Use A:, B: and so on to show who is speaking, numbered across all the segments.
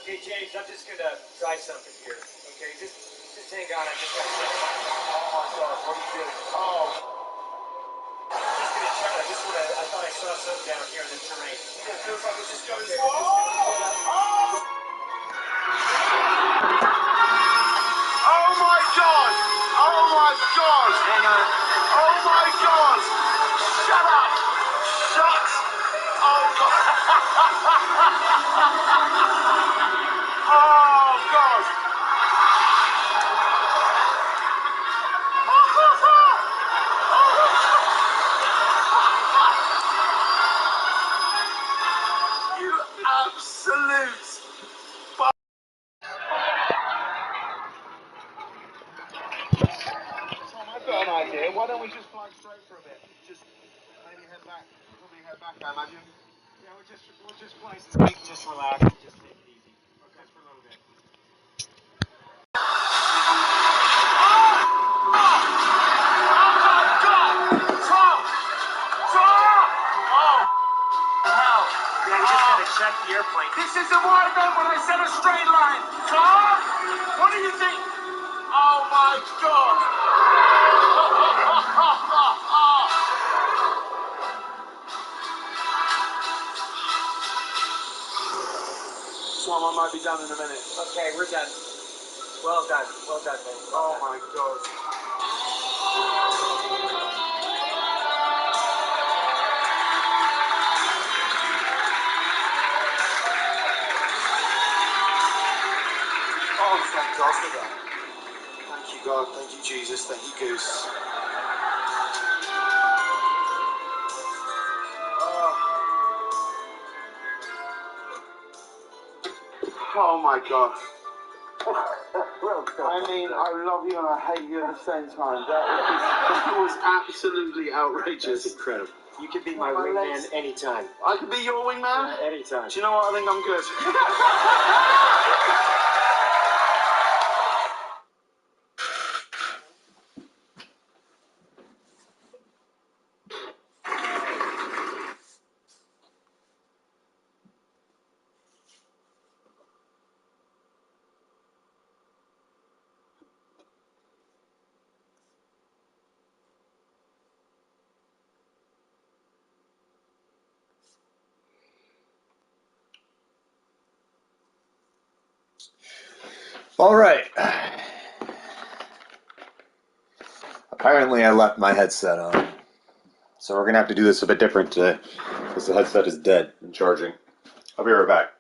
A: Okay, James, I'm just gonna try something here. Okay, just hang on. I just got to. Oh my God, what are you doing? Oh, just gonna try. I thought I saw something down here in the terrain. Yeah, it feels like it's just going.
B: Oh my God! Oh my God!
A: Hang on.
B: Oh my God! Shut up! Shut! Oh God! Oh God! You absolute. Tom, I've got an idea. Why don't we just fly straight for a bit? Just maybe head back. Probably head back, I imagine.
A: Yeah, we'll just fly straight. Just relax. Just take it easy. Okay, just for a little bit. Yeah, you just gotta check the airplane.
B: This isn't what I meant when I said a straight line. Tom, what do you think? Oh my God! Tom, I might be done in a minute.
A: Okay, we're done. Well done. Well done, man.
B: Oh my God. Oh, thank God for that. Thank you, God. Thank you, Jesus. Thank you, Goose. Oh my God. I mean, I love you and I hate you at the same time. That was absolutely outrageous.
A: That's incredible. You can be my wingman anytime.
B: I could be your wingman?
A: Yeah, anytime.
B: Do you know what? I think I'm good.
C: All right. Apparently I left my headset on. So we're going to have to do this a bit different today because the headset is dead and charging. I'll be right back.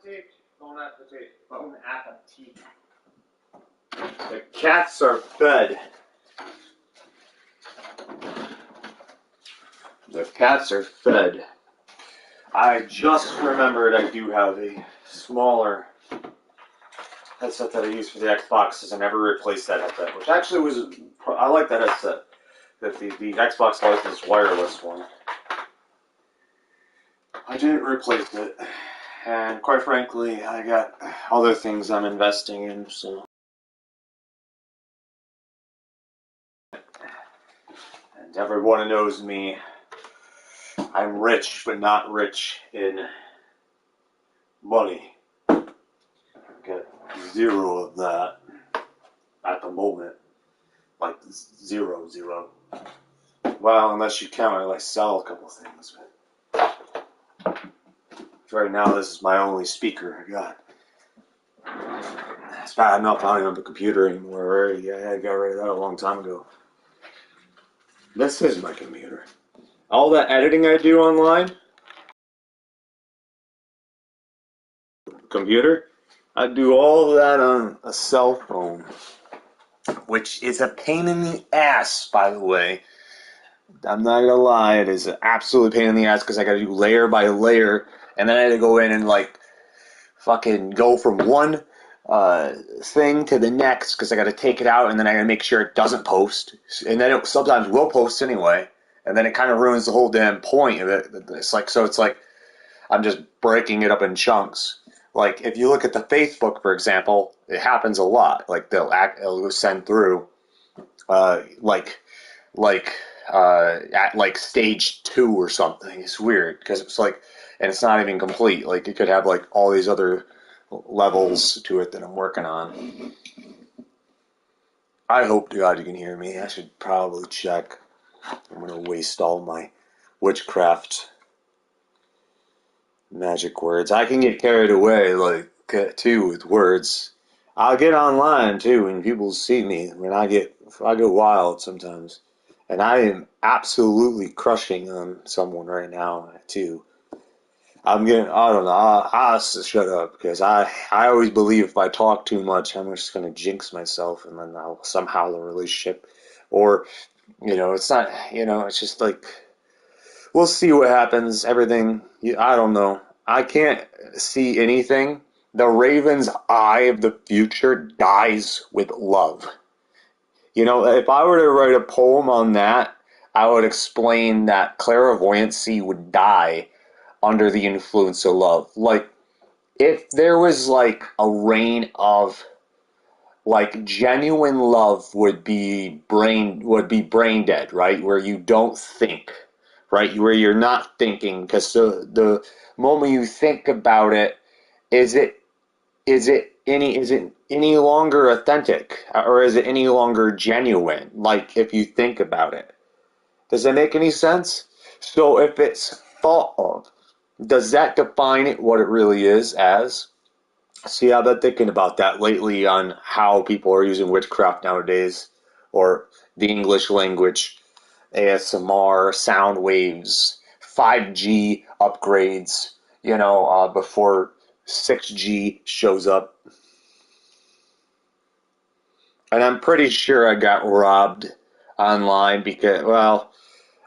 C: appetit. Bon appetit. Bon appetit. The cats are fed. The cats are fed. I just remembered I do have a smaller headset that I use for the Xbox, because I never replaced that headset, which actually was, I like that headset. That the Xbox Live, this wireless one. I didn't replace it, and quite frankly, I got other things I'm investing in, so. And everyone who knows me, I'm rich, but not rich in money. Get zero of that at the moment. Like zero. Well, unless you count I sell a couple things, but right now this is my only speaker I got. It's bad enough I don't have a computer anymore. I got rid of that a long time ago. This is my computer. All that editing I do online, computer, I do all of that on a cell phone, which is a pain in the ass, by the way. I'm not gonna lie, it is an absolute pain in the ass, because I gotta do layer by layer, and then I had to go in and fucking go from one thing to the next, because I gotta take it out, and then I gotta make sure it doesn't post, and then it sometimes will post anyway, and then it kind of ruins the whole damn point of it. It's like I'm just breaking it up in chunks. Like, if you look at the Facebook, for example, it happens a lot. Like, they'll send through, at stage 2 or something. It's weird, because it's and it's not even complete. Like, it could have all these other levels to it that I'm working on. I hope to God you can hear me. I should probably check. I'm gonna waste all my witchcraft magic words. I can get carried away, too, with words. I'll get online, too, and people see me when I go wild sometimes. And I am absolutely crushing on someone right now, too. I don't know, I'll just shut up, because I always believe if I talk too much, I'm just going to jinx myself, and then somehow the relationship, or, it's not, it's just we'll see what happens. Everything, I don't know. I can't see anything. The raven's eye of the future dies with love. If I were to write a poem on that, I would explain that clairvoyancy would die under the influence of love. If there was a reign of genuine love would be brain dead, right? Where you don't think, right? Where you're not thinking, because the moment you think about it, is it any longer authentic, or is it any longer genuine? If you think about it, does that make any sense? So if it's thought of, does that define it what it really is as? See, I've been thinking about that lately on how people are using witchcraft nowadays, or the English language, ASMR, sound waves, 5G upgrades, before 6G shows up. And I'm pretty sure I got robbed online because, well,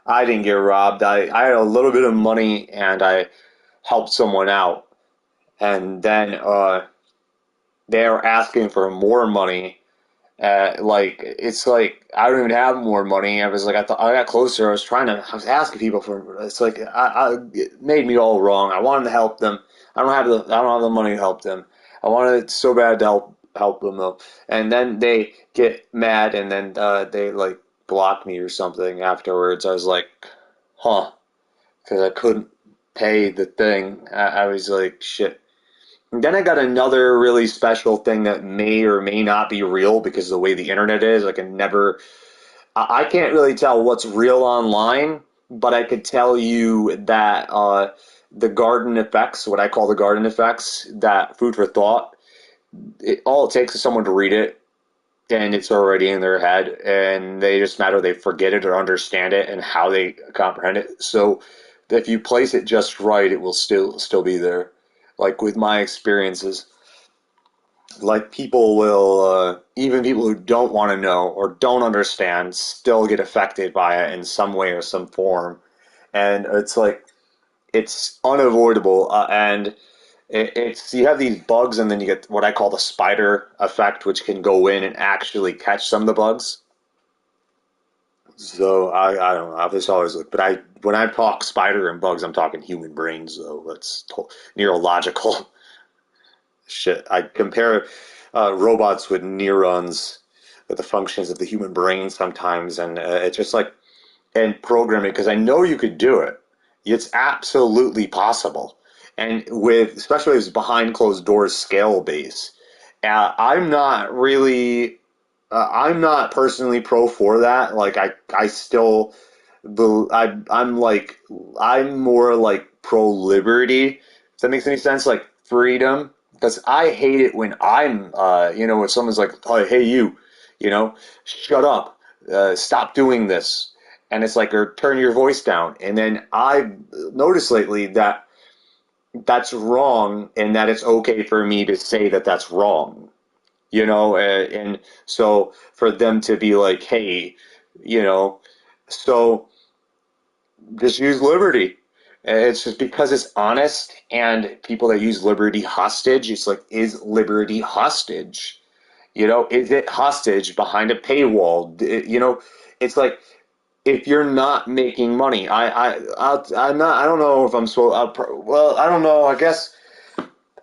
C: I didn't get robbed. I had a little bit of money and I helped someone out. And then they were asking for more money. I don't even have more money. I got closer. I was asking people for. It made me all wrong. I wanted to help them. I don't have the money to help them. I wanted it so bad to help them though. And then they get mad, and then they block me or something afterwards. I was like, huh, because I couldn't pay the thing. I was like, shit. And then I got another really special thing that may or may not be real because of the way the internet is. I can't really tell what's real online, but I could tell you that the garden effects, what I call the garden effects, that food for thought, all it takes is someone to read it, and it's already in their head, and they just matter they forget it or understand it and how they comprehend it. So if you place it just right, it will still be there. like with my experiences, like people will, even people who don't want to know or don't understand, still get affected by it in some way or some form, and it's like it's unavoidable, and it's you have these bugs, and then you get what I call the spider effect, which can go in and actually catch some of the bugs. So I don't know. I've just always looked, but I when I talk spider and bugs, I'm talking human brains, though. That's neurological shit. I compare robots with neurons, with the functions of the human brain sometimes, and it's just like and programming because I know you could do it. It's absolutely possible, and with especially as behind closed doors scale base. I'm not really I'm not personally pro for that. Like I still, I'm like, I'm more like pro liberty. If that makes any sense, like freedom. Because I hate it when I'm, when someone's like, oh, hey, shut up, stop doing this. And it's like, or turn your voice down. And then I've noticed lately that that's wrong and that it's okay for me to say that that's wrong, and so for them to be like, hey, you know, so just use liberty. It's just because it's honest, and people that use liberty hostage, it's like, is liberty hostage? Is it hostage behind a paywall? It's like if you're not making money, I'm not. I don't know if I'm so. Well, I don't know. I guess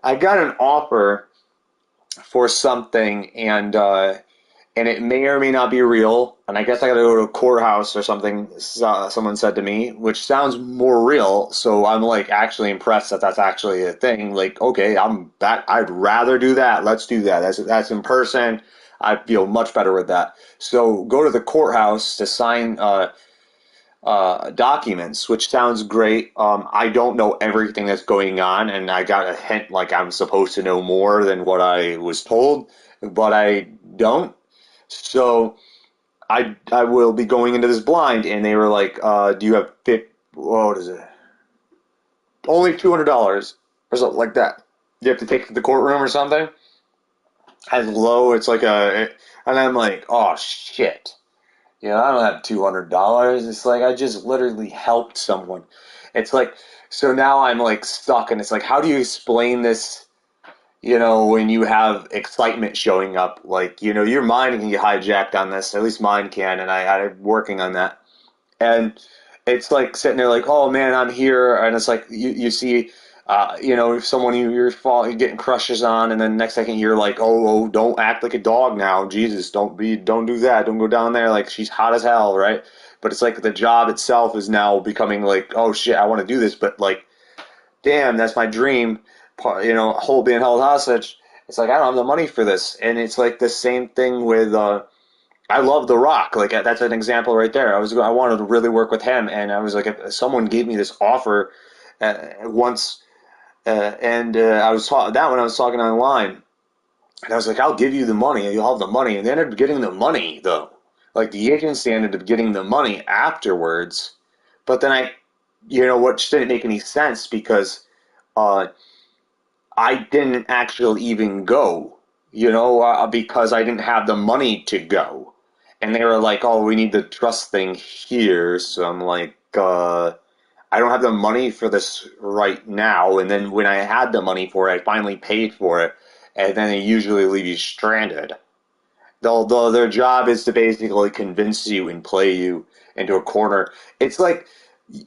C: I got an offer for something, and it may or may not be real. And I guess I got to go to a courthouse or something. Someone said to me, which sounds more real. So I'm like actually impressed that that's actually a thing. Like, okay, I'd rather do that. Let's do that. That's in person. I feel much better with that. So go to the courthouse to sign documents, which sounds great. I don't know everything that's going on, and I got a hint like I'm supposed to know more than what I was told, but I don't. So I will be going into this blind, and they were like, "Do you have what is it? Only $200 or something like that. You have to take it to the courtroom or something." As low, it's like and I'm like, "Oh shit." I don't have $200. It's like I just literally helped someone. It's like so now I'm like stuck, and it's like, how do you explain this? When you have excitement showing up, like your mind can get hijacked on this. At least mine can, and I'm working on that. And it's like sitting there, like, oh man, I'm here, and it's like you see. Someone you're getting crushes on, and then next second you're like, oh, don't act like a dog now. Jesus, don't do that. Don't go down there. Like, she's hot as hell, right? But it's like the job itself is now becoming like, oh shit, I want to do this, but like, damn, that's my dream. Being held hostage. It's like I don't have the money for this, and it's like the same thing with. I love The Rock. Like that's an example right there. I wanted to really work with him, and I was like, if someone gave me this offer once. And I was that when I was talking online, and I was like, "I'll give you the money, and you'll have the money." And they ended up getting the money, though. Like the agency ended up getting the money afterwards. But then what just didn't make any sense because uh, I didn't actually even go. Because I didn't have the money to go, and they were like, "Oh, we need the trust thing here." So I'm like, I don't have the money for this right now. And then when I had the money for it, I finally paid for it. And then they usually leave you stranded. Although their job is to basically convince you and play you into a corner. It's like,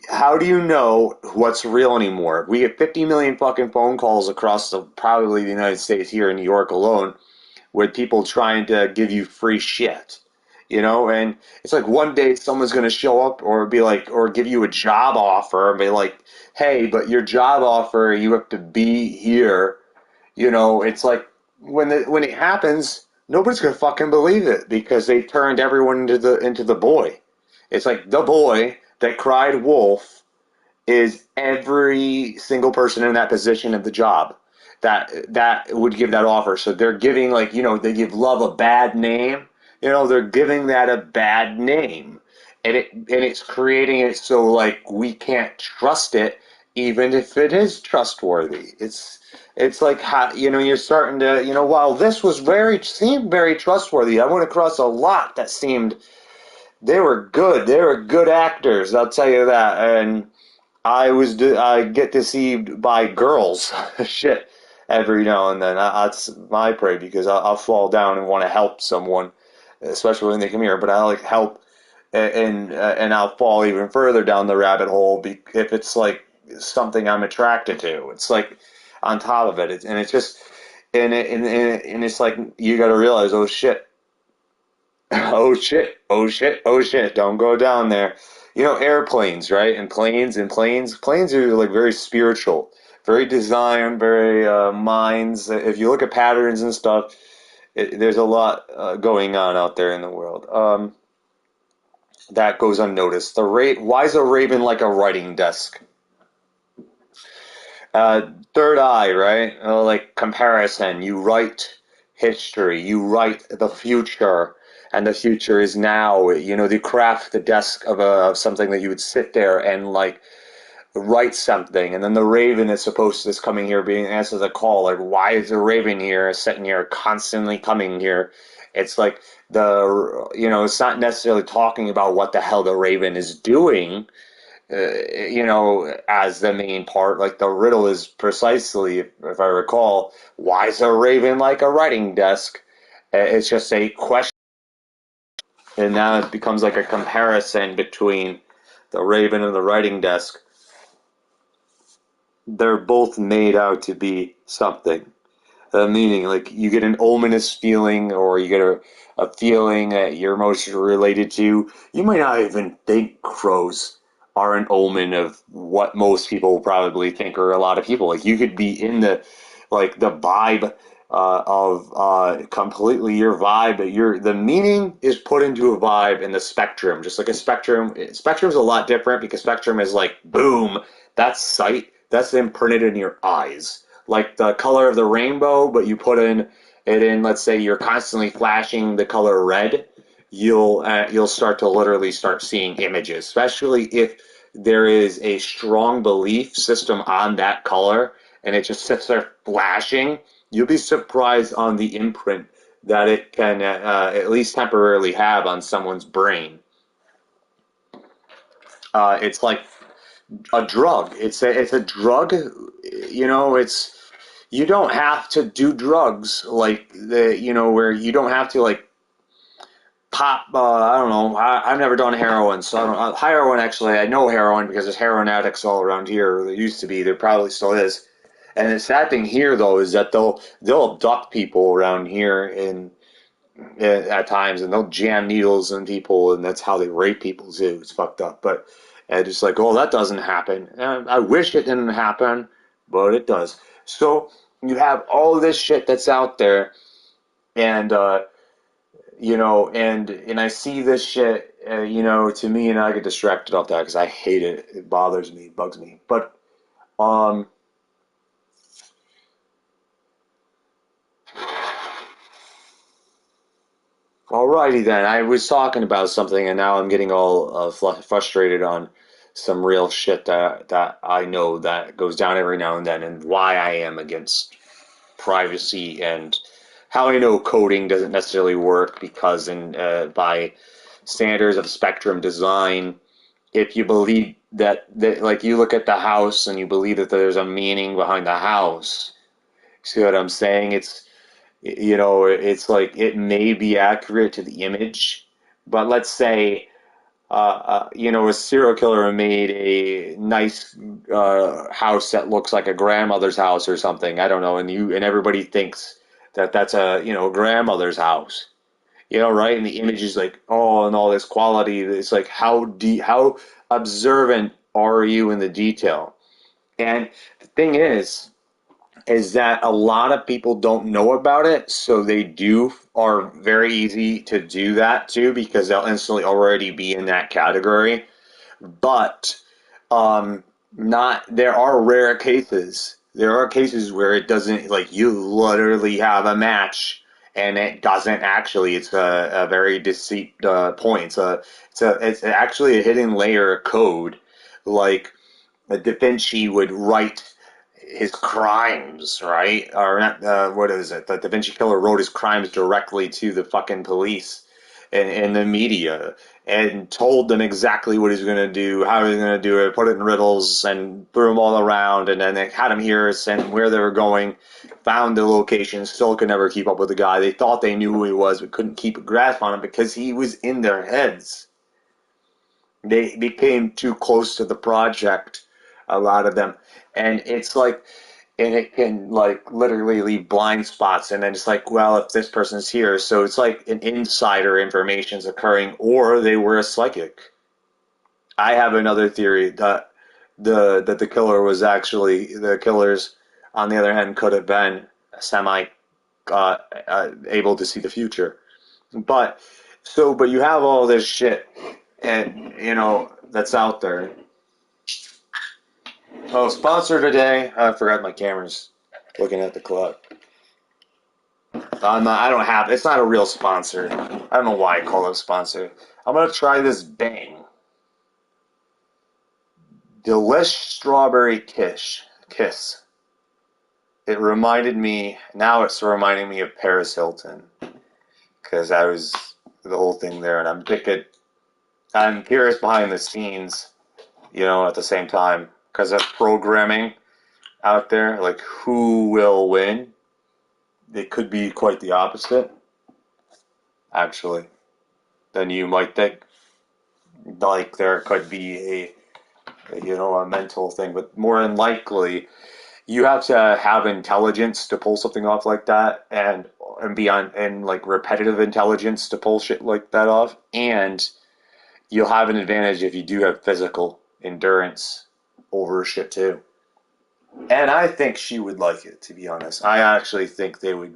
C: how do you know what's real anymore? We get 50 million fucking phone calls across probably the United States here in New York alone with people trying to give you free shit. And it's like one day someone's going to show up or be like, or give you a job offer and be like, hey, but your job offer, you have to be here. It's like when it happens, nobody's going to fucking believe it because they turned everyone into the boy. It's like the boy that cried wolf is every single person in that position of the job that would give that offer. So they're giving they give love a bad name. They're giving that a bad name, and it's creating it so like we can't trust it, even if it is trustworthy. It's like how, you're starting to, while this was seemed very trustworthy. I went across a lot that seemed they were good. They were good actors, I'll tell you that. And I get deceived by girls, shit, every now and then. That's my prey because I'll fall down and want to help someone, especially when they come here. But I like help, and I'll fall even further down the rabbit hole if it's like something I'm attracted to. It's like on top of it, and it's just and it's like you got to realize, oh shit, oh shit, oh shit, oh shit, don't go down there. Airplanes, right? And planes are like very spiritual, very design, very minds. If you look at patterns and stuff, there's a lot going on out there in the world. That goes unnoticed. Why is a raven like a writing desk? Third eye, right? Like comparison. You write history. You write the future, and the future is now. They craft the desk of something that you would sit there and like write something, and then the raven is coming here, being answers a call. Like, why is the raven here, sitting here, constantly coming here? It's like it's not necessarily talking about what the hell the raven is doing as the main part. Like the riddle is precisely, if I recall, why is a raven like a writing desk? It's just a question, and now it becomes like a comparison between the raven and the writing desk. They're both made out to be something. Meaning, like you get an ominous feeling, or you get a feeling that you're most related to. You might not even think crows are an omen of what most people probably think, or a lot of people. Like you could be in the vibe of completely your vibe. The meaning is put into a vibe in the spectrum, just like a spectrum. Spectrum's a lot different because spectrum is like boom, that's sight, that's imprinted in your eyes, like the color of the rainbow, but you put in, let's say you're constantly flashing the color red, you'll start to literally start seeing images, especially if there is a strong belief system on that color and it just sits there flashing. You'll be surprised on the imprint that it can at least temporarily have on someone's brain. It's like a drug. It's a drug. It's you don't have to do drugs like where you don't have to like pop. I don't know. I've never done heroin, so I don't. Heroin, actually, I know heroin because there's heroin addicts all around here. There used to be. There probably still is. And the sad thing here, though, is that they'll abduct people around here at times, and they'll jam needles in people, and that's how they rape people too. It's fucked up, but just like, oh, that doesn't happen. I wish it didn't happen, but it does. So you have all this shit that's out there, and and I see this shit, to me, and I get distracted off that because I hate it. It bothers me, it bugs me. But alrighty then. I was talking about something, and now I'm getting all frustrated on some real shit that I know that goes down every now and then, and why I am against privacy, and how I know coding doesn't necessarily work because by standards of spectrum design, if you believe that like you look at the house and you believe that there's a meaning behind the house. See what I'm saying? It's like it may be accurate to the image, but let's say a serial killer made a nice house that looks like a grandmother's house or something. I don't know, and everybody thinks that that's a grandmother's house. Right? And the image is like, oh, and all this quality. It's like how observant are you in the detail? And the thing is that a lot of people don't know about it, so are very easy to do that too because they'll instantly already be in that category. But not there are rare cases. There are cases where it doesn't, like you literally have a match and it doesn't actually. It's a very deceit point. It's actually a hidden layer of code, like Da Vinci would write his crimes, right? Or not, what is it? The Da Vinci Killer wrote his crimes directly to the fucking police and the media and told them exactly what he was going to do, how he was going to do it, put it in riddles and threw them all around. And then they had him here, sent where they were going, found the location, still could never keep up with the guy. They thought they knew who he was, but couldn't keep a grasp on him because he was in their heads. They became too close to the project, a lot of them. And it's like, and it can like literally leave blind spots. And then it's like, well, if this person's here, so it's like an insider information's occurring, or they were a psychic. I have another theory that the killer was actually the killers. On the other hand, could have been semi able to see the future. But but you have all this shit, and that's out there. Oh, sponsor today. I forgot my camera's looking at the clock. I don't have. It's not a real sponsor. I don't know why I call it a sponsor. I'm gonna try this Bang. Delish Strawberry Kiss. It reminded me. Now it's reminding me of Paris Hilton because I was the whole thing there, and I'm thinking. I'm curious behind the scenes, at the same time because of programming out there, like who will win. It could be quite the opposite, actually, than you might think. Like there could be a mental thing, but more than likely, you have to have intelligence to pull something off like that, and beyond, and like repetitive intelligence to pull shit like that off, and you'll have an advantage if you do have physical endurance over shit too. And I think she would like it, to be honest. I actually think they would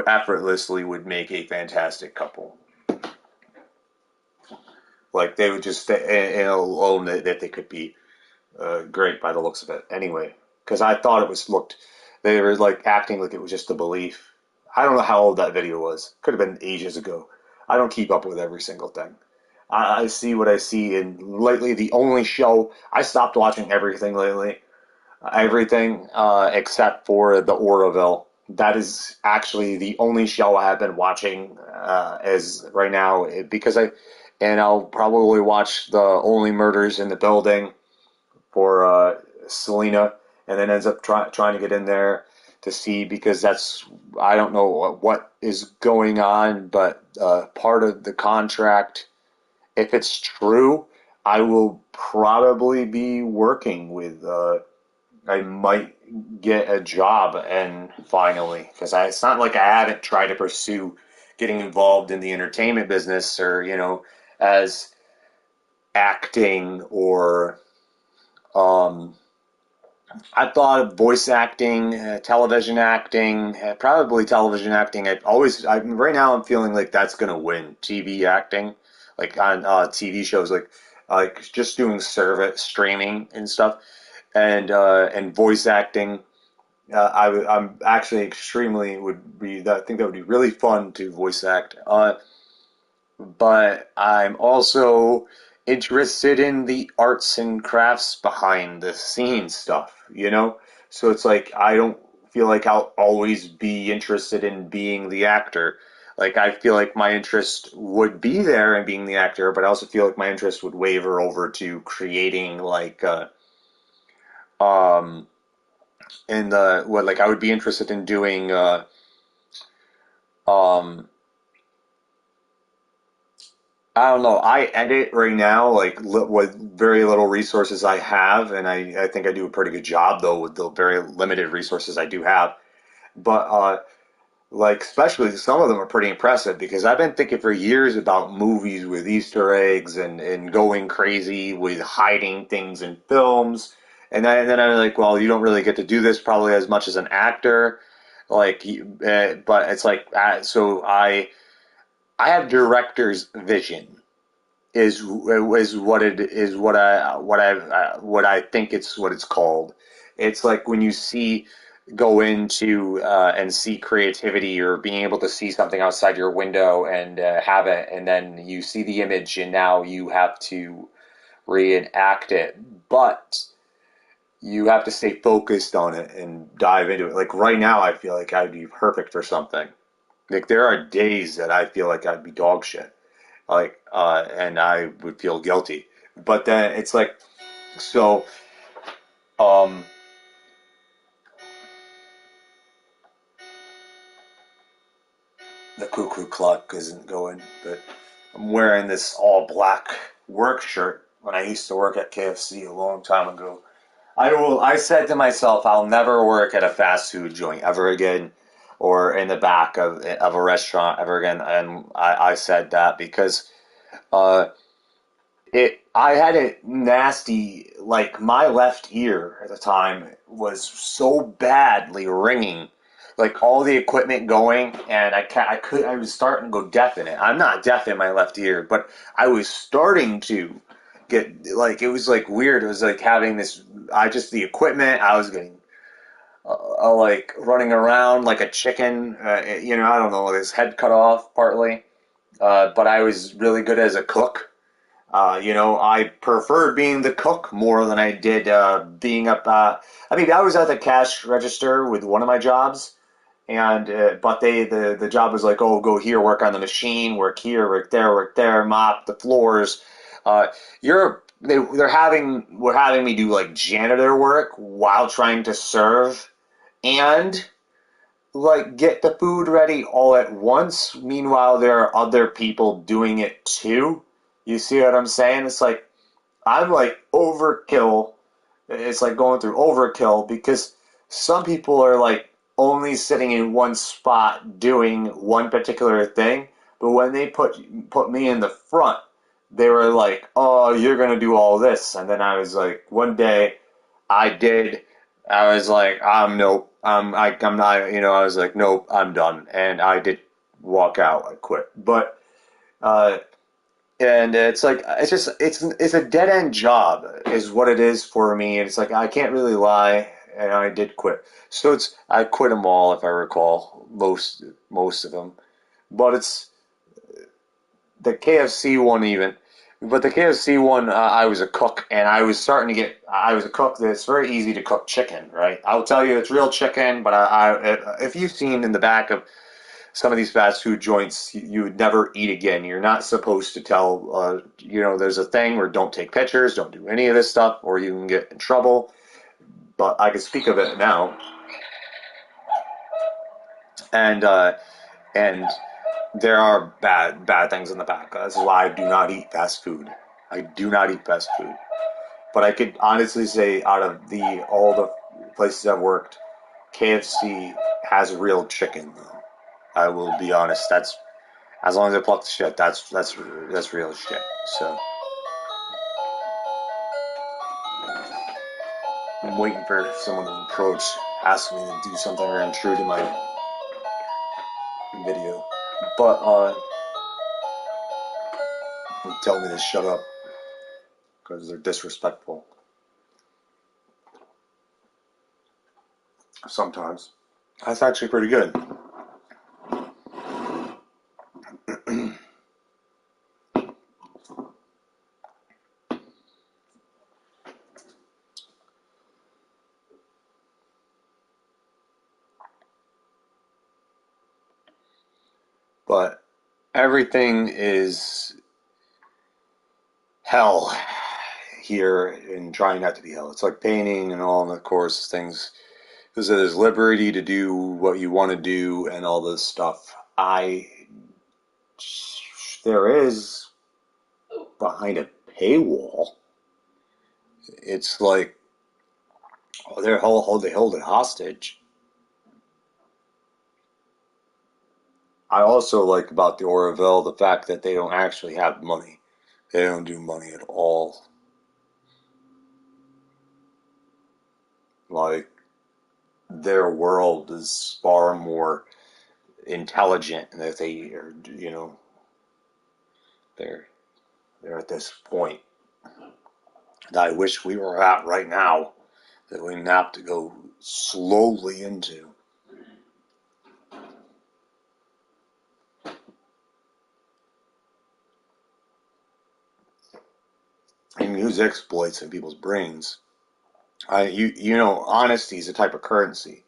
C: effortlessly would make a fantastic couple. Like they would just alone that they could be great by the looks of it. Anyway, because I thought they were like acting like it was just a belief. I don't know how old that video was. Could have been ages ago. I don't keep up with every single thing. I see what I see, and lately the only show I stopped watching everything lately. Everything except for the Orville. That is actually the only show I have been watching as right now because I'll probably watch the Only Murders in the Building for Selena, and then ends up trying to get in there to see because I don't know what is going on, but part of the contract, if it's true, I will probably be working with. I might get a job and finally, because it's not like I haven't tried to pursue getting involved in the entertainment business or as acting or I thought of voice acting, television acting, probably television acting. Right now I'm feeling like that's gonna win TV acting, like on TV shows, like just doing service streaming and stuff, and voice acting. I'm actually extremely would be. I think that would be really fun to voice act. But I'm also interested in the arts and crafts behind the scenes stuff. So it's like I don't feel like I'll always be interested in being the actor. Like I feel like my interest would be there in being the actor, but I also feel like my interest would waver over to creating um in the what like I would be interested in doing um I don't know. I edit right now, like with very little resources I have, and I think I do a pretty good job though with the very limited resources I do have. But like especially some of them are pretty impressive because I've been thinking for years about movies with Easter eggs and going crazy with hiding things in films, and then I'm like, well, you don't really get to do this probably as much as an actor, but it's like so I have director's vision is what it is what I think it's what it's called. It's like when you go into and see creativity or being able to see something outside your window and have it, and then you see the image, and now you have to reenact it, but you have to stay focused on it and dive into it. Like right now, I feel like I'd be perfect for something. Like there are days that I feel like I'd be dog shit, like, and I would feel guilty. But then it's like, so, um, the cuckoo clock isn't going, but I'm wearing this all black work shirt when I used to work at KFC a long time ago. I said to myself, I'll never work at a fast food joint ever again, or in the back of a restaurant ever again. And I said that because uh, I had it nasty. Like my left ear at the time was so badly ringing, like all the equipment going, and I was starting to go deaf in it. I'm not deaf in my left ear, but I was starting to get, like, it was like weird. It was like having this. The equipment. I was getting like running around like a chicken. I don't know, his head cut off partly. But I was really good as a cook. I preferred being the cook more than I did being up. I was at the cash register with one of my jobs, and but the job was like, oh, go here, work on the machine, work here, work there, mop the floors. Uh, we're having me do like janitor work while trying to serve and like get the food ready all at once. Meanwhile, there are other people doing it too. You see what I'm saying? It's like I'm like overkill. It's like going through overkill because some people are like only sitting in one spot doing one particular thing, but when they put me in the front, they were like, "Oh, you're gonna do all this," and then I was like, one day, I did. I was like, nope, I'm not. I was like, nope, I'm done, and I did walk out. I quit, but uh, and it's a dead end job is what it is for me. And it's like I can't really lie, and I did quit. So I quit them all if I recall most of them, but it's the KFC one even. But the KFC one, I was a cook, and I was starting to get. I was a cook. It's very easy to cook chicken, right? I'll tell you, it's real chicken. But if you've seen in the back of some of these fast food joints, you would never eat again. You're not supposed to tell. There's a thing where don't take pictures, don't do any of this stuff, or you can get in trouble. But I can speak of it now, and and there are bad things in the back. This is why I do not eat fast food. I do not eat fast food. But I could honestly say, out of all the places I've worked, KFC has real chicken. Though I will be honest, that's as long as I pluck the shit, that's real shit. So I'm waiting for someone to approach, ask me to do something or intrude in my video, but tell me to shut up because they're disrespectful sometimes. That's actually pretty good. But everything is hell here and trying not to be hell. It's like painting and all, and of course things, because there's liberty to do what you want to do and all this stuff. There is behind a paywall. It's like, oh, they hold it hostage. I also like about the Orville the fact that they don't actually have money. They don't do money at all. Like, their world is far more intelligent, and that they are, they're they're at this point that I wish we were at right now, that we have to go slowly into. and use exploits in people's brains. Honesty is a type of currency.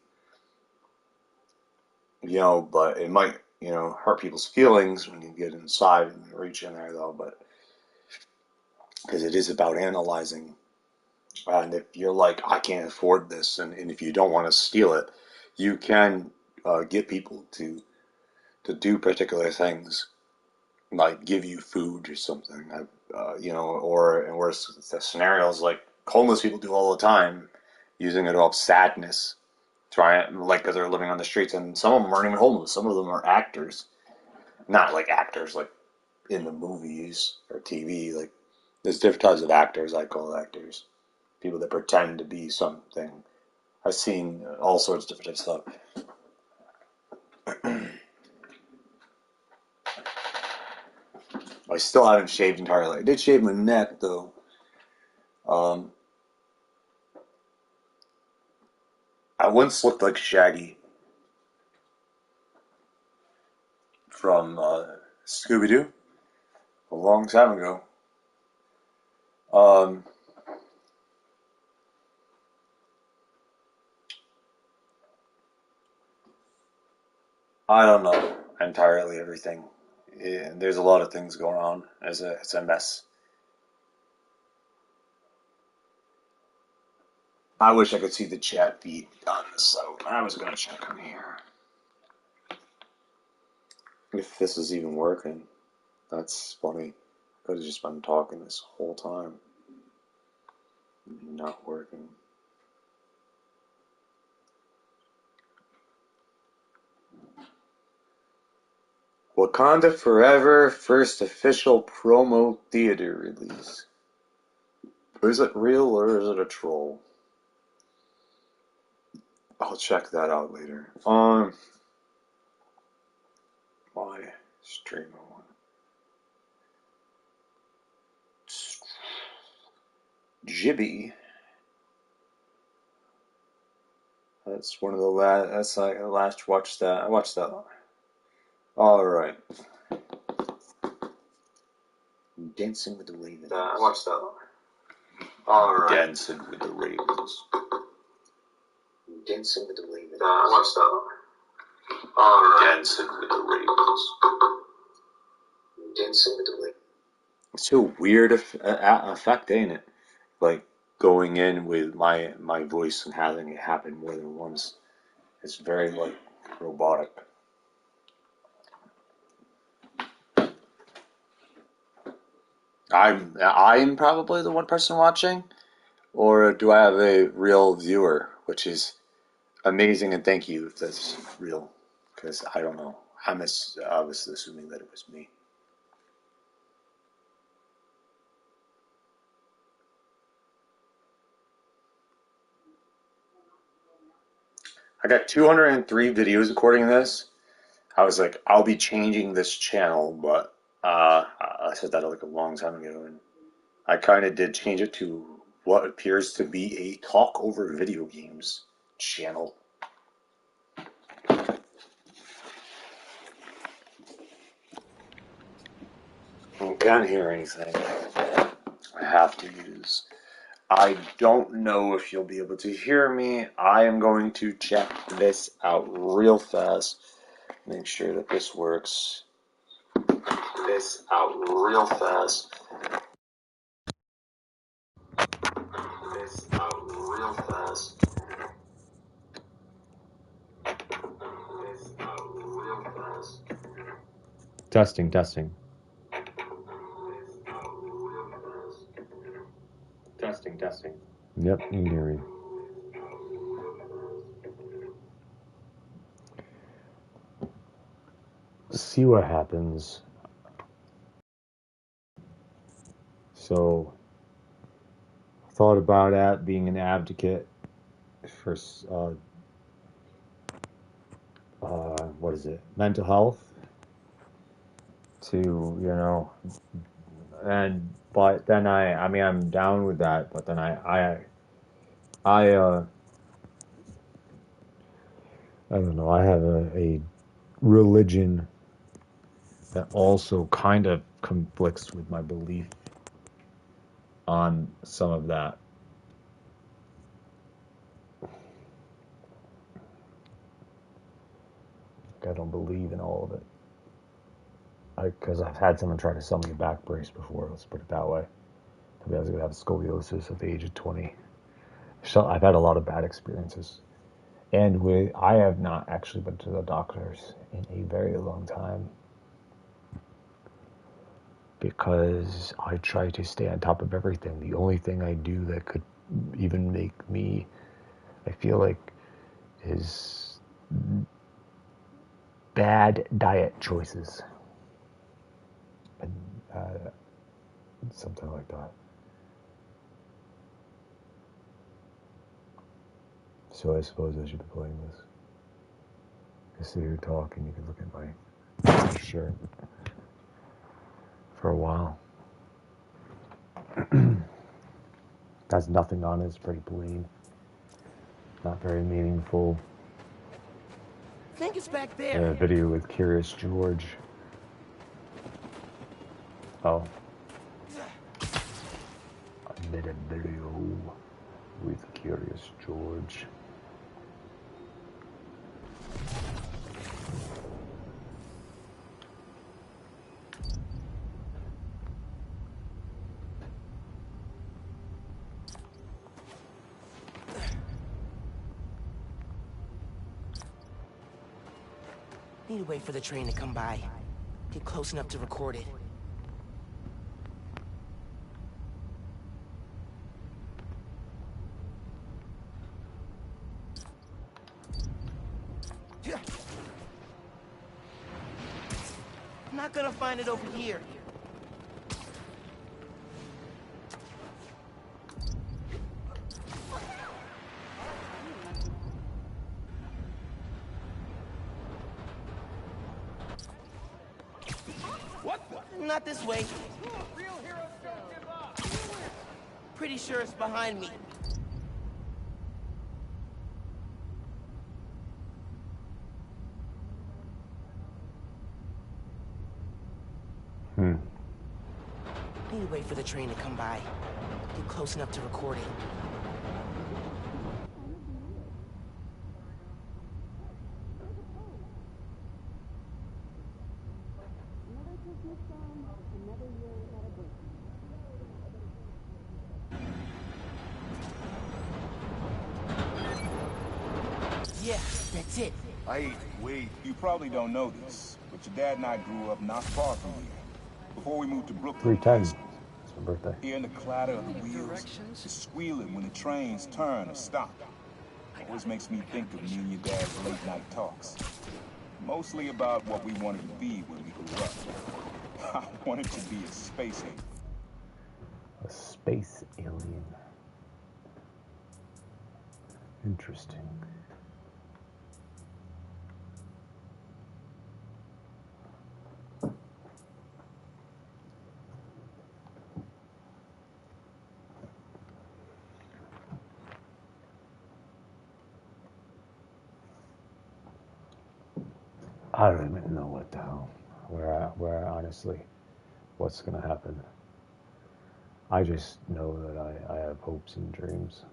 C: But it might, hurt people's feelings when you get inside and reach in there, though. But because it is about analyzing, and if you're like, I can't afford this, and if you don't want to steal it, you can get people to do particular things, like give you food or something. Or the scenarios like homeless people do all the time, using it off sadness, because they're living on the streets, and some of them aren't even homeless. Some of them are actors, not like actors like in the movies or TV. Like there's different types of actors. I call actors people that pretend to be something. I've seen all sorts of different types of stuff. I still haven't shaved entirely. I did shave my neck though. I once looked like Shaggy from Scooby Doo a long time ago. Um, I don't know entirely everything. There's a lot of things going on. It's a mess. I wish I could see the chat feed on this, so I was gonna check on here if this is even working. That's funny. I could have just been talking this whole time. Not working. Wakanda Forever first official promo theater release. Is it real or is it a troll? I'll check that out later. My streamer one. Jibby. That's one of the last. That's like the last. Watch that. I watched that. All right. Dancing with the Ravens. I watched that. All right. Dancing with the Ravens. Dancing with the Ravens. I watched that. All right. Dancing with the Ravens. Dancing with the Ravens. It's a weird effect, ain't it? Like going in with my voice and having it happen more than once. It's very like robotic. I'm probably the one person watching, or do I have a real viewer, which is amazing, and thank you if that's real, because I don't know. I was assuming that it was me. I got 203 videos according to this. I was like, I'll be changing this channel, but I said that like a long time ago, and I kind of did change it to what appears to be a talk over video games channel. I can't hear anything. I have to use. I don't know if you'll be able to hear me. I am going to check this out real fast. Make sure that this works. This out real fast. This out real fast. This out real fast.
D: Testing, testing.
C: This out real fast. Testing, testing.
D: Yep, you can hear me. See what happens. So, thought about being an advocate for what is it? Mental health. But then I mean, I'm down with that. But then I don't know. I have a religion that also kind of conflicts with my belief on some of that. I don't believe in all of it. Because I've had someone try to sell me a back brace before, let's put it that way. I was going to have scoliosis at the age of 20. So I've had a lot of bad experiences. And I have not actually been to the doctors in a very long time. Because I try to stay on top of everything. The only thing I do that could even make me, I feel like, is bad diet choices. And something like that. So I suppose I should be playing this. I sit here talking, you can look at my shirt for a while. Has nothing on it, it's pretty plain. Not very meaningful.
B: I think it's back there.
D: A video with Curious George. Oh. I made a video with Curious George.
B: Need to wait for the train to come by. Get close enough to record it. I'm not gonna find it over here. Not this way. Pretty sure it's behind me. Need to wait for the train to come by. Get close enough to record it. Yeah, that's it.
E: Hey, wait, you probably don't know this, but your dad and I grew up not far from here. Before we moved to Brooklyn.
D: 310. It's my birthday.
E: Hearing the clatter of the wheels, the squealing when the trains turn or stop, always makes me think of me and your dad's late night talks. Mostly about what we wanted to be when we grew up. I wanted to be a space alien.
D: A space alien. Interesting. I don't even know what the hell, where honestly, what's gonna happen. I just know that I have hopes and dreams.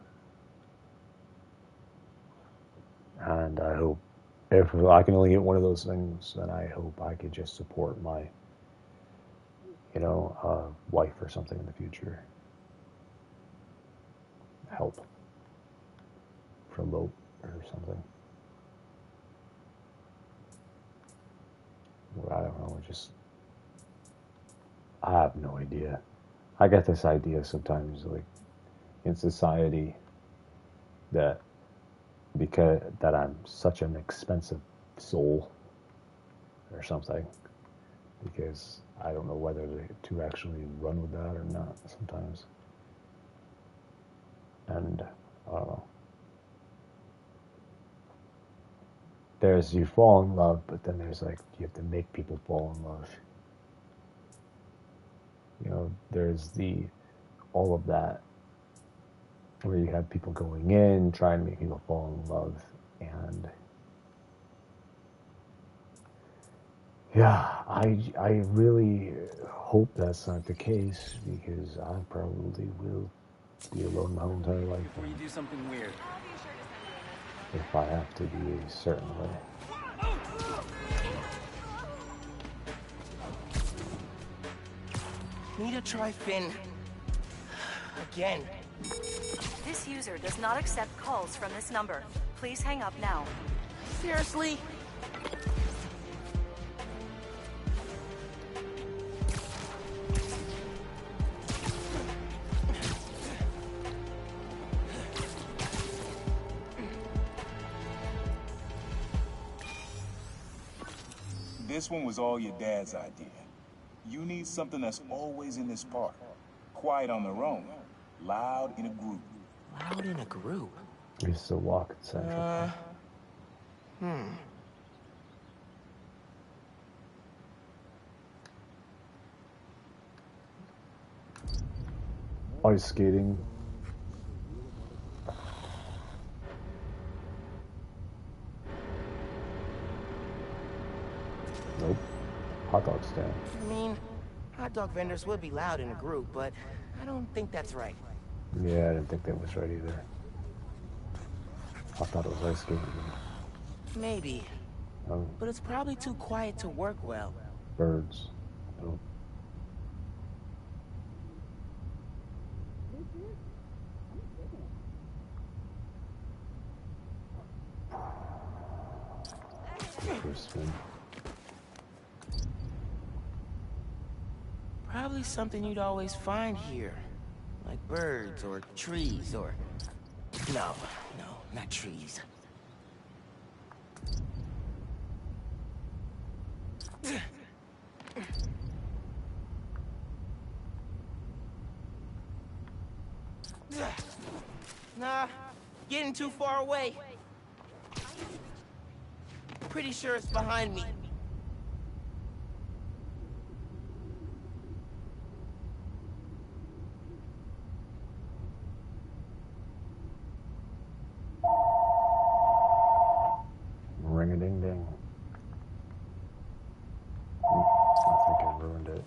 D: And I hope, if I can only get one of those things, then I hope I could just support my, wife or something in the future. Help. Promote or something. I don't know, I have no idea. I get this idea sometimes, like, in society, that I'm such an expensive soul or something, because I don't know whether to actually run with that or not sometimes. And I don't know. There's you fall in love, but then there's like you have to make people fall in love. There's all of that where you have people going in trying to make people fall in love, and Yeah, I really hope that's not the case because I probably will be alone my whole entire life
B: Before you do something weird.
D: if I have to be a certain way.
F: Need to try Finn. Again.
G: This user does not accept calls from this number. Please hang up now.
F: Seriously?
E: This one was all your dad's idea. You need something that's always in this park. Quiet on their own, loud in a group.
F: Loud in a group.
D: We used to walk at Central. Ice skating. Nope. Hot dog stand.
F: I mean, hot dog vendors would be loud in a group, but I don't think that's right.
D: Yeah, I didn't think that was right either. I thought it was ice skating.
F: Maybe.
D: Oh,
F: But it's probably too quiet to work well.
D: birds. Nope. Spin.
F: Probably something you'd always find here. Like birds or trees or... No, not trees. Nah, getting too far away. Pretty sure it's behind me.
D: Ring-a-ding-ding. I think I ruined it.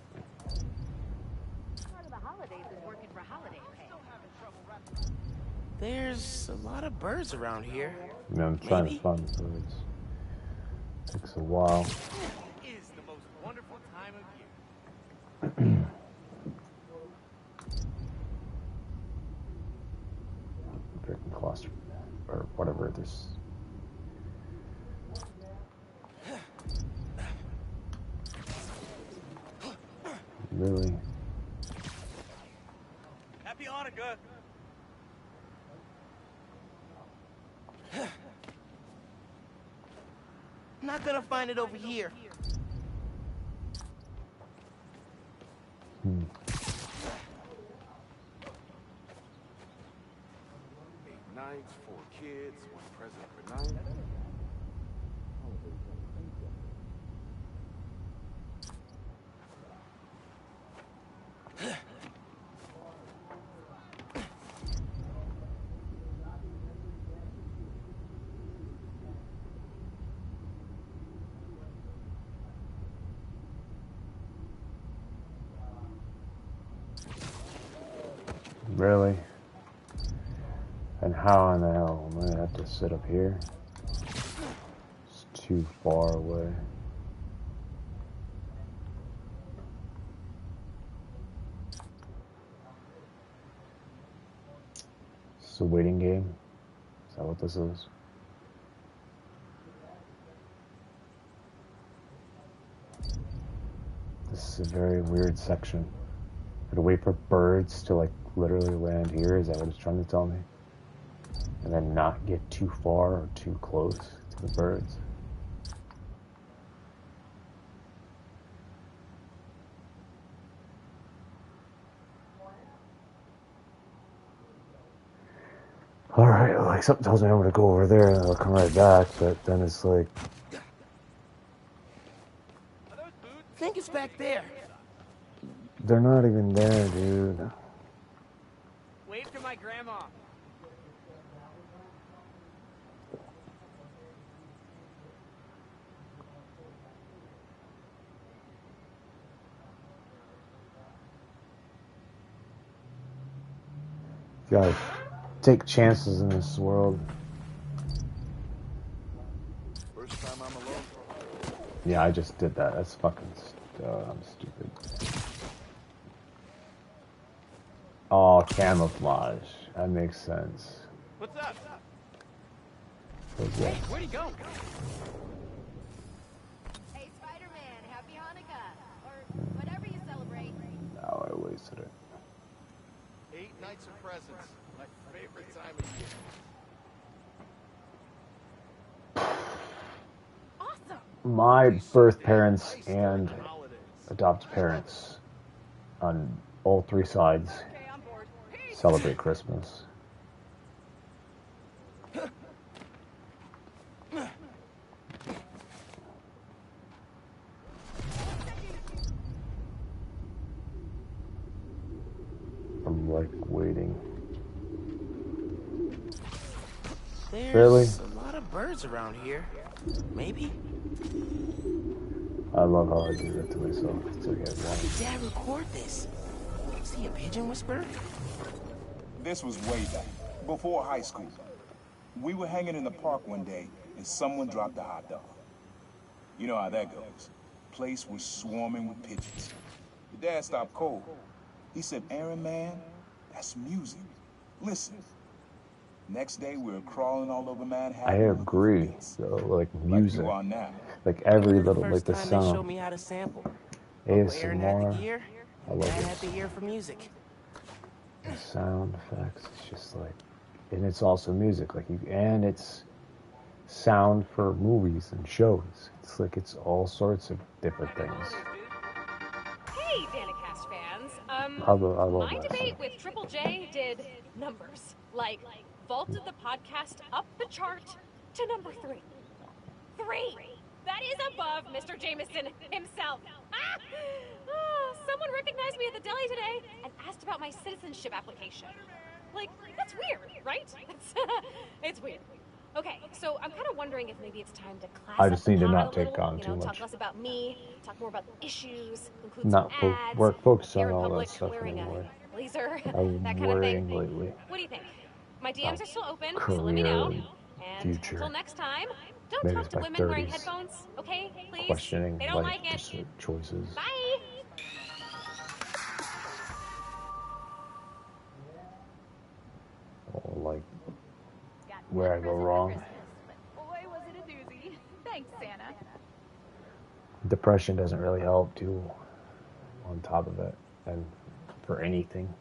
G: Part of the holidays is working for holiday pay.
F: There's a lot of birds around here.
D: You know, I'm trying
F: Maybe.
D: to find the birds. Takes a while.
B: It is the most wonderful time of year.
D: Freaking cluster or whatever this. Really?
B: Happy Hanukkah.
F: Not gonna find it over here.
D: Hmm.
B: 8 nights, 4 kids, 1 present per night.
D: Really? And how in the hell am I gonna have to sit up here? It's too far away. Is this a waiting game? Is that what this is? This is a very weird section. Gotta wait for birds to like literally land here. Is that what it's trying to tell me? And then not get too far or too close to the birds. Alright, like something tells me I'm gonna go over there and I'll come right back, but then it's like,
F: I think it's back there.
D: they're not even there, dude.
B: Wave to my grandma.
D: You gotta take chances in this world.
B: First time I'm alone.
D: Yeah, I just did that. That's fucking. I'm stupid. Oh, camouflage. That makes sense.
B: What's up?
D: What's that?
B: Where'd he go?
H: Hey, Spider-Man, happy Hanukkah. Or whatever you celebrate.
D: Oh, I wasted it.
B: 8 nights of presents. My favorite time of year.
H: Awesome.
D: My birth parents and adopted parents on all three sides
H: Okay, on board. Peace.
D: celebrate Christmas. I'm like waiting.
F: There's
D: Really?
F: a lot of birds around here. Maybe?
D: I love how I do that to myself. It's like I
F: How
D: want
F: did Dad record this? Is he a pigeon whisperer?
E: This was way back, before high school. We were hanging in the park one day, and someone dropped a hot dog. You know how that goes. Place was swarming with pigeons. Your dad stopped cold. He said, Aaron, man, that's music. Listen. Next day, we were crawling all over Manhattan.
D: I
E: looking for
D: agree.
E: bits.
D: So, like
E: Like
D: music,
E: you are now.
D: like every
F: The
D: little, like
F: first
D: the
F: time they showed
D: sound,
F: me how to sample. Uncle Aaron had the
D: ASMR,
F: gear,
D: I
F: and
D: love
F: Dad
D: it.
F: had the ear for music.
D: The sound effects. It's just like, and it's also music. Like you, and it's sound for movies and shows. It's like it's all sorts of different things.
H: Hey, Danicast fans.
D: I love
H: My
D: that
H: debate
D: stuff.
H: with Triple J did numbers. Like, vaulted the podcast up the chart to number 3. 3! That is above Mr. Jameson himself. Ah! Oh, someone recognized me at the deli today and asked about my citizenship application. Like, that's weird, right? It's weird. Okay, so I'm kind of wondering if maybe it's time to class
D: I
H: up
D: just
H: the
D: need to
H: pod
D: not
H: a
D: take
H: little.
D: on
H: You
D: too
H: know, talk
D: much.
H: less about me, talk more about the issues, include some
D: Not
H: ads,
D: focus
H: appear
D: on
H: in
D: all that
H: public
D: stuff
H: wearing a
D: anymore.
H: blazer,
D: I'm
H: that kind of thing.
D: worrying lately
H: What do you think? My
D: about
H: DMs are still open, so let me
D: career
H: know.
D: and
H: And until
D: future.
H: next time, don't
D: Maybe
H: talk
D: it's
H: to
D: my
H: women wearing
D: 30s,
H: headphones, okay? Please?
D: questioning
H: They don't
D: life
H: like it.
D: choices.
H: Bye!
D: Or like
I: Got
D: where I
I: one
D: go
I: present for
D: wrong.
I: Christmas, but boy, was it a doozy. Thanks, Santa.
D: Depression doesn't really help too. On top of it, and for anything,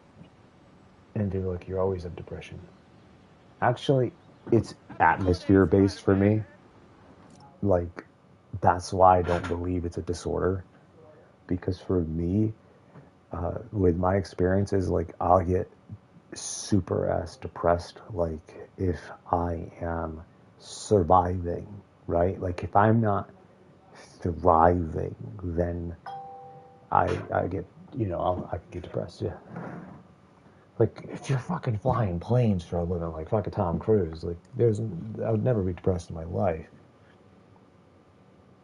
D: and feel like you always have depression. Actually, it's atmosphere based for me. Like that's why I don't believe it's a disorder. Because for me, with my experiences, like I'll get super ass depressed. Like if I am surviving, right? Like if I'm not thriving, then I get, I can get depressed, yeah. Like, if you're fucking flying planes for a living, like fucking Tom Cruise, like, I would never be depressed in my life.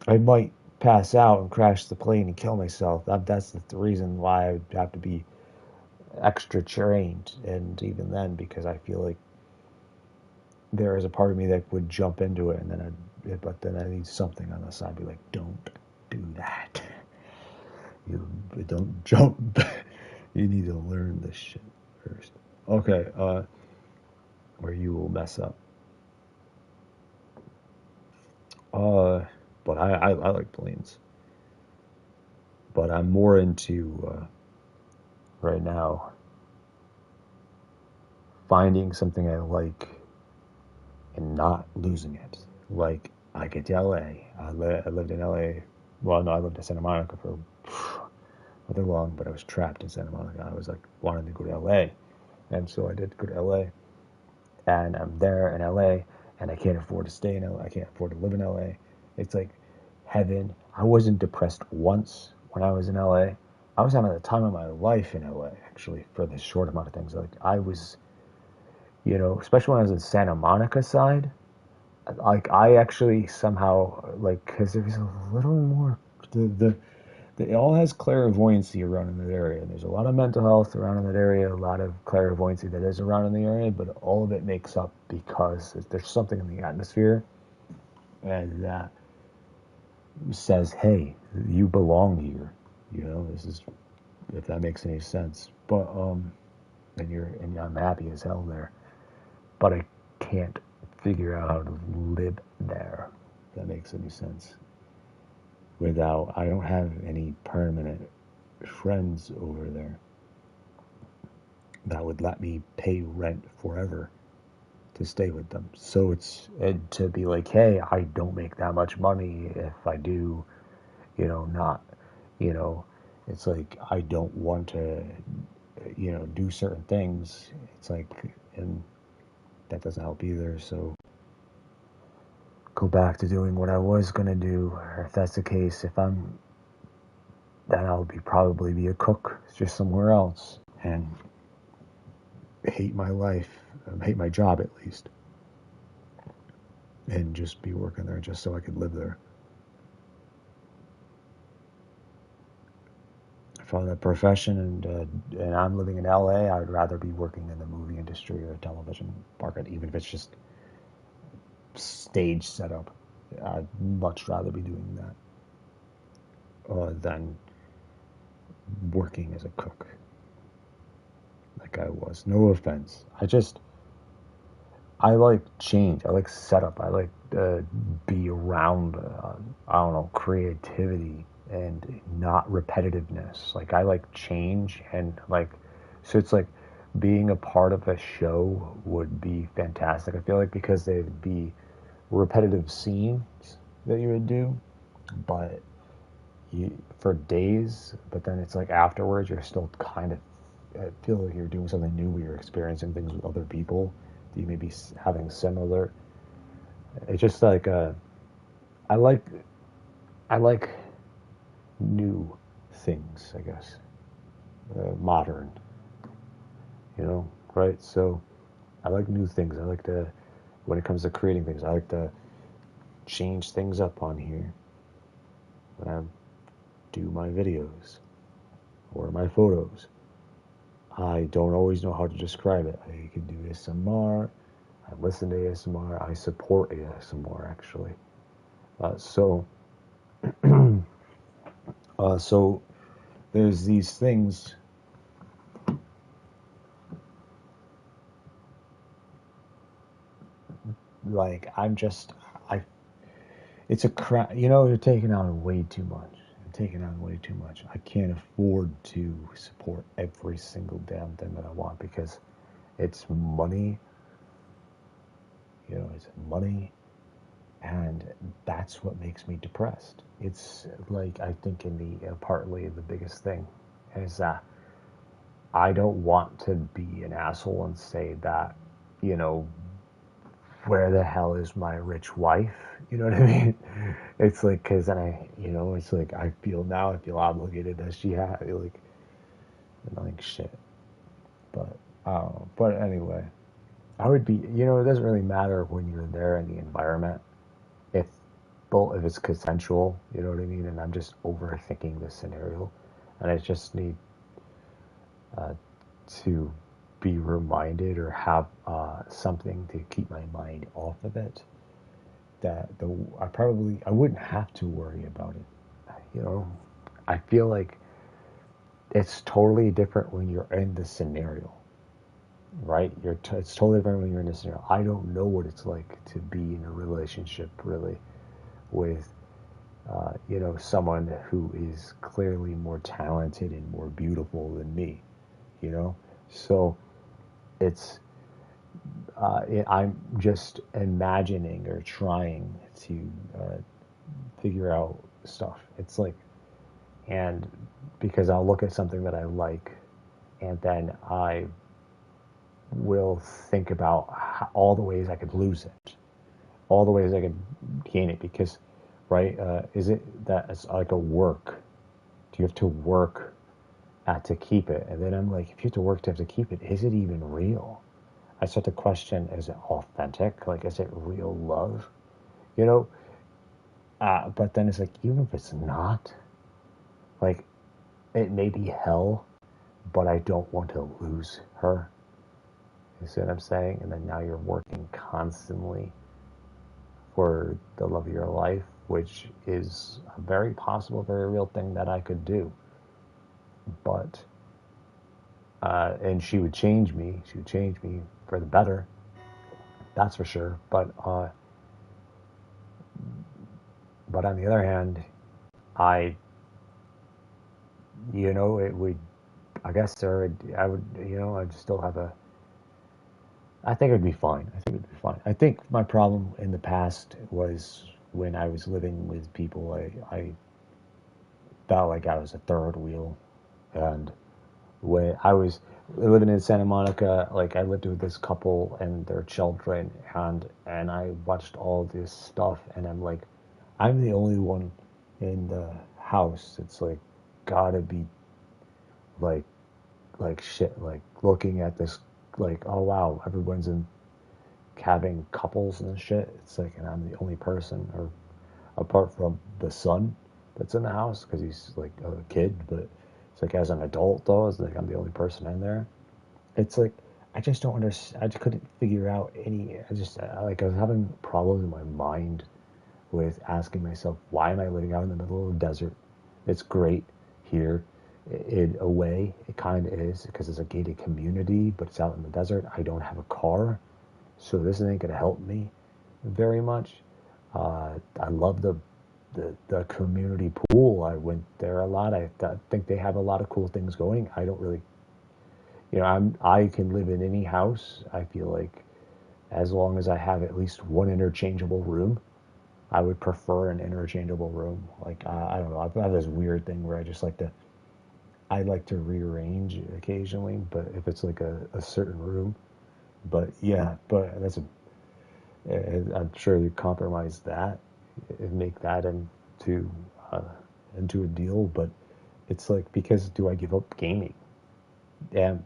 D: I might pass out and crash the plane and kill myself. That's the reason why I would have to be extra trained, and even then, because I feel like there is a part of me that would jump into it, and but then I need something on the side, be like, don't do that. You don't jump. You need to learn this shit first. Okay, or you will mess up. But I like planes. But I'm more into right now finding something I like and not losing it. Like I get to LA. I lived in LA. Well, no, I lived in Santa Monica for not that long, but I was trapped in Santa Monica. I was like wanting to go to LA, and so I did go to LA. And I'm there in LA, and I can't afford to stay in LA. I can't afford to live in LA. It's like heaven. I wasn't depressed once when I was in LA. I was having the time of my life in LA, actually, for this short amount of things. Like I was, especially when I was in Santa Monica side, like I actually somehow, like, because there was a little more, the it all has clairvoyancy around in that area. And there's a lot of mental health around in that area, a lot of clairvoyancy that is around in the area, but all of it makes up because there's something in the atmosphere and that says, hey, you belong here. You know, this is, if that makes any sense. But, and I'm happy as hell there. But I can't figure out how to live there, if that makes any sense. I don't have any permanent friends over there that would let me pay rent forever to stay with them. So it's to be like, hey, I don't make that much money. If I do, not, it's like I don't want to, do certain things. It's like, and that doesn't help either. So go back to doing what I was going to do. Or if that's the case, then I'll probably be a cook just somewhere else and hate my life, hate my job at least, and just be working there just so I could live there. I found that profession, and I'm living in LA. I would rather be working in the movie industry or television market, even if it's just stage setup. I'd much rather be doing that than working as a cook like I was. No offense. I like change. I like setup. I like be around, creativity and not repetitiveness. Like I like change and so it's like being a part of a show would be fantastic. I feel like because they'd be repetitive scenes that you would do, but for days, but then it's like afterwards you're still kind of feel like you're doing something new, you're experiencing things with other people that you may be having similar. It's just like I like new things, I guess, modern, right? So I like new things. I like to, when it comes to creating things, I like to change things up on here when I do my videos or my photos. I don't always know how to describe it. I can do ASMR. I listen to ASMR. I support ASMR actually. So there's these things. Like it's a crap. You're taking on way too much. I can't afford to support every single damn thing that I want because it's money. It's money, and that's what makes me depressed. It's like I think partly the biggest thing is that I don't want to be an asshole and say that, where the hell is my rich wife? You know what I mean? It's like, cause then it's like I feel obligated that she had like shit. But I don't know. But anyway, I would be, it doesn't really matter when you're there in the environment if it's consensual, you know what I mean? And I'm just overthinking this scenario, and I just need to be reminded or have something to keep my mind off of it. That I wouldn't have to worry about it. I feel like it's totally different when you're in the scenario, right? It's totally different when you're in the scenario. I don't know what it's like to be in a relationship really with, someone who is clearly more talented and more beautiful than me, So it's, I'm just imagining or trying to figure out stuff. It's like, and because I'll look at something that I like, and then I will think about all the ways I could lose it, all the ways I could gain it, because, right, is it that it's like a work? Do you have to work to keep it? And then I'm like, if you have to work to keep it, is it even real? I start to question, is it authentic? Like, is it real love? But then it's like, even if it's not, like, it may be hell, but I don't want to lose her. You see what I'm saying? And then now you're working constantly for the love of your life, which is a very possible, very real thing that I could do. But, and she would change me. She would change me for the better. That's for sure. But on the other hand, it would, I guess, sir, I would, I'd still have I think it'd be fine. I think it'd be fine. I think my problem in the past was when I was living with people, I felt like I was a third wheel. And when I was living in Santa Monica, like I lived with this couple and their children, and I watched all this stuff, and I'm like, I'm the only one in the house. It's like gotta be like shit, like looking at this, like, oh wow, everyone's having couples and shit. It's like, and I'm the only person, or apart from the son that's in the house because he's like a kid, but it's like as an adult though, it's like I'm the only person in there. It's like I just don't understand. I just couldn't figure out any. I was having problems in my mind with asking myself, why am I living out in the middle of the desert? It's great here. In a way, it kind of is because it's a gated community, but it's out in the desert. I don't have a car, so this ain't gonna help me very much. I love the community pool. I went there a lot. I think they have a lot of cool things going. I don't really, I can live in any house. I feel like as long as I have at least one interchangeable room. I would prefer an interchangeable room. Like I don't know. I have this weird thing where I like to rearrange occasionally, but if it's like a certain room, but yeah, but I'm sure you compromise that and make that into a deal, but it's like, because do I give up gaming? And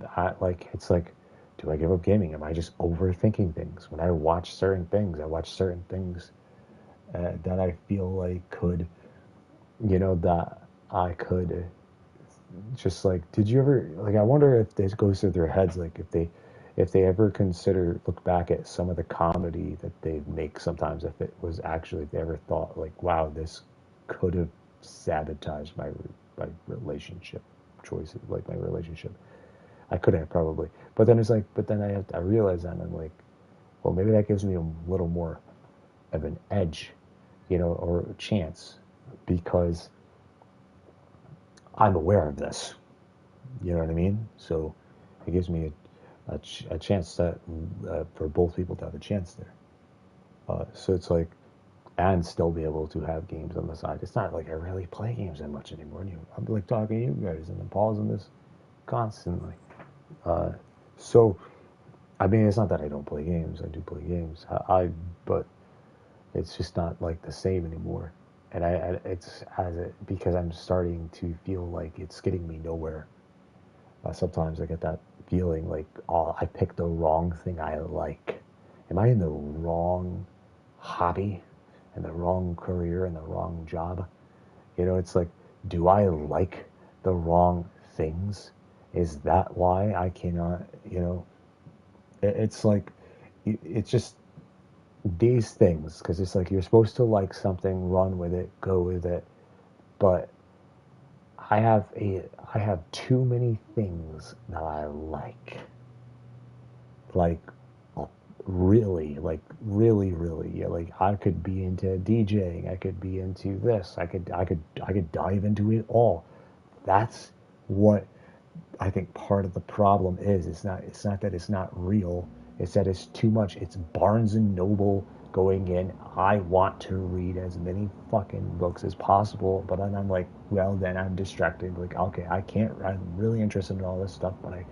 D: it's like, do I give up gaming? Am I just overthinking things? When I watch certain things, that I feel like could, that I could just like, did you ever, like, I wonder if this goes through their heads, like if they ever look back at some of the comedy that they make sometimes, if it was actually, if they ever thought like, wow, this could have sabotaged my relationship choices, like my relationship. I could have probably, but then it's like, I realize that, and I'm like, well, maybe that gives me a little more of an edge, or a chance, because I'm aware of this. You know what I mean? So it gives me a chance that for both people to have a chance there. So it's like, and still be able to have games on the side. It's not like I really play games that much anymore. I'm like talking to you guys, and I'm pausing this constantly. So, I mean, it's not that I don't play games. I do play games. But it's just not like the same anymore. And because I'm starting to feel like it's getting me nowhere. Sometimes I get that feeling like, oh, I picked the wrong thing I like. Am I in the wrong hobby, and the wrong career, and the wrong job? It's like, do I like the wrong things? Is that why I cannot, it's like, it's just these things, because it's like, you're supposed to like something, run with it, go with it, but I have too many things that I like really, really. Like, I could be into DJing, I could be into this, I could dive into it all. That's what I think part of the problem is. It's not that it's not real. It's that it's too much. It's Barnes and Noble going in. I want to read as many fucking books as possible, but then I'm like, well, then I'm distracted. Like, okay, I'm really interested in all this stuff, but I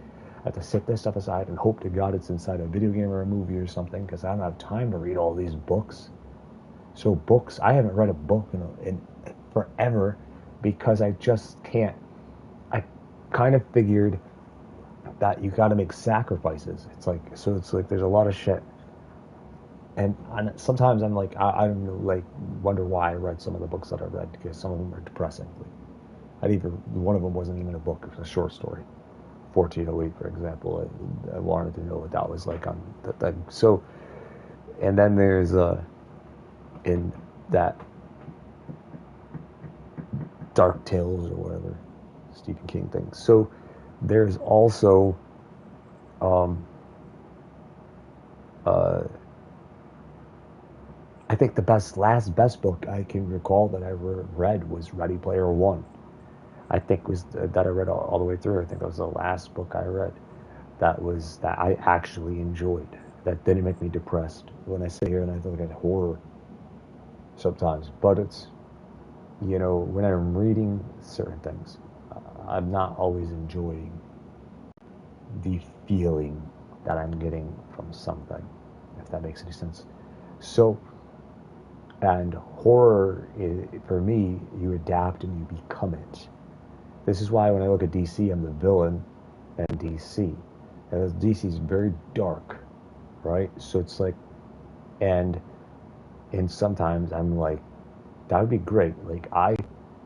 D: have to set this stuff aside and hope to God it's inside a video game or a movie or something, because I don't have time to read all these books. So books, I haven't read a book in forever, because I just can't. I kind of figured that you got to make sacrifices. It's like there's a lot of shit, and sometimes I'm like, I don't know, like, wonder why I read some of the books that I read, because some of them are depressing. One of them wasn't even a book; it was a short story. 1408, for example. I wanted to know what that was like on the thing. So, and then there's in that Dark Tales or whatever Stephen King thing. So there's also I think the last best book I can recall that I ever read was Ready Player One. I think was that I read all the way through. I think that was the last book I read that I actually enjoyed. That didn't make me depressed. When I sit here and I look at horror sometimes, but it's, when I'm reading certain things, I'm not always enjoying the feeling that I'm getting from something, if that makes any sense. So, and horror, for me, you adapt and you become it. This is why when I look at DC, I'm the villain in DC. And DC is very dark, right? So it's like, and sometimes I'm like, that would be great. Like, I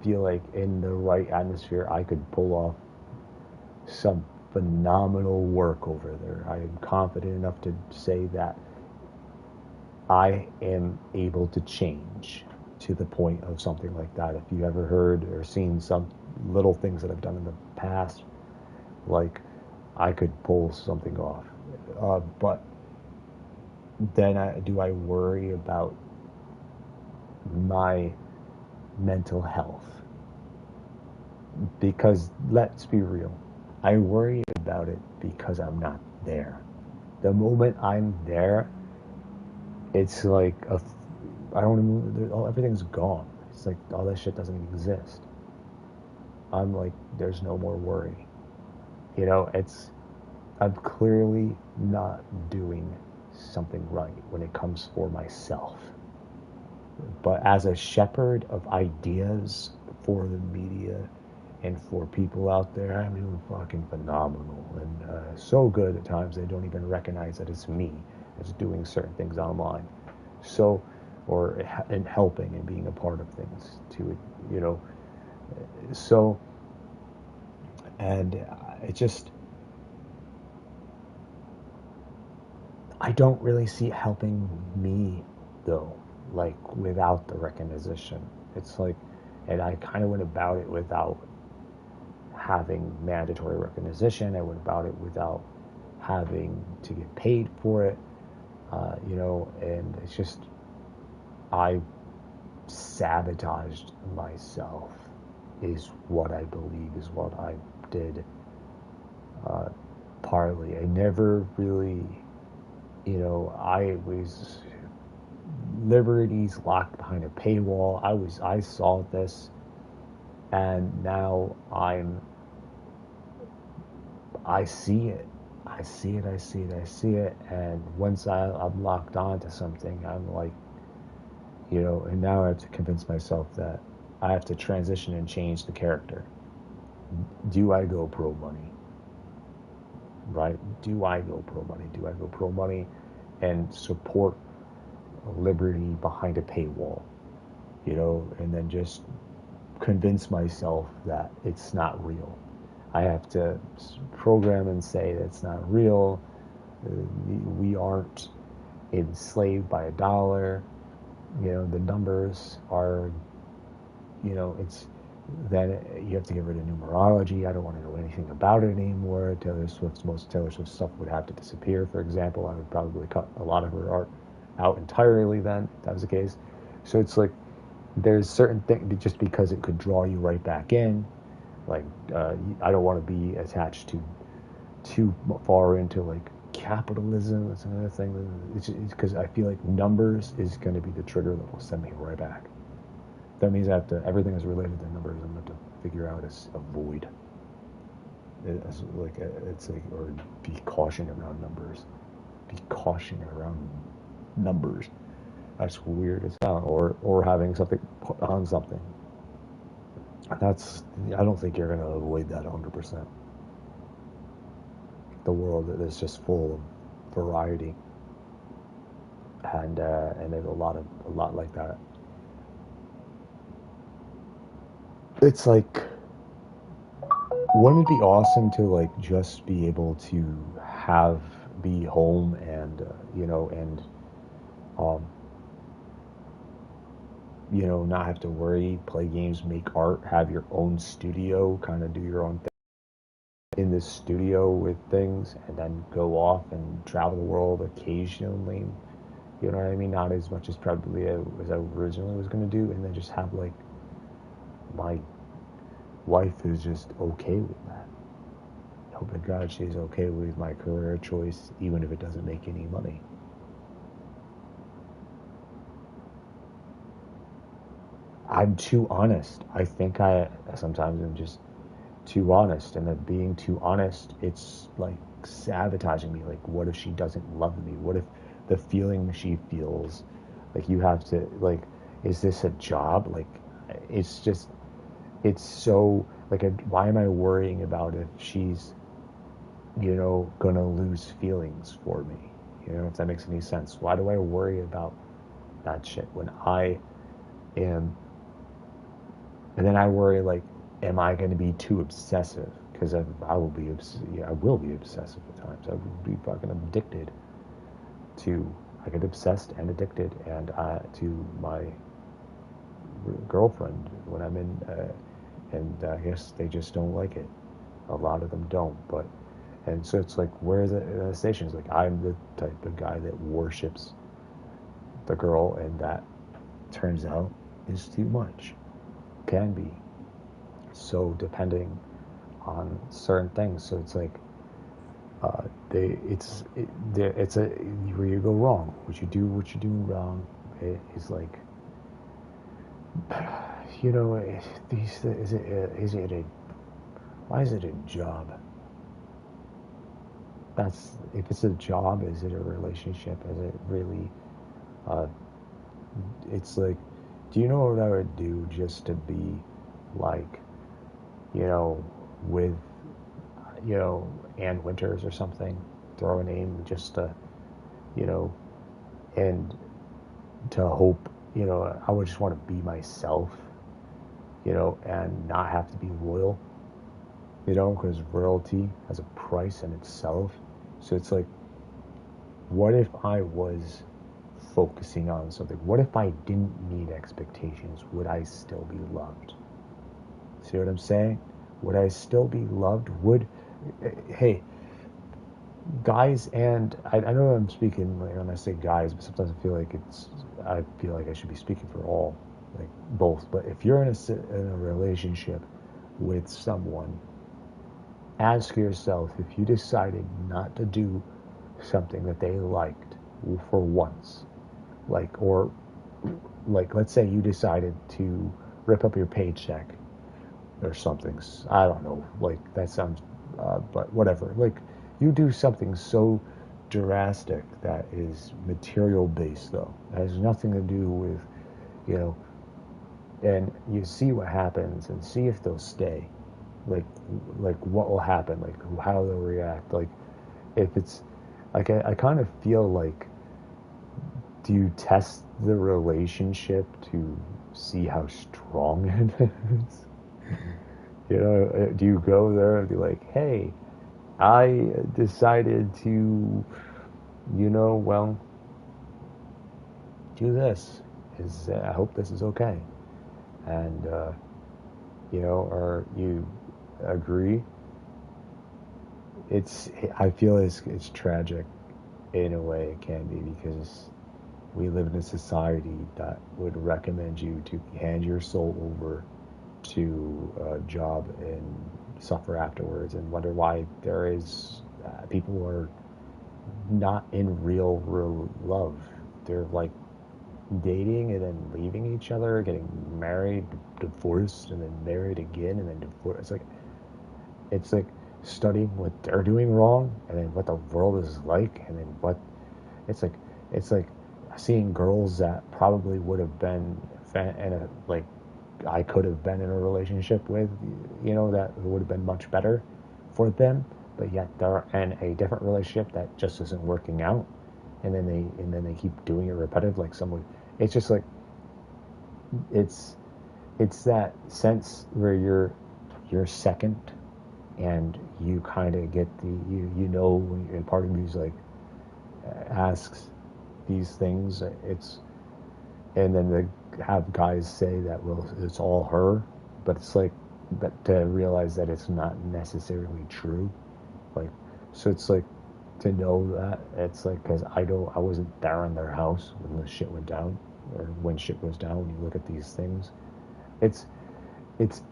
D: feel like in the right atmosphere, I could pull off some phenomenal work over there. I am confident enough to say that I am able to change to the point of something like that. If you ever heard or seen some little things that I've done in the past, like, I could pull something off. But then do I worry about my mental health? Because let's be real, I worry about it because I'm not there. The moment I'm there, it's like I don't even, everything's gone. It's like all that shit doesn't even exist. I'm like, there's no more worry. I'm clearly not doing something right when it comes for myself. But as a shepherd of ideas for the media and for people out there, I'm doing fucking phenomenal. And so good at times they don't even recognize that it's me that's doing certain things online. So, or in helping and being a part of things to, so, and it just, I don't really see it helping me though, like without the recognition. It's like, and I kind of went about it without having mandatory recognition. I went about it without having to get paid for it, and it's just, I sabotaged myself is what I believe is what I did, partly. I never really, I was liberties locked behind a paywall. I saw this, and now I see it. I see it, and once I'm locked on to something, I'm like, and now I have to convince myself that I have to transition and change the character. Do I go pro money? Right? Do I go pro money? Do I go pro money and support liberty behind a paywall? And then just convince myself that it's not real. I have to program and say that it's not real. We aren't enslaved by a dollar. The numbers are, it's, then you have to get rid of numerology. I don't want to know anything about it anymore. Most Taylor Swift stuff would have to disappear, for example. I would probably cut a lot of her art out entirely then, if that was the case. So it's like, there's certain things, just because it could draw you right back in. Like, I don't want to be attached to too far into like capitalism. That's another thing. It's because I feel like numbers is going to be the trigger that will send me right back. That means everything is related to numbers. I'm going to have to figure out a void. It's like, or be caution around numbers. Be caution around numbers. That's weird as hell. Or having something put on something. I don't think you're going to avoid that 100%. The world is just full of variety. And there's a lot like that. It's like, wouldn't it be awesome to like just be able to be home and and um, not have to worry, play games, make art, have your own studio, kind of do your own thing in this studio with things, and then go off and travel the world occasionally. You know what I mean? Not as much as probably as I originally was going to do, and then just have like my wife is just okay with that. Hope to God she's okay with my career choice, even if it doesn't make any money. I'm too honest. I think I sometimes am just too honest, and that being too honest, it's like sabotaging me. Like, what if she doesn't love me? What if the feeling she feels, like you have to like, is this a job? Like, it's just, it's so like, why am I worrying about if she's, gonna lose feelings for me? If that makes any sense. Why do I worry about that shit when I am? And then I worry, like, am I going to be too obsessive? Because I will be, I will be obsessive at times. I will be fucking addicted to. I get obsessed and addicted, and to my girlfriend when I'm in, and I guess they just don't like it. A lot of them don't, but, and so it's like, where's the station? It's like, I'm the type of guy that worships the girl, and that turns out is too much. Can be. So depending on certain things, so it's like it's a where you go wrong. What you do wrong is like, why is it a job? That's, if it's a job, is it a relationship? Is it really? It's like, do you know what I would do just to be like, with, Ann Winters or something, throw a name just to, and to hope, I would just want to be myself, and not have to be loyal, because royalty has a price in itself. So it's like, what if I was focusing on something? What if I didn't need expectations? Would I still be loved? See what I'm saying? Would I still be loved? Hey, guys, and I know I'm speaking like, when I say guys, but sometimes I feel like I should be speaking for all, like both. But if you're in a relationship with someone, ask yourself, if you decided not to do something that they liked for once, or let's say you decided to rip up your paycheck or something. I don't know. Like, that sounds, but whatever. Like, you do something so drastic that is material based, though. It has nothing to do with, and you see what happens and see if they'll stay. Like what will happen? Like, how they'll react. Like, if it's, like, I kind of feel like, do you test the relationship to see how strong it is? Do you go there and be like, hey, I decided to, well, do this. I hope this is okay. And, or you agree. I feel it's tragic in a way, it can be, because we live in a society that would recommend you to hand your soul over to a job and suffer afterwards, and wonder why there is people who are not in real love. They're like dating and then leaving each other, getting married, divorced, and then married again, and then divorced. It's like studying what they're doing wrong, and then what the world is like, and then what it's like seeing girls that probably would have been in a, like, I could have been in a relationship with, that would have been much better for them, but yet they're in a different relationship that just isn't working out, and then they keep doing it repetitive, like someone. It's just like, it's that sense where you're second, and you kind of get and part of me is like asks these things. And then they have guys say that, well, it's all her, but it's like, but to realize that it's not necessarily true, like, so it's like to know that it's like, because I wasn't there in their house when the shit went down, or when shit goes down. When you look at these things, it's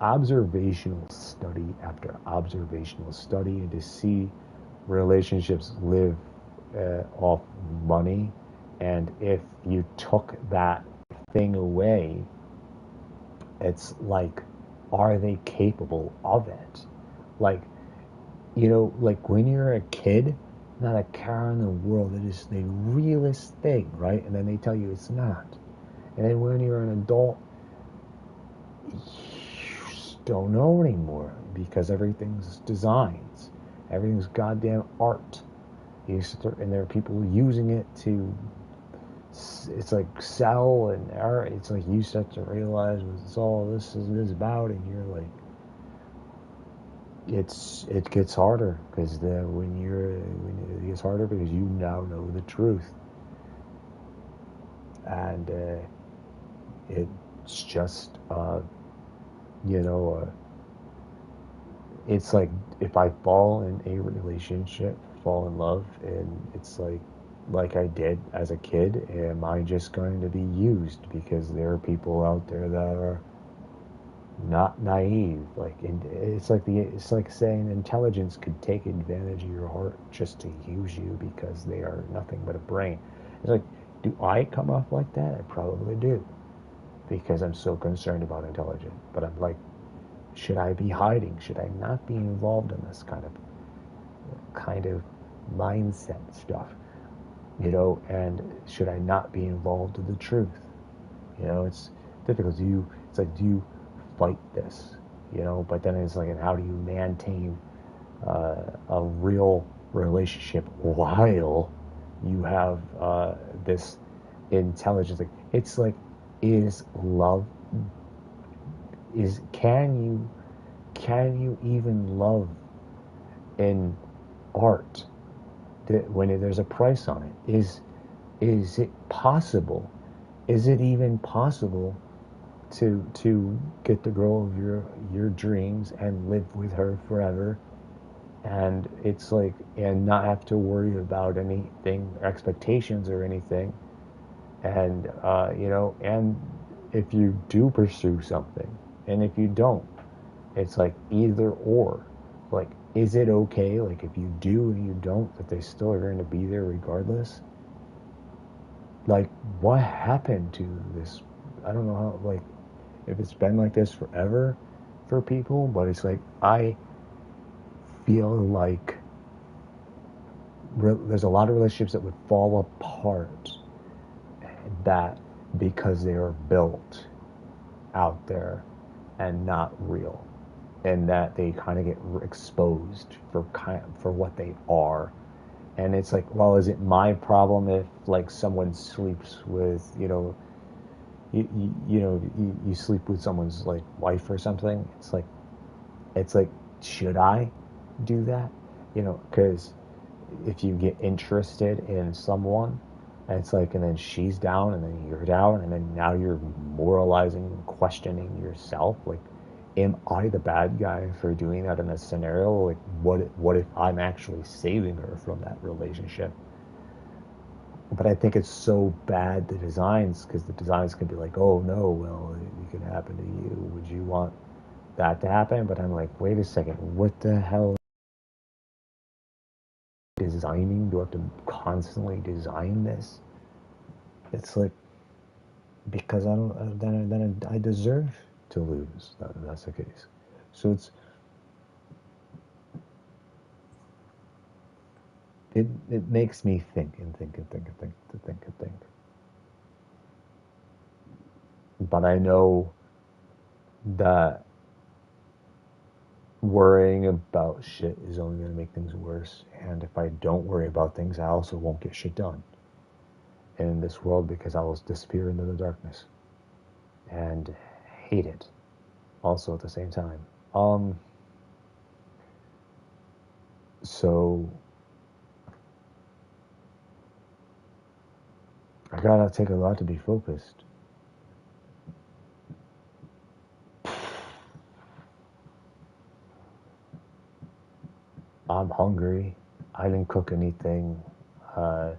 D: observational study after observational study, and to see relationships live off money, and if you took that thing away, it's like, are they capable of it? Like, like when you're a kid, not a care in the world. It is the realest thing, right? And then they tell you it's not. And then when you're an adult, you just don't know anymore, because everything's designs. Everything's goddamn art. And there are people using it to, it's like sell and art. It's like you start to realize what all this is about, and you're like, it gets harder, because when it gets harder, because you now know the truth, and it's just it's like, if I fall in a relationship, fall in love, and it's like I did as a kid, am I just going to be used? Because there are people out there that are not naive. Like, and it's like saying intelligence could take advantage of your heart just to use you, because they are nothing but a brain. It's like, do I come off like that? I probably do, because I'm so concerned about intelligence. But I'm like, should I be hiding? Should I not be involved in this kind of mindset stuff? And should I not be involved in the truth? It's difficult. Do you fight this? But then it's like, and how do you maintain a real relationship while you have this intelligence? Like, it's like, is love, can you even love in art when there's a price on it? Is it possible? Is it even possible to get the girl of your dreams and live with her forever? And it's like, and not have to worry about anything, expectations or anything. And and if you do pursue something, and if you don't, it's like either or. Like, is it okay, like, if you do and you don't, that they still are going to be there regardless? Like, what happened to this? I don't know how, like, if it's been like this forever for people, but it's like, I feel like there's a lot of relationships that would fall apart, that because they are built out there and not real, and that they kind of get exposed for what they are. And it's like, well, is it my problem if, like, someone sleeps with, you sleep with someone's, like, wife or something? It's like, should I do that? Because if you get interested in someone, and it's like, and then she's down, and then you're down, and then now you're moralizing and questioning yourself. Like, am I the bad guy for doing that in this scenario? Like, what if I'm actually saving her from that relationship? But I think it's so bad, the designs, because the designs can be like, oh no, well, it could happen to you. Would you want that to happen? But I'm like, wait a second, what the hell? Designing? Do I have to constantly design this? It's like, because I don't, then I deserve to lose. That's the case. So it makes me think and think and think and think to think and think. But I know that worrying about shit is only going to make things worse. And if I don't worry about things, I also won't get shit done in this world, because I will disappear into the darkness and hate it also at the same time. So I gotta take a lot to be focused. I'm hungry. I didn't cook anything. Uh,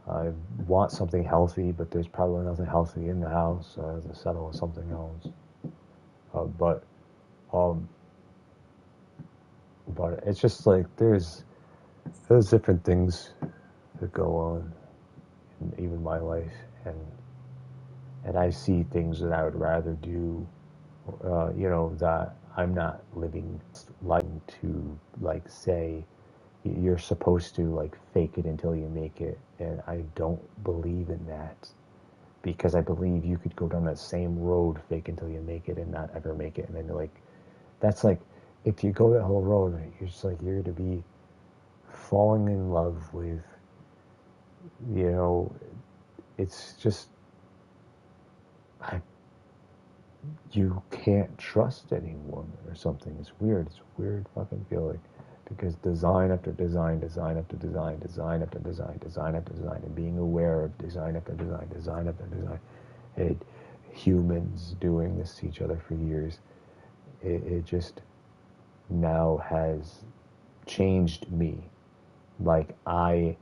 D: I want something healthy, but there's probably nothing healthy in the house, so I have to settle with something else. But um, but it's just like there's different things that go on in even my life, and I see things that I would rather do, that I'm not living like to like say you're supposed to like fake it until you make it, and I don't believe in that because I believe you could go down that same road, fake until you make it, and not ever make it, and then like that's like if you go that whole road, you're just like you're to be falling in love with, you know, it's just I, you can't trust anyone or something. It's weird. It's a weird fucking feeling because design after design, design after design, design after design, design after design, and being aware of design after design, design after design, and humans doing this to each other for years, it just now has changed me. Like I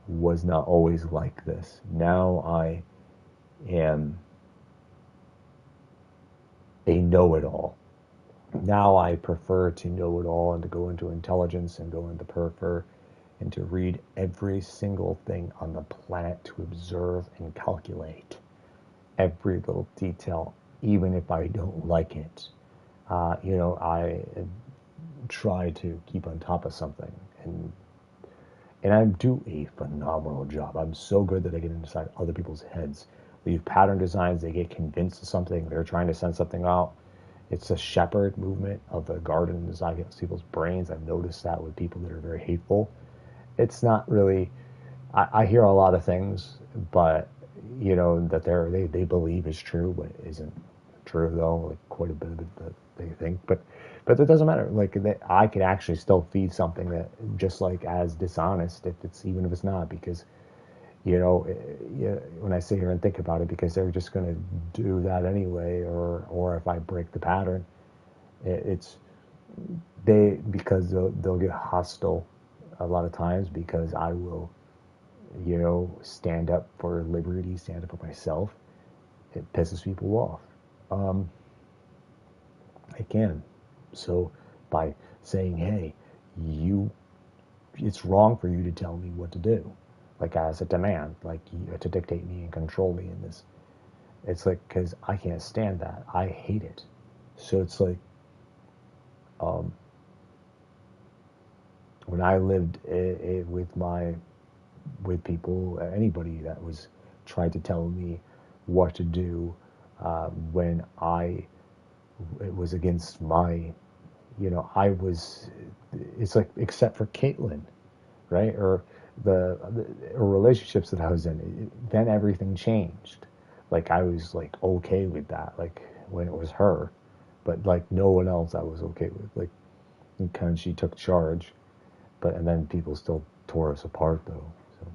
D: was not always like this. Now I am a know-it-all. Now I prefer to know it all and to go into intelligence and go into prefer and to read every single thing on the planet, to observe and calculate every little detail, even if I don't like it. I try to keep on top of something, and I do a phenomenal job. I'm so good that I get inside other people's heads. Leave pattern designs, they get convinced of something, they're trying to send something out. It's a shepherd movement of the garden inside people's brains. I've noticed that with people that are very hateful. It's not really, I hear a lot of things, but that they believe is true, but it isn't true though. Like quite a bit of it that they think, but it doesn't matter. Like I could actually still feed something that just like as dishonest if even if it's not, because when I sit here and think about it, because they're just going to do that anyway, or if I break the pattern, it's because they'll get hostile a lot of times because I will, stand up for liberty, stand up for myself. It pisses people off. I can. So by saying, hey, it's wrong for you to tell me what to do, like as a demand, like to dictate me and control me in this. It's like, because I can't stand that. I hate it. So it's like, when I lived with people, anybody that was tried to tell me what to do, when it was against my, it's like, except for Caitlin, right? Or or relationships that I was in, then everything changed. Like I was like okay with that, like when it was her, but like no one else I was okay with. Like, kind of she took charge, and then people still tore us apart though. So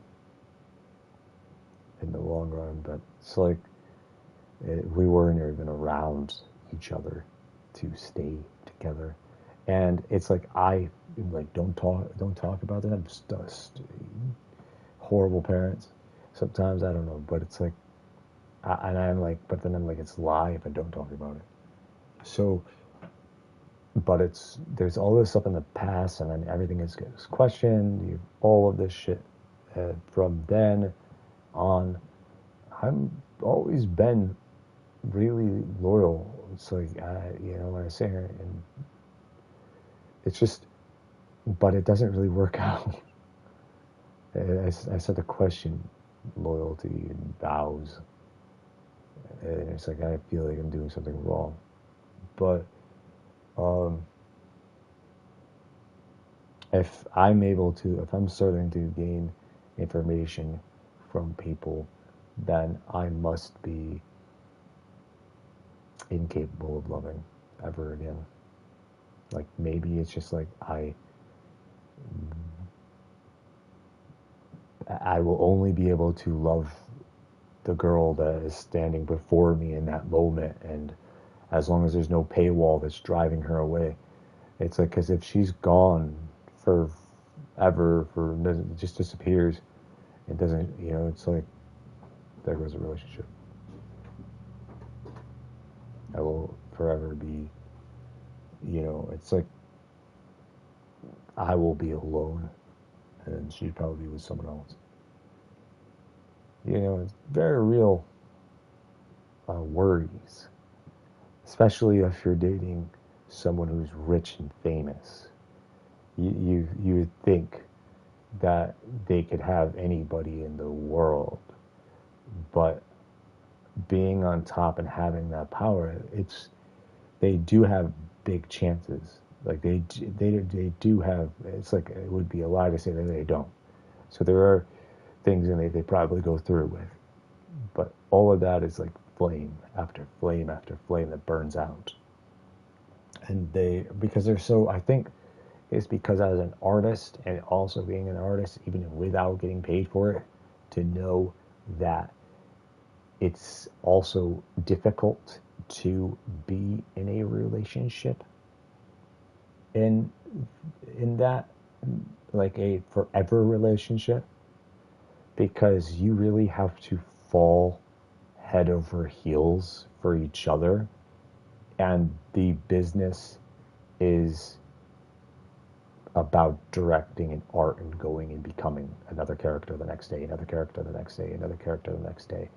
D: in the long run, but it's like we weren't even around each other to stay together, and it's like I like don't talk about that. I'm just horrible parents. Sometimes I don't know, but it's like, and I'm like, but then I'm like, it's a lie if I don't talk about it. So, but there's all this stuff in the past, and then everything is questioned. You all of this shit from then on. I'm always been really loyal. It's like when I say her, and it's just, but it doesn't really work out. I start to question loyalty and vows, and it's like I feel like I'm doing something wrong. But if I'm starting to gain information from people, then I must be incapable of loving ever again. Like maybe it's just like I will only be able to love the girl that is standing before me in that moment, and as long as there's no paywall that's driving her away. It's like, because if she's gone forever, it just disappears, it doesn't, it's like, there goes a relationship. I will forever be, it's like, I will be alone, and she'd probably be with someone else. It's very real worries, especially if you're dating someone who's rich and famous. You would think that they could have anybody in the world, but being on top and having that power, they do have big chances. Like they do have. It's like, it would be a lie to say that they don't. So there are things in they probably go through with, but all of that is like flame after flame after flame that burns out. And because they're so, I think it's because as an artist, and also being an artist even without getting paid for it, to know that it's also difficult to be in a relationship in that, like a forever relationship, because you really have to fall head over heels for each other, and the business is about directing an art and going and becoming another character the next day, another character the next day, another character the next day,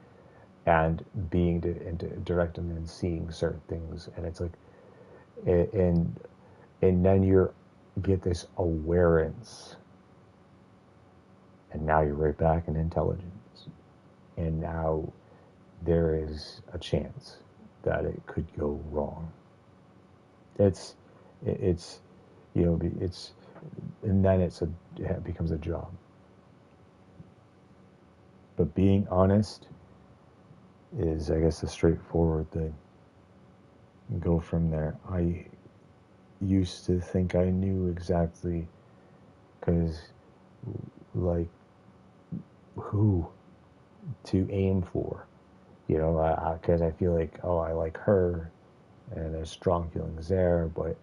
D: and being and directing and seeing certain things. And it's like, and then you get this awareness, and now you're right back in intelligence, and now there is a chance that it could go wrong. It's and then it becomes a job. But being honest is, I guess, a straightforward thing. And go from there. I used to think I knew exactly, because, like, who to aim for, because I feel like, oh, I like her, and there's strong feelings there, but,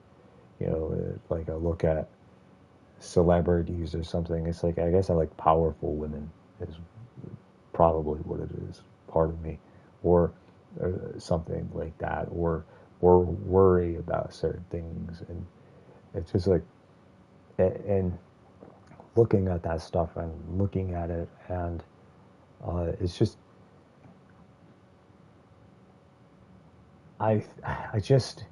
D: like, I look at celebrities or something, it's like, I guess I like powerful women, is probably what it is, part of me, or something like that, or worry about certain things. And it's just like, and looking at that stuff and looking at it, and it's just, I just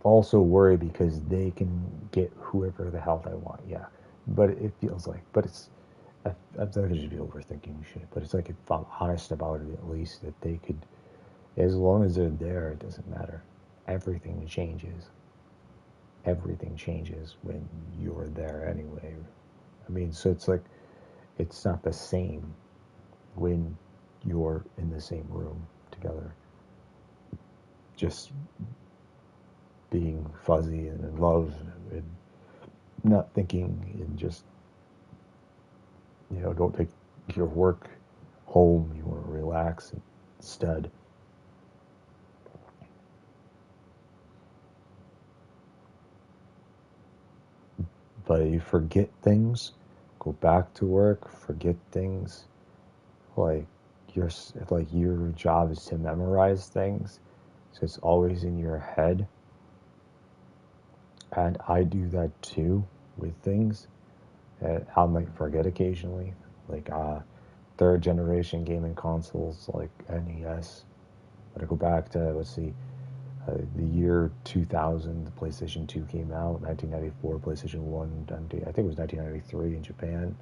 D: also worry because they can get whoever the hell they want. Yeah, but it feels like, but it's, I thought I should be overthinking shit, but it's like, if I'm honest about it, at least, that they could, as long as they're there, it doesn't matter. Everything changes. Everything changes when you're there anyway. I mean, so it's like, it's not the same when you're in the same room together, just being fuzzy and in love and not thinking, and just, don't take your work home. You want to relax instead. But you forget things, go back to work, forget things. Like your job is to memorize things, so it's always in your head. And I do that too with things. I might forget occasionally, like third generation gaming consoles like NES. But I go back to, let's see, the year 2000, the PlayStation 2 came out. 1994, PlayStation 1. I think it was 1993 in Japan,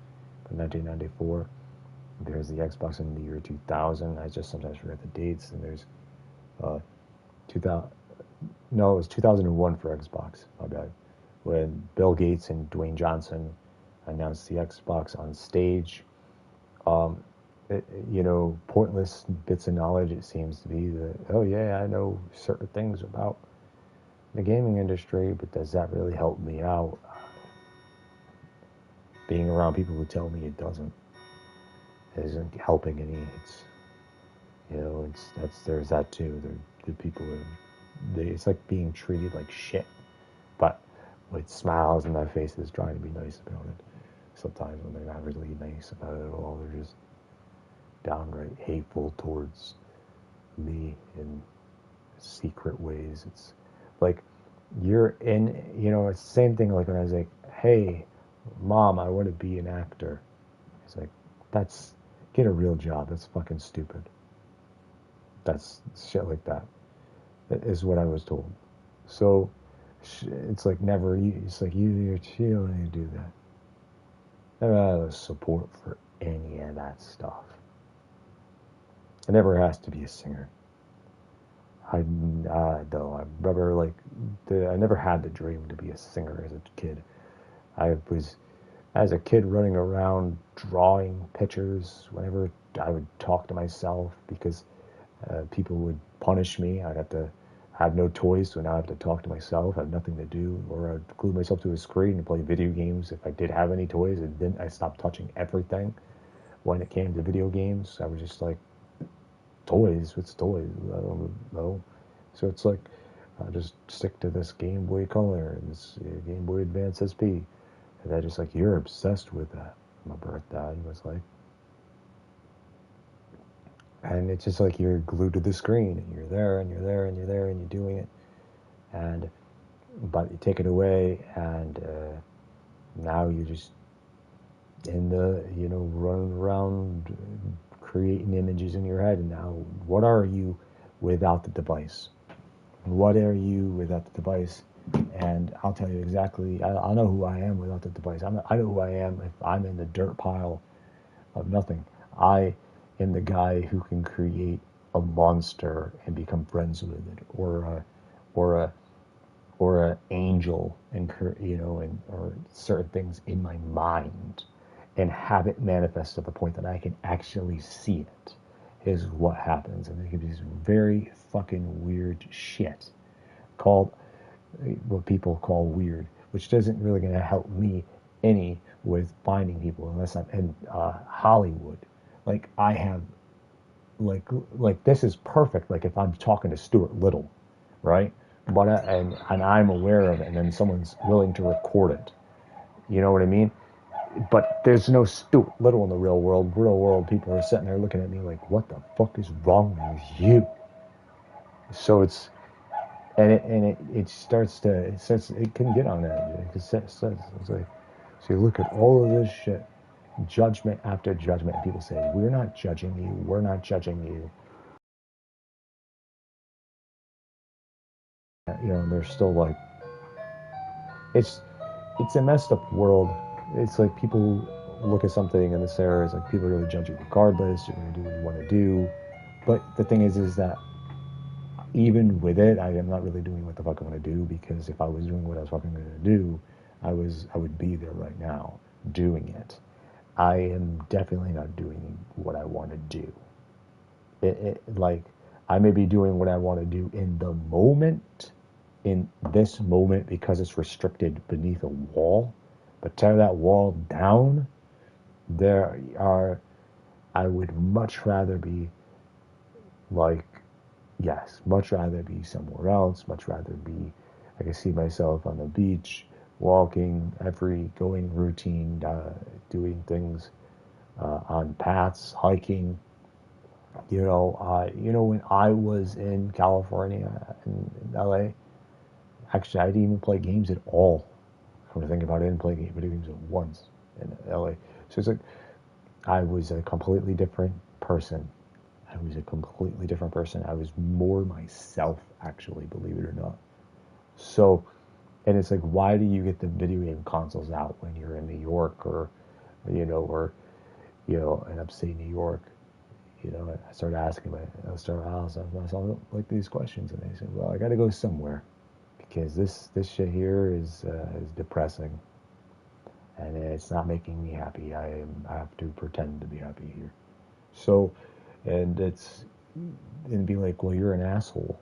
D: but 1994. There's the Xbox in the year 2000. I just sometimes forget the dates. And there's 2000. No, it was 2001 for Xbox. My bad. When Bill Gates and Dwayne Johnson announced the Xbox on stage. Pointless bits of knowledge, it seems to be that, oh yeah, I know certain things about the gaming industry, but does that really help me out? Being around people who tell me it doesn't isn't helping any. It's, you know, there's that too. The people it's like being treated like shit, but with smiles on their faces, trying to be nice about it. Sometimes when they're not really nice about it at all, they're just downright hateful towards me in secret ways. It's like you're in, you know, it's the same thing like when I was like, hey, Mom, I want to be an actor. It's like, get a real job. That's fucking stupid. That's shit like that. That is what I was told. So it's like it's like you're chilling to do that. Never had support for any of that stuff. I never asked to be a singer. I remember like I never had the dream to be a singer as a kid. I was, as a kid, running around drawing pictures whenever I would talk to myself because people would punish me. I'd have to have no toys, so now I have to talk to myself. I have nothing to do, or I'd glue myself to a screen and play video games. If I did have any toys, and then I stopped touching everything. When it came to video games, I was just like, toys? What's toys? I don't know. So it's like, I just stick to this Game Boy Color and this Game Boy Advance SP. And they're just like, you're obsessed with that. My birthday was like, and it's just like you're glued to the screen and you're there and you're there and you're there and you're doing it. And, but you take it away and now you're just in the, you know, running around creating images in your head. And now, what are you without the device? What are you without the device? And I'll tell you exactly, I know who I am without the device. I know who I am if I'm in the dirt pile of nothing. I am the guy who can create a monster and become friends with it, or an angel, and you know, and or certain things in my mind, and have it manifest to the point that I can actually see it. Is what happens, and there can be this very fucking weird shit called what people call weird, which doesn't really going to help me any with finding people unless I'm in Hollywood. Like I have, like this is perfect. Like if I'm talking to Stuart Little, right? But and I'm aware of it, and then someone's willing to record it. You know what I mean? But there's no Stuart Little in the real world. Real world people are sitting there looking at me like, what the fuck is wrong with you? So it's, and it can get on that. It's like, so you look at all of this shit, judgment after judgment, and people say, we're not judging you, we're not judging you. You know, they're still like, it's a messed up world. It's like people look at something and this era is like people really judge you regardless. You're going to do what you want to do. But the thing is that even with it, I am not really doing what the fuck I want to do, because if I was doing what I was fucking going to do, I would be there right now doing it. I am definitely not doing what I want to do. Like, I may be doing what I want to do in the moment, in this moment, because it's restricted beneath a wall. But tear that wall down, I would much rather be like, yes, much rather be somewhere else, much rather be, I can see myself on the beach, walking, going routine, doing things on paths, hiking. You know, when I was in California, in LA, actually, I didn't even play games at all. Come to think about it, I didn't play video games once in LA. So it's like, I was a completely different person. I was more myself, actually, believe it or not. So, and it's like, why do you get the video game consoles out when you're in New York or in upstate New York? You know, I started asking myself like these questions, and they said, well, I got to go somewhere, because this shit here is depressing, and it's not making me happy. I have to pretend to be happy here. So, and be like, well, you're an asshole.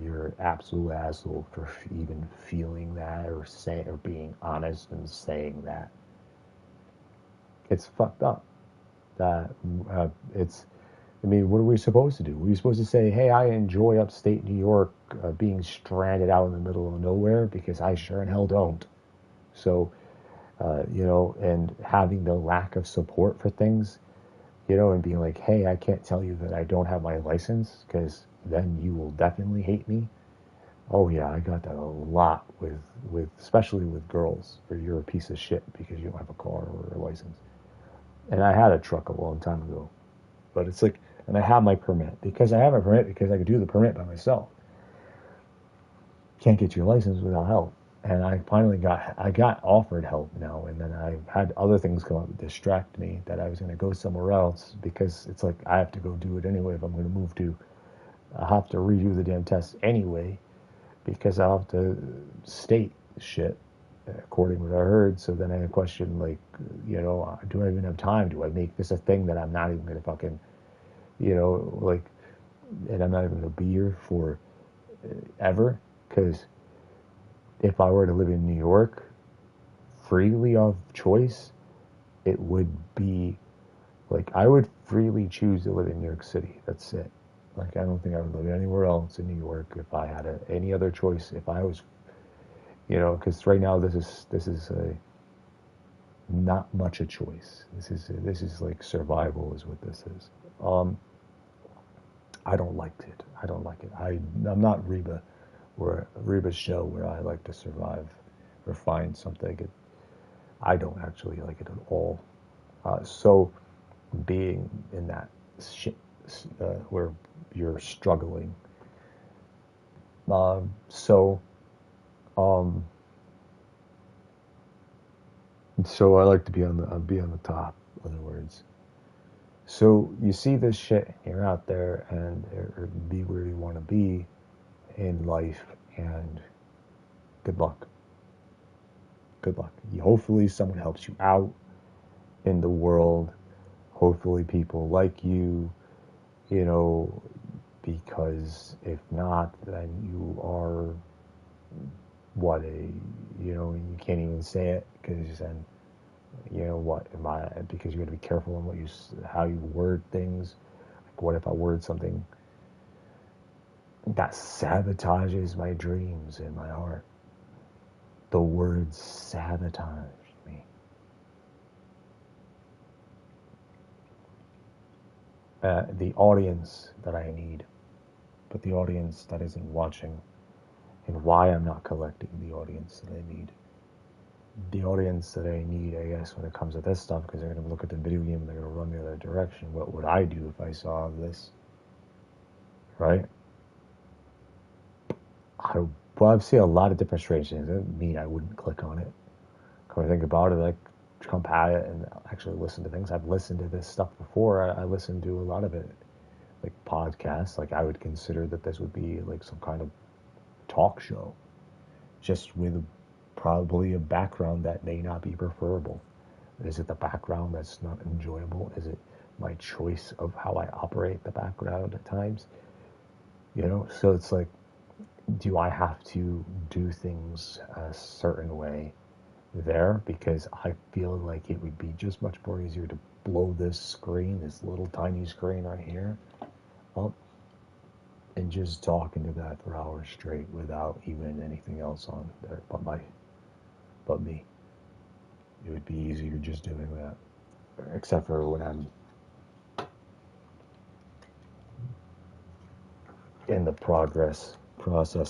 D: you're an absolute asshole for even feeling that or being honest and saying that. It's fucked up. That it's. I mean, what are we supposed to do? We're supposed to say, "Hey, I enjoy upstate New York, being stranded out in the middle of nowhere," because I sure in hell don't. So, and having the lack of support for things, and being like, "Hey, I can't tell you that I don't have my license because then you will definitely hate me." Oh yeah, I got that a lot with especially with girls. Or you're a piece of shit because you don't have a car or a license. And I had a truck a long time ago, but it's like, and I have my permit because I have a permit because I could do the permit by myself. Can't get your license without help. And I finally got offered help now, and then I had other things come up that distract me that I was going to go somewhere else because it's like I have to go do it anyway if I'm going to move to. I have to redo the damn test anyway because I have to state shit according to what I heard. So then I question, like, do I even have time? Do I make this a thing that I'm not even going to fucking, like, and I'm not even going to be here for ever? Because if I were to live in New York freely of choice, it would be like I would freely choose to live in New York City. That's it. Like, I don't think I would live anywhere else in New York if I had any other choice. If I was, because right now this is a not much a choice. This is like survival is what this is. I don't like it. I don't like it. I'm not Reba, where Reba's show where I like to survive or find something. I don't actually like it at all. So being in that shit where you're struggling. So I like to be on the top. In other words. So you see this shit, you're out there and or be where you want to be in life, and good luck. Good luck. Hopefully someone helps you out in the world. Hopefully people like you, because if not, then you are you can't even say it because then, because you're going to be careful on how you word things. Like, what if I word something that sabotages my dreams in my heart? The word sabotage me. The audience that I need, but the audience that isn't watching, and why I'm not collecting the audience that I need. The audience that I need, I guess, when it comes to this stuff, because they're going to look at the video game and they're going to run the other direction. What would I do if I saw this? Right? I've seen a lot of different strange things. It doesn't mean I wouldn't click on it. Come to think about it, like, come at it and actually listen to things. I've listened to this stuff before. I listened to a lot of it, like podcasts. Like, I would consider that this would be like some kind of talk show, just with probably a background that may not be preferable. Is it the background that's not enjoyable? Is it my choice of how I operate the background at times? So it's like, do I have to do things a certain way there? Because I feel like it would be just much more easier to blow this little tiny screen right here, up and just talk into that for hours straight without even anything else on there but me. It would be easier just doing that, except for when I'm in the process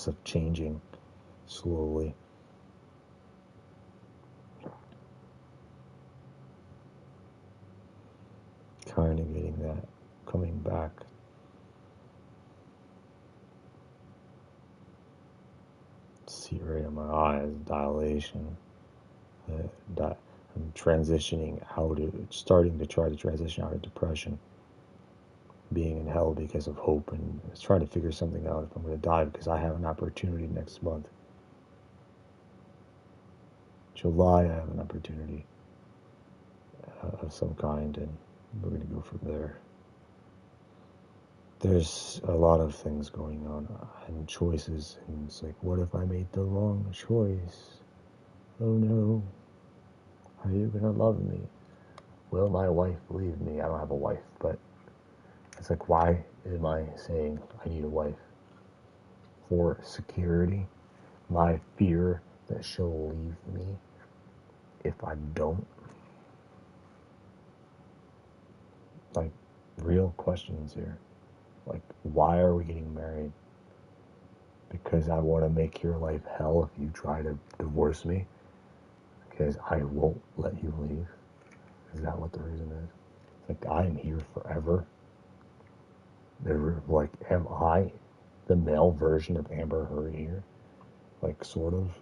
D: of changing slowly. Kind of getting that coming back. See right in my eyes, dilation. I'm starting to try to transition out of depression, being in hell because of hope, and trying to figure something out if I'm going to die, because I have an opportunity next month. July, I have an opportunity of some kind, and we're going to go from there. there's a lot of things going on and choices, and it's like, what if I made the wrong choice? Oh no, are you gonna love me? Will my wife leave me? I don't have a wife, but it's like, why am I saying I need a wife? For security? My fear that she'll leave me if I don't? Like, real questions here. Like, why are we getting married? Because I want to make your life hell if you try to divorce me? Because I won't let you leave? Is that what the reason is? Like, I am here forever. Like, am I the male version of Amber Heard here? Like, sort of.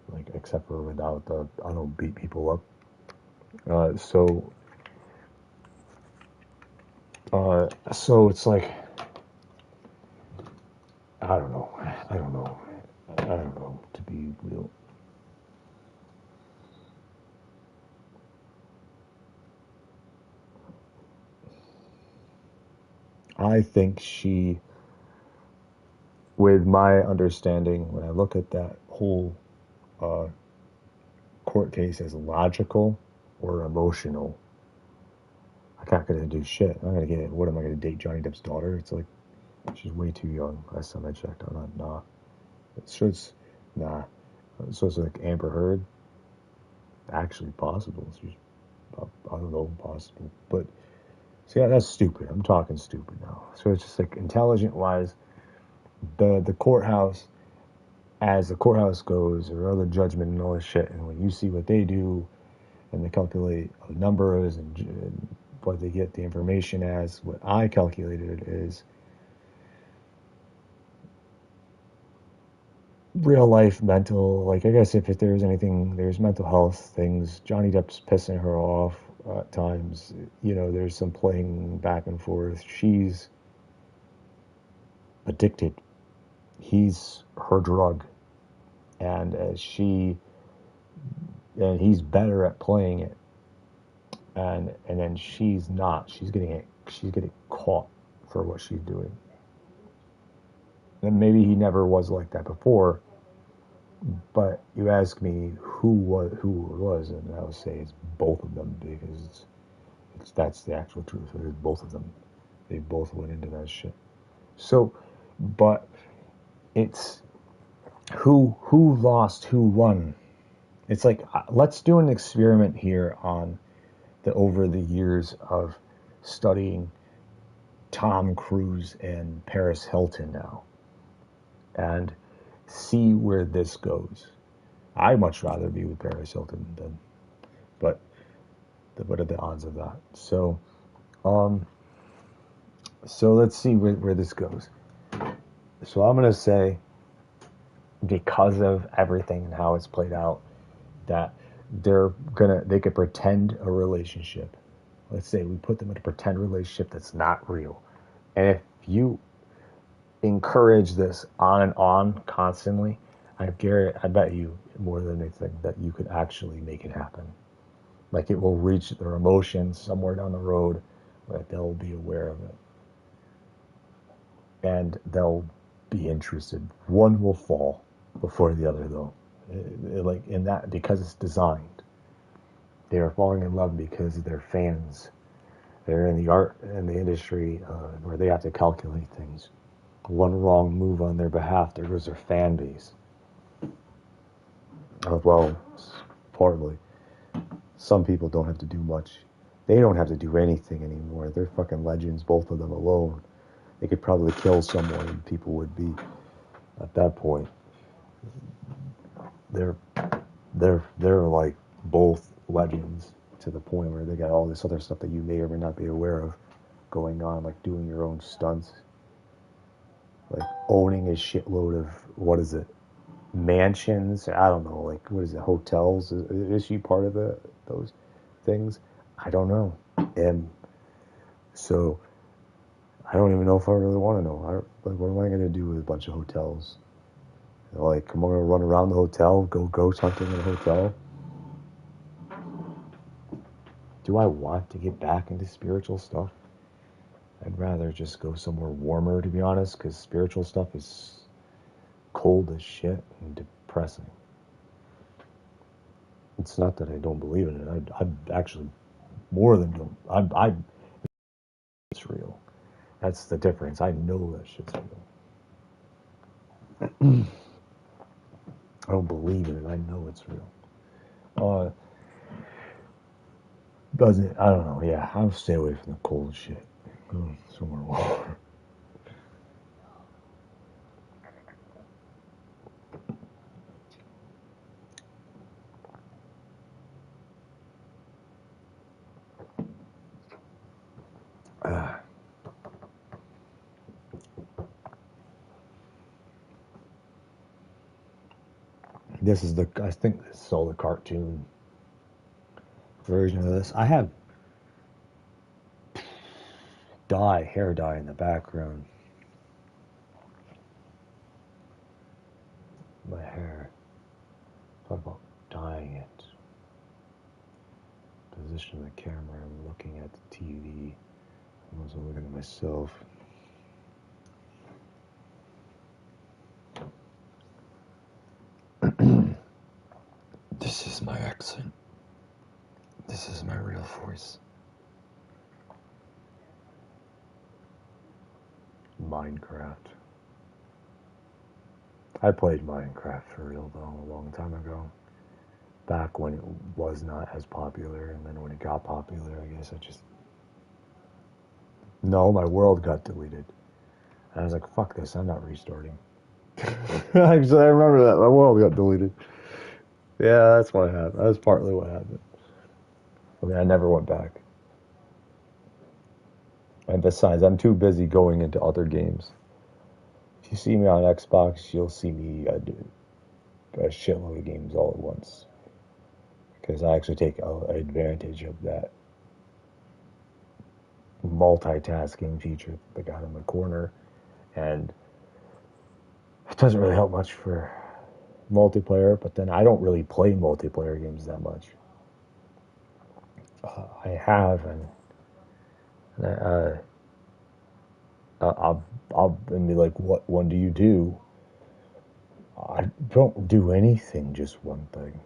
D: Like, except for without the, I don't beat people up. So it's like, I don't know, to be real. I think she, with my understanding, when I look at that whole court case as logical or emotional, I'm not going to do shit. I'm going to get, what am I going to date Johnny Depp's daughter? It's like, she's way too young. Last time I checked, I'm not. So it's, nah. So it's like Amber Heard. Actually possible. She's, I don't know, possible. But, see, yeah, that's stupid. I'm talking stupid now. So it's just like, intelligent-wise, the courthouse, as the courthouse goes, or other judgment and all this shit, and when you see what they do, and they calculate numbers and what they get the information as, what I calculated is real life mental, like, I guess if there's anything, there's mental health things. Johnny Depp's pissing her off at times. You know, there's some playing back and forth. She's addicted. He's her drug. And he's better at playing it. And then she's not. She's getting caught for what she's doing. And maybe he never was like that before. But you ask me who it was, and I would say it's both of them, because that's the actual truth. It is both of them. They both went into that shit. So, but it's who lost, who won. It's like, let's do an experiment here on over the years of studying Tom Cruise and Paris Hilton now, and see where this goes. I'd much rather be with Paris Hilton than, but what are the odds of that? So let's see where this goes. So I'm gonna say, because of everything and how it's played out, that they could pretend a relationship. Let's say we put them in a pretend relationship that's not real. And if you encourage this on and on constantly, I bet you more than anything that you could actually make it happen. Like, it will reach their emotions somewhere down the road, that they'll be aware of it. And they'll be interested. One will fall before the other, though. Like, in that, because it's designed. They are falling in love because they're fans. They're in the art and the industry where they have to calculate things. One wrong move on their behalf, there goes their fan base. Well, partly. Some people don't have to do much. They don't have to do anything anymore. They're fucking legends, both of them alone. They could probably kill someone and people would be, at that point, they're like both legends, to the point where they got all this other stuff that you may or may not be aware of going on, like doing your own stunts, like owning a shitload of, what is it, mansions? I don't know, like, what is it, hotels? Is she part of those things? I don't know. And so I don't even know if I really want to know. Like, what am I going to do with a bunch of hotels? Like, am I going to run around the hotel, go ghost hunting in a hotel? Do I want to get back into spiritual stuff? I'd rather just go somewhere warmer, to be honest, because spiritual stuff is cold as shit and depressing. It's not that I don't believe in it. I'm actually more than don't. It's real. That's the difference. I know that shit's real. I don't believe in it. I know it's real. Doesn't, I don't know. Yeah, I'll stay away from the cold shit. Go somewhere warm. This is the, I think this is all the cartoon version of this. I have hair dye in the background. My hair. Talk about dyeing it. Position of the camera. I'm looking at the TV. I'm also looking at myself. This is my accent. This is my real voice. Minecraft. I played Minecraft for real though a long time ago. Back when it was not as popular, and then when it got popular, I guess I just... No, my world got deleted. And I was like, fuck this, I'm not restarting. Actually, I remember that. My world got deleted. Yeah, that's what happened. That's partly what happened. I mean, I never went back. And besides, I'm too busy going into other games. If you see me on Xbox, you'll see me do a shitload of games all at once. Because I actually take advantage of that multitasking feature they got in the corner. And it doesn't really help much for multiplayer, but then I don't really play multiplayer games that much. I have, and I'll be like, what one do you do? I don't do anything, just one thing.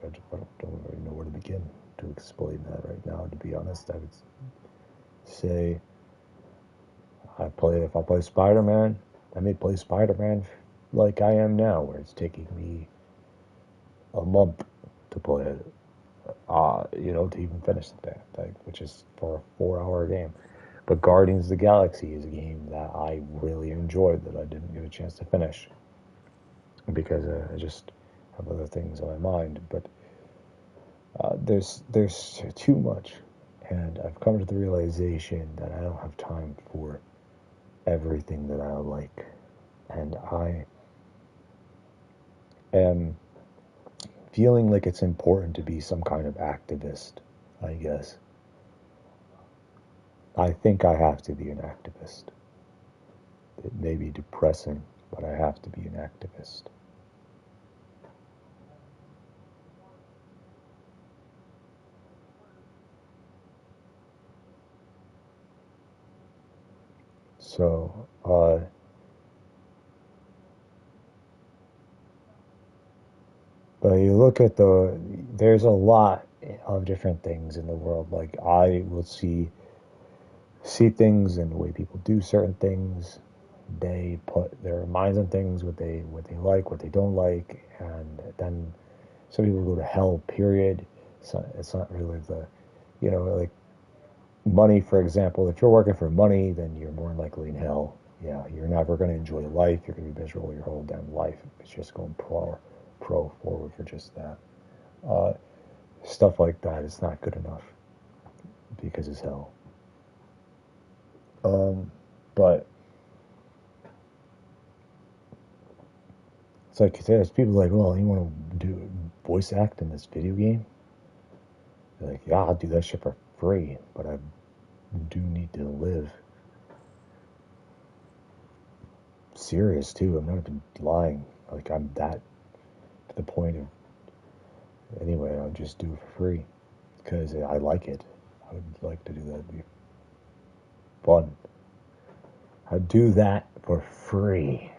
D: I don't really know where to begin to explain that right now, to be honest. I would say if I play Spider-Man, I may play Spider-Man like I am now, where it's taking me a month to play it, to even finish the damn thing, which is for a 4-hour game. But Guardians of the Galaxy is a game that I really enjoyed that I didn't get a chance to finish because I just have other things on my mind. But there's too much, and I've come to the realization that I don't have time for everything that I like, and I am feeling like it's important to be some kind of activist, I guess. I think I have to be an activist. It may be depressing, but I have to be an activist. So, but you look at there's a lot of different things in the world. Like, I will see things and the way people do certain things. They put their minds on things, what they like, what they don't like, and then some people go to hell, period. It's not really like money, for example. If you're working for money, then you're more likely in hell. Yeah, you're never going to enjoy life. You're going to be miserable your whole damn life. It's just going pro forward for just that. Stuff like that is not good enough because it's hell. But it's like there's people like, well, you want to do voice act in this video game? They're like, yeah, I'll do that shit for free, but I do need to live. Serious too. I'm not even lying. Like, I'm that to the point of. Anyway, I'll just do it for free because I like it. I would like to do that. fun. I do that for free,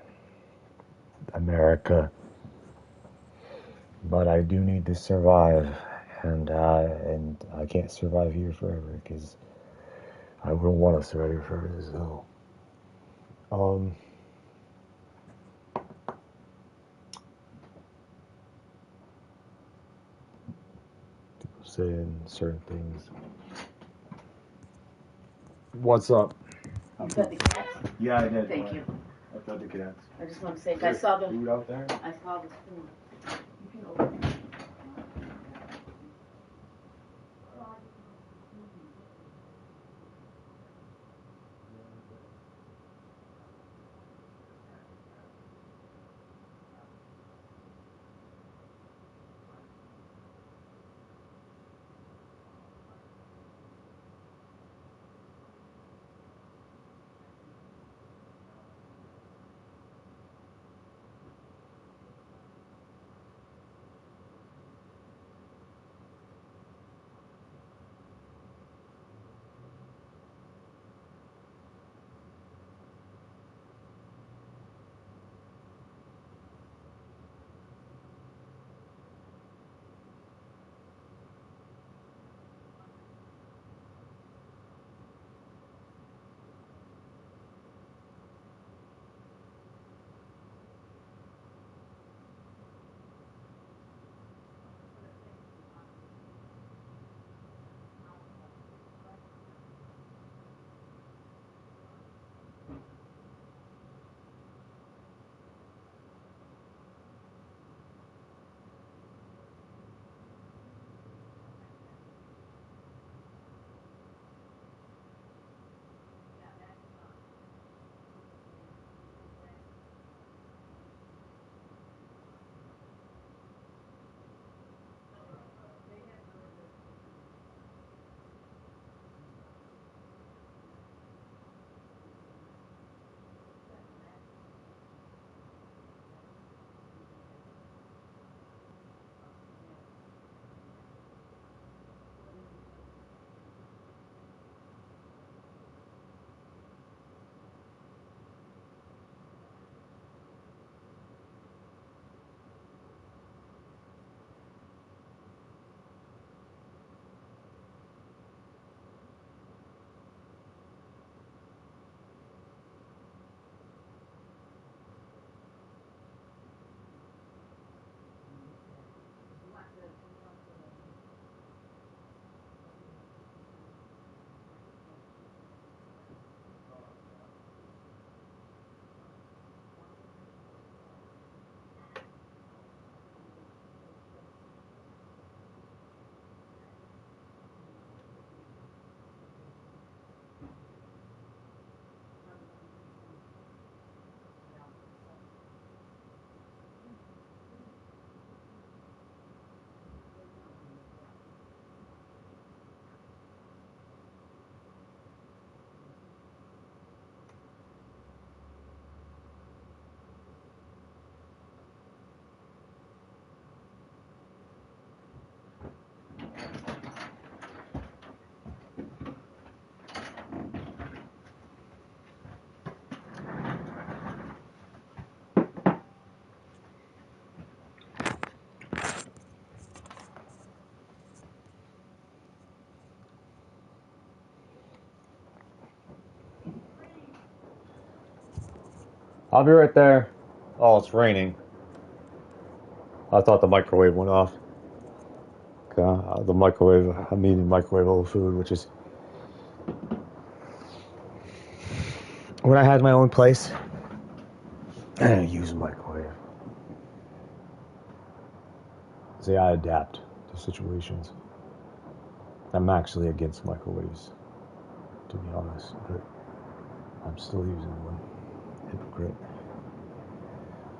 D: America. But I do need to survive, and I can't survive here forever because I wouldn't want to survive here forever. So, people saying certain things. What's up?
J: You fed the cats?
D: Yeah, I did.
J: Thank you.
D: I fed the cats.
J: I just want to say, if I saw the
D: food out there.
J: I saw the spoon. You can open it.
D: I'll be right there. Oh, it's raining. I thought the microwave went off. The microwave, I'm eating microwave food, which is... When I had my own place, I didn't use a microwave. See, I adapt to situations. I'm actually against microwaves, to be honest, but I'm still using one. Hypocrite.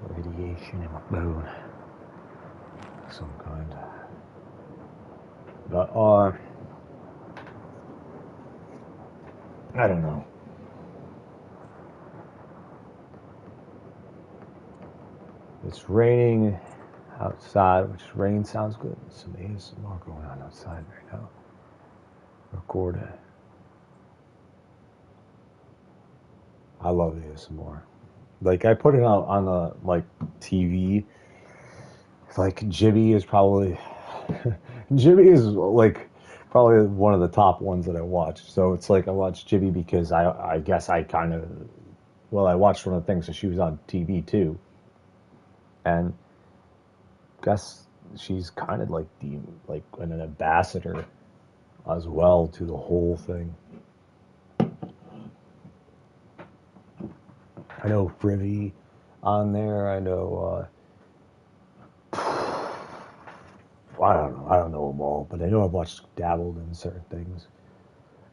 D: Radiation in my bone. Some kind. But, I don't know. It's raining outside, which rain sounds good. There's some ASMR going on outside right now. Record it. I love ASMR. Like I put it on the like TV. Like Jibby is probably Jibby is like probably one of the top ones that I watch. So it's like I watch Jibby because I guess I kind of well I watched one of the things that she was on TV too, and guess she's kind of like the like an ambassador as well to the whole thing. I know Frivy on there. I know. I don't know them all, but I know I've watched dabbled in certain things.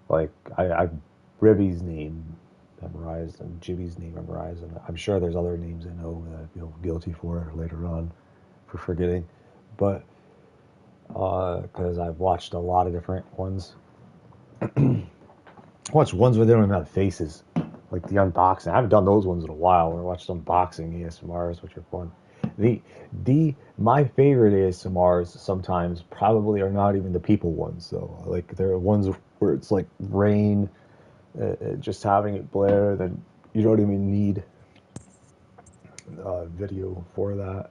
D: Like I Rivy's name memorized and Jibby's name memorized, and I'm sure there's other names I know that I feel guilty for later on for forgetting. But because I've watched a lot of different ones. I watched ones where they don't even have faces, like the unboxing. I haven't done those ones in a while. I watched unboxing ASMRs, which are fun. My favorite ASMRs sometimes probably are not even the people ones though. Like there are ones where it's like rain, just having it blare. Then you don't even need video for that.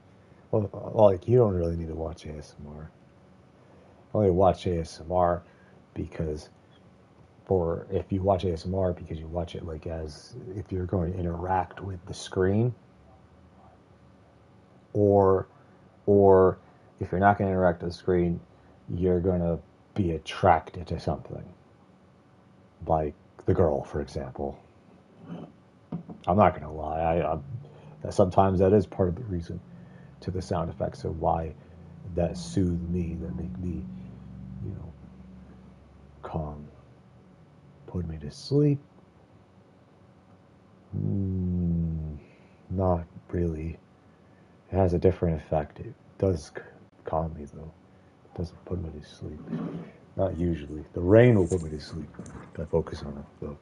D: Well, like you don't really need to watch ASMR. I only watch ASMR because for if you watch ASMR because you watch it like as if you're going to interact with the screen, or or if you're not going to interact with the screen, you're going to be attracted to something, like the girl, for example. I'm not going to lie. Sometimes that is part of the reason to the sound effects of why that soothe me, that make me, you know, calm, put me to sleep. Not really. It has a different effect. It does calm me though. It doesn't put me to sleep. Not usually. The rain will put me to sleep if I focus on it though.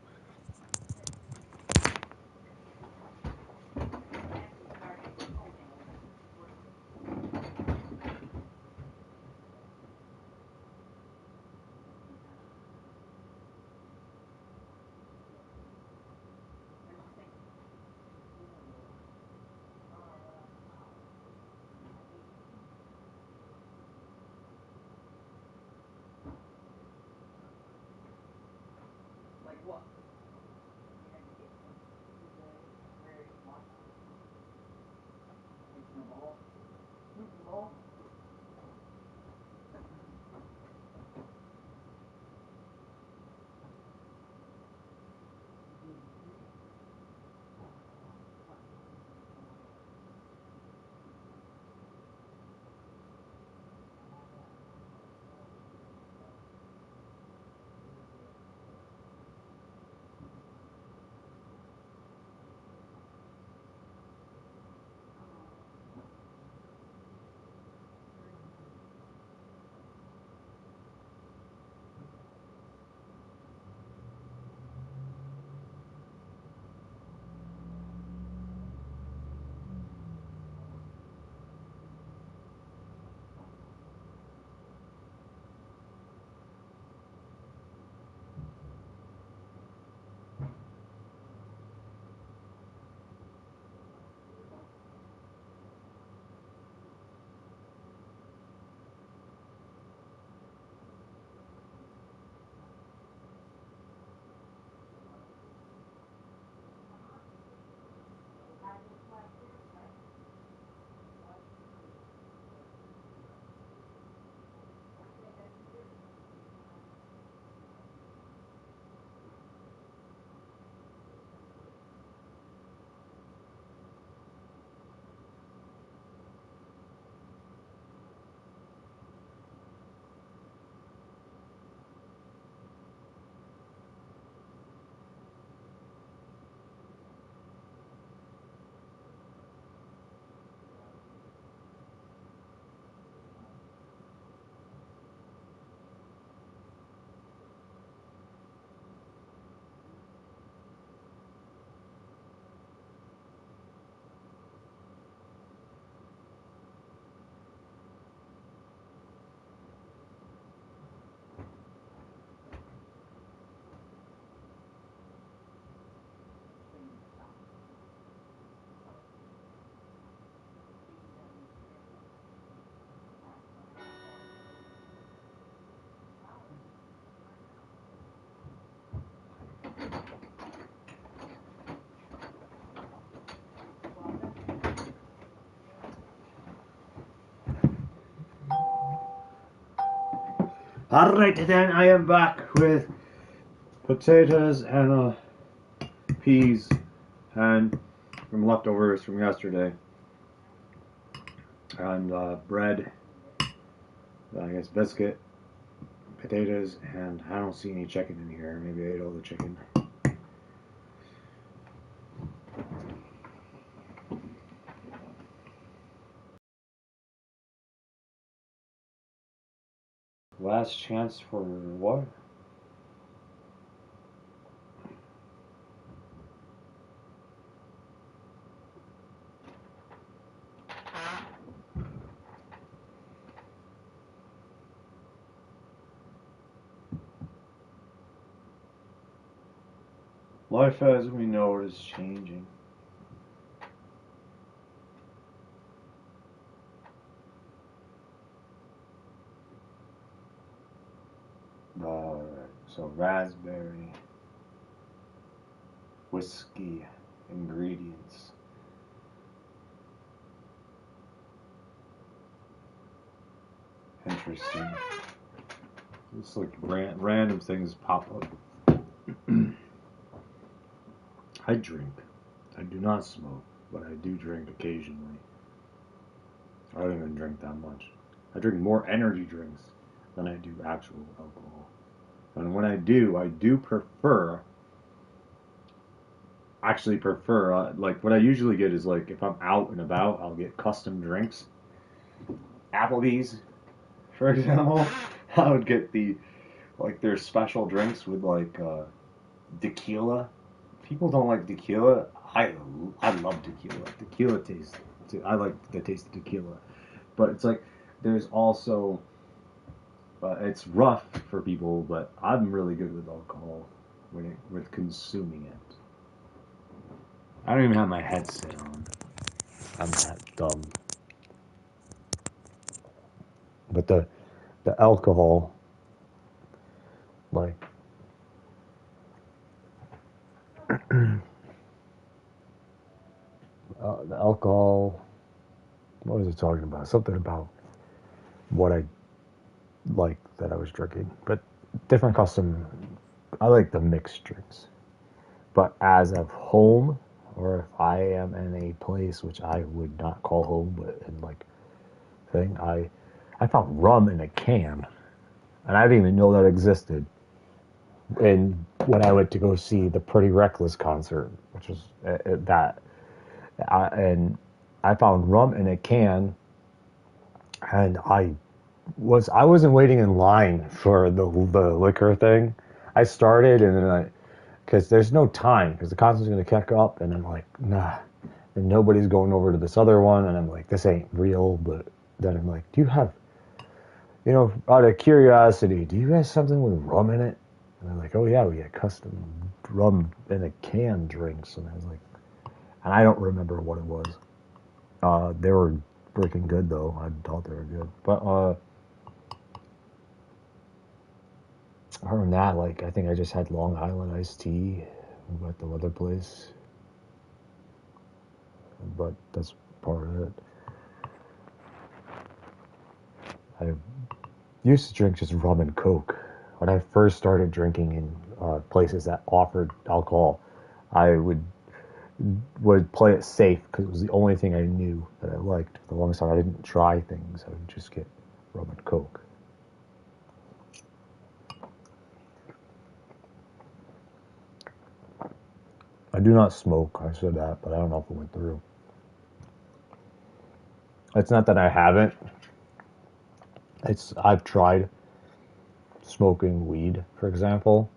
C: Alright, then I am back with potatoes and peas and from leftovers from yesterday. And bread, I guess biscuit, potatoes, and I don't see any chicken in here. Maybe I ate all the chicken. Last chance for what? Life as we know it is changing. Alright, so raspberry, whiskey, ingredients. Interesting. Just like random things pop up. I drink. I do not smoke, but I do drink occasionally. I don't even drink that much. I drink more energy drinks than I do actual alcohol. And when I do prefer, like what I usually get is like if I'm out and about, I'll get custom drinks. Applebee's, for example, I would get their special drinks with like tequila. People don't like tequila. I love tequila. Tequila tastes. I like the taste of tequila, but it's like there's also it's rough for people. But I'm really good with alcohol with consuming it. I don't even have my headset on. I'm that dumb. But the alcohol, like. The alcohol, what was it talking about? Something about what I like that I was drinking. But different custom, I like the mixed drinks. But as of home, or if I am in a place which I would not call home, but in like thing, I found rum in a can. And I didn't even know that existed. And when I went to go see the Pretty Reckless concert, which was and I found rum in a can, and I wasn't waiting in line for the liquor thing. I started, and then because there's no time, because the concert's going to kick up, and I'm like, nah, and nobody's going over to this other one, and I'm like, this ain't real. But then I'm like, do you have, out of curiosity, do you have something with rum in it? And they're like, oh yeah, we get custom rum in a can drinks, and I was like, and I don't remember what it was. They were freaking good though. I thought they were good. But other than that, like I think I just had Long Island iced tea at the other place. But that's part of it. I used to drink just rum and Coke. When I first started drinking in places that offered alcohol, I would play it safe because it was the only thing I knew that I liked. For the longest time, I didn't try things. I would just get rum and Coke. I do not smoke. I said that, but I don't know if it went through. It's not that I haven't. I've tried smoking weed, for example.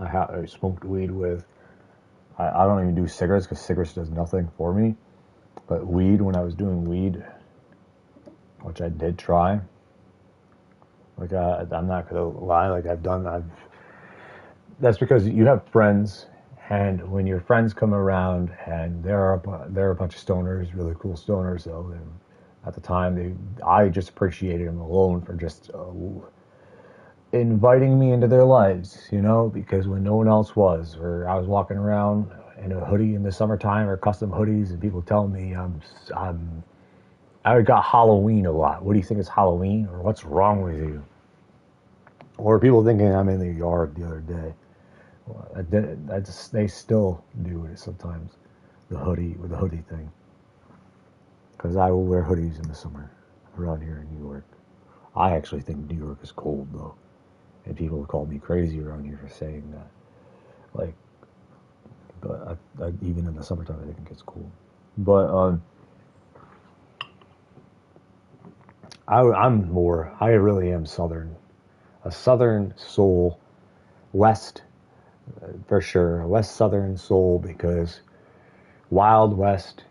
C: I smoked weed with. I don't even do cigarettes because cigarettes does nothing for me. But weed, when I was doing weed, which I did try, like I'm not gonna lie, like that's because you have friends, and when your friends come around, and they're a bunch of stoners, really cool stoners, though. And at the time, I just appreciated them alone for just inviting me into their lives, because when no one else was, or I was walking around in a hoodie in the summertime or custom hoodies, and people tell me I got Halloween a lot. What do you think is Halloween, or what's wrong with you?
D: Or people thinking I'm in the yard the other day. Well, they still do it sometimes. The hoodie thing. Because I will wear hoodies in the summer around here in New York. I actually think New York is cold though, and people call me crazy around here for saying that. Like, but even in the summertime, I think it gets cold. But I really am Southern, a Southern soul, West for sure, a West Southern soul because Wild West.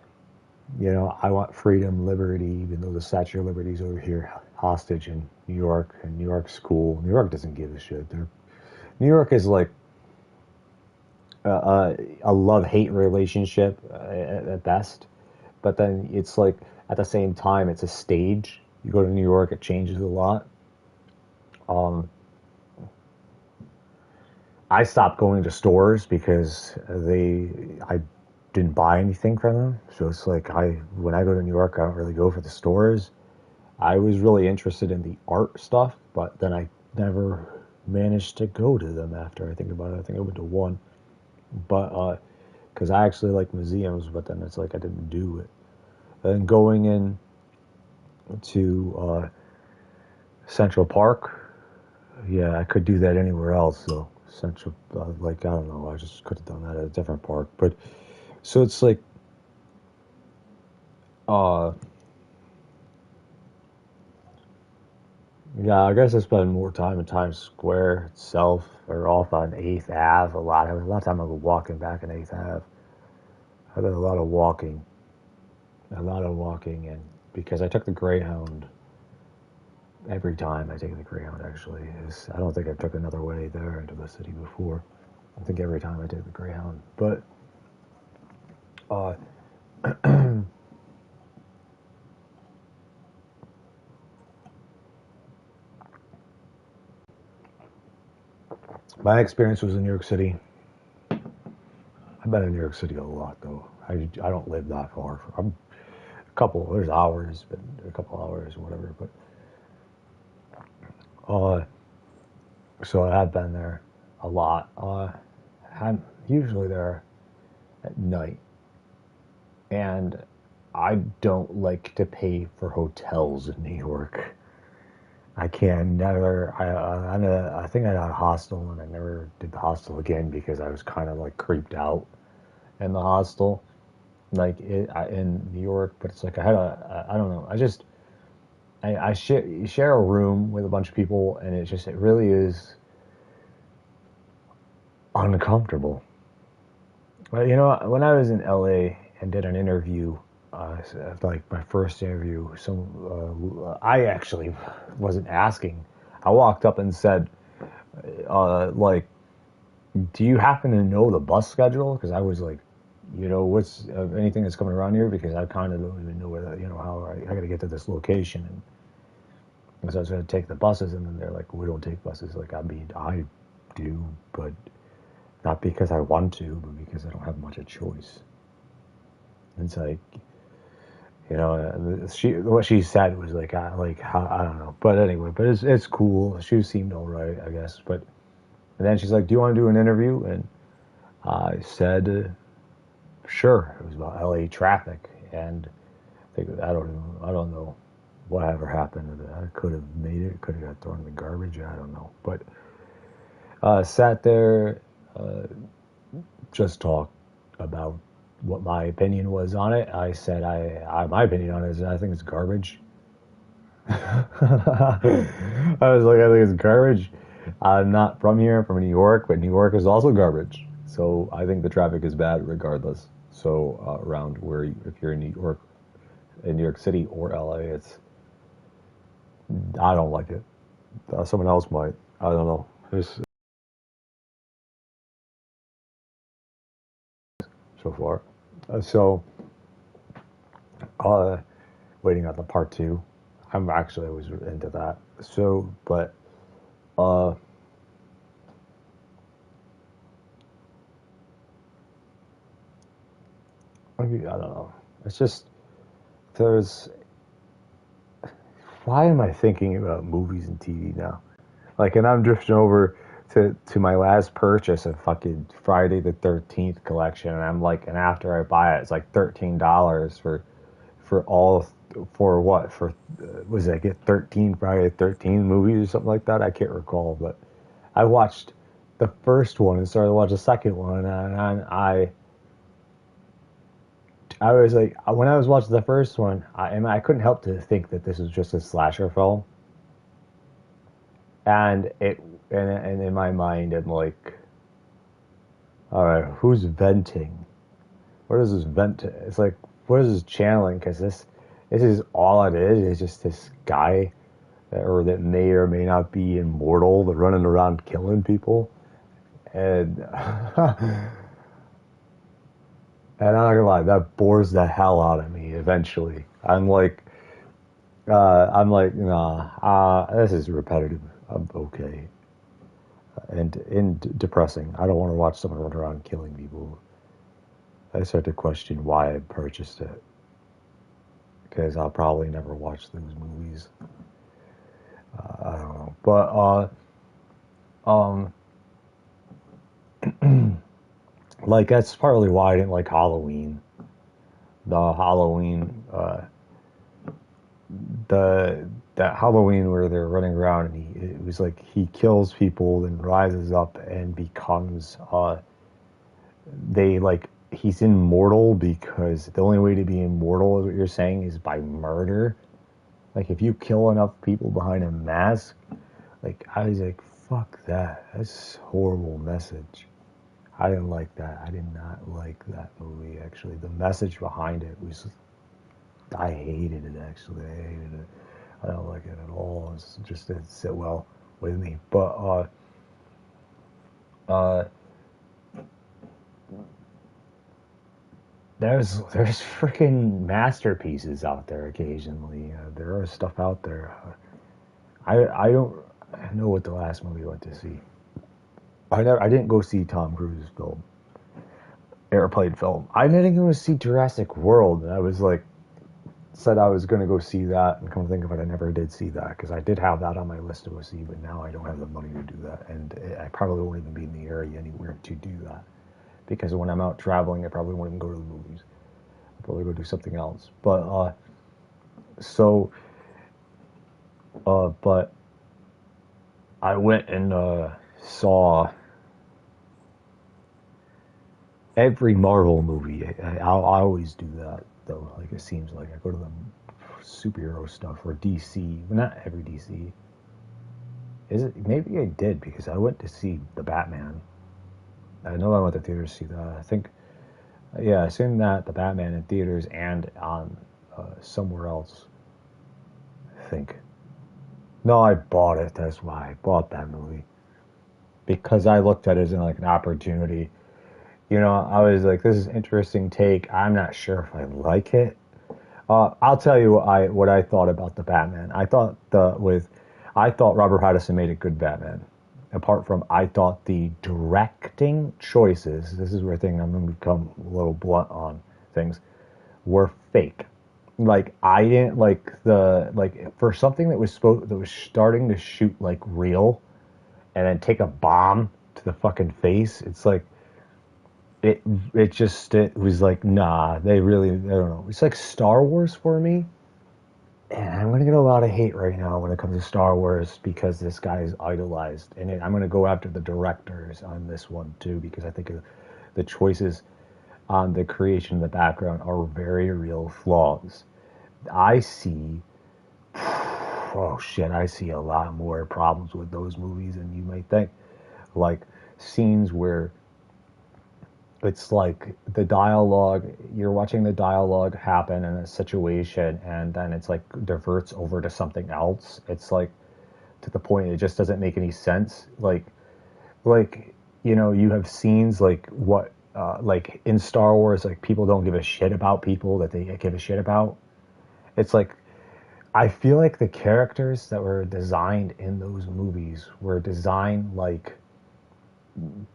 D: You know, I want freedom, liberty, even though the Statue of Liberty is over here hostage in New York, and New York's cool. New York doesn't give a shit. New York is like a love-hate relationship at best, but then it's like at the same time it's a stage. You go to New York, it changes a lot. I stopped going to stores because I didn't buy anything from them. So it's like when I go to New York, I don't really go for the stores. I was really interested in the art stuff, but then I never managed to go to them after I think about it. I think I went to one, but because I actually like museums, but then it's like I didn't do it. And going in to Central Park, yeah, I could do that anywhere else. So Central, like I don't know, I just could have done that at a different park, but. So it's like, yeah, I guess I spend more time in Times Square itself or off on 8th Ave a lot. A lot of time I go walking back on 8th Ave. I've done a lot of walking, and because I took the Greyhound every time I take the Greyhound, actually, I don't think I took another way there into the city before. I think every time I take the Greyhound, but. My experience was in New York City. I've been in New York City a lot, though. I don't live that far. I'm there's hours, but a couple hours or whatever. But so I have been there a lot. I'm usually there at night, and I don't like to pay for hotels in New York. I can never. I think I had a hostel, and I never did the hostel again because I was kind of like creeped out in the hostel, like in New York. But it's like I don't know. I share a room with a bunch of people, and it really is uncomfortable. Well, you know, when I was in LA and did an interview, like my first interview, I actually wasn't asking. I walked up and said, like, do you happen to know the bus schedule? Because I was like, you know, what's anything that's coming around here? Because I kind of don't even know where, you know, how I got to get to this location. And so I was going to take the buses, and then they're like, we don't take buses. Like, I mean, I do, but not because I want to, but because I don't have much of a choice. It's like, you know, what she said was like, I don't know, but anyway, but it's cool. She seemed all right, I guess. But and then she's like, do you want to do an interview? And I said, sure. It was about LA traffic, and I don't know whatever happened. I could have made it. Could have got thrown in the garbage. I don't know, but sat there, just talked about what my opinion was on it. I said my opinion on it is I think it's garbage. I was like, I think it's garbage. I'm not from here, I'm from New York, but New York is also garbage. So I think the traffic is bad regardless. So around if you're in New York City or LA, I don't like it. Someone else might. I don't know. So far. Waiting on the part 2. I was into that. So, but, I don't know. It's just, why am I thinking about movies and TV now? Like, and I'm drifting over to my last purchase, a fucking Friday the 13th collection, and I'm like, and after I buy it, it's like $13 for all, for what, for was it, I get 13 Friday the 13th movies or something like that? I can't recall, but I watched the first one and started to watch the second one, and I was like, when I was watching the first one, I couldn't help to think that this was just a slasher film. And and in my mind, I'm like, all right, who's venting? What is this vent? It's like, what is this channeling? Because this is all it is. It's just this guy that may or may not be immortal, that running around killing people. And and I'm not gonna lie, that bores the hell out of me eventually. I'm like, nah, this is repetitive. I'm okay. And depressing. I don't want to watch someone run around killing people. I start to question why I purchased it. Because I'll probably never watch those movies. I don't know. But, like, that's partly why I didn't like Halloween. The Halloween, that Halloween where they're running around and it was like he kills people and rises up and becomes, he's immortal because the only way to be immortal, is what you're saying, is by murder. Like, if you kill enough people behind a mask, like, I was like, fuck that. That's a horrible message. I didn't like that. I did not like that movie, actually. The message behind it was, I hated it, actually. I hated it. I don't like it at all. It just didn't sit well with me. But, there's freaking masterpieces out there occasionally. There are stuff out there. I don't know what the last movie I went to see. I didn't go see Tom Cruise's film, airplane film. I didn't go see Jurassic World. And I was like, said I was going to go see that, and come to think of it, I never did see that, because I did have that on my list to go see, but now I don't have the money to do that, and I probably won't even be in the area anywhere to do that, because when I'm out traveling, I probably won't even go to the movies. I'll probably go do something else. But but I went and saw every Marvel movie. I always do that, though. Like, it seems like I go to the superhero stuff, or DC. Well, not every DC. Is it? Maybe I did, because I went to see the Batman. I know I went to theaters to see that. I think, yeah, I seen that, the Batman, in theaters and on somewhere else. I think. No, I bought it. That's why I bought that movie, because I looked at it as like an opportunity. You know, I was like, this is an interesting take. I'm not sure if I like it. I'll tell you what I thought about the Batman. I thought Robert Pattinson made a good Batman. Apart from, I thought the directing choices, this is where I'm going to become a little blunt on things, were fake. Like, I didn't like for something that was starting to shoot like real, and then take a bomb to the fucking face. It's like, it was like, nah, I don't know. It's like Star Wars for me. And I'm going to get a lot of hate right now when it comes to Star Wars, because this guy is idolized. And I'm going to go after the directors on this one, too, because I think the choices on the creation of the background are very real flaws. I see a lot more problems with those movies than you might think. Like, scenes where it's like the dialogue, you're watching the dialogue happen in a situation, and then it's like diverts over to something else. It's like, to the point it just doesn't make any sense. Like, you know, you have scenes like like in Star Wars, like, people don't give a shit about people that they give a shit about. It's like, I feel like the characters that were designed in those movies were designed like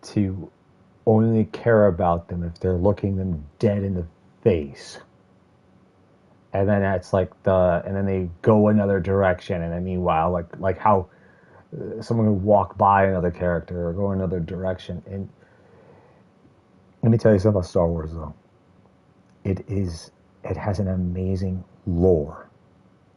D: to only care about them if they're looking them dead in the face. And then that's like and then they go another direction, and then meanwhile, like how someone who walk by another character or go another direction. And let me tell you something about Star Wars, though. It has an amazing lore.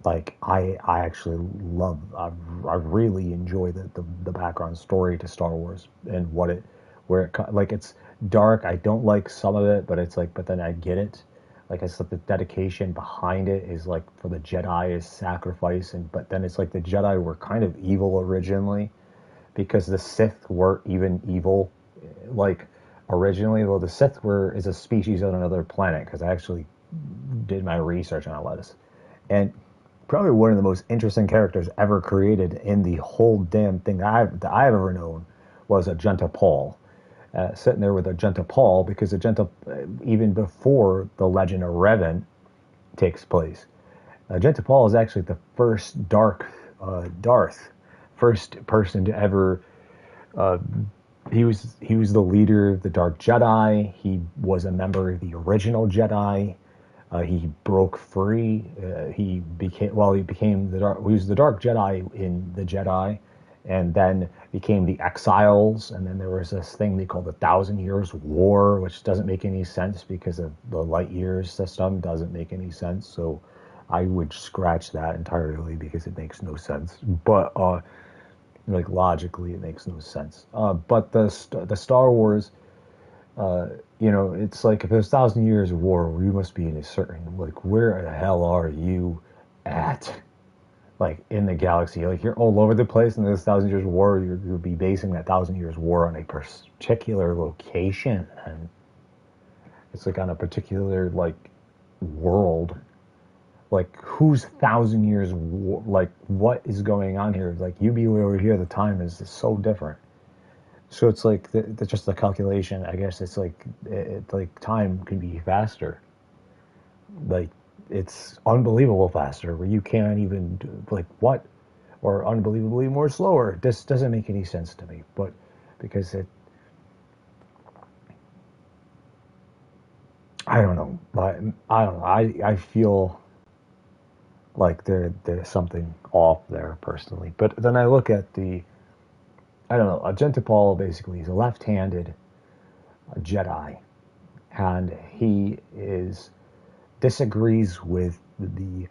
D: Like I actually love. I really enjoy the background story to Star Wars and like it's dark. I don't like some of it, but it's like, but then I get it. Like it's like the dedication behind it is like for the Jedi is sacrifice, but then it's like the Jedi were kind of evil originally, because the Sith were even evil, like originally. Well, the Sith is a species on another planet, because I actually did my research on all this, and probably one of the most interesting characters ever created in the whole damn thing that I've ever known was Ajanta Paul. Sitting there with Ajanta Paul, because Ajanta, even before the Legend of Revan takes place, Ajanta Paul is actually the first Darth, first person to ever. He was the leader of the Dark Jedi. He was a member of the original Jedi. He broke free. He became the Dark. He was the Dark Jedi in the Jedi, and then became the Exiles. And then there was this thing they called the 1,000 Years War, which doesn't make any sense because of the light years system. Doesn't make any sense. So I would scratch that entirely because it makes no sense. But like logically, it makes no sense. But the Star Wars. It's like if there's 1,000 Years of War, we must be in a certain, like, where the hell are you at? Like, in the galaxy. Like, you're all over the place, and there's 1,000 Years of War, you'll be basing that 1,000 Years of War on a particular location, and it's like on a particular, like, world. Like, whose 1,000 Years of War, like, what is going on here? Like, you be over here, the time is so different. So it's like just the calculation. I guess it's like like time can be faster. Like it's unbelievable faster, where you can't even like what, or unbelievably more slower. This doesn't make any sense to me. But because I don't know. But I don't know. I feel like there's something off there personally. But then I look at I don't know, Ajanta Paul basically is a left-handed Jedi, and he disagrees with the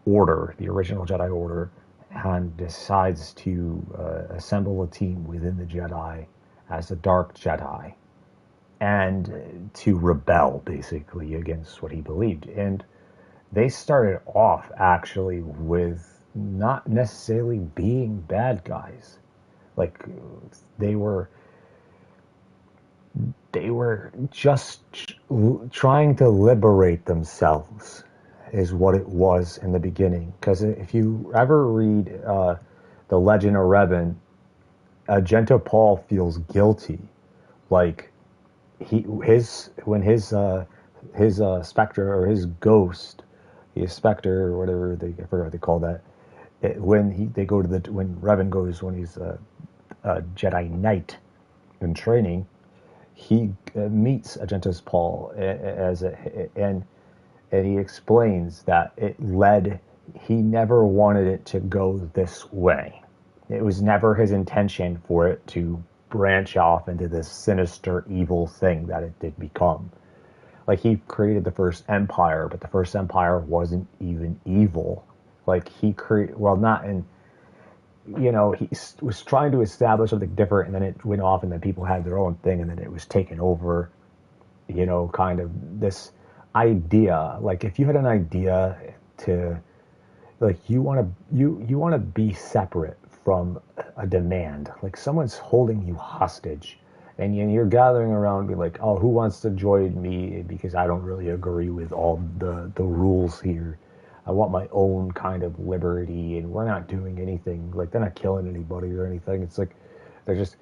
D: Order, the original Jedi Order, and decides to assemble a team within the Jedi as a Dark Jedi, and to rebel basically against what he believed. And they started off actually with not necessarily being bad guys. Like they were just trying to liberate themselves, is what it was in the beginning. Because if you ever read The Legend of Revan, Ajanta Paul feels guilty. Like when his specter, or his ghost, his specter or whatever I forgot what they call that. When Revan goes, when he's a Jedi Knight in training, he meets Ajanta Paul and he explains that he never wanted it to go this way. It was never his intention for it to branch off into this sinister, evil thing that it did become. Like, he created the first empire, but the first empire wasn't even evil. Like, he was trying to establish something different, and then it went off, and then people had their own thing, and then it was taken over, kind of this idea. Like, if you had an idea to, like, you want to be separate from a demand, like someone's holding you hostage, and you're gathering around and be like, oh, who wants to join me, because I don't really agree with all the rules here. I want my own kind of liberty, and we're not doing anything. Like, they're not killing anybody or anything. It's like they're just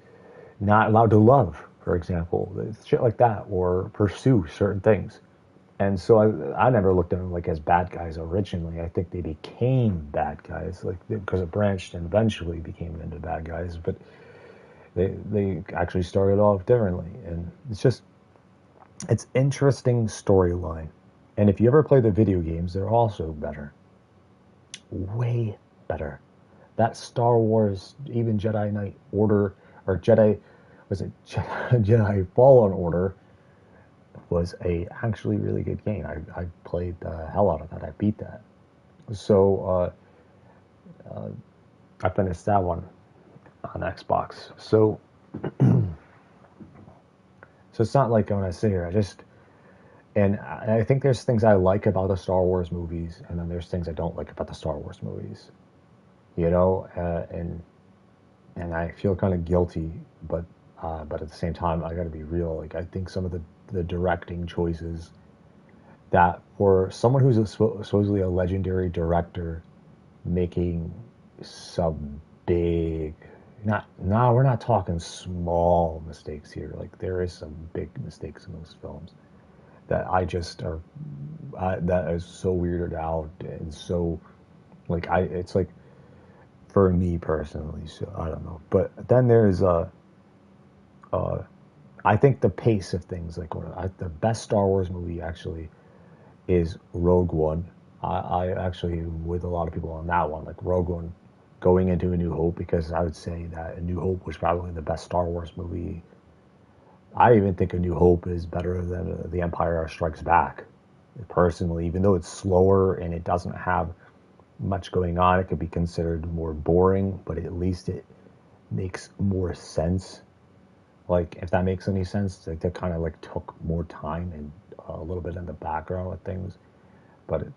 D: not allowed to love, for example. Shit like that, or pursue certain things. And so I never looked at them like as bad guys originally. I think they became bad guys, like, because it branched and eventually became into bad guys. But they actually started off differently, and it's interesting storyline. And if you ever play the video games, they're also better, way better. that Star Wars, even Jedi Knight Order, or Jedi, was it Jedi Fallen Order, was a actually really good game. I played the hell out of that. I beat that. So I finished that one on Xbox. So it's not like when I sit here, and I think there's things I like about the Star Wars movies, and then there's things I don't like about the Star Wars movies. You know, and I feel kind of guilty, but at the same time, I got to be real. Like, I think some of the directing choices that for someone who's supposedly a legendary director making some big, we're not talking small mistakes here. Like, there is some big mistakes in those films that that is so weirded out, and so like it's like, for me personally, so I don't know. But then there's I think the pace of things, like the best Star Wars movie actually is Rogue One. I actually am with a lot of people on that one, like Rogue One going into A New Hope, because I would say that A New Hope was probably the best Star Wars movie. I even think A New Hope is better than The Empire Strikes Back, personally, even though it's slower and it doesn't have much going on. It could be considered more boring, but at least it makes more sense. Like, if that makes any sense, like, that kind of like took more time and a little bit in the background of things. But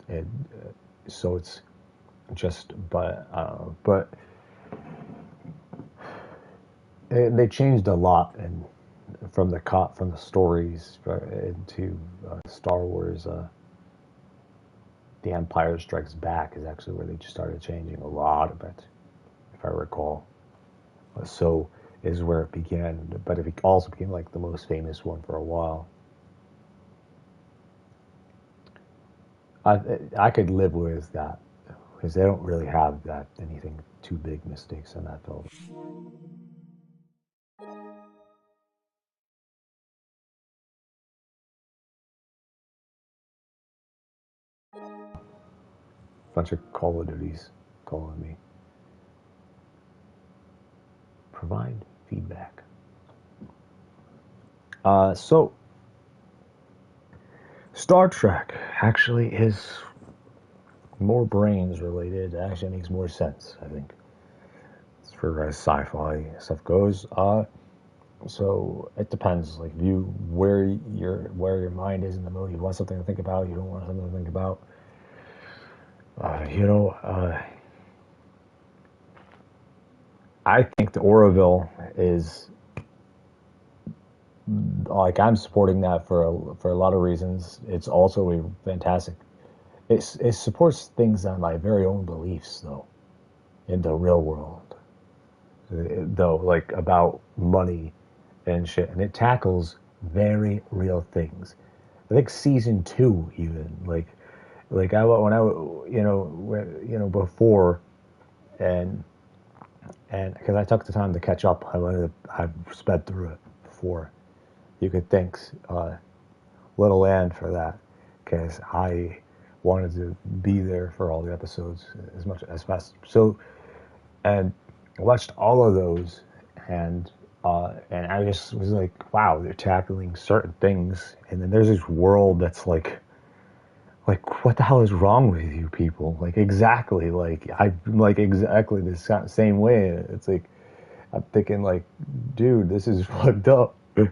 D: so it's just, but they changed a lot, and from the stories into Star Wars. The Empire Strikes Back is actually where they just started changing a lot of it, if I recall. So is where it began, but it also became like the most famous one for a while. I could live with that, because they don't really have anything too big mistakes in that film. Bunch of Call of Duties calling me. Provide feedback. So Star Trek actually is more brains related. It actually makes more sense, I think, as far as sci-fi stuff goes. So it depends, like, where your mind is in the mood. You want something to think about. You don't want something to think about. I think the Orville is, like, I'm supporting that for a lot of reasons. It's also a fantastic. It supports things on my very own beliefs, though, in the real world, though, like, about money and shit, and it tackles very real things. I think season 2 even, like before, and because I took the time to catch up, I sped through it before. You could thank Little Ann for that, because I wanted to be there for all the episodes as fast. So, and I watched all of those, and I just was like, wow, they're tackling certain things, and then there's this world that's like, what the hell is wrong with you people? Like, exactly, exactly the same way. It's like, I'm thinking, like, dude, this is fucked up. And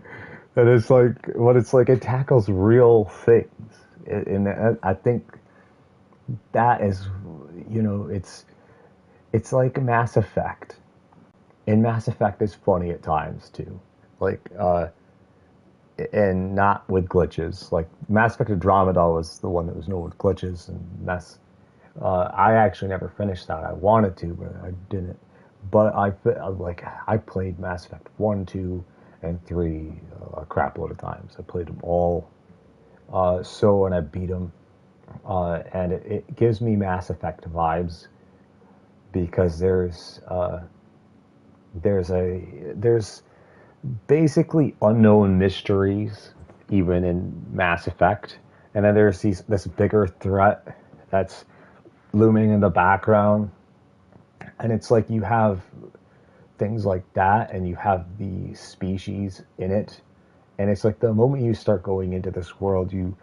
D: it's like, it tackles real things. And I think that is, it's like Mass Effect. And Mass Effect is funny at times, too. Like, and not with glitches. Like, Mass Effect Andromeda was the one that was known with glitches and I actually never finished that. I wanted to, but I didn't. But I played Mass Effect 1, 2, and 3 a crap load of times. I played them all. And I beat them. And it gives me Mass Effect vibes, because there's basically unknown mysteries even in Mass Effect, and then there's this bigger threat that's looming in the background, And it's like you have things like that, and you have the species in it, and it's like the moment you start going into this world, you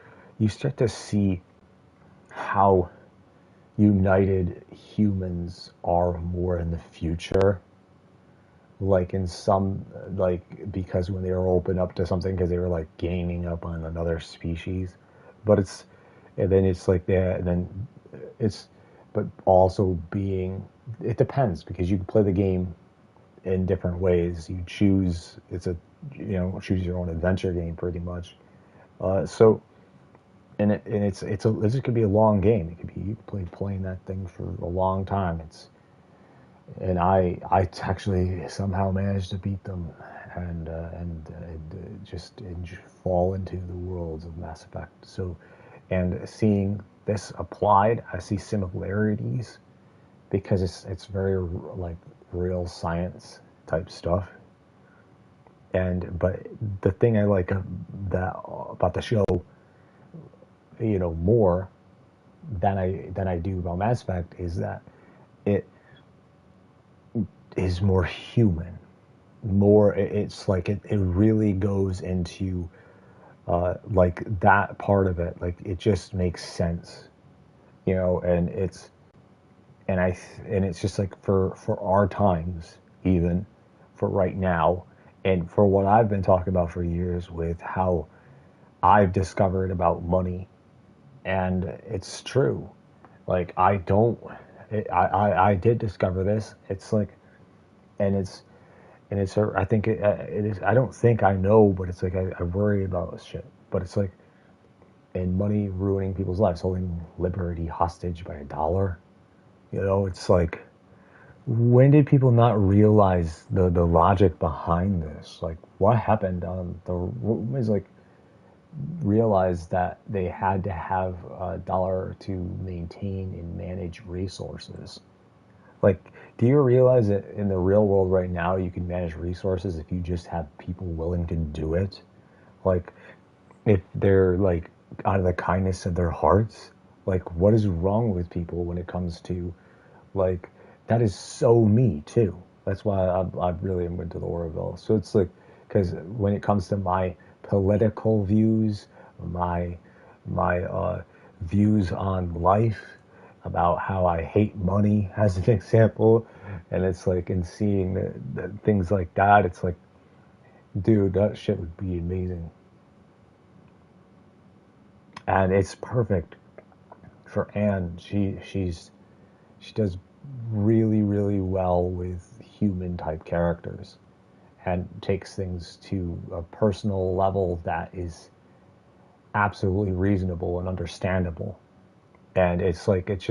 D: start to see how united humans are more in the future. Like in some, like, because when they were open up to something, because they were like gaining up on another species, but it's, and then it's like that, and then it's, but also being, it depends, because you can play the game in different ways. You choose, it's a, choose your own adventure game pretty much. So, and this could be a long game. It could be, you could playing that thing for a long time. And I actually somehow managed to beat them and just fall into the worlds of Mass Effect. So, and seeing this applied, I see similarities because it's very like real science type stuff. But the thing I like about the show, more than I do about Mass Effect, is that it is more human. It's like it really goes into like that part of it. Like it just makes sense, and it's just like for our times, even for right now, and for what I've been talking about for years with how I've discovered about money, and it's true. Like I did discover this. It's like, and it's I think it is. I don't think I know, but it's like I worry about this shit. But it's like, and money ruining people's lives, holding liberty hostage by $1. It's like, when did people not realize the logic behind this? Like, what happened on was like, realize that they had to have $1 to maintain and manage resources. Like, do you realize that in the real world right now, you can manage resources if you just have people willing to do it? Like, if they're like out of the kindness of their hearts, like, what is wrong with people when it comes to, like, that is so me too. That's why I really am into the Orville. So it's like, because when it comes to my political views, my views on life, about how I hate money as an example, and it's like, in seeing the things like that, it's like, dude, that shit would be amazing. And it's perfect for Anne. She does really, really well with human type characters, and takes things to a personal level that is absolutely reasonable and understandable. And it's like, it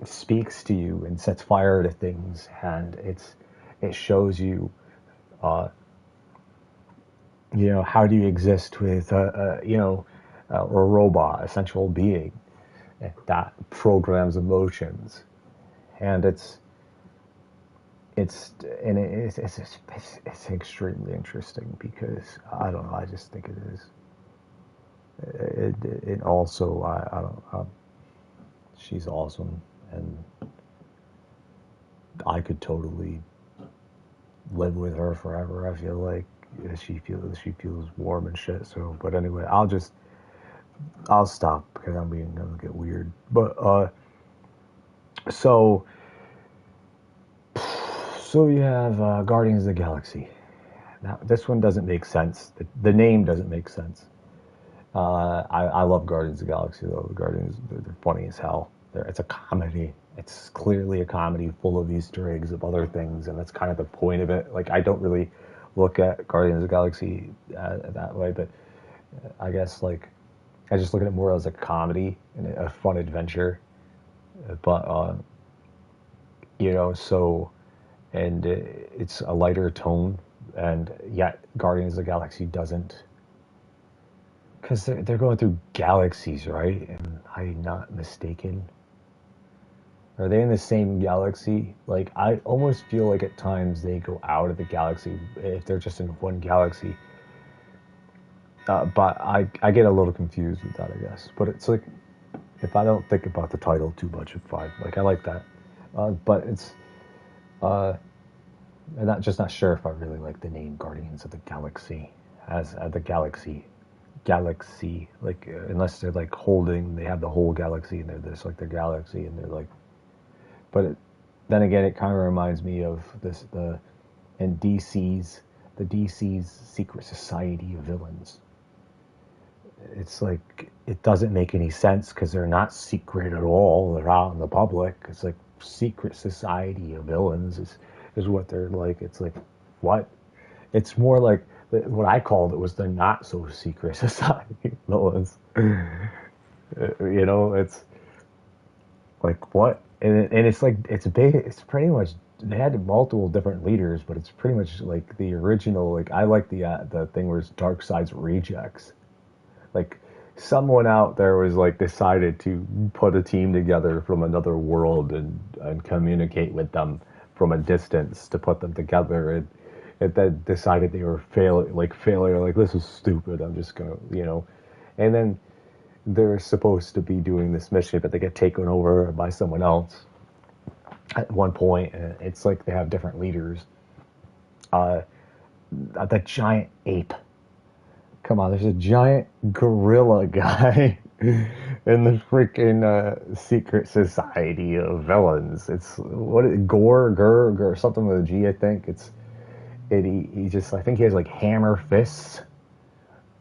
D: speaks to you and sets fire to things, and it shows you, how do you exist with a robot, a central being that programs emotions, and it's extremely interesting, because I don't know, I just think it is. It also, I don't, she's awesome, and I could totally live with her forever. I feel like she feels warm and shit. So, but anyway, I'll stop, because gonna get weird. But so you have Guardians of the Galaxy. Now, this one doesn't make sense. The name doesn't make sense. I love Guardians of the Galaxy, though. The Guardians, they're funny as hell. It's a comedy. It's clearly a comedy full of Easter eggs of other things, and that's kind of the point of it. Like, I don't really look at Guardians of the Galaxy that way, but I guess, like, I just look at it more as a comedy and a fun adventure. But, so, and it's a lighter tone, and yet Guardians of the Galaxy doesn't. Because they're going through galaxies, right? Am I not mistaken? Are they in the same galaxy? Like, I almost feel like at times they go out of the galaxy if they're just in one galaxy. But I get a little confused with that, I guess. But it's like, if I don't think about the title too much, it's fine. Like I like that, but it's I'm not sure if I really like the name Guardians of the Galaxy as the galaxy like unless they're like they have the whole galaxy and they're this like their galaxy and they're like, but then again it kind of reminds me of the DC's Secret Society of Villains. It's like it doesn't make any sense because they're not secret at all. They're out in the public. It's like Secret Society of Villains is what they're like. It's like what? It's more like what I called it was the not so secret society of villains. It's like what? And it's like it's big. It's pretty much they had multiple different leaders, but it's pretty much like the original. Like I like the thing where it's Darkseid's rejects. Like someone out there was like decided to put a team together from another world and communicate with them from a distance to put them together, and then decided they were failure. Like this is stupid. I'm just gonna and then they're supposed to be doing this mission, but they get taken over by someone else at one point, and it's like they have different leaders. The giant ape. Come on, there's a giant gorilla guy in the freaking Secret Society of Villains. It's Gore, something with a G, I think. He just, I think he has like hammer fists.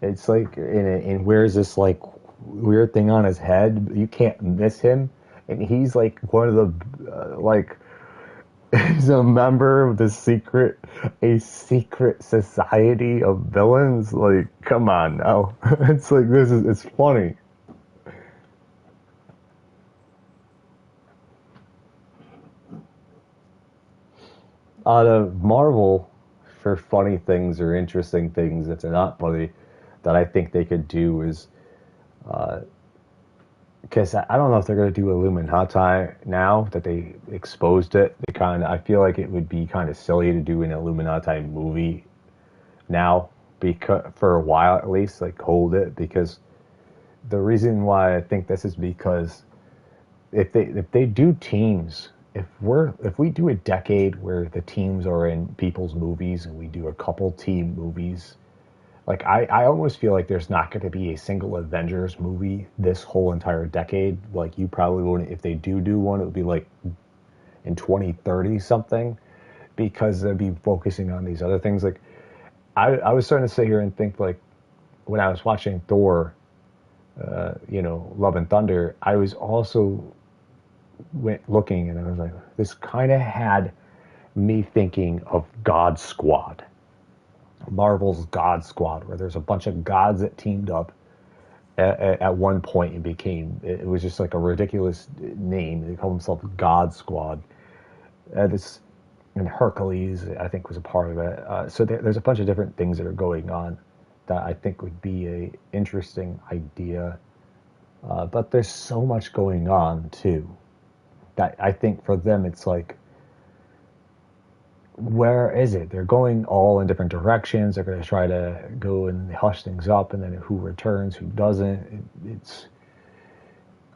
D: It's like, and wears this like weird thing on his head. You can't miss him. And he's like one of the, he's a member of a secret society of villains. Like, come on now. It's like, it's funny. The Marvel, for funny things or interesting things that are not funny, that I think they could do is, because I don't know if they're going to do Illuminati now that they exposed it. I feel like it would be kind of silly to do an Illuminati movie now, because for a while at least, like hold it, because the reason why I think this is because if they do teams, if we do a decade where the teams are in people's movies and we do a couple team movies. Like, I almost feel like there's not going to be a single Avengers movie this whole entire decade. Like, you probably wouldn't, if they do one, it would be like in 2030 something, because they'd be focusing on these other things. Like, I was starting to sit here and think, like, when I was watching Thor, Love and Thunder, I was also looking and I was like, this kind of had me thinking of God Squad. Marvel's God Squad, where there's a bunch of gods that teamed up at one point and it was just like a ridiculous name. They called themselves God Squad. And Hercules, I think, was a part of it. So there's a bunch of different things that are going on that I think would be a interesting idea. But there's so much going on too that I think for them it's like, where is it? They're going all in different directions. They're going to try to go and hush things up, and then who returns, who doesn't.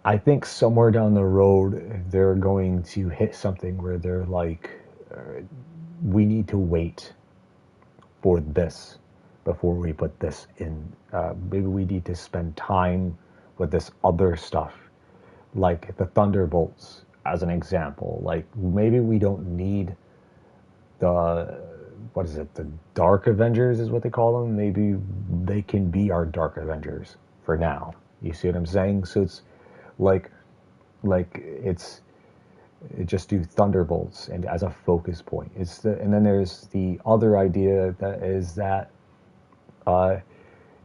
D: I think somewhere down the road, they're going to hit something where they're like, we need to wait for this before we put this in. Maybe we need to spend time with this other stuff, like the Thunderbolts, as an example. Like, maybe we don't need the Dark Avengers is what they call them. Maybe they can be our Dark Avengers for now. You see what I'm saying? So it's just do Thunderbolts and as a focus point. And then there's the other idea that is that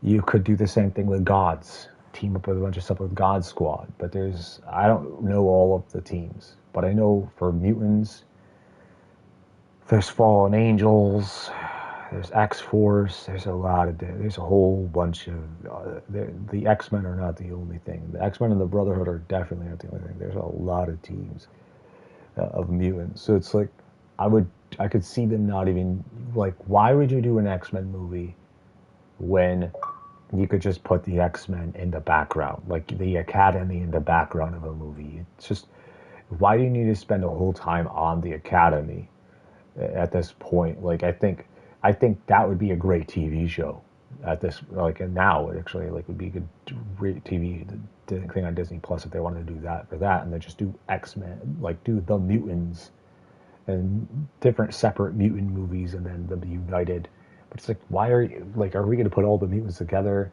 D: you could do the same thing with gods. Team up with a bunch of stuff with God Squad. But I don't know all of the teams, but I know for mutants, there's Fallen Angels, there's X-Force, there's a whole bunch of, the X-Men are not the only thing. The X-Men and the Brotherhood are definitely not the only thing. There's a lot of teams of mutants. So it's like, I could see them not even, like, why would you do an X-Men movie when you could just put the X-Men in the background, like the Academy in the background of a movie. It's just, why do you need to spend the whole time on the Academy at this point? Like, I think that would be a great TV show at this, like, and now actually, like, would be a good TV thing on Disney Plus if they wanted to do that for that, and then just do X-Men, like do the mutants and different separate mutant movies, and then them united. But it's like, why are you, like, are we going to put all the mutants together?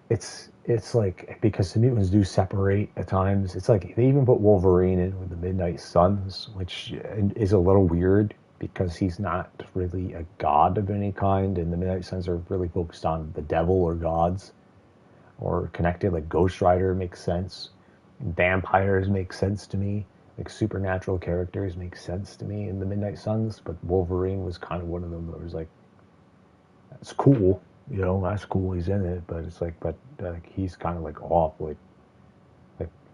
D: It's like, because the mutants do separate at times. It's like they even put Wolverine in with the Midnight Suns, which is a little weird because he's not really a god of any kind, and the Midnight Suns are really focused on the devil or gods or connected. Like Ghost Rider makes sense, vampires make sense to me, like supernatural characters make sense to me in the Midnight Suns, but Wolverine was kind of one of them that was like, it's cool, you know, that's cool, he's in it, but it's like, but like he's kind of like off, like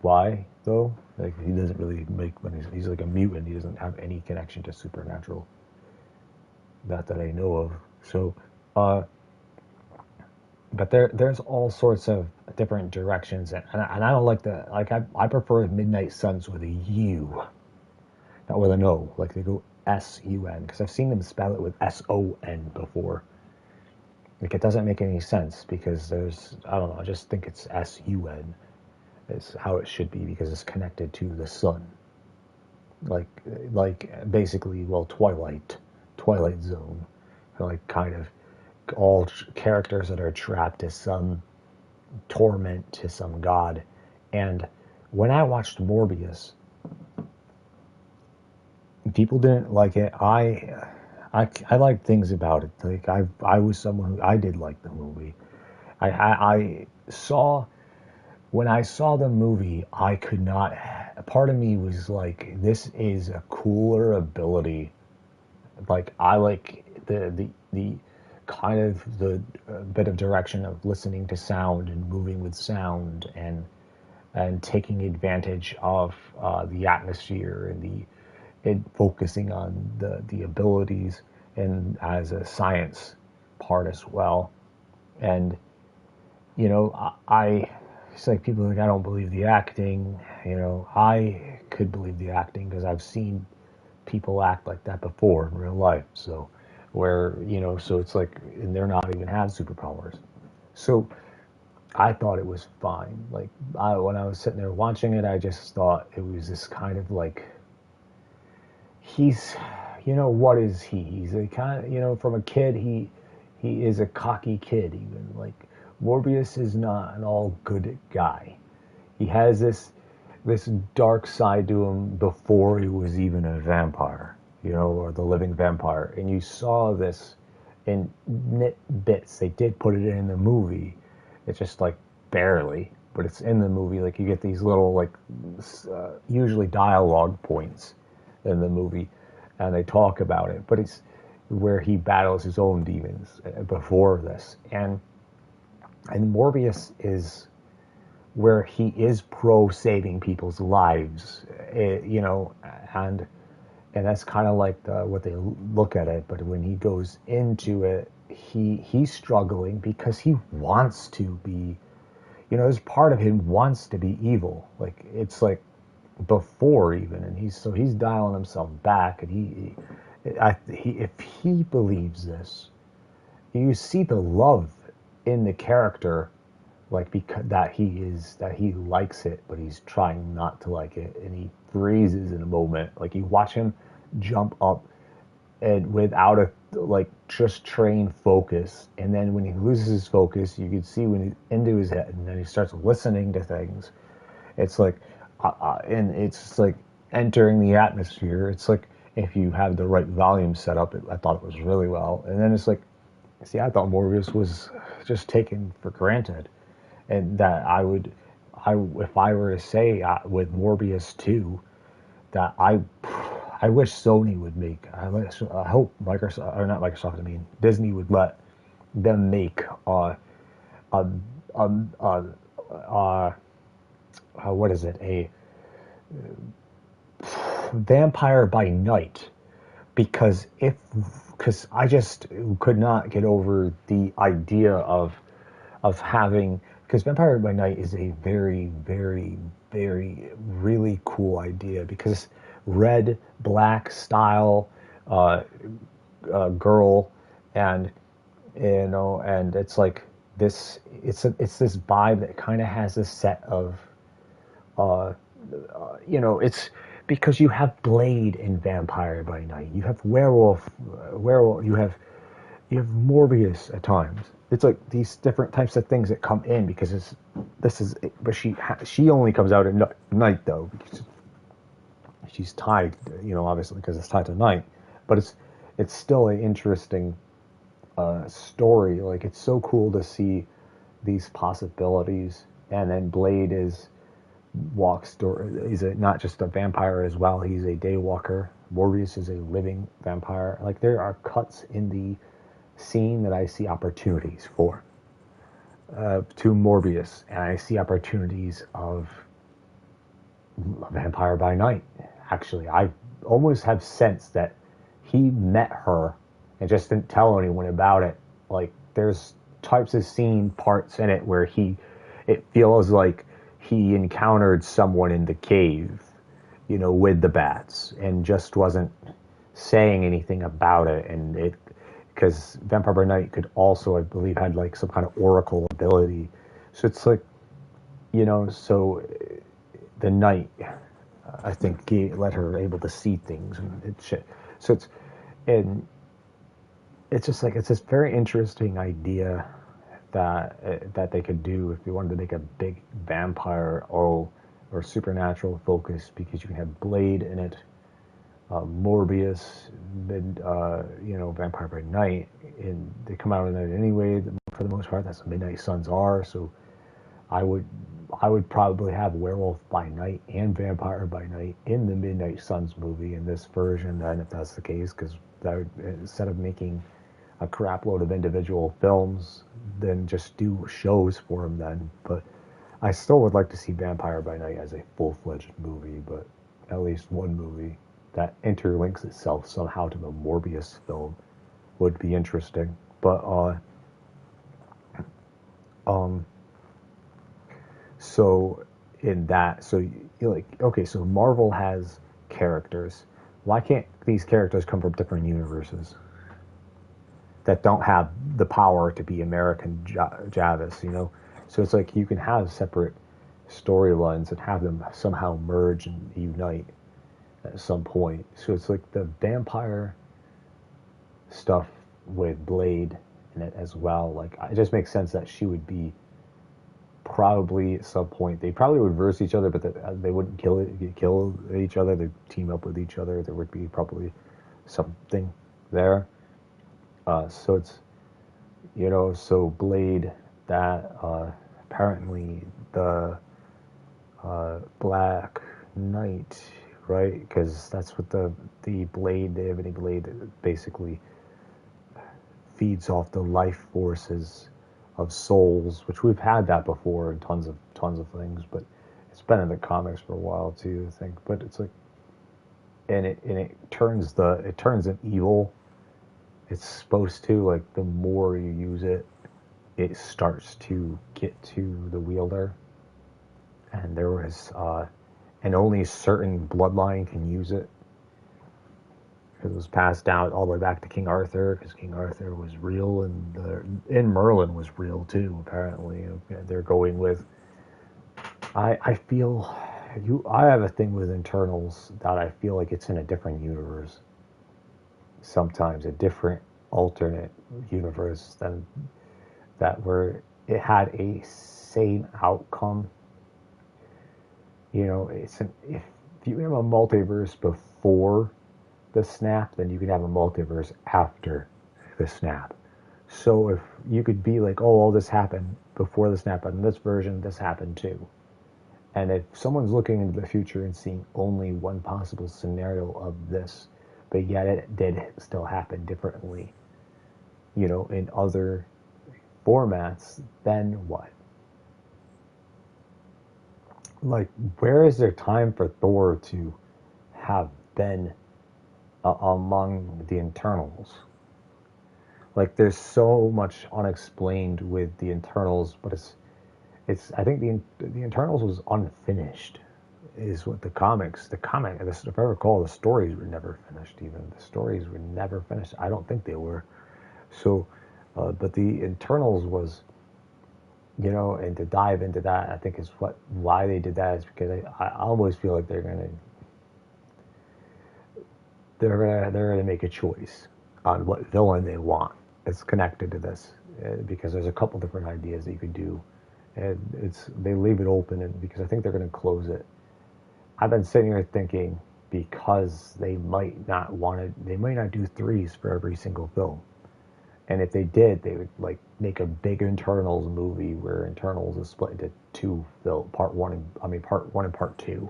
D: why though? Like, he doesn't really make, when he's like a mutant, he doesn't have any connection to supernatural, not that I know of. So but there's all sorts of different directions, and I don't like the, like, I prefer Midnight Suns with a U, not with an O. Like, they go S-U-N, because I've seen them spell it with S-O-N before. Like, it doesn't make any sense, because there's, I don't know, I just think it's S-U-N is how it should be, because it's connected to the sun. Like basically, well, Twilight Zone, like, kind of all characters that are trapped to some torment, to some god. And when I watched Morbius, people didn't like it. I liked things about it. Like, I was someone who, I did like the movie. I saw, when I saw the movie, I could not, part of me was like, this is a cooler ability. Like, I like the kind of the bit of direction of listening to sound and moving with sound, and taking advantage of the atmosphere and focusing on the abilities, and as a science part as well. And, you know, it's like, people are like, I don't believe the acting. You know, I could believe the acting because I've seen people act like that before in real life. So, where, you know, so it's like, and they're not even have superpowers. So I thought it was fine. Like, when I was sitting there watching it, I just thought it was this kind of like, he's, you know, what is he? He's a kind of, you know, from a kid, he is a cocky kid even. Like, Morbius is not an all good guy. He has this dark side to him before he was even a vampire, you know, or the living vampire. And you saw this in bits. They did put it in the movie. It's just like barely, but it's in the movie. Like, you get these little, like, usually dialogue points in the movie, and they talk about it. But it's where he battles his own demons before this. And Morbius is where he is pro saving people's lives, you know, and that's kind of like what they look at it. But when he goes into it, he's struggling because he wants to be, you know, there's part of him wants to be evil. Like, it's like before even, and he's dialing himself back, and if he believes this, you see the love in the character, like, because that he likes it, but he's trying not to like it, and he freezes in a moment. Like, you watch him jump up and without a, like, just trained focus, and then when he loses his focus, you can see when he's into his head, and then he starts listening to things. It's like, and it's like entering the atmosphere. It's like, if you have the right volume set up, I thought it was really well. And then it's like, see, I thought Morbius was just taken for granted, and that if I were to say with Morbius 2, that I wish Sony would make. I hope Microsoft, or not Microsoft, I mean Disney, would let them make what is it, a Vampire by Night, because I just could not get over the idea of of having, because Vampire by Night is a very, very, very, really cool idea, because red, black style girl, and and it's like this. It's this vibe that kind of has this set of, it's because you have Blade in Vampire by Night, you have werewolf, you have Morbius at times. It's like these different types of things that come in because but she only comes out at night though, because she's tied, obviously because it's tied to night. But it's still an interesting story. Like, it's so cool to see these possibilities. And then Blade he's not just a vampire as well. He's a daywalker. Morbius is a living vampire. Like, there are cuts in the scene that I see opportunities for to Morbius, and I see opportunities of Vampire by Night. Actually, I almost have sensed that he met her and just didn't tell anyone about it. Like, there's types of scene parts in it where it feels like he encountered someone in the cave, with the bats, and just wasn't saying anything about it. And because Vampire by Night could also, I believe, had like some kind of oracle ability. So it's like, so the night, I think, he let her able to see things and shit. So it's just like, it's this very interesting idea that they could do if you wanted to make a big vampire or supernatural focus, because you can have Blade in it, Morbius, Vampire by Night, and they come out at night anyway. For the most part, that's what Midnight Suns are. So I would probably have Werewolf by Night and Vampire by Night in the Midnight Suns movie in this version, and if that's the case, because instead of making a crap load of individual films, then just do shows for them then. But I still would like to see Vampire by Night as a full-fledged movie, but at least one movie that interlinks itself somehow to the Morbius film would be interesting. But so in that, so you're like, okay, so Marvel has characters. Why can't these characters come from different universes that don't have the power to be American Javis, So it's like you can have separate storylines and have them somehow merge and unite at some point. So it's like the vampire stuff with Blade in it as well. Like, it just makes sense that she would be probably at some point. They probably would verse each other, but they wouldn't kill each other. They'd team up with each other. There would be probably something there. So it's, so Blade, that apparently the Black Knight, right? Because that's what the Blade, the Ebony Blade, basically feeds off the life forces of souls, which we've had that before in tons of things, but it's been in the comics for a while too, I think. But it's like, and it turns an evil. It's supposed to, like, the more you use it, it starts to get to the wielder. And there was, and only a certain bloodline can use it. It was passed down all the way back to King Arthur, because King Arthur was real, and Merlin was real too, apparently. They're going with, I feel, I have a thing with Eternals that I feel like it's in a different universe. Sometimes a different alternate universe than that, where it had a same outcome. If you have a multiverse before the snap, then you could have a multiverse after the snap. So if you could be like, oh, all this happened before the snap, but in this version, this happened too. And if someone's looking into the future and seeing only one possible scenario of this, but yet it did still happen differently, in other formats, then what? Like, where is there time for Thor to have been among the Eternals? Like there's so much unexplained with the Internals, but it's I think the Internals was unfinished, is what the comic, if I recall, the stories were never finished. Even the stories were never finished. I don't think they were. So, but the Internals was, you know, and to dive into that, I think is why they did that is because I always feel like they're gonna make a choice on what villain they want. It's connected to this because there's a couple different ideas that you could do, and they leave it open, and because I think they're gonna close it. I've been sitting here thinking because they might not do threes for every single film. And if they did, they would like make a big Internals movie where Internals is split into two part one and part two.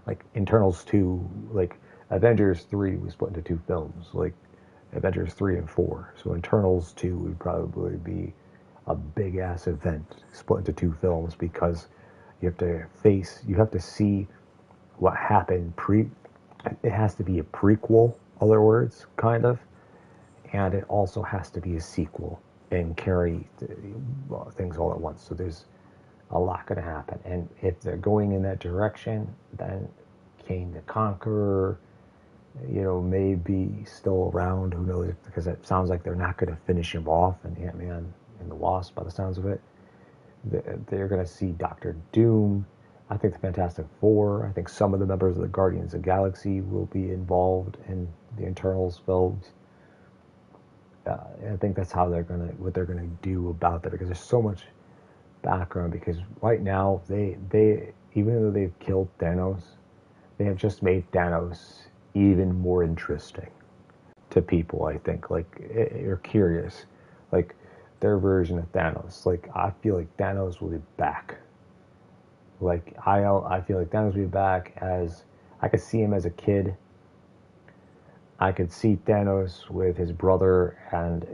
D: Like Internals 2, like Avengers 3 was split into two films, like Avengers 3 and 4. So Internals 2 would probably be a big ass event split into two films because you have to see what happened it has to be a prequel, other words, kind of, and it also has to be a sequel and carry things all at once. So there's a lot going to happen, and if they're going in that direction, then Kang the Conqueror, you know, may be still around. Who knows? Because it sounds like they're not going to finish him off in Ant-Man and the Wasp, by the sounds of it. They're going to see Doctor Doom. I think the Fantastic Four. I think some of the members of the Guardians of the Galaxy will be involved in the Internals films. I think that's what they're gonna do about that, because there's so much background. Because right now they even though they've killed Thanos, they have just made Thanos even more interesting to people. I think like you're curious, like their version of Thanos. Like I feel like Thanos will be back. Like I feel like Thanos will be back as I could see him as a kid. I could see Thanos with his brother and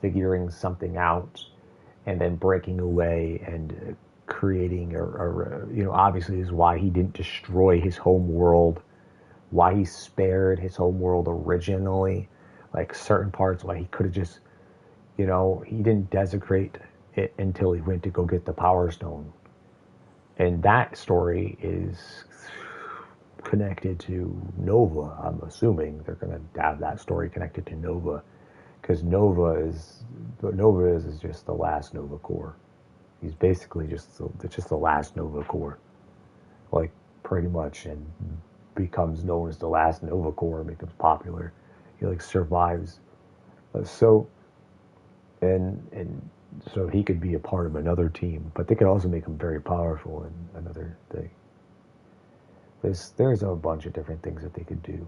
D: figuring something out, and then breaking away and creating you know, obviously is why he didn't destroy his home world, why he spared his home world originally, like certain parts, why he could have just, you know, he didn't desecrate it until he went to go get the Power Stone. And that story is connected to Nova. I'm assuming they're going to have that story connected to Nova, because Nova is just the last Nova Corps. He's basically just the last Nova Corps, like pretty much, and becomes known as the last Nova Corps and becomes popular. He like survives, so he could be a part of another team, but they could also make him very powerful in another thing. There's a bunch of different things that they could do,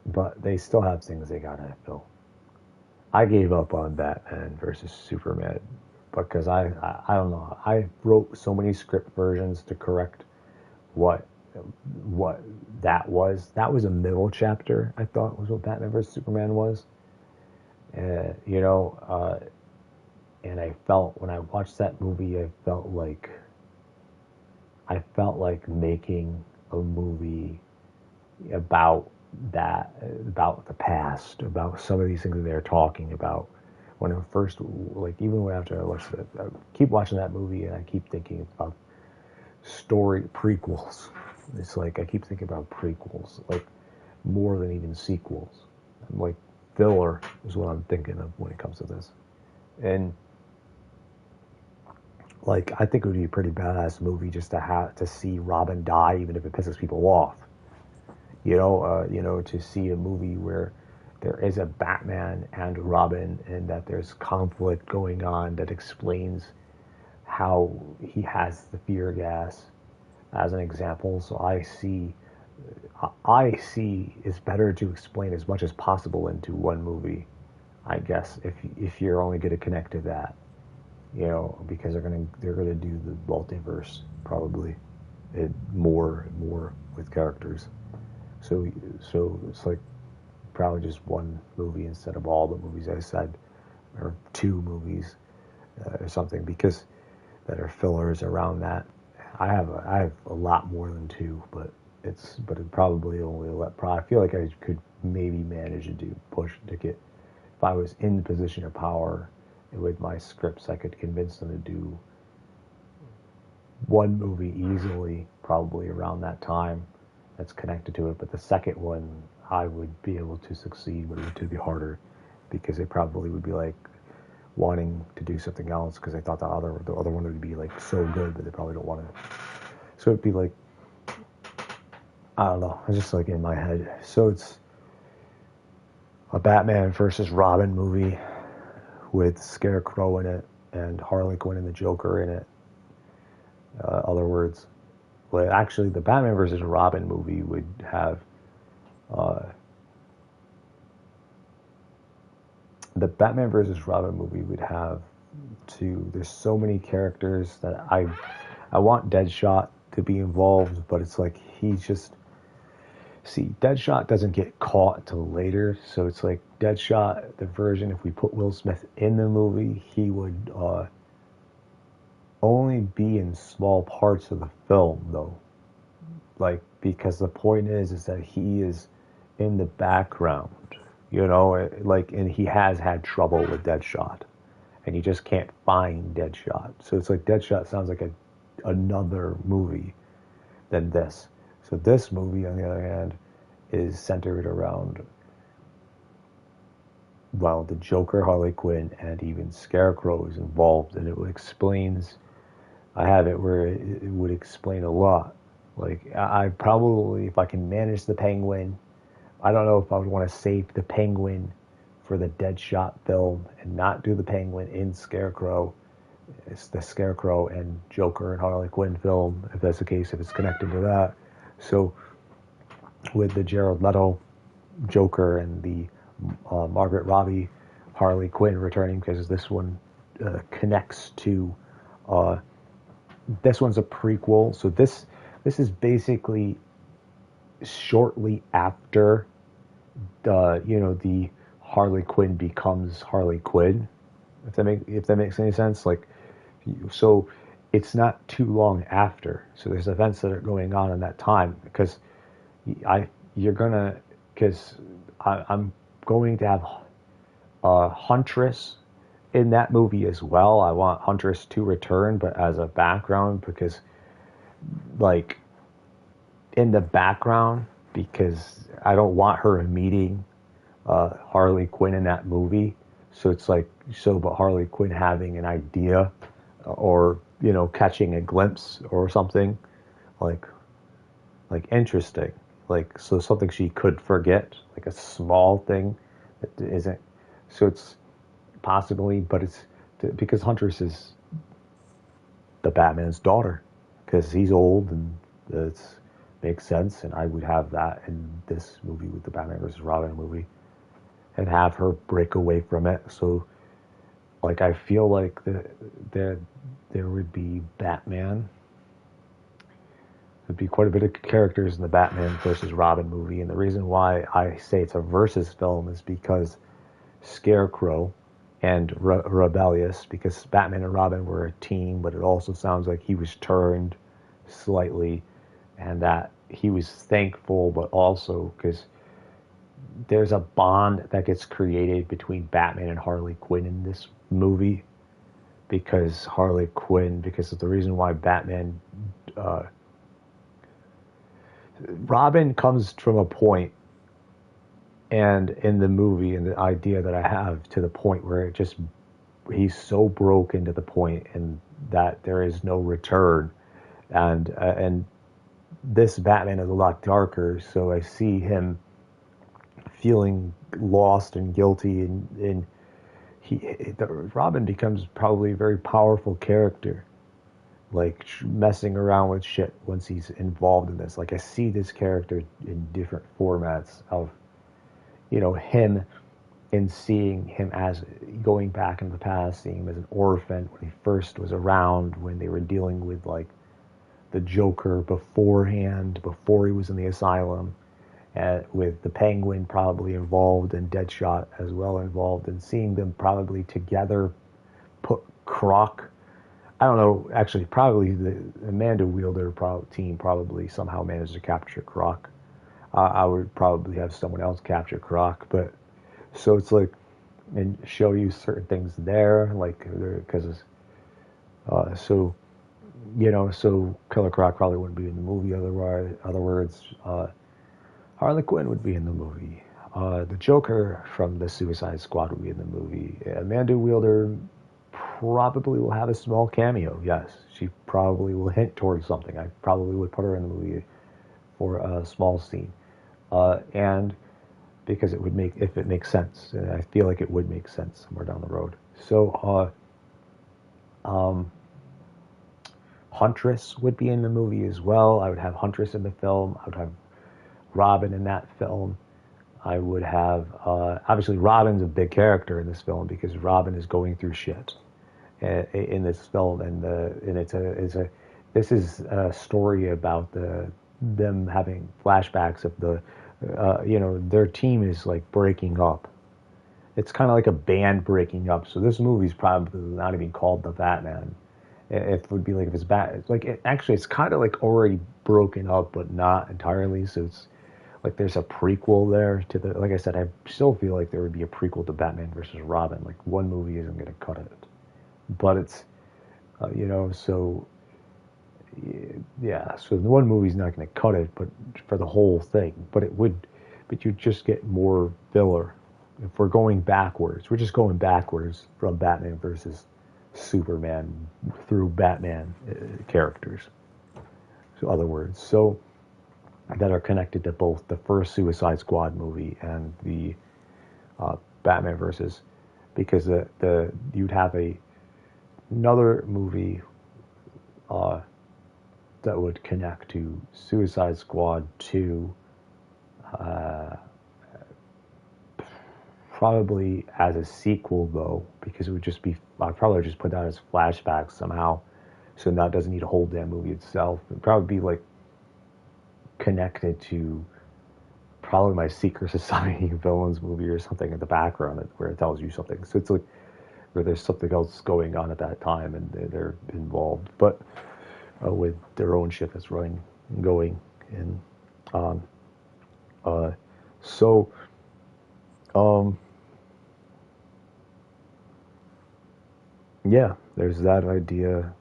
D: but they still have things they gotta fill. I gave up on Batman versus Superman because I don't know. I wrote so many script versions to correct what that was. That was a middle chapter, I thought, was what Batman versus Superman was. You know, and I felt when I watched that movie, I felt like making a movie about the past, about some of these things that they're talking about. When I first, like, even after I watched it, I keep watching that movie and I keep thinking about story prequels. It's like I keep thinking about prequels, like more than even sequels. I'm like, filler is what I'm thinking of when it comes to this. And like, I think it would be a pretty badass movie just to see Robin die, even if it pisses people off. You know, to see a movie where there is a Batman and Robin, and that there's conflict going on that explains how he has the fear gas, as an example. So I see it's better to explain as much as possible into one movie, I guess, if you're only going to connect to that. You know, because they're gonna do the multiverse probably, more with characters. So it's like probably just one movie instead of all the movies I said, or two movies or something, because that are fillers around that. I have a lot more than two, but it probably only I feel like I could maybe manage to get if I was in the position of power with my scripts, I could convince them to do one movie easily, probably around that time, that's connected to it. But the second one, I would be able to succeed, but it would be harder because they probably would be like wanting to do something else because they thought the other one would be like so good, but they probably don't want to. So it'd be like, I don't know. It's just like in my head. So it's a Batman versus Robin movie with Scarecrow in it and Harley Quinn and the Joker in it. Other words, well, actually, the Batman versus Robin movie would have the Batman versus Robin movie would have there's so many characters that I want Deadshot to be involved, but it's like Deadshot doesn't get caught until later, so it's like Deadshot, the version, if we put Will Smith in the movie, he would only be in small parts of the film, though. Like, because the point is that he is in the background, and he has had trouble with Deadshot, and you just can't find Deadshot. So it's like Deadshot sounds like another movie than this. So this movie, on the other hand, is centered around, well, the Joker, Harley Quinn, and even Scarecrow is involved, and it explains. I have it where it would explain a lot. Like, I probably, if I can manage the Penguin, I don't know if I would want to save the Penguin for the Deadshot film and not do the Penguin in Scarecrow. It's the Scarecrow and Joker and Harley Quinn film, if that's the case, if it's connected to that. So, with the Jared Leto Joker and the Margaret Robbie Harley Quinn returning, because this one connects to... this one's a prequel, so this is basically shortly after the Harley Quinn becomes Harley Quinn. If that makes any sense, so it's not too long after. So there's events that are going on in that time because I'm going to have Huntress in that movie as well. I want Huntress to return, but as a background, because in the background, because I don't want her meeting Harley Quinn in that movie. So it's but Harley Quinn having an idea or, catching a glimpse or something like interesting. So something she could forget, like a small thing that isn't. So it's possibly, but it's because Huntress is the Batman's daughter, because he's old and it makes sense. And I would have that in this movie with the Batman versus Robin movie, and have her break away from it. So, I feel like there would be Batman. There'd be quite a bit of characters in the Batman versus Robin movie, and the reason why I say it's a versus film is because Scarecrow and rebellious, because Batman and Robin were a team, but it also sounds like he was turned slightly, and that he was thankful, but also because there's a bond that gets created between Batman and Harley Quinn in this movie, because of the reason why Batman, Robin comes from a point, and in the movie, and the idea that I have, to the point where he's so broken to the point, and that there is no return, and this Batman is a lot darker, so I see him feeling lost and guilty, and Robin becomes probably a very powerful character, messing around with shit once he's involved in this. I see this character in different formats of, him, and seeing him as going back in the past, seeing him as an orphan when he first was around, when they were dealing with the Joker beforehand, before he was in the asylum, with the Penguin probably involved and Deadshot as well involved, and seeing them probably together put Croc. I don't know, actually, probably the Amanda Wielder team probably somehow managed to capture Croc. I would probably have someone else capture Croc, but so it's and show you certain things there, like because so so Killer Croc probably wouldn't be in the movie other words. Harley Quinn would be in the movie. The Joker from the Suicide Squad would be in the movie. Amanda Wielder probably will have a small cameo. Yes, she probably will hint towards something. I probably would put her in the movie for a small scene, and because it would make, if it makes sense, and I feel like it would make sense somewhere down the road. So, Huntress would be in the movie as well. I would have Huntress in the film. I would have Robin in that film. I would have obviously Robin's a big character in this film because Robin is going through shit in this film, and this is a story about them having flashbacks of their team is like breaking up. It's kind of like a band breaking up. So this movie's probably not even called The Batman. It would be like if it's actually it's kind of like already broken up, but not entirely. So it's like there's a prequel there to the. Like I said, I still feel like there would be a prequel to Batman versus Robin. Like one movie isn't going to cut it, but it's so yeah. So the one movie's not going to cut it, but for the whole thing, but it would. But you just get more filler. If we're going backwards, we're just going backwards from Batman versus Superman through Batman characters. So other words, so that are connected to both the first Suicide Squad movie and the Batman versus, because you'd have another movie that would connect to Suicide Squad 2. Probably as a sequel though, because it would just be, I'd probably just put that as flashbacks somehow, so that doesn't need a whole damn movie itself. It'd probably be like connected to probably my Secret Society Villains movie or something in the background where it tells you something. So it's like where there's something else going on at that time and they're involved, but with their own shit that's going and on. Yeah, there's that idea.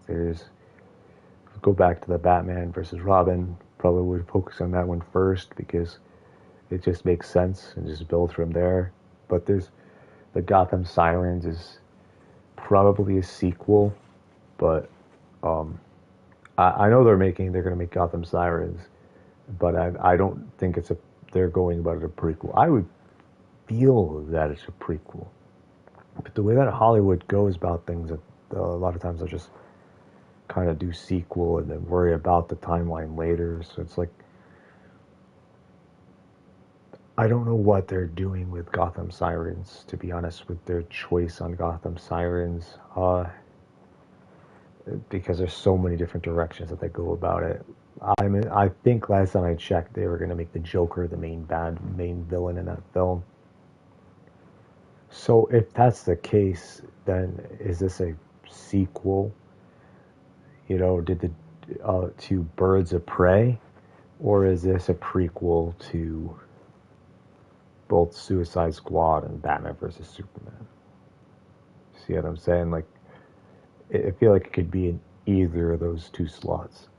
D: Go back to the Batman versus Robin. Probably would focus on that one first because it just makes sense and just build from there. But there's the Gotham Sirens is probably a sequel, but I know they're going to make Gotham Sirens, but I don't think they're going about it a prequel. I would feel that it's a prequel. But the way that Hollywood goes about things, a lot of times they'll just kind of do sequel and then worry about the timeline later. So it's like, I don't know what they're doing with Gotham Sirens, to be honest, with their choice on Gotham Sirens. Because there's so many different directions that they go about it. I think last time I checked, they were going to make the Joker the main villain in that film. So if that's the case, then is this a sequel? To Birds of Prey, or is this a prequel to both Suicide Squad and Batman vs Superman? See what I'm saying? Like, I feel like it could be in either of those two slots.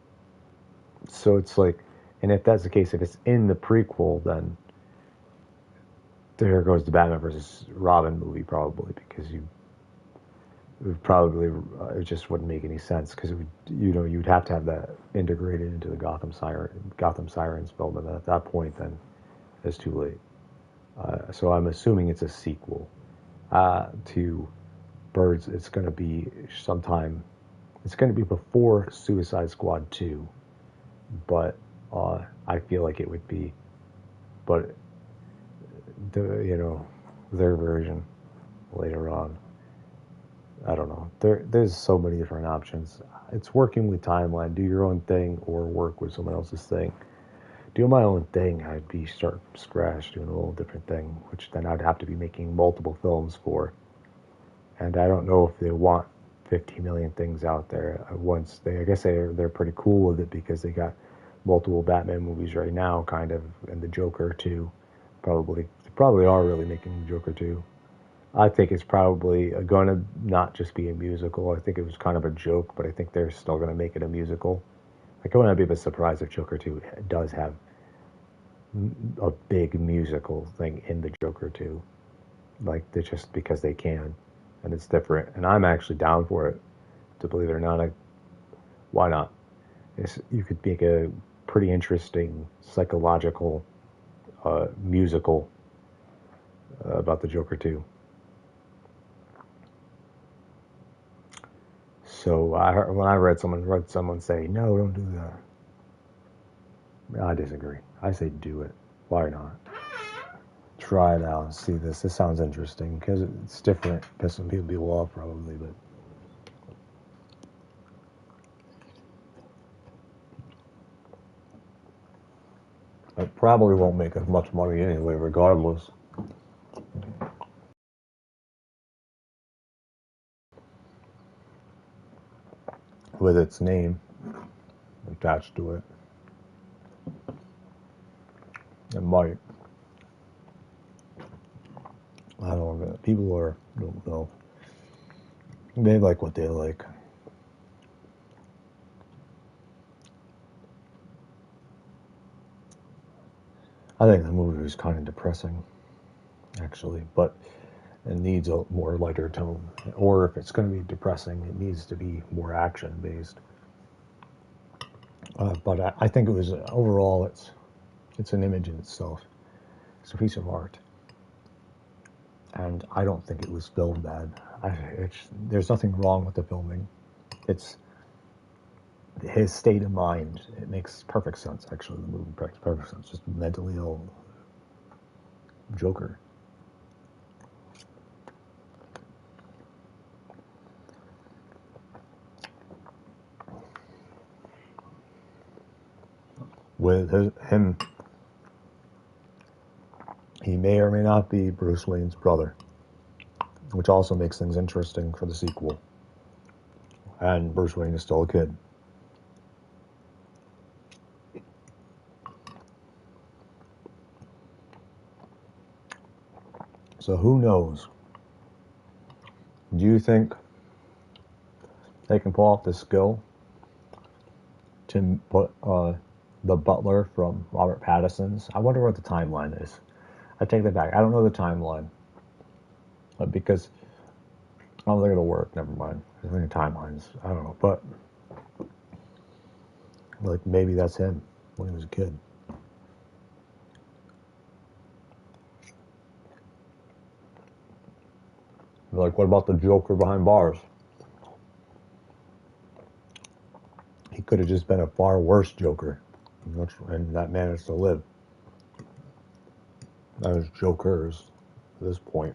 D: So it's like, and if that's the case, if it's in the prequel, then there goes the Batman versus Robin movie probably, because it just wouldn't make any sense, because you'd have to have that integrated into the Gotham Sirens film, and at that point then it's too late. So I'm assuming it's a sequel to Birds. It's going to be sometime. It's going to be before Suicide Squad 2, but I feel like it would be, but their version later on. I don't know. There's so many different options. It's working with timeline. Do your own thing or work with someone else's thing. Doing my own thing, I'd be start from scratch, doing a little different thing, which then I'd have to be making multiple films for. And I don't know if they want 50 million things out there at once. I guess they're pretty cool with it because they got multiple Batman movies right now, kind of, and the Joker too. Probably are really making Joker 2. I think it's probably going to not just be a musical. I think it was kind of a joke, but I think they're still going to make it a musical. Like, I wouldn't be a bit surprised if Joker 2 does have a big musical thing in the Joker 2. Like, they're just because they can, and it's different. And I'm actually down for it, to believe it or not. Why not? You could make a pretty interesting psychological musical about the Joker 2. So when I read someone say, "No, don't do that," I disagree. I say do it. Why not? Try it out and see this. This sounds interesting because it's different. Pissing people off probably, but it probably won't make as much money anyway, regardless. With its name attached to it, it might. I don't know. People don't know. They like what they like. I think the movie was kind of depressing, actually, but it needs a more lighter tone. Or if it's going to be depressing, it needs to be more action-based. But I think it was, overall, it's an image in itself. It's a piece of art. And I don't think it was filmed bad. There's nothing wrong with the filming. It's his state of mind. It makes perfect sense, actually. The movie makes perfect sense. Just mentally ill Joker. With him, he may or may not be Bruce Wayne's brother, which also makes things interesting for the sequel. And Bruce Wayne is still a kid. So who knows? Do you think they can pull off the skill to put the butler from Robert Pattinson's? I wonder what the timeline is. I take that back. I don't know the timeline. Because I don't think it'll work. Never mind. I think timelines. I don't know. But like maybe that's him when he was a kid. Like, what about the Joker behind bars? He could have just been a far worse Joker, and that managed to live. As Jokers at this point.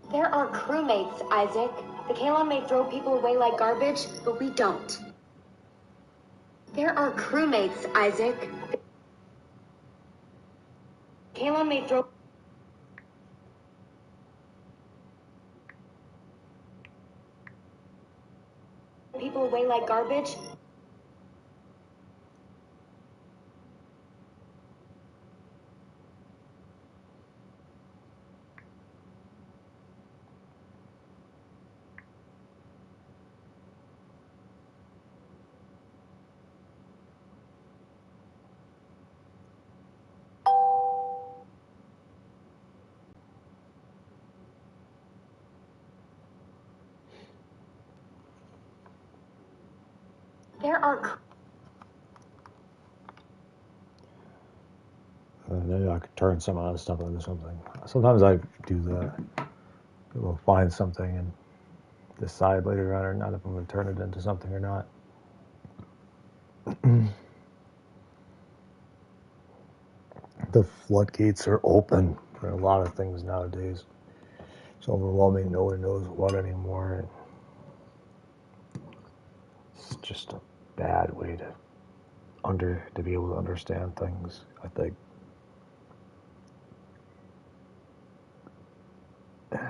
K: There are crewmates, Isaac. The Kalon may throw people away like garbage, but we don't. There are crewmates, Isaac. The Kalon may throw people away like garbage. There are
D: and then I could turn some of that stuff into something. Sometimes I do that. We'll find something and decide later on or not if I'm going to turn it into something or not. The floodgates are open for a lot of things nowadays. It's overwhelming. No one knows what anymore. It's just a bad way to be able to understand things, I think.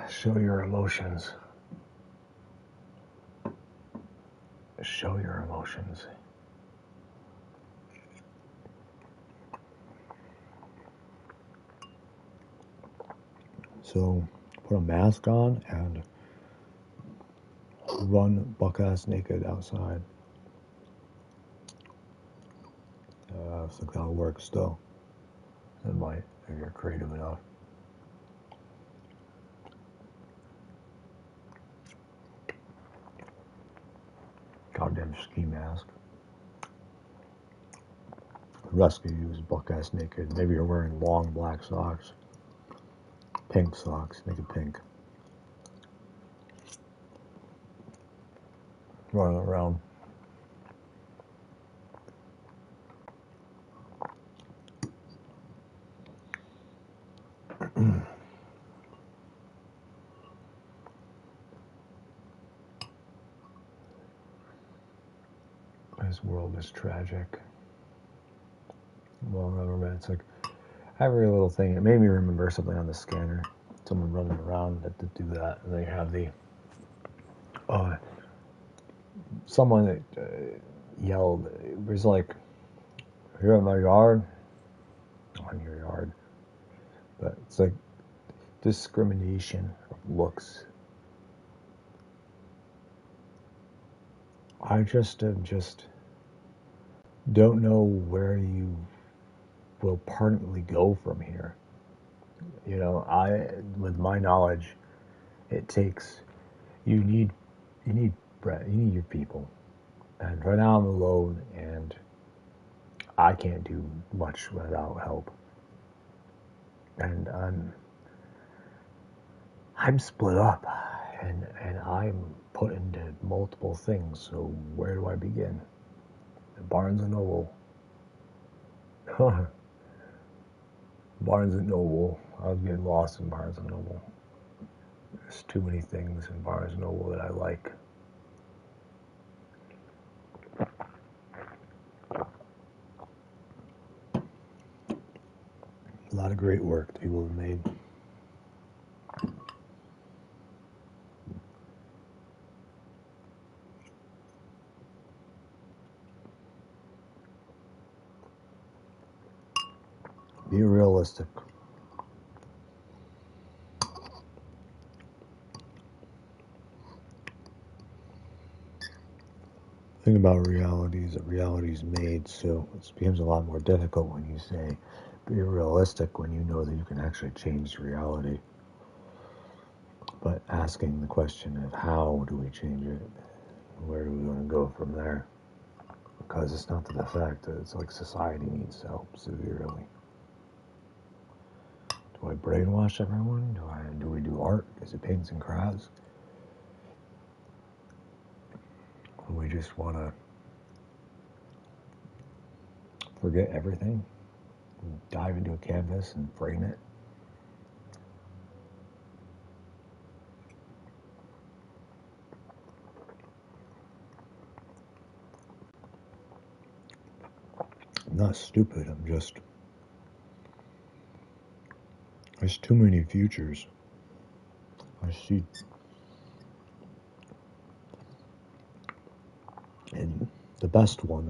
D: Show your emotions. Show your emotions. So, put a mask on and run buck-ass naked outside. I think that'll work still. It might, if you're creative enough. Goddamn ski mask. Rescue use buck-ass naked. Maybe you're wearing long black socks. Pink socks. Make it pink. Running around. This world is tragic. Well, remember, it's like every little thing. It made me remember something on the scanner. Someone running around that to do that, and they have the someone that yelled. It was like, "You're in my yard." On your yard, but it's like discrimination of looks. I just don't know where you will permanently go from here. You know, with my knowledge, it takes you need your people, and right now I'm alone, and I can't do much without help, and I'm split up, and I'm put into multiple things. So where do I begin? Barnes and Noble. Barnes and Noble. I was getting lost in Barnes and Noble. There's too many things in Barnes and Noble that I like. A lot of great work that people have made. Be realistic. The thing about reality is that reality is made, so it becomes a lot more difficult when you say be realistic when you know that you can actually change reality. But asking the question of how do we change it, where do we want to go from there? Because it's not the fact that it's like society needs help severely. Do I brainwash everyone? Do we do art? Is it paints and crafts? Or we just want to forget everything, dive into a canvas and frame it? I'm not stupid, there's too many futures. I see. And the best one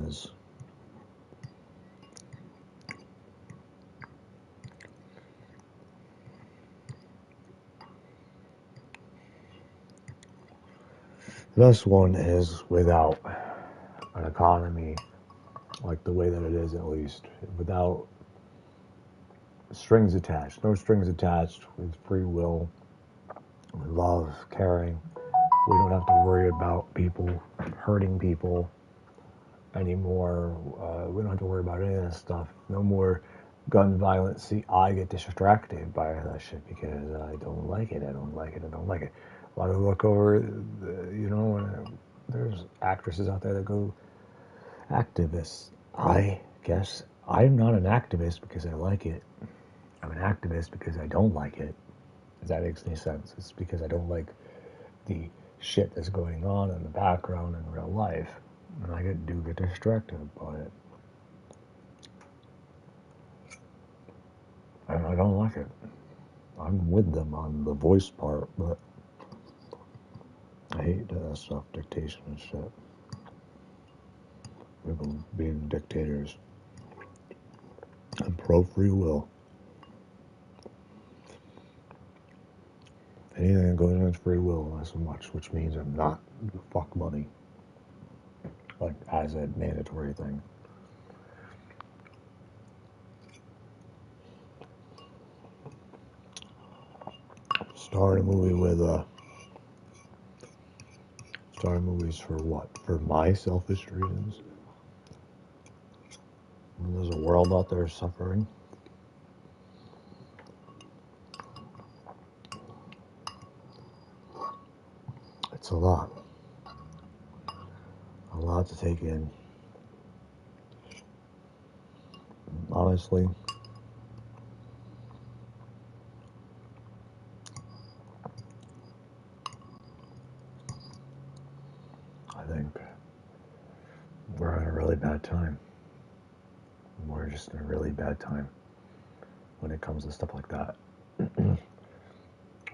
D: is without an economy like the way that it is, at least, without strings attached. No strings attached, with free will, with love, caring. We don't have to worry about people hurting people anymore. We don't have to worry about any of that stuff. No more gun violence, see, I get distracted by that shit because I don't like it. I don't like it. I don't like it. A lot of look over, there's actresses out there that go activists. I guess I'm not an activist because I like it. I'm an activist because I don't like it. If that makes any sense. It's because I don't like the shit that's going on in the background in real life. And I do get distracted by it. And I don't like it. I'm with them on the voice part, but I hate that stuff, dictation and shit. People being dictators. I'm pro free will. Anything that goes against free will, not so much, which means I'm not fuck money. Like, as a mandatory thing. Starring a movie with, starring movies for what? For my selfish reasons? When there's a world out there suffering. It's a lot. A lot to take in. Honestly, I think we're in a really bad time. We're just in a really bad time when it comes to stuff like that.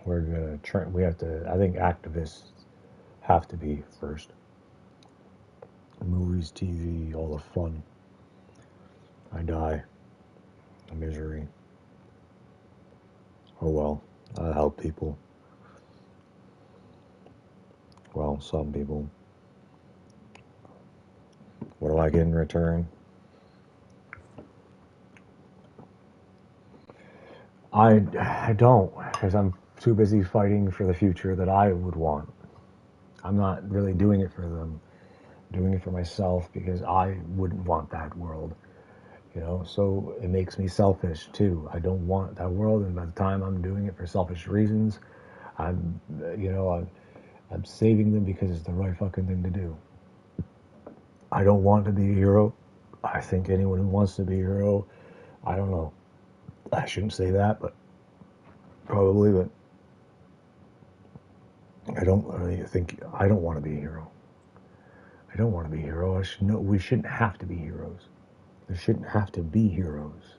D: We're gonna try. We have to. I think activists have to be first. Movies, TV, all the fun. I die. A misery. Oh well. I help people. Well, some people. What do I get in return? I don't, because I'm too busy fighting for the future that I would want. I'm not really doing it for them. I'm doing it for myself because I wouldn't want that world. So it makes me selfish too. I don't want that world, and by the time I'm doing it for selfish reasons, I'm saving them because it's the right fucking thing to do. I don't want to be a hero. I think anyone who wants to be a hero, I don't know. I shouldn't say that, but probably, but I don't want to be a hero. I don't want to be a hero. We shouldn't have to be heroes. There shouldn't have to be heroes.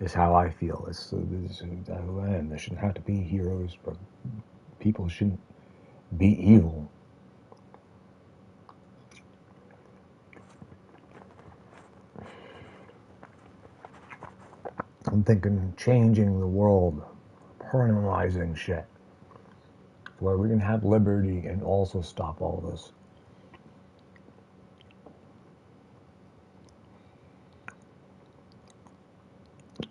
D: Is how I feel. This is who I am. There shouldn't have to be heroes, but people shouldn't be evil. I'm thinking changing the world, criminalizing shit, where we can have liberty and also stop all this.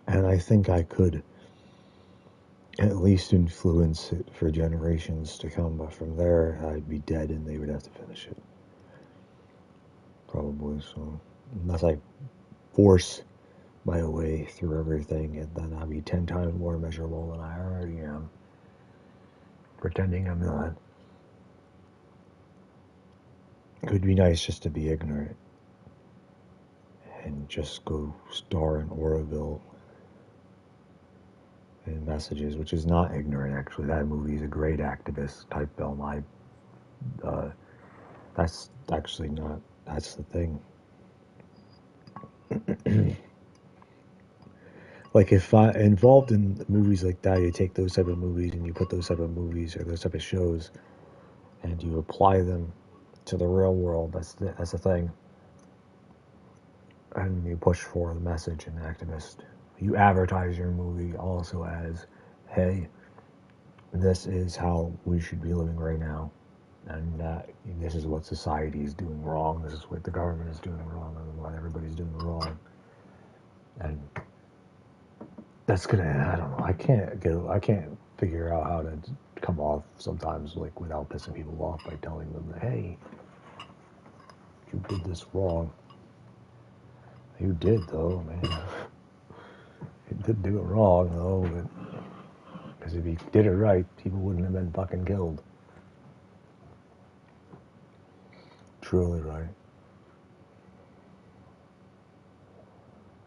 D: And I think I could at least influence it for generations to come, but from there I'd be dead and they would have to finish it. Probably, so unless I force my way through everything, and then I'd be 10 times more miserable than I already am, pretending I'm not. It would be nice just to be ignorant and just go star in Oroville and Messages, which is not ignorant, actually. That movie is a great activist type film. That's actually not, that's the thing. Like, if I involved in movies like that, you take those type of movies and you put those type of movies or those type of shows and you apply them to the real world. That's the thing. And you push for the message and activist. You advertise your movie also as, hey, this is how we should be living right now. And this is what society is doing wrong. This is what the government is doing wrong. And what everybody's doing wrong. And that's gonna, I don't know. I can't figure out how to come off sometimes, like, without pissing people off by telling them that, hey, you did this wrong. You did, though, man. did do it wrong, though. Because if he did it right, people wouldn't have been fucking killed. Truly right.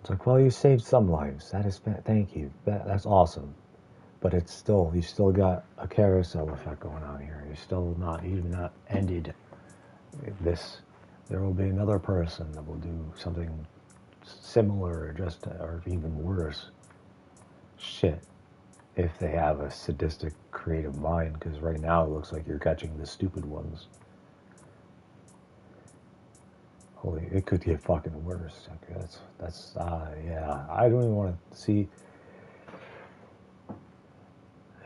D: It's like, well, you saved some lives. That is, thank you. That's awesome. But it's still, you still got a carousel effect going on here. You've not ended this. There will be another person that will do something similar, or even worse. Shit. If they have a sadistic, creative mind, because right now it looks like you're catching the stupid ones. Holy, it could get fucking worse. Okay, yeah. I don't even want to see.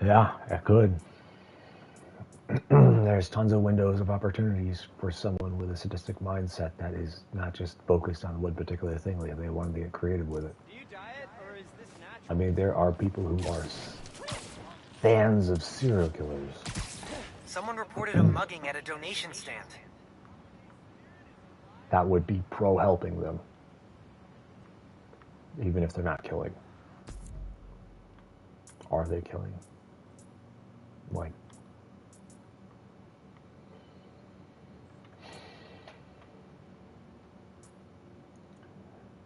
D: Yeah, it could. There's tons of windows of opportunities for someone with a sadistic mindset that is not just focused on one particular thing. Like they want to get creative with it.
F: Do you diet, or is this natural?
D: I mean, there are people who are fans of serial killers.
L: Someone reported a mugging at a donation stand.
D: That would be pro-helping them. Even if they're not killing. Are they killing? Like,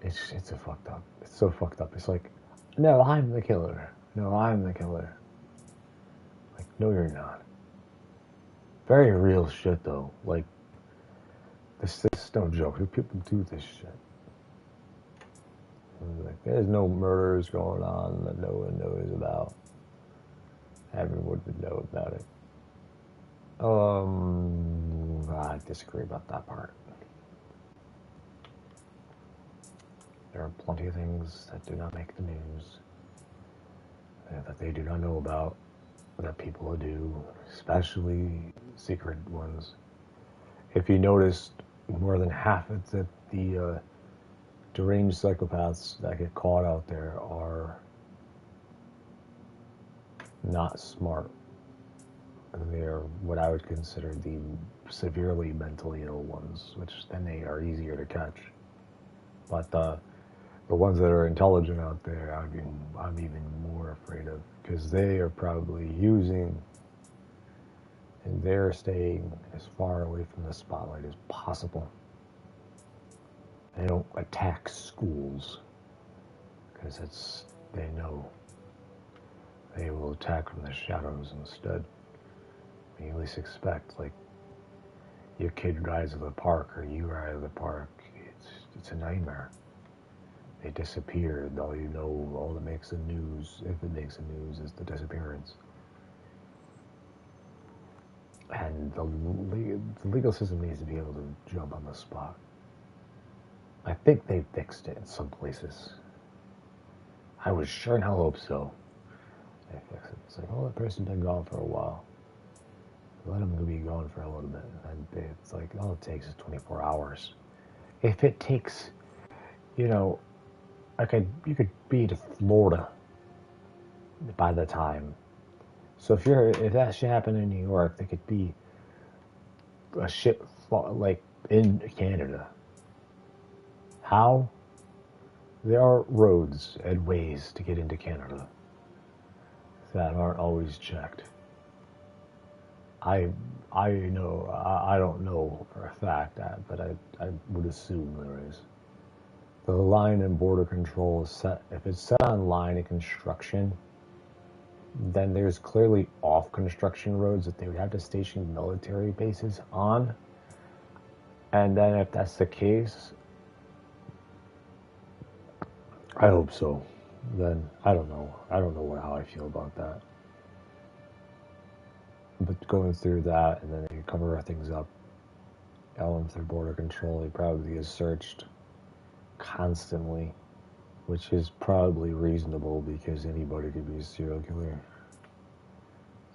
D: it's a fucked up. It's so fucked up. It's like, no, I'm the killer. No, I'm the killer. Like, no, you're not. Very real shit, though. Like, this is no joke. People do this shit. Like, there's no murders going on that no one knows about. Everyone would know about it. I disagree about that part. There are plenty of things that do not make the news, that they do not know about, that people do, especially secret ones. If you noticed, more than half of the deranged psychopaths that get caught out there are not smart. They're what I would consider the severely mentally ill ones, which then they are easier to catch. But the ones that are intelligent out there, I'm even more afraid of, because they are probably using, and they're staying as far away from the spotlight as possible. They don't attack schools, because they know they will attack from the shadows instead. You at least expect, like, your kid rides to the park or you ride to the park. It's a nightmare. They disappear. All that makes the news, if it makes the news, is the disappearance. And the legal system needs to be able to jump on the spot. I think they fixed it in some places. I would sure in hell hope so. They fixed it. It's like, oh, that person's been gone for a while. Let them be gone for a little bit. And it's like, all it takes is 24 hours. If it takes, you could be to Florida by the time. So if that shit happened in New York, there could be a shit like in Canada. How? There are roads and ways to get into Canada that aren't always checked. I know, I don't know for a fact that, but I would assume there is. The line in border control is set, if it's set on line in construction, then there's clearly off construction roads that they would have to station military bases on. And then if that's the case, I hope so. Then I don't know. I don't know how I feel about that. But going through that, and then they cover things up. Ellen through border control, he probably is searched constantly, which is probably reasonable because anybody could be a serial killer.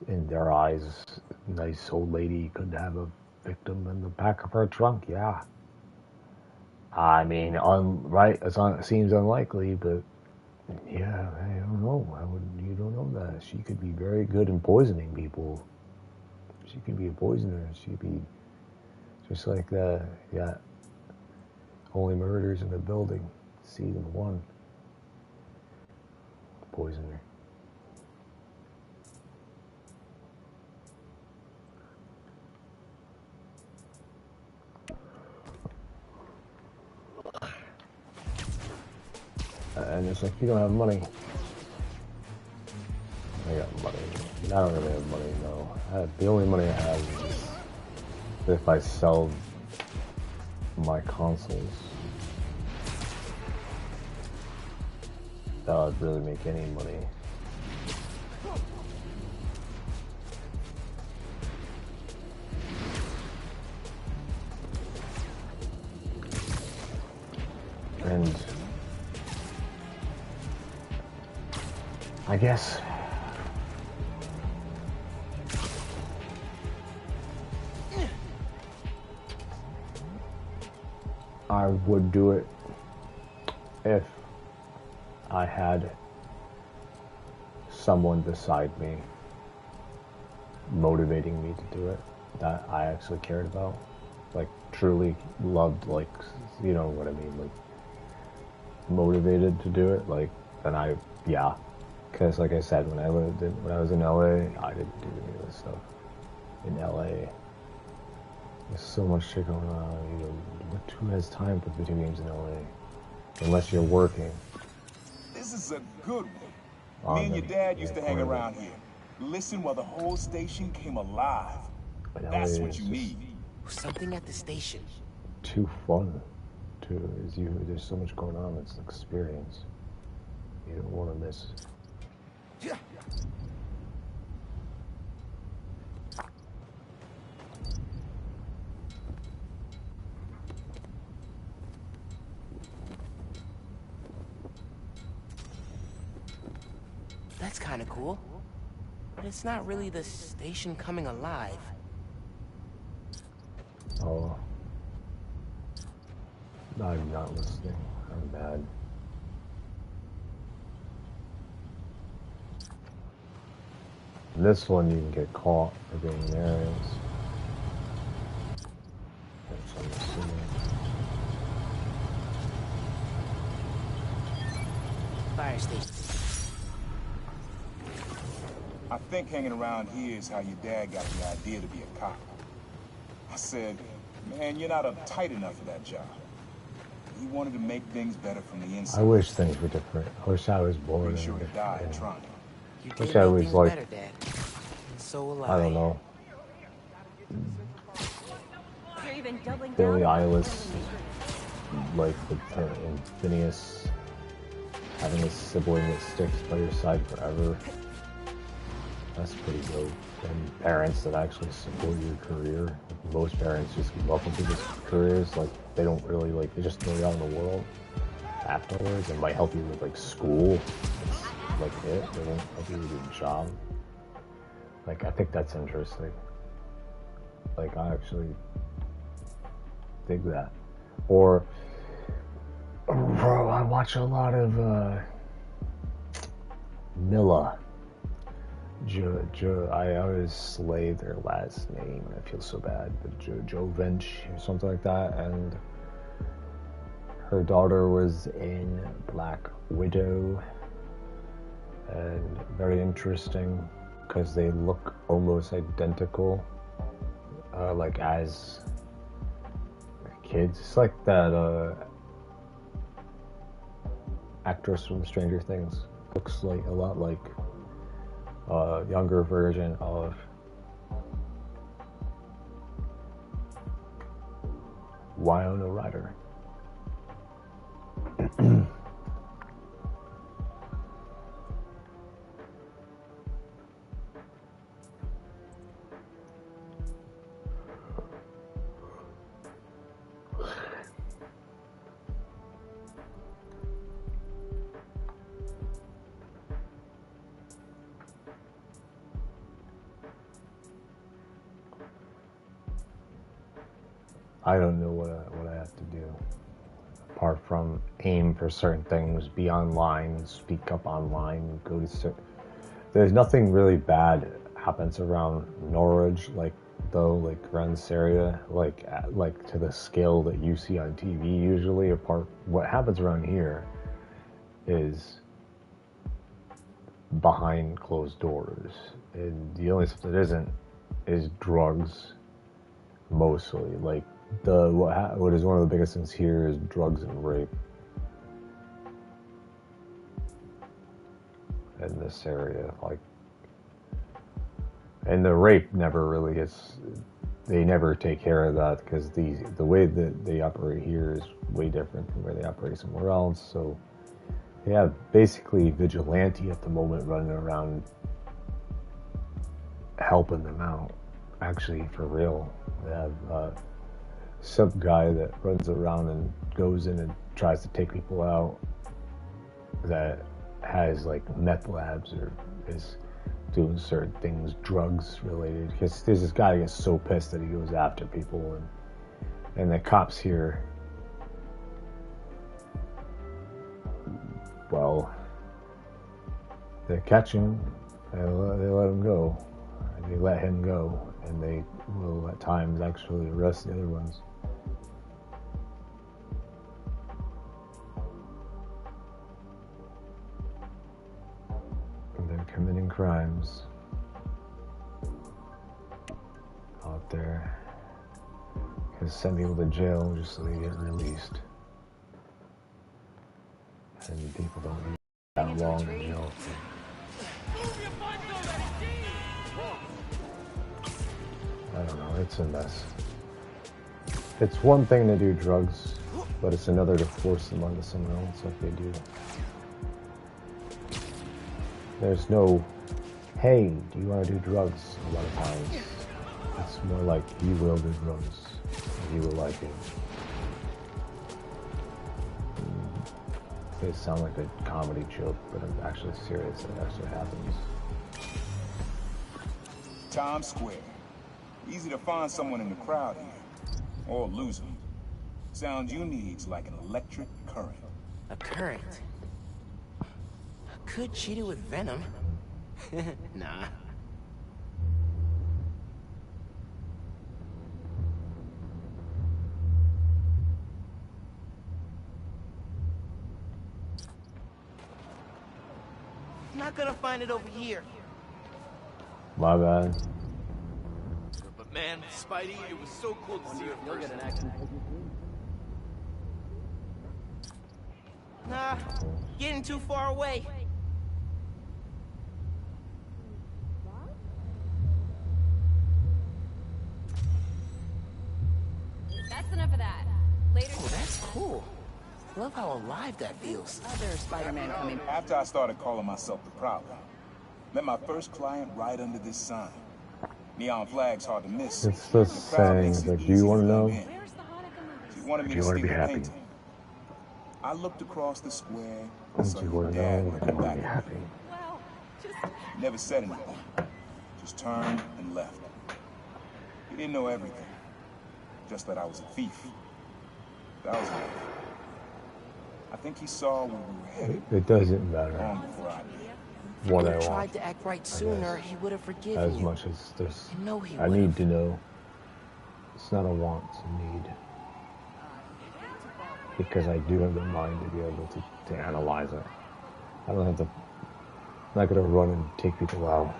D: In their eyes, a nice old lady could have a victim in the back of her trunk. Yeah. I mean, right? It seems unlikely, but yeah, I don't know. You don't know that. She could be very good in poisoning people. She could be a poisoner. She could be just like that. Yeah. Only Murders in the Building, season 1. poison her. And it's like, you don't have money. I got money. I don't really have money, no. The only money I have is if I sell my consoles. That would really make any money. And I guess I would do it if I had someone beside me motivating me to do it that I actually cared about, like truly loved, like, you know what I mean, like motivated to do it, like, and yeah, because like I said, when I was in LA, I didn't do any of this stuff. In LA, there's so much shit going on. You know, who has time for video games in LA? Unless you're working.
E: This is a good one. Me and your dad used to hang around here. Listen while the whole station came alive. That's what you need.
F: Something at the station.
D: Too fun. There's so much going on. It's an experience. You don't want to miss.
F: That's kind of cool. But it's not really the station coming alive.
D: Oh. I'm not listening. I'm bad. This one you can get caught for being in areas. That's what I'm assuming.
F: Fire station.
E: I think hanging around here is how your dad got the idea to be a cop. I said, man, you're not uptight enough for that job. He wanted to make things better from the inside.
D: I wish things were different. I wish I was born.
E: Sure to die trying.
D: I wish I was like,
F: better, Dad. So
D: I don't know, Billy Eilish, like with and Phineas, having a sibling that sticks by your side forever. That's pretty dope. And parents that actually support your career. Most parents just give up on people's careers. Like, they don't really, like, they just throw you out in the world afterwards and might help you with, like, school. It's like it. They won't help you with your job. Like, I think that's interesting. Like, I actually dig that. Or, bro, I watch a lot of, Milla. I always slay their last name. I feel so bad, but Joe Vench or something like that. And her daughter was in Black Widow, and very interesting because they look almost identical, like as kids. It's like that actress from Stranger Things. Looks like a lot like younger version of Winona Ryder. I don't know what I have to do apart from aim for certain things, be online, speak up online, go to there's nothing really bad happens around Norwich, like around this area, like to the scale that you see on TV usually. Apart, what happens around here is behind closed doors. And the only stuff that isn't is drugs, mostly. Like, what is one of the biggest things here is drugs and rape. In this area, like, and the rape never really gets, they never take care of that, because the way that they operate here is way different from where they operate somewhere else. So they have basically vigilante at the moment running around helping them out, actually, for real. They have some guy that runs around and goes in and tries to take people out that has like meth labs or is doing certain things, drugs related. Because there's this guy that gets so pissed that he goes after people, and the cops here, well, they catch him, they let him go, and they let him go, and they will at times actually arrest the other ones. Committing crimes out there, because send people to jail just so they get released, and people don't need that long in jail. I don't know, it's a mess. It's one thing to do drugs, but it's another to force them onto someone else like they do. There's no, hey, do you want to do drugs? A lot of times. It's more like, you will do drugs. You will like it. They sound like a comedy joke, but I'm actually serious. It actually happens.
E: Times Square. Easy to find someone in the crowd here. Or lose them. Sound you need's like an electric current.
F: A current? Could cheat it with venom. Nah. Not gonna find it over here.
D: My bad.
B: But man, Spidey, it was so cool to see you in person.
F: Nah, getting too far away.
H: That's enough of that. Later.
F: Oh, that's cool. Love how alive that feels.
J: There's Spider-Man coming.
E: After I started calling myself the problem, met my first client right under this sign. Neon flag's hard to miss.
D: It's the saying, like, do you want to know?
E: She wanted me
D: Do you
E: to
D: want to
E: steal
D: be
E: the
D: happy?
E: painting. I looked across the square
D: Do
E: and saw
D: you
E: your
D: want to
E: dad
D: know?
E: looking
D: Do you want
E: back
D: to be
E: at
D: happy?
E: me. Never said anything. Just turned and left. He didn't know everything. Just that I was a thief. That was enough. I think he saw where we were headed
D: It doesn't matter
E: long before I did.
D: what
F: If
D: I
F: you
D: want.
F: tried to act right sooner, he would have forgiven
D: As
F: you.
D: much as this,
F: I know he
D: I
F: would.
D: need to know. It's not a want, it's a need. Because I do have the mind to be able to analyze it. I don't have to, I'm not going to run and take people out.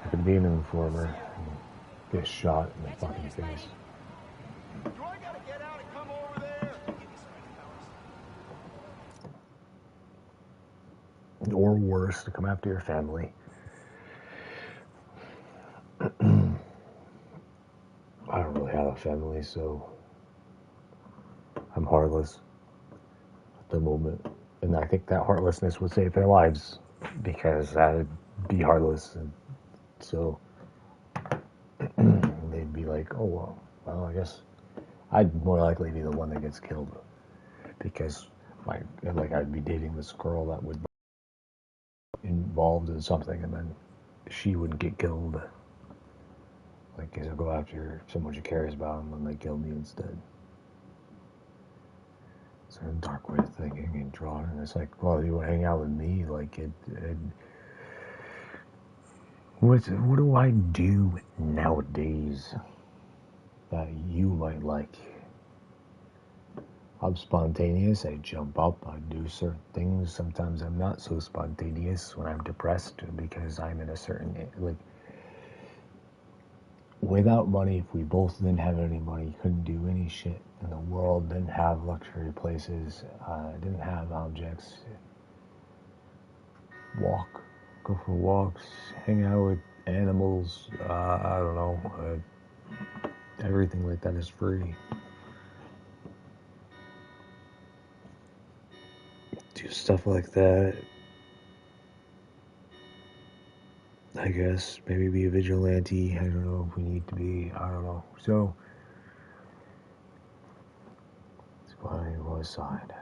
D: I could be an informer and get shot in the fucking face. Or worse, to come after your family. I don't really have a family, so I'm heartless at the moment. And I think that heartlessness would save their lives, because I'd be heartless. And so they'd be like, oh, well, I guess I'd more likely be the one that gets killed, because I'd be dating this girl that would be involved in something, and then she wouldn't get killed. Like, because I'll go after someone she cares about, and then they kill me instead. It's a dark way of thinking and drawing, and it's like, well, you want to hang out with me? Like, what do I do nowadays that you might like? I'm spontaneous. I jump up. I do certain things. Sometimes I'm not so spontaneous when I'm depressed because I'm in a certain, like, without money, if we both didn't have any money, couldn't do any shit in the world, didn't have luxury places, didn't have objects, go for walks, hang out with animals, I don't know, everything like that is free. Do stuff like that. I guess maybe be a vigilante. I don't know if we need to be. I don't know. So that's why I go outside.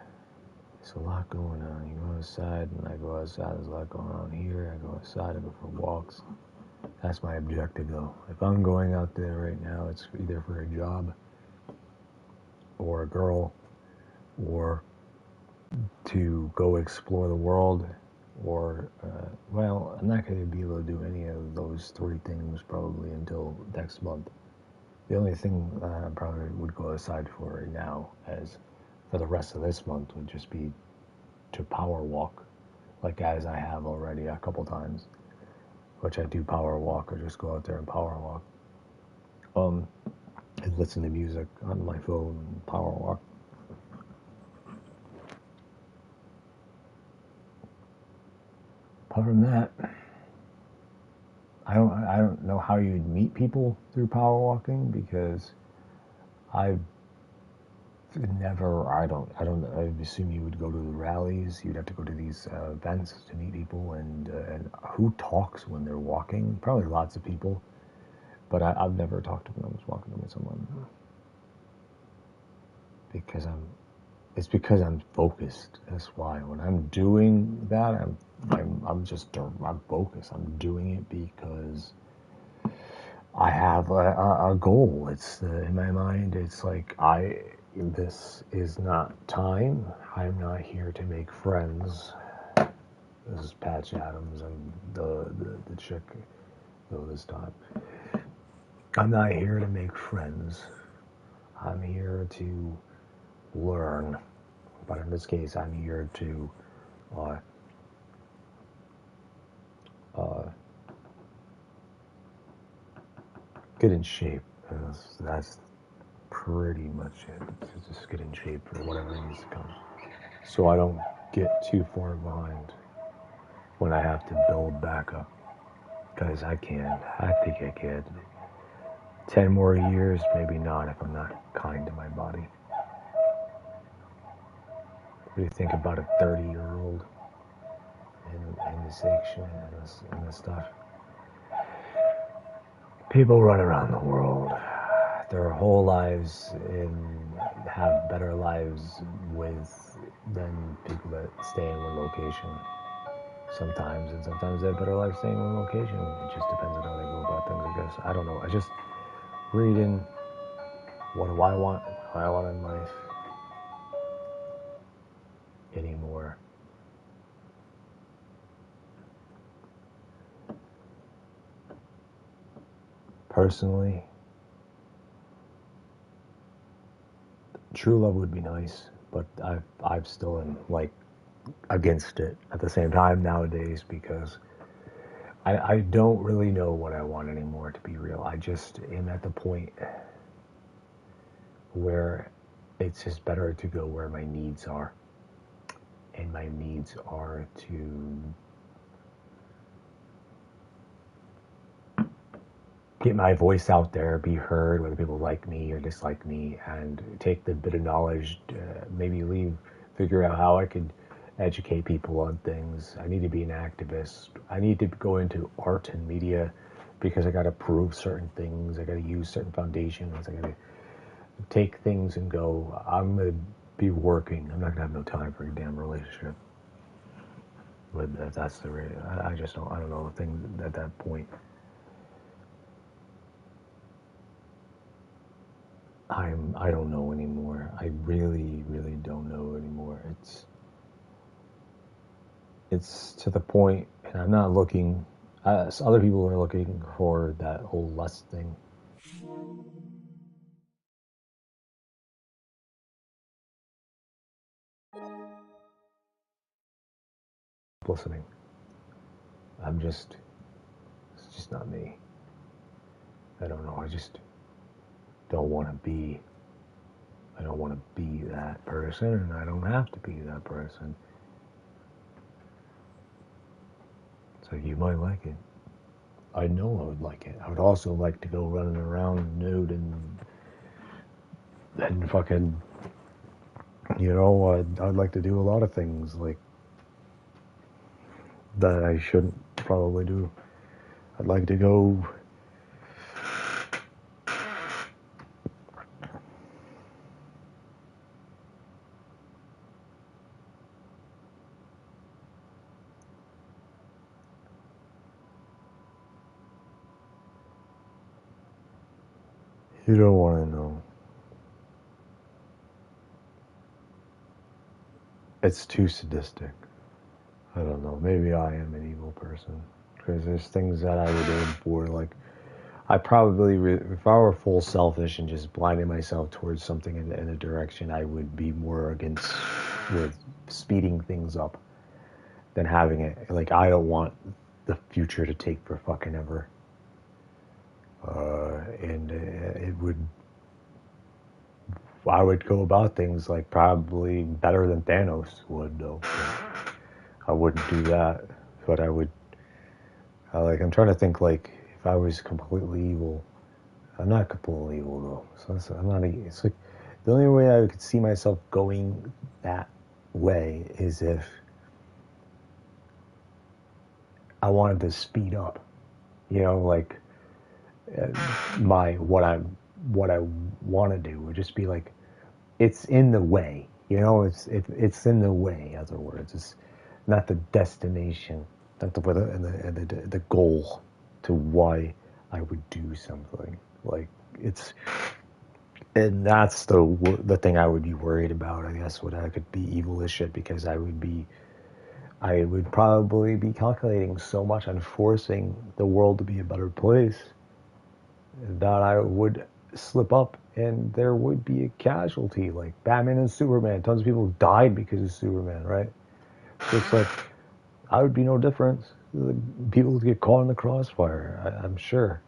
D: There's a lot going on. You go outside, and I go outside. There's a lot going on here. I go outside. I go for walks. That's my objective, though. If I'm going out there right now, it's either for a job, or a girl, or to go explore the world, or, well, I'm not going to be able to do any of those three things probably until next month. The only thing I probably would go aside for right now, as for the rest of this month, would just be to power walk, like as I have already a couple times, which I do power walk, or just go out there and power walk. And listen to music on my phone and power walk. Apart from that, I don't know how you'd meet people through power walking, because I've never, I assume you would go to the rallies, you'd have to go to these events to meet people, and who talks when they're walking? Probably lots of people, but I've never talked to them when I was walking with someone, because I'm focused. That's why when I'm doing that, I'm focused. I'm doing it because I have a goal. It's in my mind. It's like this is not time. I'm not here to make friends. This is Patch Adams and the chick, though, this time. I'm not here to make friends. I'm here to learn. But in this case, I'm here to get in shape. That's pretty much it. Just get in shape for whatever needs to come, so I don't get too far behind when I have to build back up. Because I can. I think I can. 10 more years, maybe not, if I'm not kind to my body. What do you think about a 30-year-old in this section and this stuff? People run around the world their whole lives and have better lives than people that stay in one location. Sometimes, and sometimes they have better lives staying in one location. It just depends on how they go about things, I guess. I don't know. I just reading what do I want in life anymore. Personally, true love would be nice, but I've still am like against it at the same time nowadays, because I don't really know what I want anymore, to be real. I just am at the point where it's just better to go where my needs are. And my needs are to get my voice out there, be heard, whether people like me or dislike me, and take the bit of knowledge, maybe figure out how I could educate people on things. I need to be an activist. I need to go into art and media, because I got to prove certain things. I got to use certain foundations. I got to take things and go, I'm going to be working. I'm not going to have no time for a damn relationship. But that's the rate. I just don't, I don't know, things at that point. I don't know anymore. I really, really don't know anymore. It's to the point, and I'm not looking, other people are looking for that whole lust thing. listening. It's just not me. I don't know, I just don't want to be that person, and I don't have to be that person. So you might like it. I know I would like it. I would also like to go running around nude and fucking, I'd like to do a lot of things like that I shouldn't probably do. I'd like to go You don't want to know. It's too sadistic. I don't know. Maybe I am an evil person. Because there's things that I would aim for. Like, I probably, if I were full selfish and just blinding myself towards something in a direction, I would be more against with speeding things up than having it. Like, I don't want the future to take for fucking ever. And I would go about things like probably better than Thanos would, though. I wouldn't do that, but I would. I'm trying to think, like, if I was completely evil. I'm not completely evil, though. So I'm not. It's like the only way I could see myself going that way is if I wanted to speed up. Like what I want to do would just be like, it's in the way. It's in the way. In other words, it's not the destination, not the goal to why I would do something. Like and that's the thing I would be worried about. I guess what I could be evil as shit, because I would probably be calculating so much on forcing the world to be a better place that I would slip up and there would be a casualty, like Batman and Superman. Tons of people died because of Superman, right? So it's like, I would be no different. People would get caught in the crossfire, I'm sure.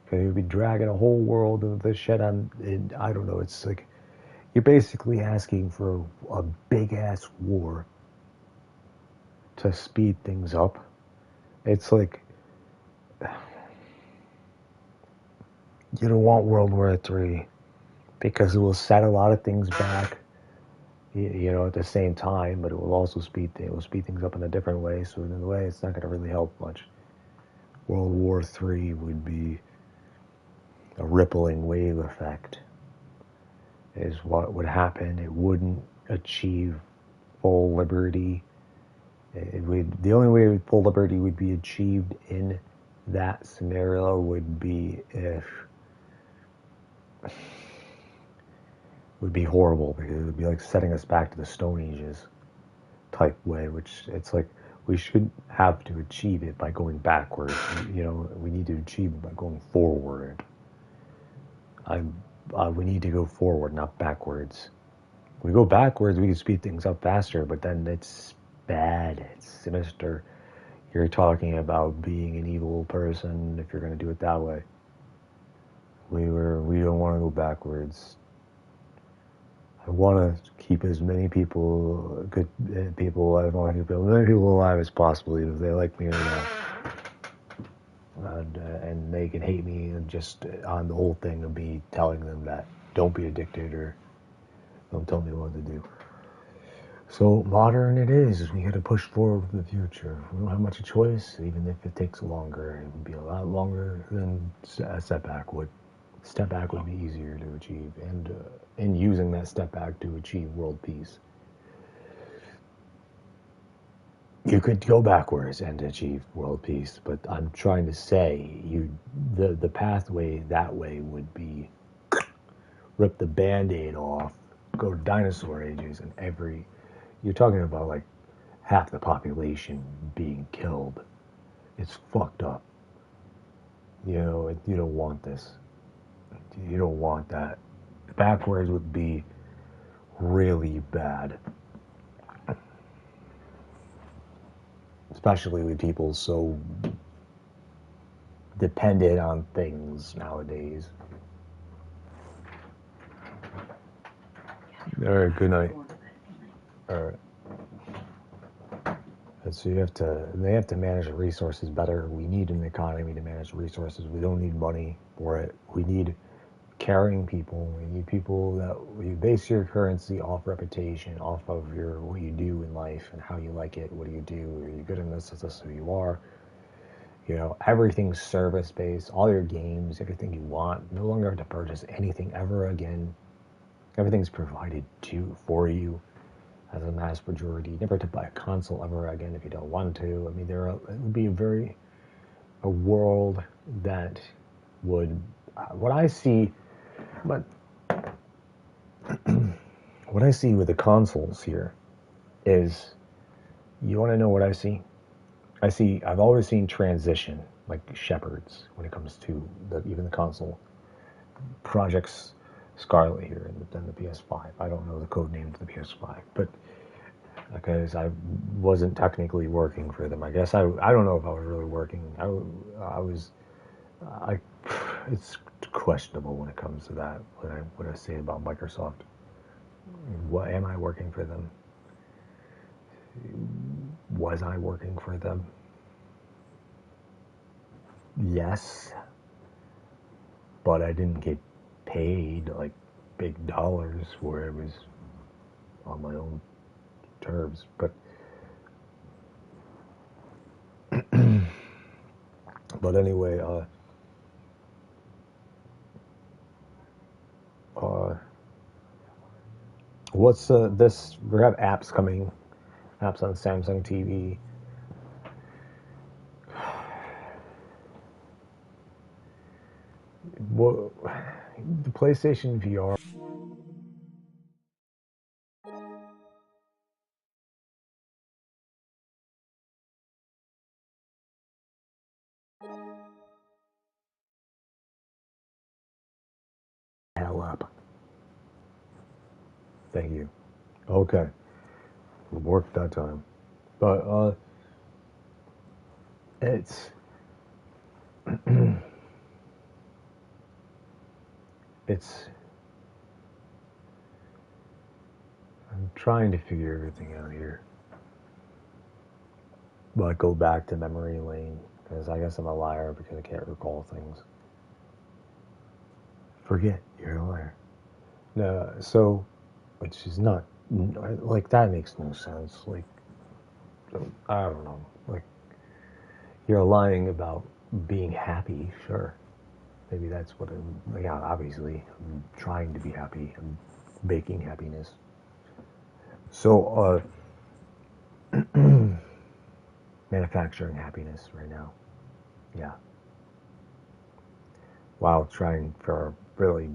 D: Because you'd be dragging a whole world of this shit on, and I don't know, it's like, you're basically asking for a big-ass war to speed things up. It's like, you don't want World War III because it will set a lot of things back, at the same time, but it will also speed things up in a different way. So in a way, it's not going to really help much. World War III would be a rippling wave effect, is what would happen. It wouldn't achieve full liberty. The only way full liberty would be achieved in that scenario would be if would be horrible, because it would be like setting us back to the Stone Ages type way, which it's like we shouldn't have to achieve it by going backwards. We need to achieve it by going forward. We need to go forward, not backwards. If we go backwards, we can speed things up faster, but then it's bad. It's sinister. You're talking about being an evil person if you're going to do it that way. We don't want to go backwards. I want to keep as many people, good people alive, I want to keep as many people alive as possible, even if they like me or not. And they can hate me just on the whole thing of me telling them that don't be a dictator, don't tell me what to do. So modern it is. We got to push forward for the future. We don't have much of a choice, even if it takes longer. It would be a lot longer than a step back would. Step back would be easier to achieve, and in using that step back to achieve world peace, you could go backwards and achieve world peace. But I'm trying to say, the pathway that way would be rip the Band-Aid off, go to dinosaur ages, and you're talking about like half the population being killed. It's fucked up. You don't want this. You don't want that. Backwards would be really bad. especially with people so dependent on things nowadays. All right, good night. All right. And so they have to manage the resources better. We need an economy to manage the resources. We don't need money for it. We need caring people. We need people that you base your currency off reputation, off of what you do in life and how you like it. What do you do? Are you good in this? Is this who you are? You know, everything's service based. All your games, everything you want. No longer have to purchase anything ever again. Everything's provided for you as a mass majority. Never to buy a console ever again if you don't want to. I mean, it would be a world that would, what I see with the consoles here is, you want to know what I see? I've always seen transition, like shepherds, when it comes to even the console. Projects Scarlet here and the PS5. I don't know the code name for the PS5, but because I wasn't technically working for them. I guess I don't know if I was really working. It's questionable when it comes to that. What I say about Microsoft. What am I working for them? Was I working for them? Yes, but I didn't get paid like big dollars for it. It was on my own terms, but but anyway, what's this? We have apps coming, apps on Samsung TV. Well, the PlayStation VR. Hell up. Thank you. Okay. Worked that time. But, it's... I'm trying to figure everything out here. But go back to memory lane, because I guess I'm a liar because I can't recall things. Forget, you're a liar. No, so, which is not, like, that makes no sense. Like, I don't know. Like, you're lying about being happy, sure. Maybe that's what obviously, I'm trying to be happy. I'm baking happiness. So, manufacturing happiness right now. Yeah. While trying for really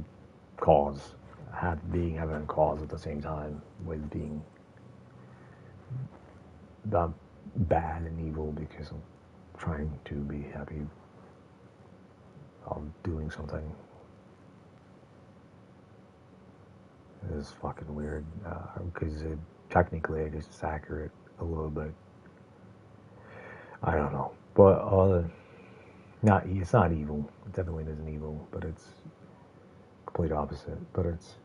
D: having a cause at the same time with being bad and evil, because I'm trying to be happy while doing something. It is fucking weird, because technically I guess it's accurate a little bit. I don't know, but it's not evil. It definitely isn't evil, but it's complete opposite. But it's,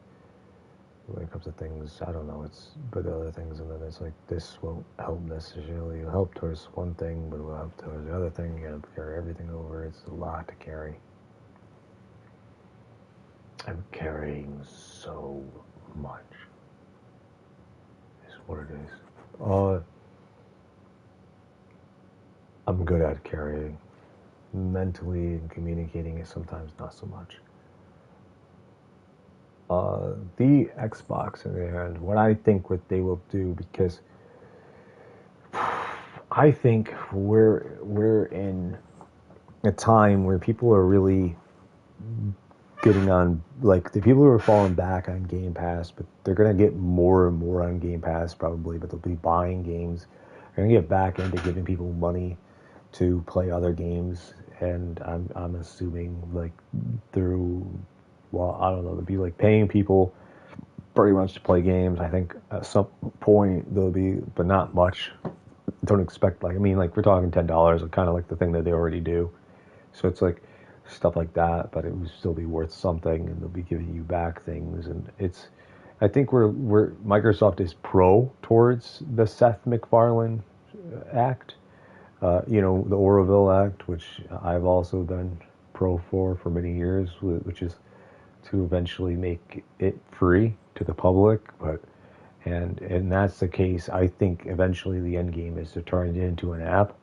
D: when it comes to things, I don't know. But the other things, and then it's like, this won't help necessarily. It'll help towards one thing, but it will help towards the other thing. You gotta carry everything over. It's a lot to carry. I'm carrying so much. Is what it is. I'm good at carrying. Mentally and communicating is sometimes not so much. The Xbox in the end, what I think what they will do, because I think we're in a time where people are really getting on, like, the people who are falling back on Game Pass, but they're going to get more and more on Game Pass probably, but they'll be buying games. They're going to get back into giving people money to play other games, and I'm assuming, like, through, well, I don't know, they'll be like paying people pretty much to play games. I think at some point there'll be, but not much, don't expect, like, I mean, like, we're talking $10, kind of like the thing that they already do. So it's like stuff like that, but it would still be worth something, and they'll be giving you back things. And it's, I think we're Microsoft is pro towards the Seth MacFarlane Act, you know, the Oroville Act, which I've also been pro for many years, which is to eventually make it free to the public. But and that's the case. I think eventually the end game is to turn it into an app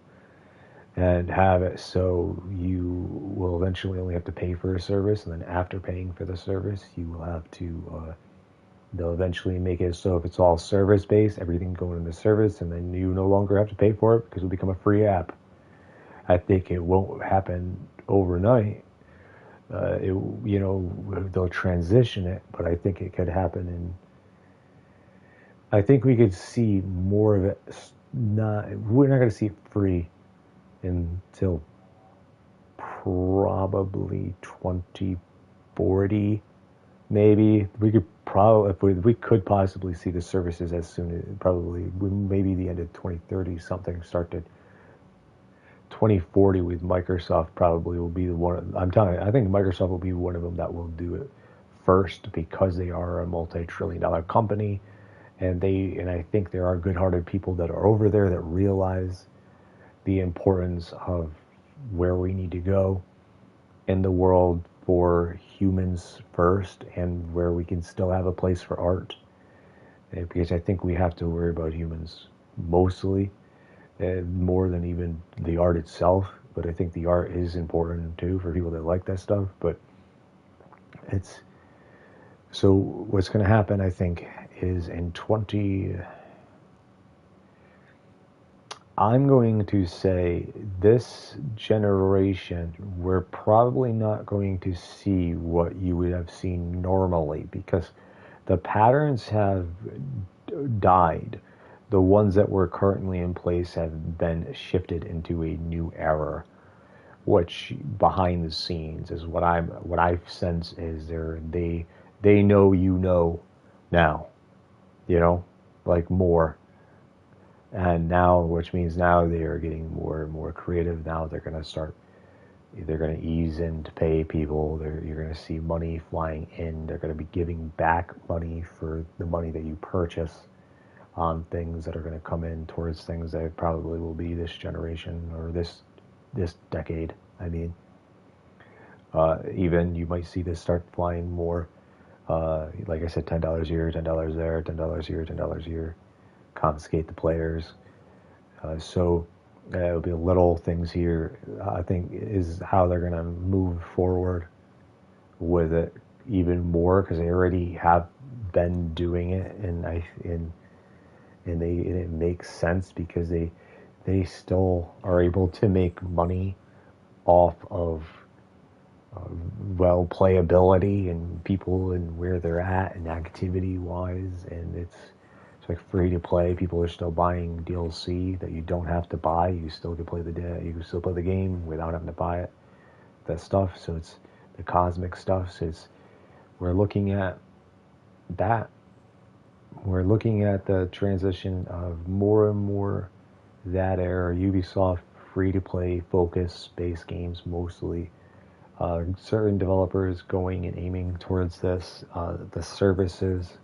D: and have it so you will eventually only have to pay for a service, and then after paying for the service, you will have to. They'll eventually make it so if it's all service based, everything going into service, and then you no longer have to pay for it because it'll become a free app. I think it won't happen overnight. You know, they'll transition it, but I think it could happen in. I think we could see more of it. We're not going to see it free until probably 2040, maybe. We could probably, we could possibly see the services as soon as probably maybe the end of 2030 something. Start to 2040 with Microsoft probably will be the one. I'm telling you, I think Microsoft will be one of them that will do it first because they are a multi-trillion-dollar company. And I think there are good-hearted people that are over there that realize the importance of where we need to go in the world for humans first, and where we can still have a place for art. Because I think we have to worry about humans mostly, more than even the art itself. But I think the art is important too for people that like that stuff. But it's so what's going to happen, I think, is I'm going to say this generation, we're probably not going to see what you would have seen normally, because the patterns have died. The ones that were currently in place have been shifted into a new era, which behind the scenes is what I sense is they know, you know, now. You know, like more. And now, which means now they are getting more and more creative. Now they're going to ease in to pay people. You're going to see money flying in. They're going to be giving back money for the money that you purchase on things that are going to come in towards things that probably will be this generation or this decade. I mean, even you might see this start flying more. Like I said, $10 here, $10 there, $10 here, $10 here. Confiscate the players. So it'll be little things here. I think is how they're going to move forward with it even more, because they already have been doing it, and it makes sense because they still are able to make money off of playability and people and where they're at and activity wise, and it's like free to play. People are still buying DLC that you don't have to buy. You still can play you can still play the game without having to buy it. That stuff. So it's the cosmic stuff. So we're looking at that. We're looking at the transition of more and more that era. Ubisoft free to play focus based games mostly. Certain developers going and aiming towards this, the services,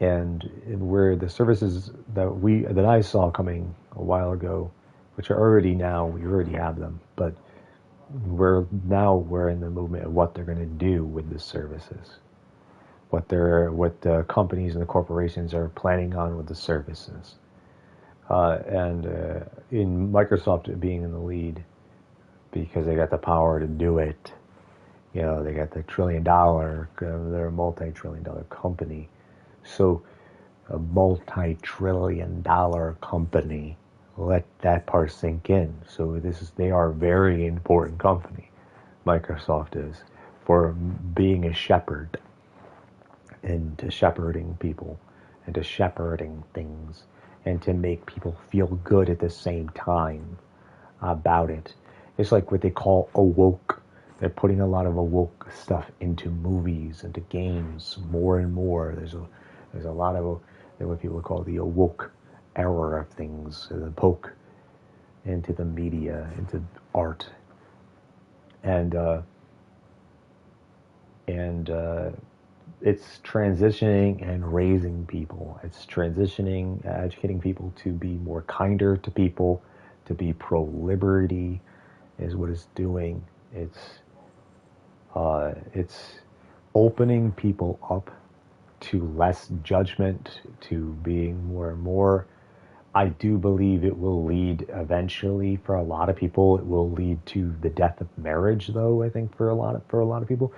D: and where the services that I saw coming a while ago, which are already now, we already have them, but we're in the movement of what they're going to do with the services, what the companies and the corporations are planning on with the services, and in Microsoft being in the lead, because they got the power to do it. You know, they got the $1 trillion, they're a multi-trillion-dollar company. So a multi-trillion-dollar company, let that part sink in. So they are a very important company, Microsoft is, for being a shepherd, and to shepherding people, and to shepherding things, and to make people feel good at the same time about it. It's like what they call awoke. They're putting a lot of awoke stuff into movies, into games, more and more. There's a lot of what people call the awoke error of things, the poke into the media, into art, and it's transitioning and raising people. It's transitioning, educating people to be more kinder to people, to be pro-liberty, is what it's doing. It's opening people up to less judgment, to being more and more. I do believe it will lead eventually, for a lot of people, it will lead to the death of marriage, though. I think for a lot of people,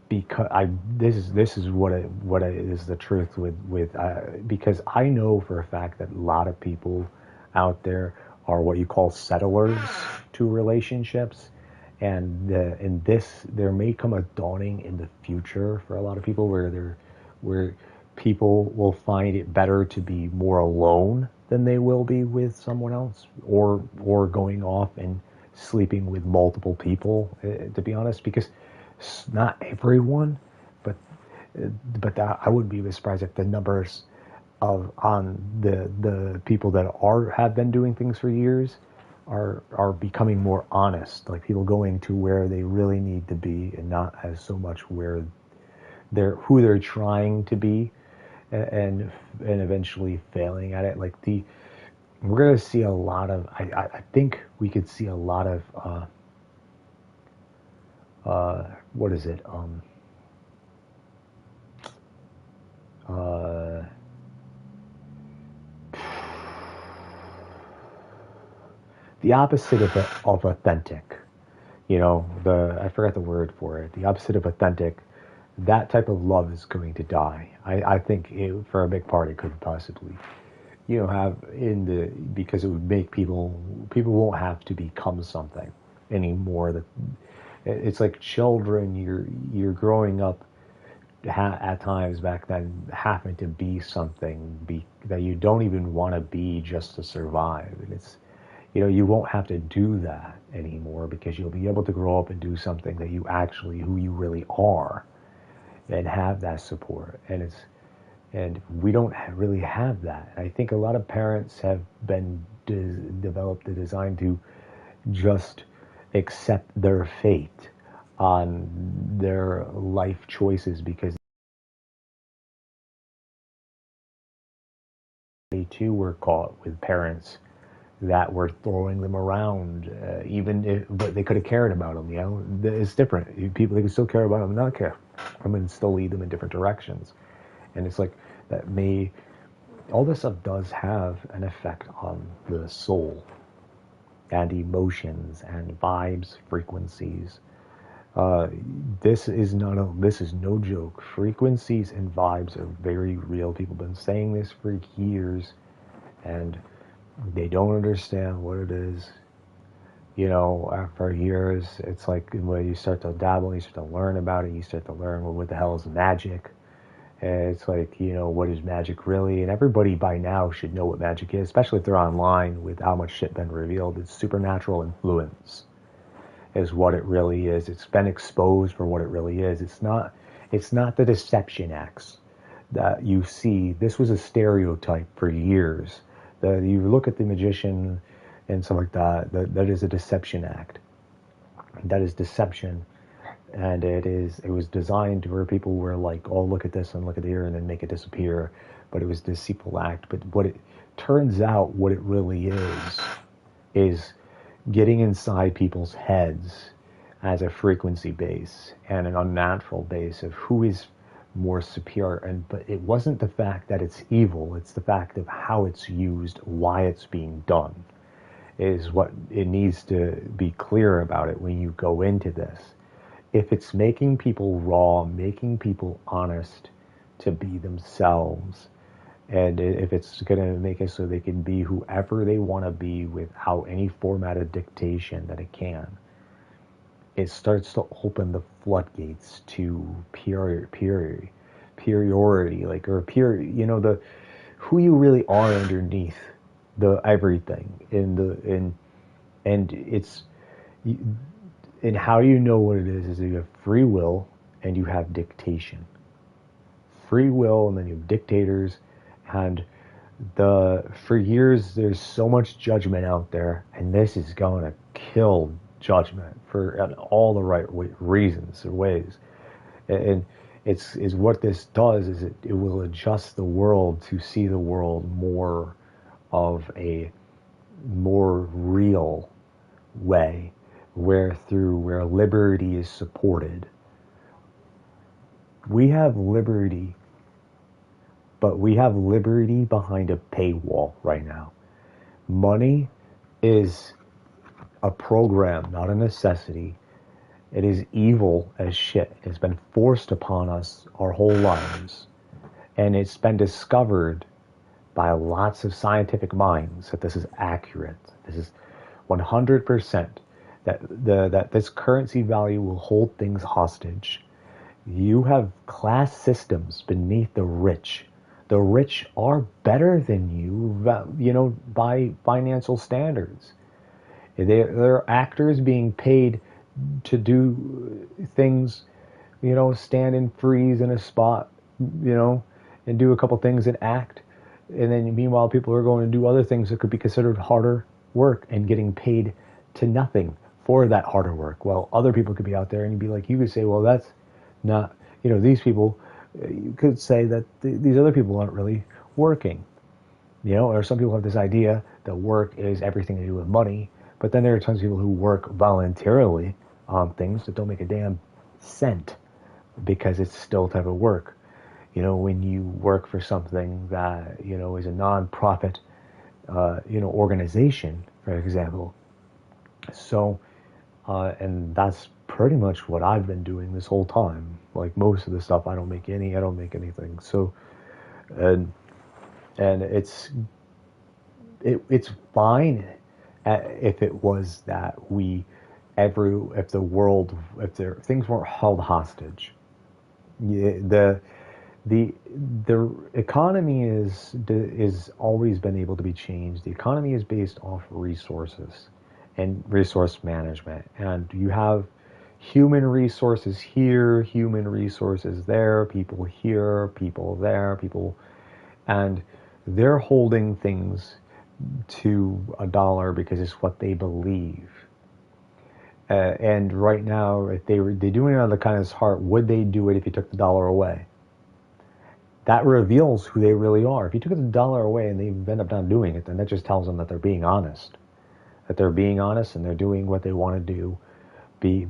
D: because this is what is the truth with because I know for a fact that a lot of people out there are what you call settlers to relationships, and there may come a dawning in the future for a lot of people where people will find it better to be more alone than they will be with someone else, or going off and sleeping with multiple people, to be honest, because not everyone, but I wouldn't be surprised if the numbers on the people that have been doing things for years are becoming more honest, like people going to where they really need to be, and not as so much who they're trying to be, and eventually failing at it. Like we're gonna see a lot of. I think we could see a lot of. What is it? The opposite of authentic. I forgot the word for it. The opposite of authentic. That type of love is going to die. I think for a big part it could possibly, have because it would make people won't have to become something anymore. That it's like children. You're growing up at times back then having to be something that you don't even want to be just to survive. And it's, you won't have to do that anymore, because you'll be able to grow up and do something that who you really are, and have that support. And we don't really have that. I think a lot of parents have been developed the design to just accept their fate on their life choices, because they too were caught with parents that were throwing them around, but they could have cared about them. It's different. People, they can still care about them and not care. And still lead them in different directions. And it's like that all this stuff does have an effect on the soul and emotions and vibes, frequencies. This is no joke. Frequencies and vibes are very real. People have been saying this for years, and they don't understand what it is. For years, it's like when you start to dabble, you start to learn about it, you start to learn, well, what the hell is magic? And it's like, what is magic really? And everybody by now should know what magic is, especially if they're online with how much shit been revealed. It's supernatural influence is what it really is. It's been exposed for what it really is. It's not the deception acts that you see. This was a stereotype for years. You look at the magician and stuff like that, that is a deception act. That is deception. And it was designed where people were like, oh, look at this and look at here, and then make it disappear. But it was a deceitful act. But what it turns out, what it really is getting inside people's heads as a frequency base and an unnatural base of who is more superior. But it wasn't the fact that it's evil, it's the fact of how it's used, why it's being done, is what it needs to be clear about it when you go into this. If it's making people raw, making people honest to be themselves, and if it's going to make it so they can be whoever they want to be without any format of dictation that it can, it starts to open the floodgates to superiority, like, or pure, who you really are underneath the everything and it's, and how you know what it is you have free will and you have dictation. Free will, and then you have dictators, and For years there's so much judgment out there, and this is going to kill judgment for all the right reasons or ways. And it's what this does is it will adjust the world to see the world more of a more real way, where liberty is supported. We have liberty, but we have liberty behind a paywall right now. Money is a program, not a necessity. It is evil as shit. It's been forced upon us our whole lives. And it's been discovered by lots of scientific minds that this is accurate. This is 100% that this currency value will hold things hostage. You have class systems beneath the rich. The rich are better than you, by financial standards. They're actors being paid to do things, stand and freeze in a spot, and do a couple things and act. And then meanwhile, people are going to do other things that could be considered harder work and getting paid to nothing for that harder work. Well, other people could be out there and you could say, well, that's not, these people, you could say that these other people aren't really working, or some people have this idea that work is everything to do with money. But then there are tons of people who work voluntarily on things that don't make a damn cent because it's still type of work. When you work for something that, is a non-profit, organization, for example. So, and that's pretty much what I've been doing this whole time. Like most of the stuff, I don't make anything. So, and it's fine if it was that things weren't held hostage. The economy is always been able to be changed. The economy is based off resources and resource management, and you have human resources here, human resources there, people here, people there, and they're holding things to $1 because it's what they believe. And right now, if they're doing it out of the kindness of heart, would they do it if you took the $1 away? That reveals who they really are. If you took the $1 away and they end up not doing it, then that just tells them that they're being honest. That they're being honest and they're doing what they want to do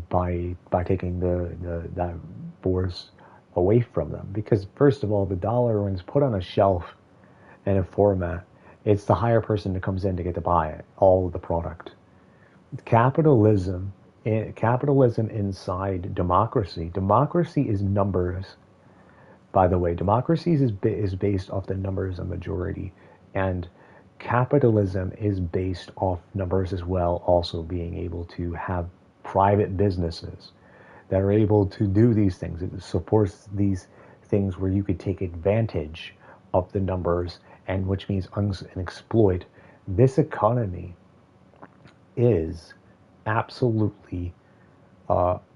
D: by taking that force away from them. Because first of all, the $1, when it's put on a shelf in a format, it's the higher person that comes in to get to buy it, all of the product. Capitalism inside democracy. Democracy is numbers. By the way, democracy is based off the numbers of majority, and capitalism is based off numbers as well, also being able to have private businesses that are able to do these things. It supports these things where you could take advantage of the numbers, and which means and exploit. This economy is absolutely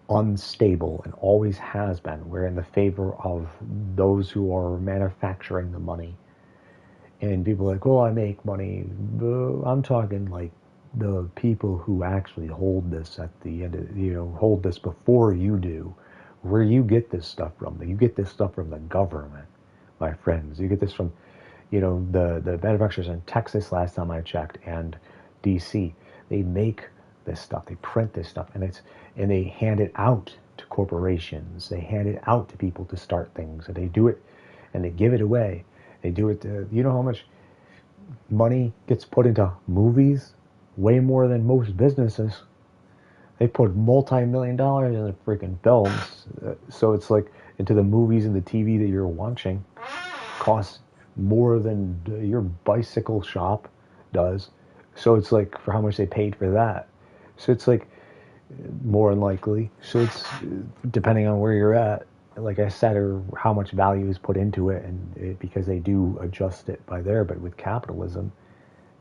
D: unstable and always has been. We're in the favor of those who are manufacturing the money. And people are like, oh, I make money. I'm talking like the people who actually hold this at the end of, hold this before you do. Where you get this stuff from? You get this stuff from the government, my friends. You get this from, the manufacturers in Texas last time I checked, and DC. They make this stuff. They print this stuff, and they hand it out to corporations. They hand it out to people to start things, and they do it, and they give it away. They do it. You know how much money gets put into movies? Way more than most businesses. They put multi-million dollars in the freaking films. So it's like into the movies and the TV that you're watching costs more than your bicycle shop does. So it's like for how much they paid for that. So it's like more than likely. So it's depending on where you're at, like I said, or how much value is put into it, and because they do adjust it by there. But with capitalism,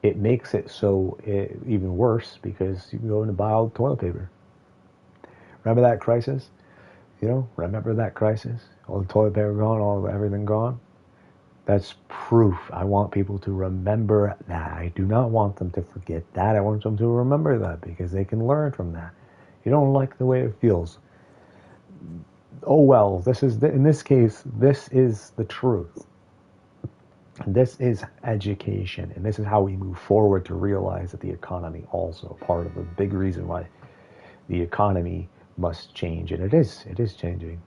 D: it makes it so even worse, because you can go in and buy all the toilet paper. Remember that crisis? Remember that crisis? All the toilet paper gone, everything gone. That's proof. I want people to remember that. I do not want them to forget that. I want them to remember that because they can learn from that. You don't like the way it feels. Oh well, in this case, this is the truth. This is education, and this is how we move forward to realize that the economy also part of the big reason why the economy must change, and it is changing.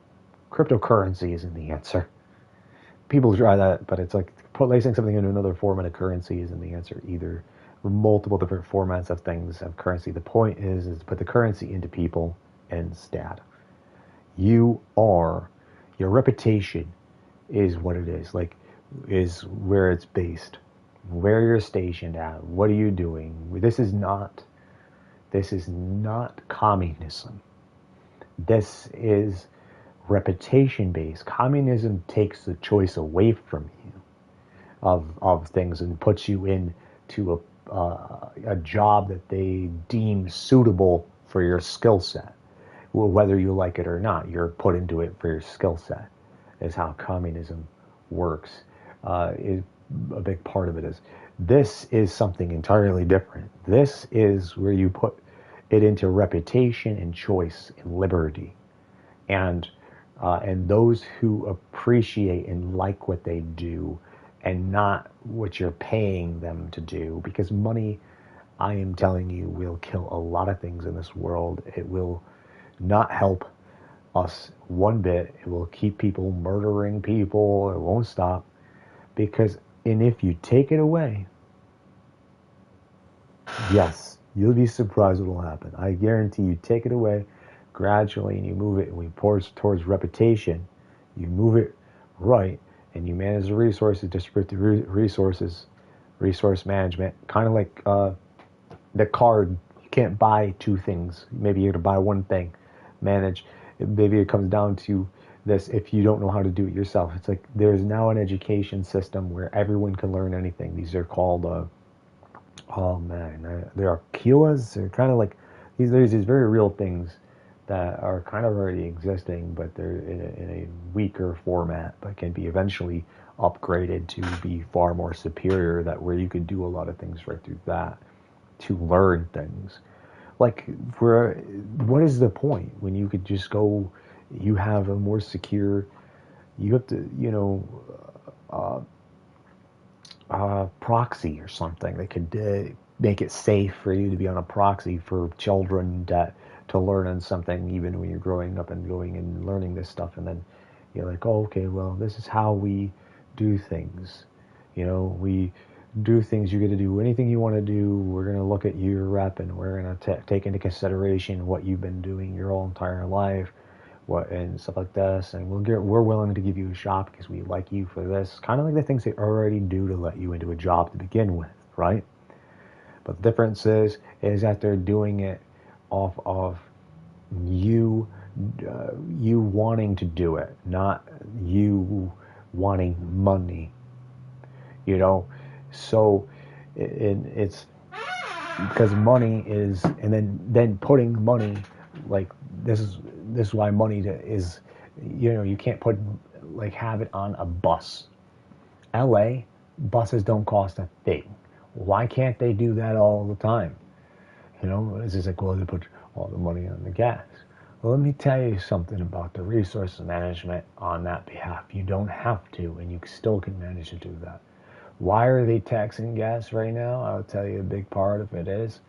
D: Cryptocurrency isn't the answer. People try that, but it's like placing something into another form of a currency isn't the answer either. Multiple different formats of things of currency. The point is to put the currency into people instead. Your reputation is what it is. Like, is where it's based, where you're stationed at, what are you doing. This is not communism. This is reputation based. Communism takes the choice away from you of things and puts you into a job that they deem suitable for your skill set. Well, whether you like it or not, you're put into it for your skill set. Is how communism works. Is a big part of it is. This is something entirely different. This is where you put it into reputation and choice and liberty, and those who appreciate and like what they do, and not what you're paying them to do. Because money, I am telling you, will kill a lot of things in this world. It will not help us one bit. It will keep people murdering people. It won't stop. And if you take it away, yes, you'll be surprised what will happen. I guarantee you take it away gradually and you move it, and we pour towards reputation. You move it right, and you manage the resources, distribute the resources, resource management. Kind of like the card. You can't buy two things. Maybe you're going to buy one thing. Manage. Maybe it comes down to this. If you don't know how to do it yourself, it's like there's now an education system where everyone can learn anything. These are called they are Kiwas. They're kind of like there's these very real things that are kind of already existing, but they're in a weaker format, but can be eventually upgraded to be far more superior, that where you could do a lot of things right through that to learn things. Like, what is the point when you could just go, you have a more secure, you have to, proxy or something. They could make it safe for you to be on a proxy for children to learn on something, even when you're growing up and going and learning this stuff. And then you're like, oh, okay, well, this is how we do things. We do things. You get to do anything you want to do. We're going to look at your rep, and we're going to take into consideration what you've been doing your whole entire life, and stuff like this. And we're willing to give you a shot because we like you for this. Kind of like the things they already do to let you into a job to begin with, right? But the difference is that they're doing it off of you wanting to do it, not you wanting money. So it's because money is, and then putting money, like this is why money is, you can't have it on a bus. LA buses don't cost a thing. Why can't they do that all the time? It's just like, well, they put all the money on the gas. Well, let me tell you something about the resource management on that behalf. You don't have to, and you still can manage to do that. Why are they taxing gas right now? I'll tell you a big part of it is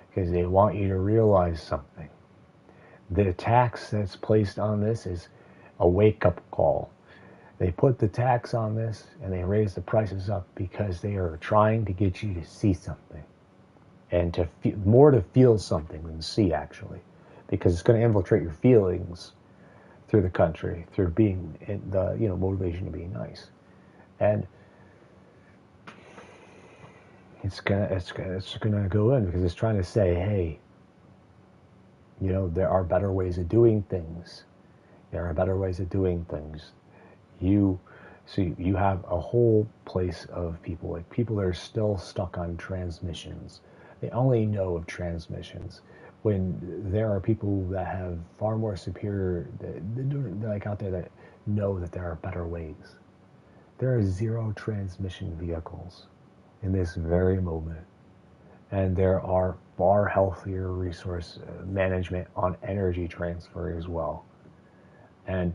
D: because they want you to realize something. The tax that's placed on this is a wake-up call. They put the tax on this and they raise the prices up because they are trying to get you to see something, and to feel something than see, actually, because it's going to infiltrate your feelings through the country, through being the motivation to be nice, and it's gonna go in because it's trying to say, hey, there are better ways of doing things. There are better ways of doing things. You have a whole place of people, like people that are still stuck on transmissions. They only know of transmissions when there are people that have far more superior, like out there, that know that there are better ways. There are 0 transmission vehicles in this very moment. And there are far healthier resource management on energy transfer as well. And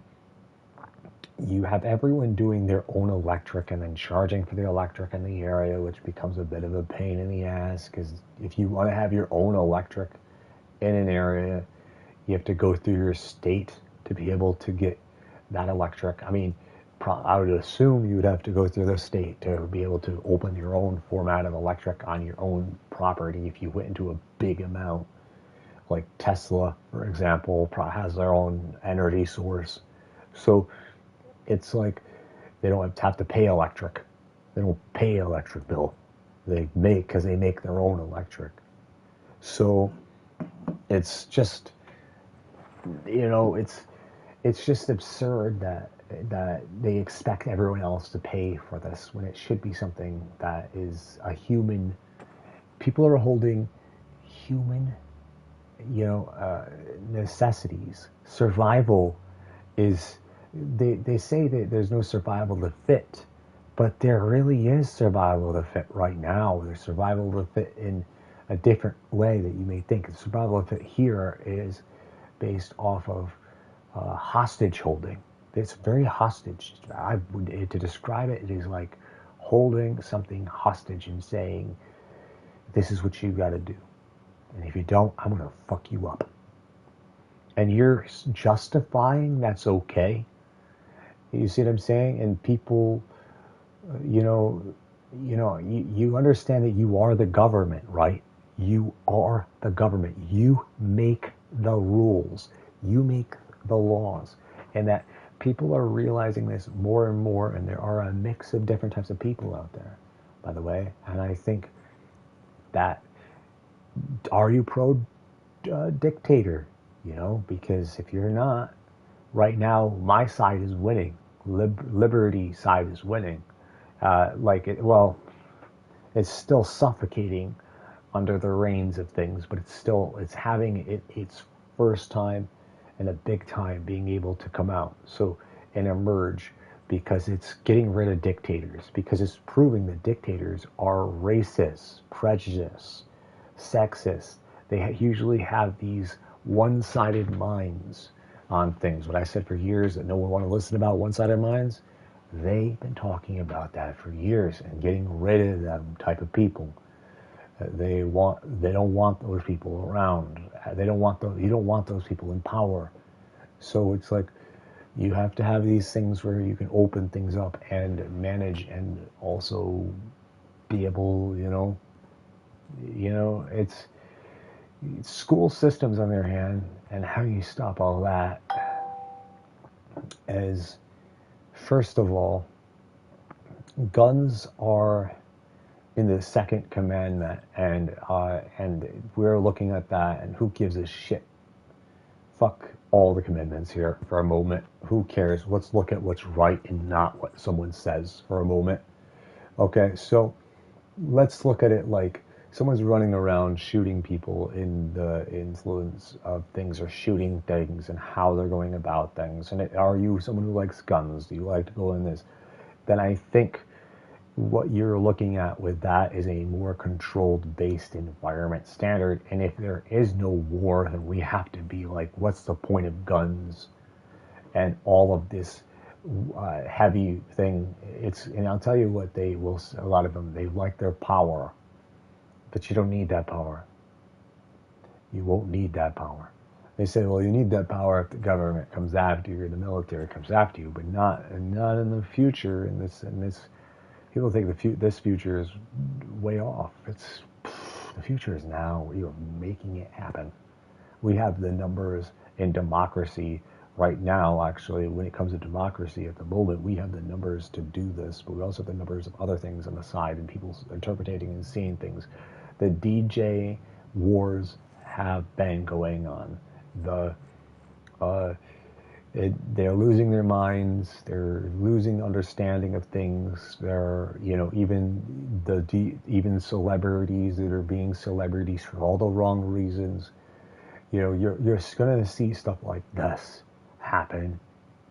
D: you have everyone doing their own electric and then charging for the electric in the area, which becomes a bit of a pain in the ass, because if you want to have your own electric in an area, you have to go through your state to be able to get that electric. I mean, I would assume you would have to go through the state to be able to open your own format of electric on your own property if you went into a big amount. Like Tesla, for example, has their own energy source. So it's like they don't have to pay electric. They don't pay electric bill. They make their own electric. So it's just, it's just absurd that they expect everyone else to pay for this when it should be something that is a human. People are holding human, necessities. Survival is, they say that there's no survival of the fit, but there really is survival of the fit right now. There's survival of the fit in a different way that you may think. The survival of the fit here is based off of hostage holding. It's very hostage. To describe it, it is like holding something hostage and saying, this is what you got to do. And if you don't, I'm going to fuck you up. And you're justifying that's okay. You see what I'm saying? And people, you understand that you are the government, right? You are the government. You make the rules. You make the laws. And that people are realizing this more and more, and there are a mix of different types of people out there, by the way. And I think that, are you pro-dictator? Because if you're not, right now, my side is winning. Liberty side is winning. It's still suffocating under the reins of things, but it's having its first time and a big time being able to come out and emerge, because it's getting rid of dictators, because it's proving that dictators are racist, prejudiced, sexist. They usually have these one-sided minds on things. What I said for years that no one want to listen about one-sided minds, they've been talking about that for years and getting rid of them type of people. They don't want those people around. You don't want those people in power. So it's like you have to have these things where you can open things up and manage, and also be able, it's school systems on their hand, and how you stop all that is, first of all, guns are in the second commandment, and we're looking at that, and who gives a shit? Fuck all the commandments here for a moment. Who cares? Let's look at what's right and not what someone says for a moment. Okay, so let's look at it like someone's running around shooting people in the influence of things, or shooting things, and how they're going about things. And are you someone who likes guns? Do you like to go in this? Then I think what you're looking at with that is a more controlled based environment standard. And if there is no war, then we have to be like, what's the point of guns and all of this heavy thing? And I'll tell you what, a lot of them, they like their power, but you don't need that power. You won't need that power. They say, well, you need that power if the government comes after you or the military comes after you, but not in the future. In this people think this future is way off. The future is now. We are making it happen. We have the numbers in democracy right now. Actually, when it comes to democracy at the moment, we have the numbers to do this, but we also have the numbers of other things on the side, and people interpreting and seeing things. The DJ wars have been going on. They're losing their minds. They're losing understanding of things. They're, even celebrities that are being celebrities for all the wrong reasons. You're going to see stuff like this happen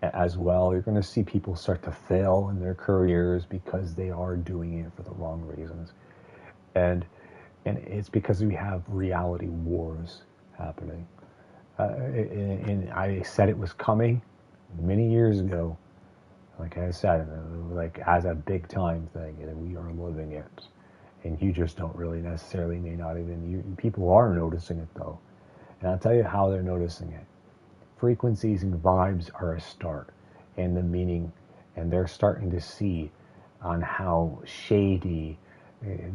D: as well. You're going to see people start to fail in their careers because they are doing it for the wrong reasons. And it's because we have reality wars happening. And I said it was coming many years ago. Like I said, like as a big time thing, and we are living it. And you just don't really necessarily, may not even, people are noticing it though. And I'll tell you how they're noticing it. Frequencies and vibes are a start, and the meaning, and they're starting to see on how shady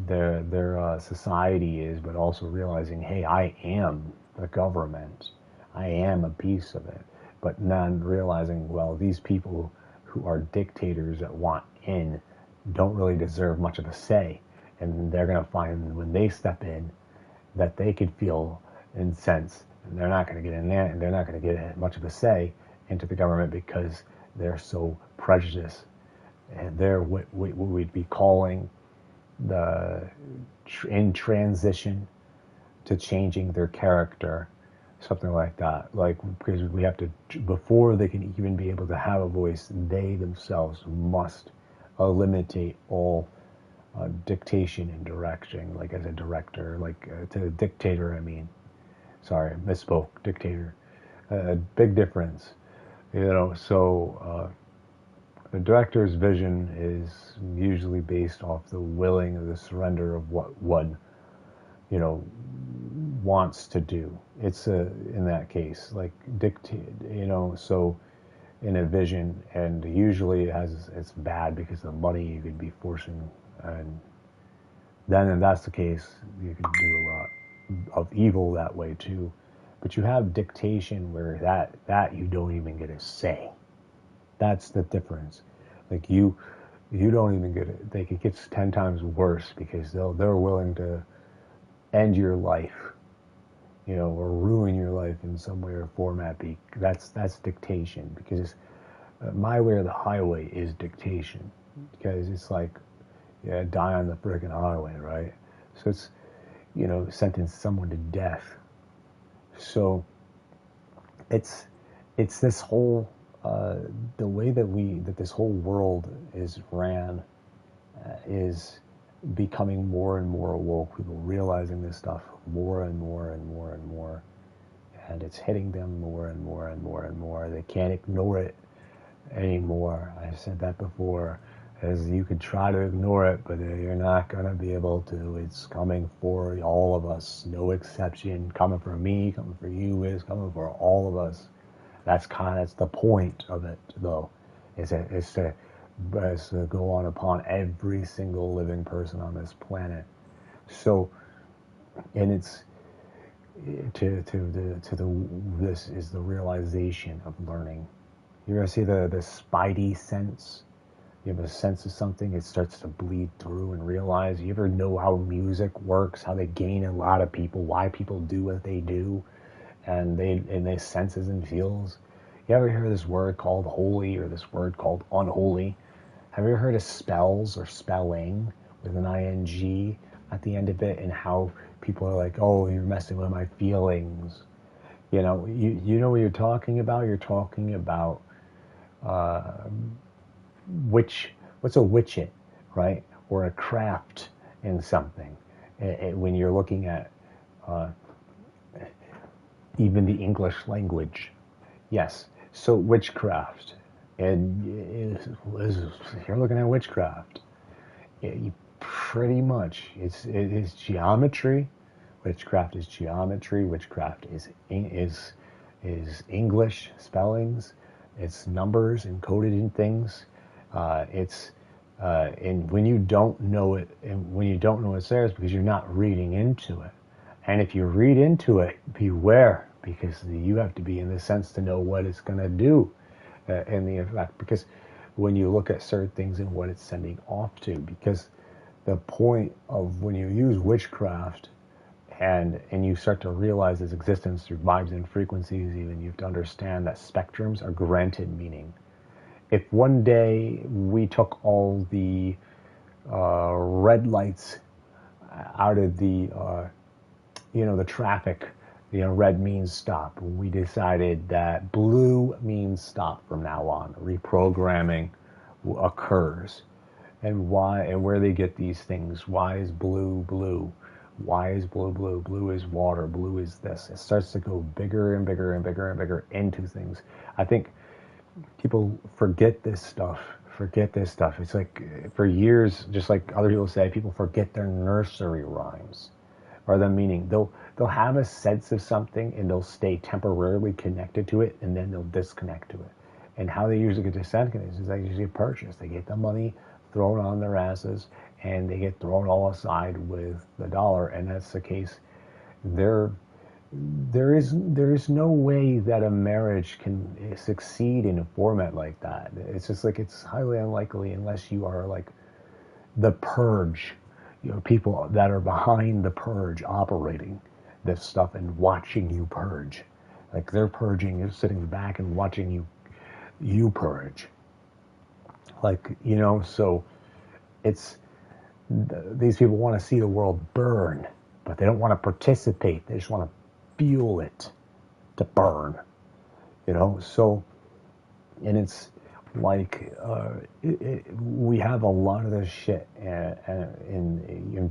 D: their society is, but also realizing, hey, I am the government. I am a piece of it. But not realizing, well, these people who are dictators that want in don't really deserve much of a say. And they're going to find when they step in that they could feel incensed. And they're not going to get in there, and they're not going to get much of a say into the government because they're so prejudiced. And they're what we'd be calling in transition to changing their character, something like that. Like, because we have to, before they can even be able to have a voice, they themselves must eliminate all dictation and direction. Like as a director, like to a dictator, I mean, sorry, misspoke, dictator. A big difference, so the director's vision is usually based off the willing or the surrender of what one, wants to do. It's in that case, like dictate, so in a vision, and usually it's bad because of the money you could be forcing, and then if that's the case, you can do a lot of evil that way too. But you have dictation where that you don't even get a say. That's the difference. Like you don't even get it. It gets 10 times worse because they're willing to end your life, or ruin your life in some way or format. That's dictation, because my way or the highway is dictation, because it's like, die on the friggin' highway, right? So it's, sentence someone to death. So it's this whole the way that this whole world is ran is becoming more and more awoke. People realizing this stuff more and more and more and more, and it's hitting them more and more and more and more. They can't ignore it anymore. I said that before. As you could try to ignore it, but you're not going to be able to. It's coming for all of us, no exception. Coming for me, coming for you, is coming for all of us. That's the point of it, though, is to go on upon every single living person on this planet. So, and it's this is the realization of learning. You're going to see the spidey sense. You have a sense of something, it starts to bleed through and realize. You ever know how music works, how they gain a lot of people, why people do what they do, and their senses and feels? You ever hear this word called holy or this word called unholy? Have you ever heard of spells or spelling with an ing at the end of it, and how people are like, oh, you're messing with my feelings? You know what you're talking about? You're talking about what's a witchet, right? Or a craft in something. When you're looking at even the English language. Yes, so witchcraft. And you're looking at witchcraft. Pretty much, it is geometry. Witchcraft is geometry. Witchcraft is English spellings. It's numbers encoded in things. And when you don't know it, and when you don't know it's there, it's because you're not reading into it. And if you read into it, beware, because you have to be in the sense to know what it's going to do in the effect. Because when you look at certain things and what it's sending off to, because the point of when you use witchcraft and you start to realize its existence through vibes and frequencies, even you have to understand that spectrums are granted meaning. If one day we took all the red lights out of the the traffic You know, red means stop. We decided that blue means stop from now on. Reprogramming occurs. And why and where they get these things. Why is blue blue? Why is blue blue? Blue is water. Blue is this. It starts to go bigger and bigger and bigger and bigger into things. I think people forget this stuff. It's like for years, just like other people say, people forget their nursery rhymes or the meaning. They'll have a sense of something and they'll stay temporarily connected to it, and then they'll disconnect to it. And how they usually get disconnected is they usually purchase. They get the money thrown on their asses, and they get thrown all aside with the dollar. And that's the case. There is no way that a marriage can succeed in a format like that. It's just like, it's highly unlikely unless you are like the purge, you know, people that are behind the purge operating this stuff and watching you purge. Like they're purging, you're sitting back and watching you purge. Like, you know, so it's, these people want to see the world burn, but they don't want to participate. They just want to fuel it to burn, you know. So, and it's like we have a lot of this shit, and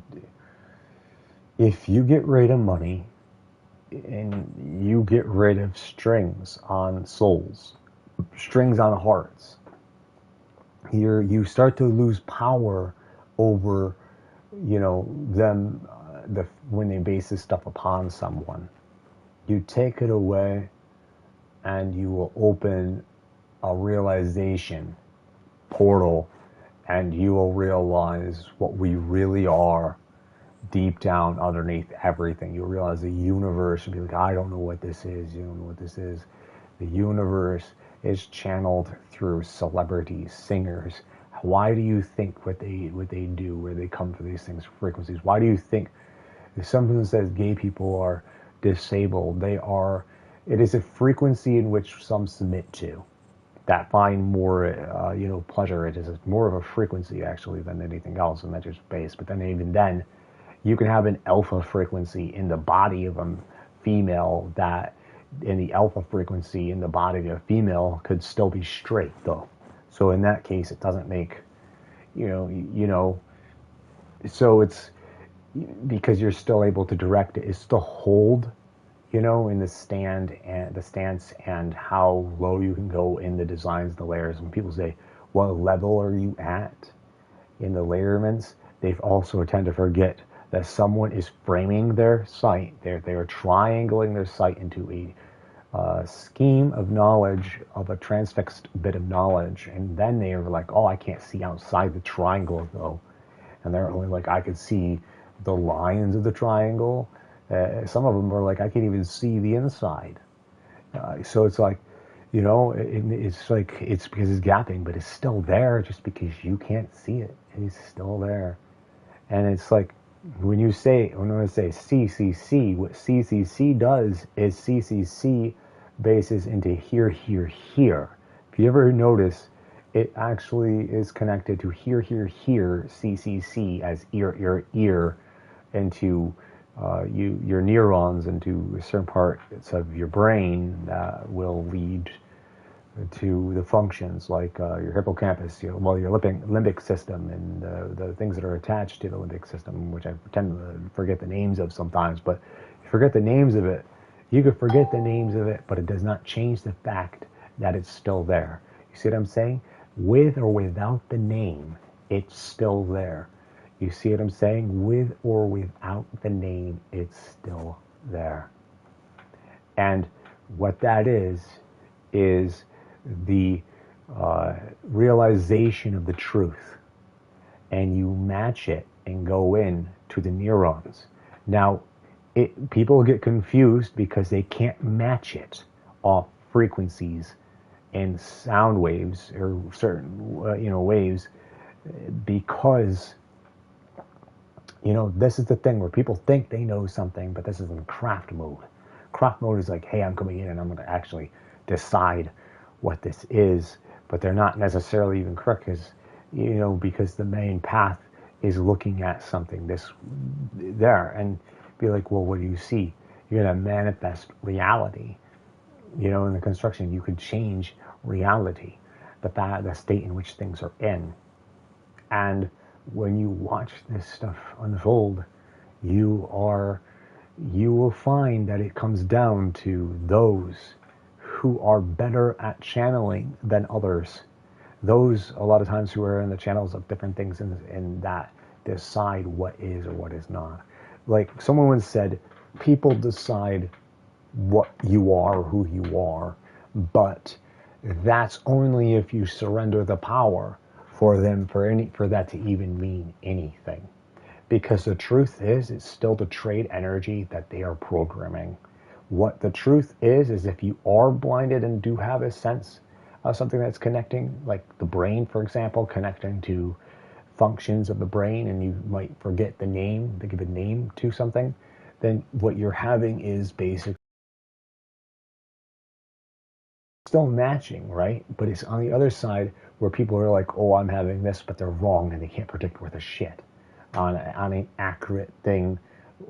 D: if you get rid of money and you get rid of strings on souls, strings on hearts, you start to lose power over, you know, them when they base this stuff upon someone. You take it away and you will open a realization portal, and you will realize what we really are deep down underneath everything. You'll realize the universe will be like, I don't know what this is. You don't know what this is. The universe is channeled through celebrities, singers. Why do you think what they do, where they come for these things, frequencies? Why do you think if someone says gay people are disabled, it is a frequency in which some submit to, that find more, you know, pleasure. It is more of a frequency actually than anything else, and that's just base. But then even then, you can have an alpha frequency in the body of a female that, in the alpha frequency in the body of a female could still be straight though. So in that case, it doesn't make, you know, so it's because you're still able to direct it. It's still hold, you know, in the stance and how low you can go in the designs, the layers. When people say, what level are you at in the layerments? They also tend to forget that someone is framing their sight. They are triangling their sight into a scheme of knowledge, of a transfixed bit of knowledge, and then they are like, oh, I can't see outside the triangle though, and they're only like, I could see the lines of the triangle. Some of them are like, I can't even see the inside. So it's like, you know, it's like, it's because it's gapping, but it's still there just because you can't see it. It's still there. And it's like, when I say CCC, what CCC does is CCC bases into here, here, here. If you ever notice, it actually is connected to here, here, here, CCC as ear, ear, ear, into your neurons, into certain parts of your brain that will lead to the functions like your hippocampus, your limbic system, and the things that are attached to the limbic system, which I tend to forget the names of sometimes. But if you forget the names of it, you could forget the names of it, but it does not change the fact that it's still there. You see what I'm saying? With or without the name, it's still there. You see what I'm saying? With or without the name, it's still there. And what that is the realization of the truth. And you match it and go in to the neurons. Now, people get confused because they can't match it off frequencies and sound waves or certain waves, because this is the thing where people think they know something, but this is in craft mode. Craft mode is like, hey, I'm coming in and I'm going to actually decide what this is, but they're not necessarily even correct because the main path is looking at something there and be like, well, what do you see? you're going to manifest reality. You know, in the construction, you could change reality, the state in which things are in. And when you watch this stuff unfold, you will find that it comes down to those who are better at channeling than others. Those, a lot of times, who are in the channels of different things in that decide what is or what is not. Like someone once said, people decide what you are, who you are, but that's only if you surrender the power for that to even mean anything. Because the truth is, it's still the trade energy that they are programming. What the truth is if you are blinded and do have a sense of something that's connecting, like the brain, for example, connecting to functions of the brain, and you might forget the name, to give a name to something, then what you're having is basically still matching, right? But it's on the other side where people are like, oh, I'm having this, but they're wrong, and they can't predict worth a shit on an accurate thing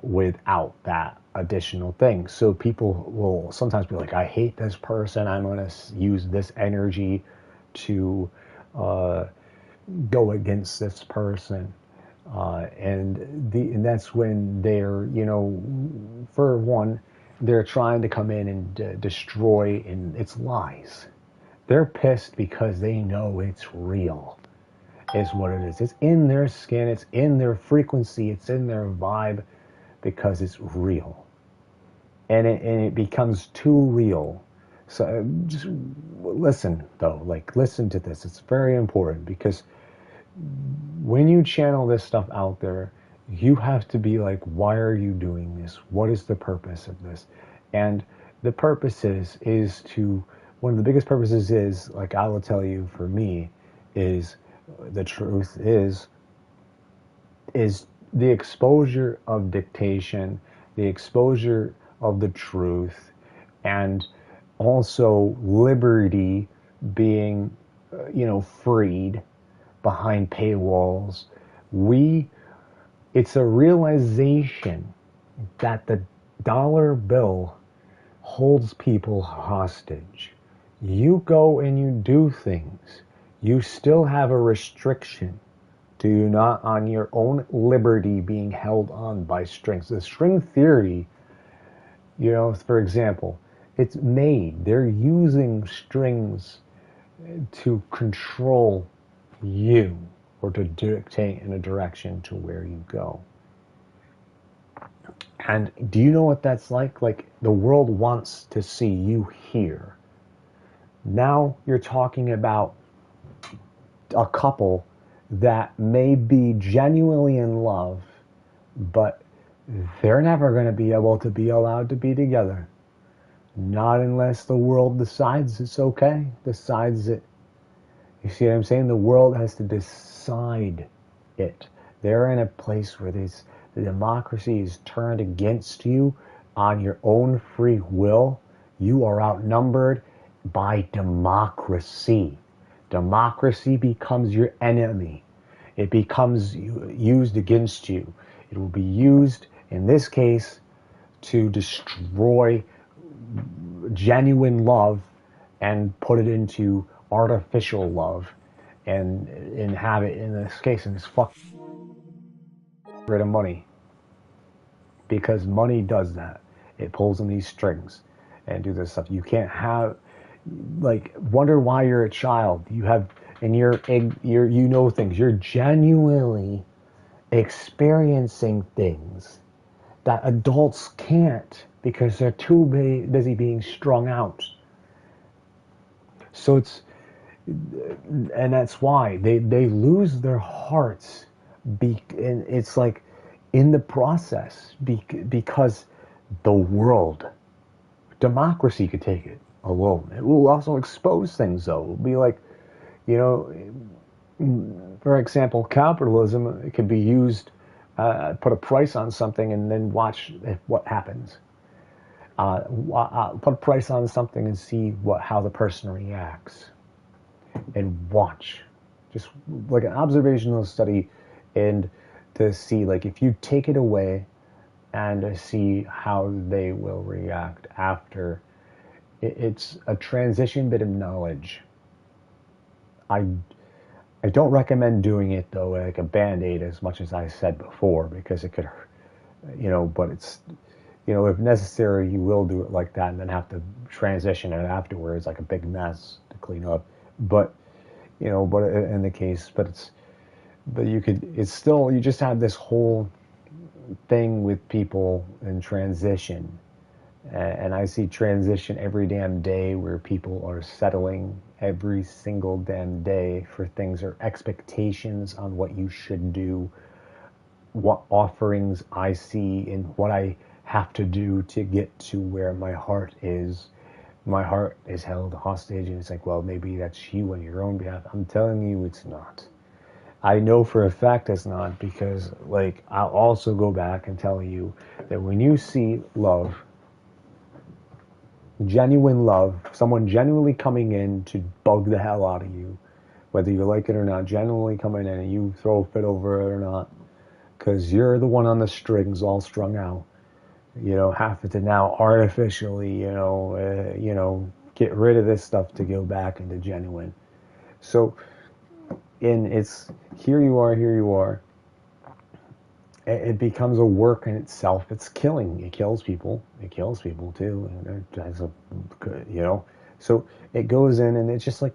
D: without that additional thing. So people will sometimes be like, I hate this person, I'm going to use this energy to go against this person. And that's when they're, for one, they're trying to come in and destroy, and it's lies. They're pissed because they know it's real, is what it is. It's in their skin, it's in their frequency, it's in their vibe, because it's real. And it becomes too real. So just listen, though. Listen to this. It's very important, because when you channel this stuff out there, you have to be like, why are you doing this? What is the purpose of this? And the purpose is to, one of the biggest purposes is, like I will tell you for me, is the truth is the exposure of dictation, the exposure of the truth, and also liberty being, freed behind paywalls. It's a realization that the dollar bill holds people hostage. You go and you do things, you still have a restriction. Do you not, on your own liberty being held on by strings? The string theory, for example, it's made. They're using strings to control you, or to dictate in a direction to where you go. And do you know what that's like? Like, the world wants to see you here. Now you're talking about a couple that may be genuinely in love, but they're never going to be able to be allowed to be together. Not unless the world decides it's okay, decides it. You see what I'm saying? The world has to decide it. They're in a place where the democracy is turned against you on your own free will. You are outnumbered by democracy. Democracy becomes your enemy. It becomes used against you. It will be used, in this case, to destroy genuine love and put it into artificial love, and have it, in this case, in this rid of money, because money does that. It pulls on these strings and do this stuff. You can't have, wonder why you're a child. You have, and you're things. You're genuinely experiencing things that adults can't, because they're too busy being strung out. So and that's why they lose their hearts, and it's like in the process, because the world, democracy could take it alone. It will also expose things, though. It will be like, for example, capitalism, it could be used, put a price on something and then watch what happens. Put a price on something and see how the person reacts. And watch, just like an observational study, and to see, like, if you take it away and see how they will react after. It's a transition bit of knowledge. I don't recommend doing it though like a band-aid, as much as I said before, because it could, but it's, if necessary, you will do it like that and then have to transition it afterwards, like a big mess to clean up. But, but in the case, it's still, you just have this whole thing with people in transition. And I see transition every damn day, where people are settling every single damn day for things or expectations on what you should do, what offerings I see, and what I have to do to get to where my heart is. My heart is held hostage, and it's like, well, maybe that's you on your own behalf. I'm telling you, it's not. I know for a fact it's not, because, like, I'll also go back and tell you that when you see love, genuine love, someone genuinely coming in to bug the hell out of you, whether you like it or not, genuinely coming in and you throw a fit over it or not, because you're the one on the strings all strung out, have to now artificially, get rid of this stuff to go back into genuine. So, it's here you are. It becomes a work in itself. It's killing. It kills people. It kills people too. So it goes in, and it's just like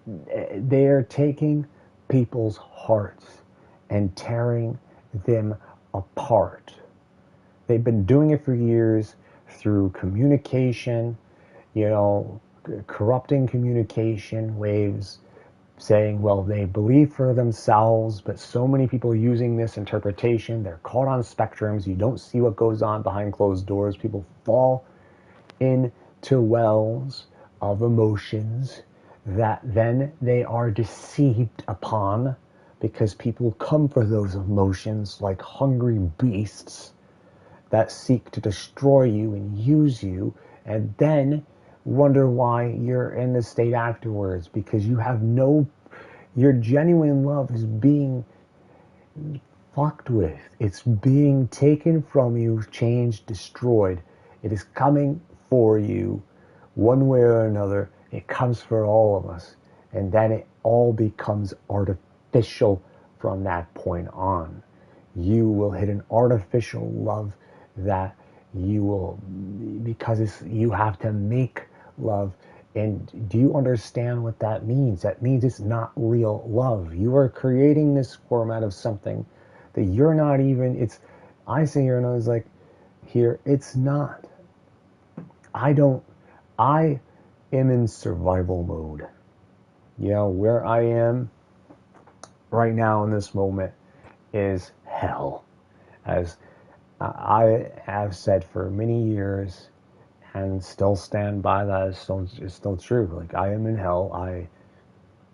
D: they are taking people's hearts and tearing them apart. They've been doing it for years through communication, corrupting communication waves, saying, well, they believe for themselves, but so many people using this interpretation, they're caught on spectrums. You don't see what goes on behind closed doors. People fall into wells of emotions that then they are deceived upon, because people come for those emotions like hungry beasts that seek to destroy you and use you, and then wonder why you're in the state afterwards, because you have your genuine love is being fucked with. It's being taken from you, changed, destroyed. It is coming for you one way or another. It comes for all of us, and then it all becomes artificial from that point on. You will hit an artificial love that you will, because you have to make love. And do you understand what that means? That means it's not real love. You are creating this format of something that you're not even, I sit here and I was like, it's not. I am in survival mode. Where I am right now in this moment is hell. As I have said for many years, and still stand by that, is still true. Like, I am in hell.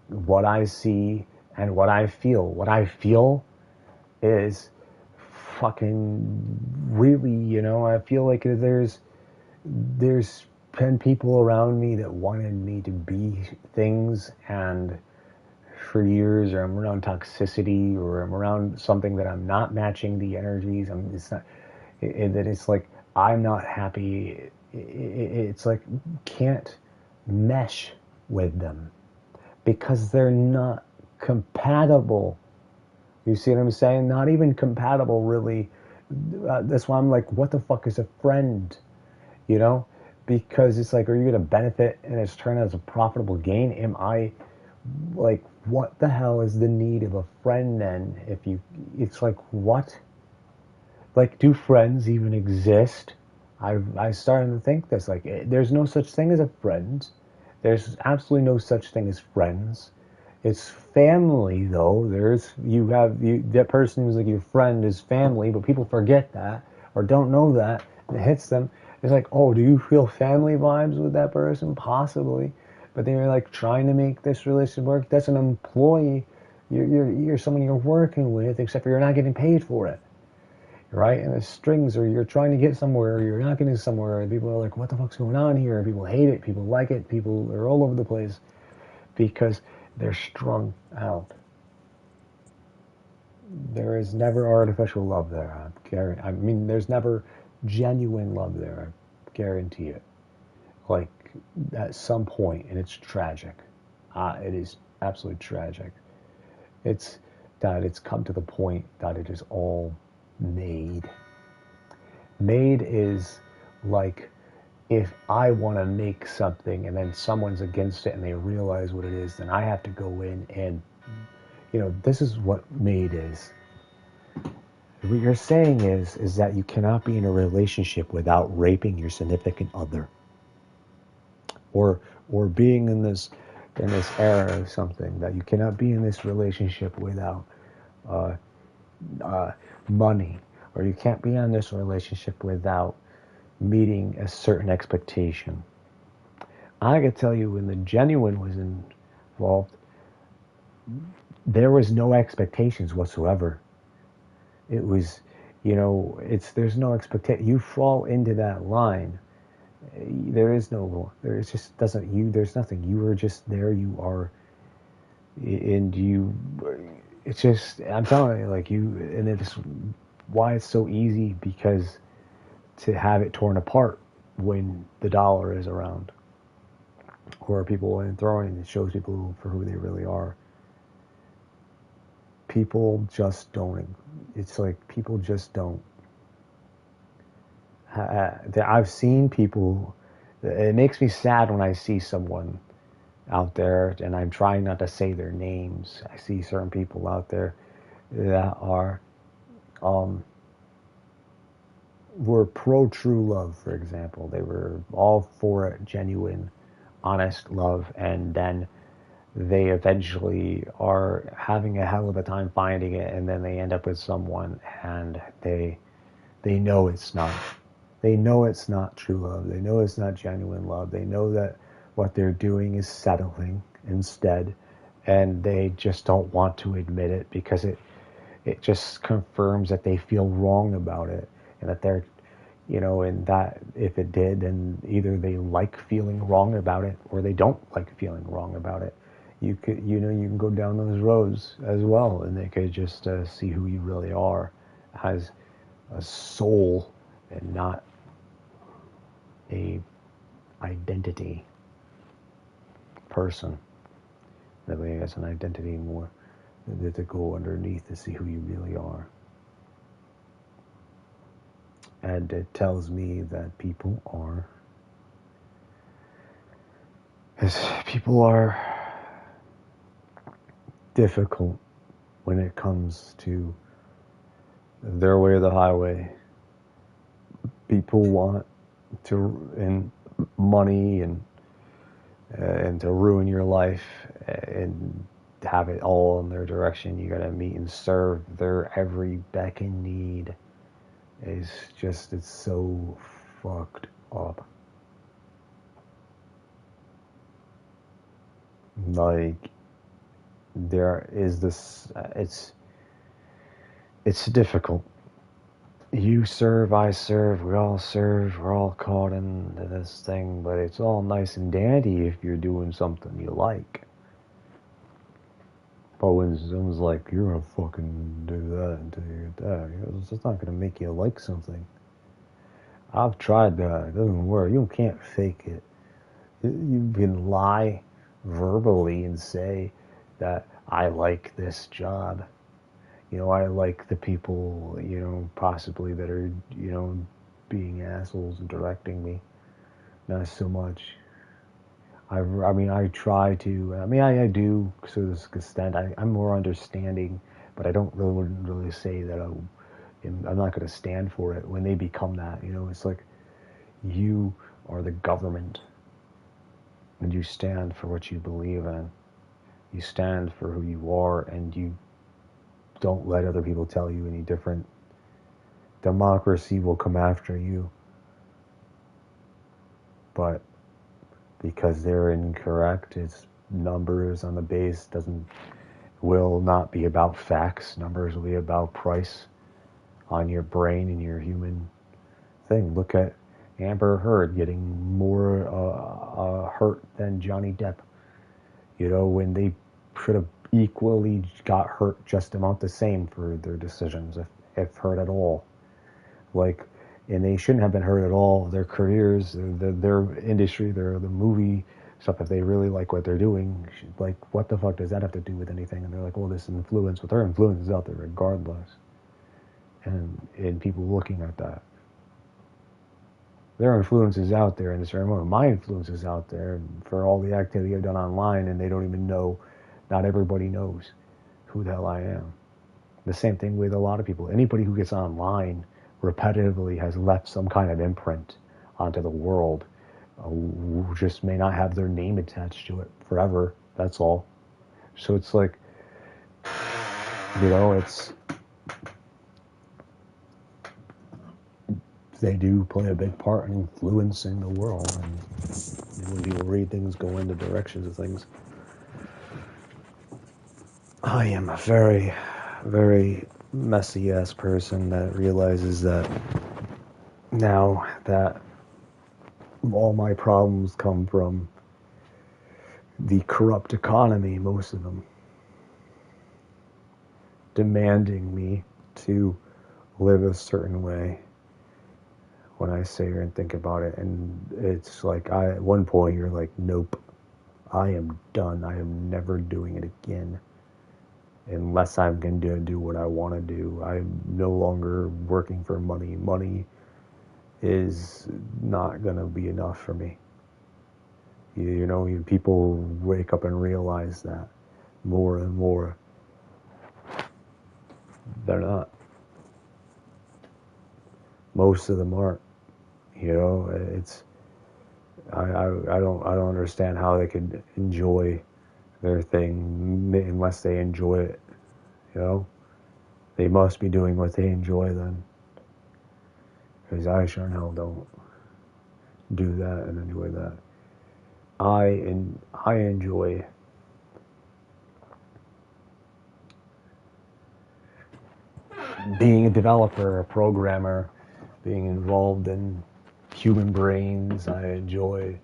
D: What I see and what I feel is fucking really, I feel like there's been people around me that wanted me to be things, and for years, or I'm around toxicity, or I'm around something that I'm not matching the energies. It's like I'm not happy. It's like can't mesh with them because they're not compatible. You see what I'm saying? Not even compatible, really. That's why I'm like, what the fuck is a friend? Because it's like, are you going to benefit and it's turned out as a profitable gain? Am I like, what the hell is the need of a friend then? It's like, what? Like, do friends even exist? I started to think this, like, there's no such thing as a friend. There's absolutely no such thing as friends. It's family, though. That person who's like your friend is family, but people forget that or don't know that. And it hits them. It's like, oh, do you feel family vibes with that person? Possibly. But then you're like trying to make this relationship work. That's an employee. You're someone you're working with, except for you're not getting paid for it. Right? And the strings, or you're trying to get somewhere, or you're not getting somewhere, and people are like, what the fuck's going on here? People hate it, people like it, people are all over the place because they're strung out. There is never artificial love there. I mean, there's never genuine love there. I guarantee it. Like, at some point, and it's tragic. It is absolutely tragic. It's that it's come to the point that it is all made. Made is like if I want to make something and then someone's against it and they realize what it is, then I have to go in and, this is what made is. What you're saying is that you cannot be in a relationship without raping your significant other, or being in this era of something, that you cannot be in this relationship without money, or you can't be in this relationship without meeting a certain expectation. I can tell you, when the genuine was involved, there was no expectations whatsoever. It was, there's no expectation. You fall into that line. There's nothing. You are just there. You are, and it's just, I'm telling you, and it's why it's so easy, because to have it torn apart when the dollar is around, or people in throwing, it shows people for who they really are. People just don't. It's like people just don't. I've seen people. It makes me sad when I see someone out there, and I'm trying not to say their names. I see certain people out there that are, were pro true love, for example. They were all for it, genuine, honest love, and then they eventually are having a hell of a time finding it, and then they end up with someone, and they know it's not. They know it's not true love. They know it's not genuine love. They know that what they're doing is settling instead, and they just don't want to admit it, because it just confirms that they feel wrong about it, and that they're, and that if it did, then either they like feeling wrong about it, or they don't like feeling wrong about it. You could, you can go down those roads as well, and they could just see who you really are as a soul, and not a identity person. That way, as an identity more to go underneath to see who you really are. And it tells me that people are difficult when it comes to their way or the highway. People want to, and money, and to ruin your life and have it all in their direction. You gotta meet and serve their every beck and need. It's so fucked up. Like, there is this, it's difficult. You serve, I serve, we all serve, we're all caught into this thing, but it's all nice and dandy if you're doing something you like. But when someone's like, you're gonna fucking do that until you get that, it's just not gonna make you like something. I've tried that, it doesn't work. You can't fake it. You can lie verbally and say that I like this job. I like the people, possibly that are, being assholes and directing me. Not so much. I try to. I do to this extent. I'm more understanding, but I wouldn't really say that I'm not going to stand for it when they become that. It's like you are the government, and you stand for what you believe in. You stand for who you are, and you don't let other people tell you any different. Democracy will come after you, but because they're incorrect, its numbers on the base will not be about facts. Numbers will be about price on your brain and your human thing. Look at Amber Heard getting more hurt than Johnny Depp. When they should have equally got hurt just about the same for their decisions, if hurt at all. Like, and they shouldn't have been hurt at all. Their careers, their industry, the movie stuff, if they really like what they're doing, like, what the fuck does that have to do with anything? And they're like, well, this influence, but their influence is out there regardless. And people looking at that. Their influence is out there in a certain moment. My influence is out there for all the activity I've done online, and they don't even know, not everybody knows who the hell I am. The same thing with a lot of people. Anybody who gets online repetitively has left some kind of imprint onto the world, who just may not have their name attached to it forever. That's all. So it's like, it's, they do play a big part in influencing the world, and when people read things, go into directions of things. I am a very, very messy ass person that realizes that now that all my problems come from the corrupt economy, most of them, demanding me to live a certain way when I sit here and think about it. And it's like, at one point you're like, nope, I am done. I am never doing it again. Unless I'm going to do what I want to do. I'm no longer working for money. Money is not going to be enough for me. People wake up and realize that more and more. They're not. Most of them aren't. It's, I don't understand how they could enjoy their thing unless they enjoy it. They must be doing what they enjoy then, because I sure hell don't do that and enjoy that. I enjoy being a developer, a programmer, being involved in human brains. I enjoy,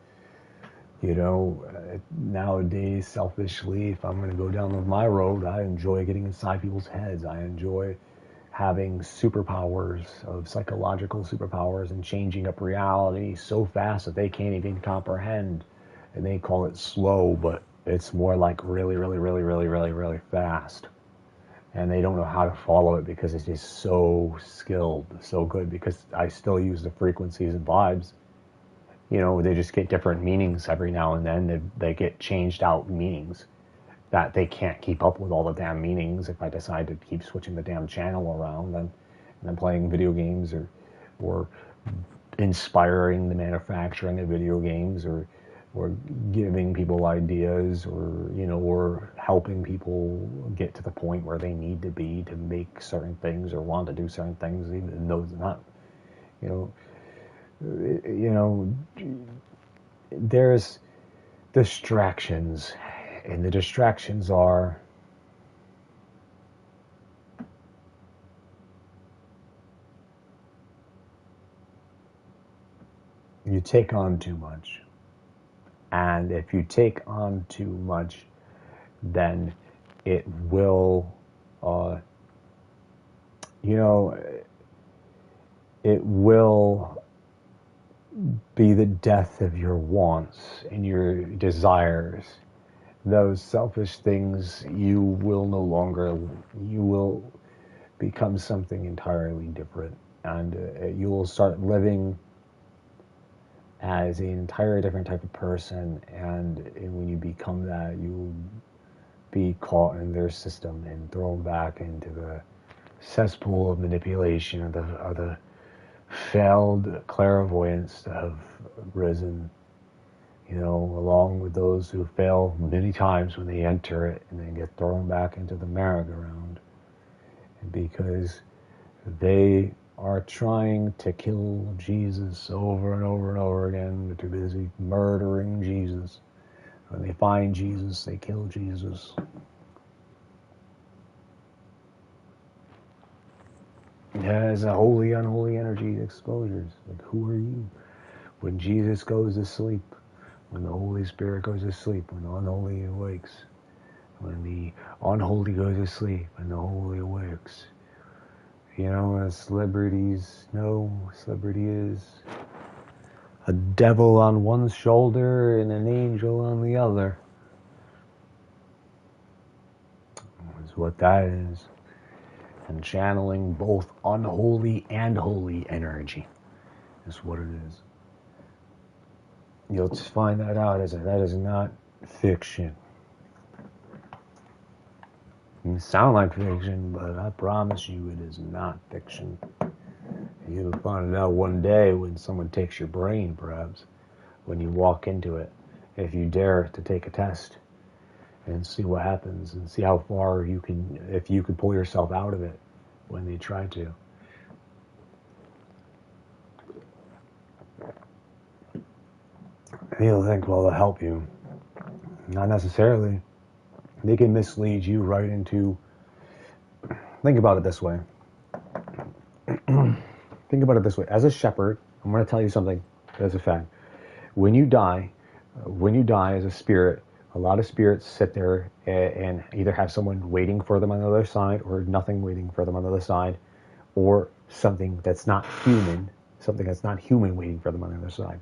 D: nowadays, selfishly, if I'm going to go down my road, I enjoy getting inside people's heads. I enjoy having superpowers, of psychological superpowers, and changing up reality so fast that they can't even comprehend. And they call it slow, but it's more like really, really, really, really, really, really fast. And they don't know how to follow it because it's just so skilled, so good, because I still use the frequencies and vibes. They just get different meanings every now and then. They get changed out meanings that they can't keep up with all the damn meanings. If I decide to keep switching the damn channel around, then and I'm playing video games or inspiring the manufacturing of video games, or giving people ideas, or helping people get to the point where they need to be to make certain things or want to do certain things, even though it's not, there's distractions, and the distractions are you take on too much. And if you take on too much, then it will, it will be the death of your wants and your desires. Those selfish things, you will become something entirely different. And you will start living as an entire different type of person, and when you become that, you'll be caught in their system and thrown back into the cesspool of manipulation of the failed clairvoyants that have risen, along with those who fail many times when they enter it and then get thrown back into the merry-go-round, because they are trying to kill Jesus over and over and over again. They're too busy murdering Jesus. When they find Jesus, they kill Jesus. It has a holy, unholy energy exposures. Like, who are you? When Jesus goes to sleep, when the Holy Spirit goes to sleep, when the unholy awakes, when the unholy goes to sleep and the holy awakes. You know, as celebrities know, celebrity is a devil on one shoulder and an angel on the other. That's what that is. And channeling both unholy and holy energy is what it is. You'll just find that out as that is not fiction. It may sound like fiction, but I promise you it is not fiction. You'll find it out one day when someone takes your brain, perhaps, when you walk into it, if you dare to take a test and see what happens and see how far you can, if you can pull yourself out of it when they try to. And you'll think, well, they'll help you. Not necessarily. They can mislead you right into... Think about it this way. Think about it this way. As a shepherd, I'm going to tell you something as a fact. When you die as a spirit, a lot of spirits sit there and either have someone waiting for them on the other side or nothing waiting for them on the other side, or something that's not human waiting for them on the other side.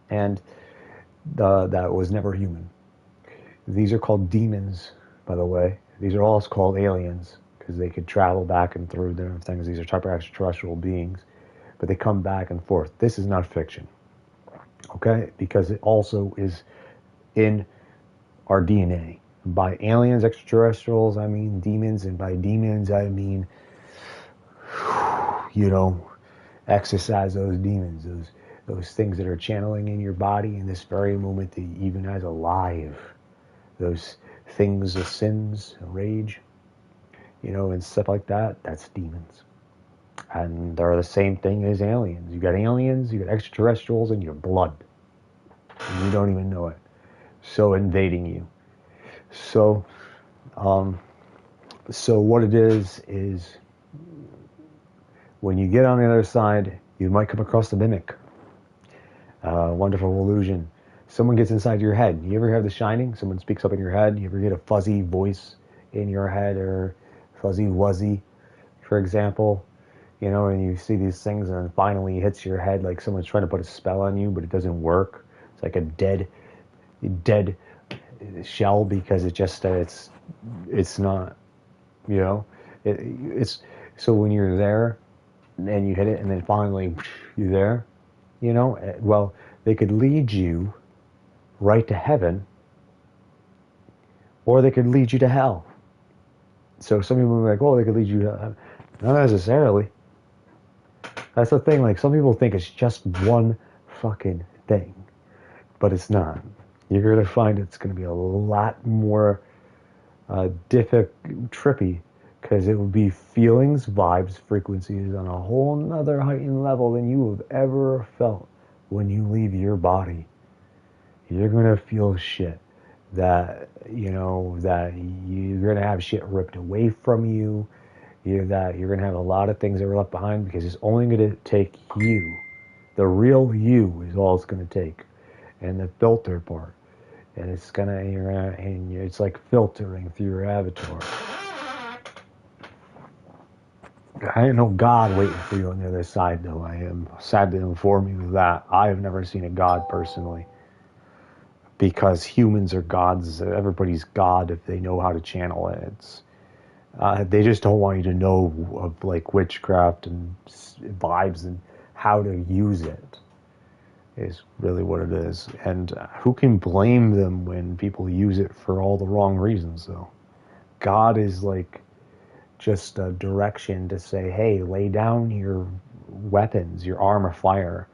D: And that was never human. These are called demons, by the way. These are also called aliens because they could travel back and through different things. These are type of extraterrestrial beings, but they come back and forth. This is not fiction, okay? Because it also is in our DNA. By aliens, extraterrestrials, I mean demons, and by demons, I mean, you know, exercise those demons, those things that are channeling in your body in this very moment, that even as alive. Those things, the sins, rage, you know, and stuff like that, that's demons. And they're the same thing as aliens. You got aliens, you got extraterrestrials in your blood. And you don't even know it. So invading you. So what it is when you get on the other side, you might come across the mimic. Wonderful illusion. Someone gets inside your head. You ever have The Shining? Someone speaks up in your head. You ever get a fuzzy voice in your head, or fuzzy wuzzy, for example? You know, and you see these things, and finally it hits your head like someone's trying to put a spell on you, but it doesn't work. It's like a dead shell, because it just it's not, you know. It's so when you're there and you hit it, and then finally you're there, you know. Well, they could lead you right to heaven, or they could lead you to hell. So some people will be like, oh, they could lead you to heaven. Not necessarily. That's the thing, like some people think it's just one fucking thing, but it's not. You're going to find it's going to be a lot more trippy, because it will be feelings, vibes, frequencies on a whole nother heightened level than you have ever felt when you leave your body. You're going to feel shit that, you know, that you're going to have shit ripped away from you. You're going to have a lot of things that are left behind, because it's only going to take you. The real you is all it's going to take. And the filter part. And it's going to, it's like filtering through your avatar. I ain't no God waiting for you on the other side, though. I am sad to inform you of that. I have never seen a God personally. Because humans are gods. Everybody's God if they know how to channel it. They just don't want you to know of like witchcraft and vibes and how to use it. Is really what it is. And who can blame them when people use it for all the wrong reasons, though? God is like just a direction to say, hey, lay down your weapons, your armor fire,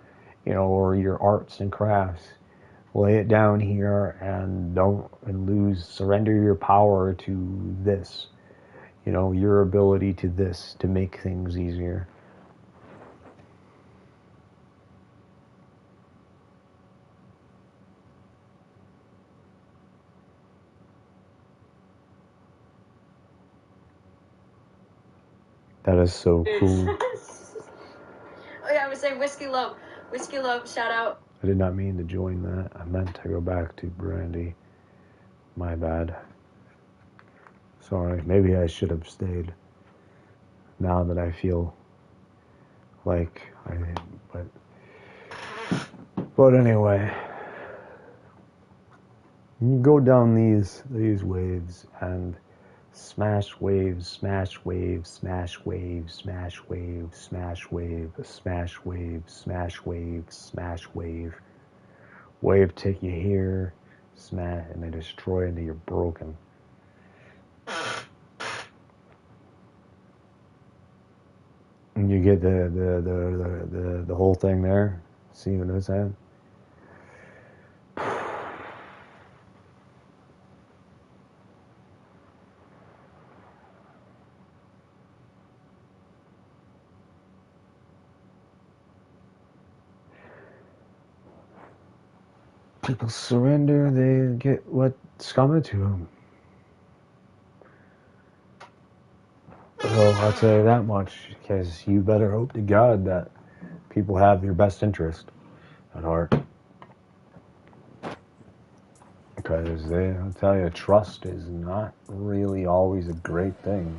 D: you know, or your arts and crafts. Lay it down here and surrender your power to this. You know, your ability to this, to make things easier. That is so cool.
M: Oh yeah, I was saying Whiskey Love. Whiskey Love, shout out.
D: I did not mean to join that. I meant to go back to Brandy. My bad. Sorry, maybe I should have stayed. Now that I feel like I did, but anyway, you go down these waves and smash waves, smash waves, smash waves, smash waves, smash wave, smash wave, smash wave, smash wave. Wave take you here, smash, and they destroy until you're broken. And you get the whole thing there. See what I'm saying? People surrender, they get what's coming to them. So I'll tell you that much, because you better hope to God that people have your best interest at heart. Because I'll tell you, trust is not really always a great thing.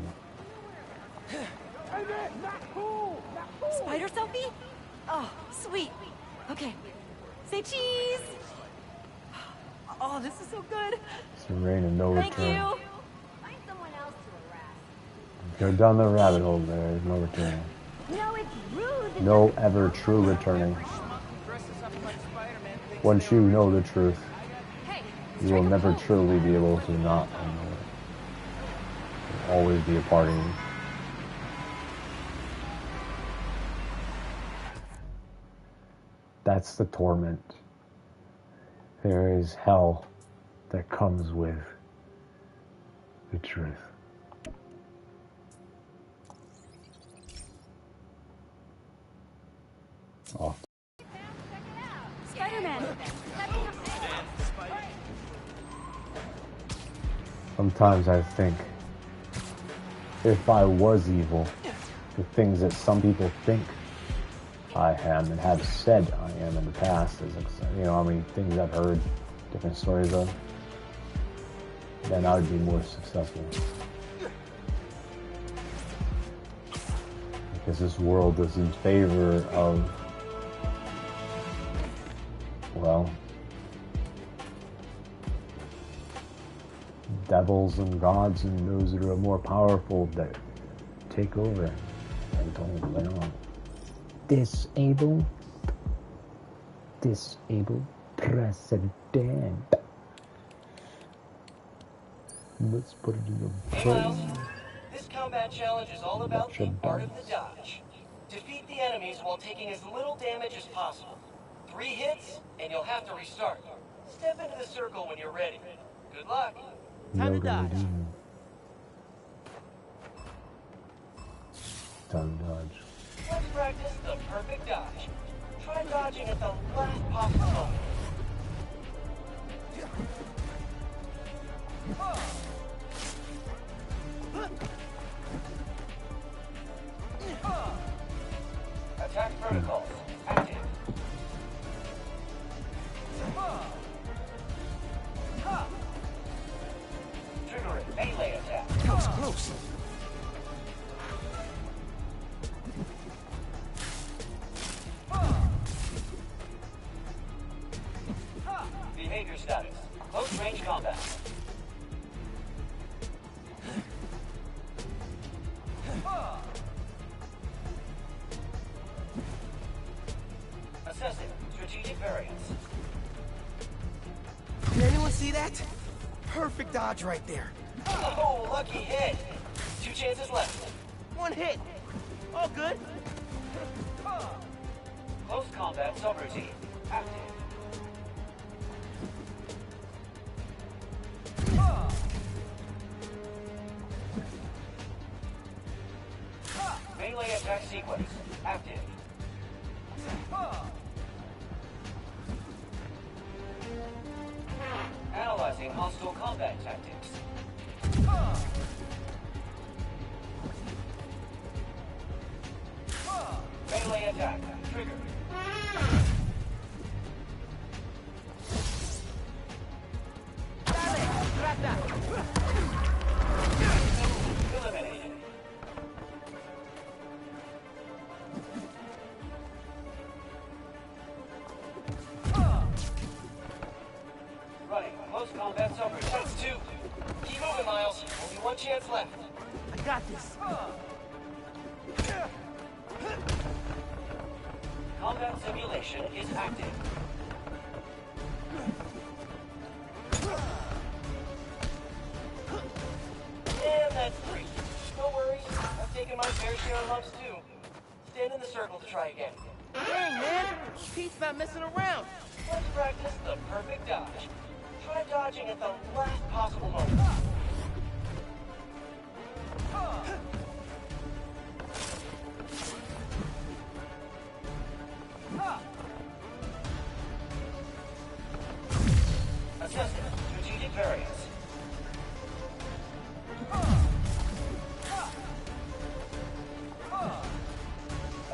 G: Spider selfie? Oh, sweet. Okay. Say cheese. Oh, this is so good.
D: It's a rain of no
G: Thank
D: return.
G: you.
H: Find someone else to harass.
D: Go down the rabbit hole there. There's no returning.
H: No, it's rude.
D: No ever true returning. Once you know the truth, you will never truly be able to not know it. There will always be a part of you. That's the torment. There is hell that comes with the truth. Oh.
H: Spider-Man.
D: Sometimes I think if I was evil, the things that some people think I am and have said I am in the past, I mean, things I've heard different stories of, then I would be more successful. Because this world is in favor of, well, devils and gods and those that are more powerful that take over and don't let on. Disable president. Let's put it in the
N: Hey Miles, this combat challenge is all about the art of the dodge. Defeat the enemies while taking as little damage as possible. 3 hits, and you'll have to restart. Step into the circle when you're ready. Good luck.
D: Time to dodge. Time to dodge.
N: Let's practice the perfect dodge. Try dodging at the last possible moment. Attack protocols active. Triggering melee attack.
F: That was close.
N: Behavior status. Close range combat. Assessing strategic variance.
F: Did anyone see that? Perfect dodge right there.
N: Oh, lucky hit. 2 chances left.
F: 1 hit. All good.
N: Close combat subroutine active. Melee attack sequence active. Analyzing hostile combat tactics. Melee attack triggered. subroutine. That's 2. Keep moving, Miles. Only one chance left.
F: I got this.
N: Combat simulation is active. And that's 3. No worries. I've taken my fair share of lumps too. Stand in the circle to try again.
F: Dang, man. Pete's not messing around.
N: Let's practice the perfect dodge. Try dodging at the last possible moment. Assessment. Strategic variance.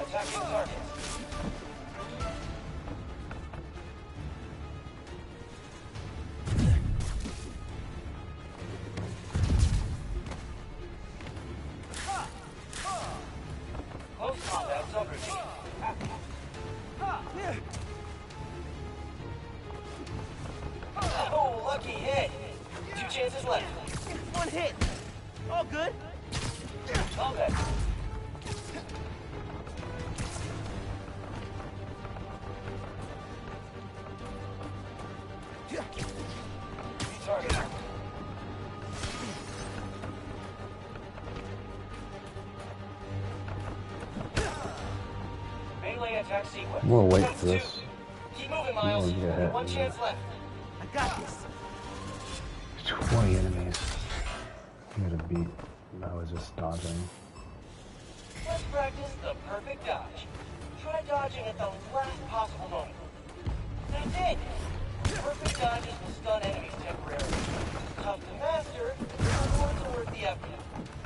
N: Attacking target. Close combat subroutine. Oh, lucky hit. 2 chances left.
F: 1 hit. All good.
N: Combat. Target. Melee attack sequence.
D: I'm gonna wait
N: That's
D: for
N: 2.
D: this.
N: Keep moving, Miles.
D: I'm gonna get
N: One chance left.
F: I got this.
D: 20 enemies. I'm gonna beat. I was just dodging.
N: Let's practice the perfect dodge. Try dodging at the last possible moment. That's it. Perfect dodges will stun enemies temporarily. Tough to master, but it's worth the effort.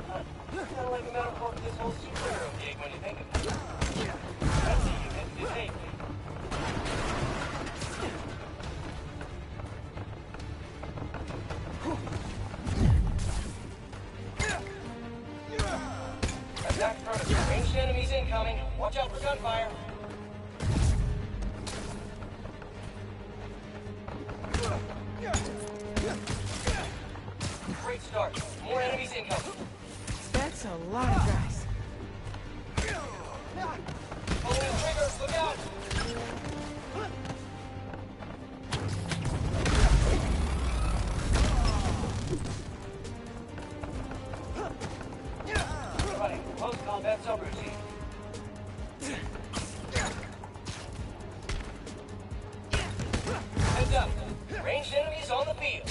N: Kind of like a metaphor for this whole superhero gig when you think of it. That's a unit to take. Attack prototype. Ranged enemies incoming. Watch out for gunfire. Great start. More enemies incoming.
F: That's a lot of guys.
N: Pulling the trigger. Look out. Running. Post-combat subroutine. Heads up. Ranged enemies on the field.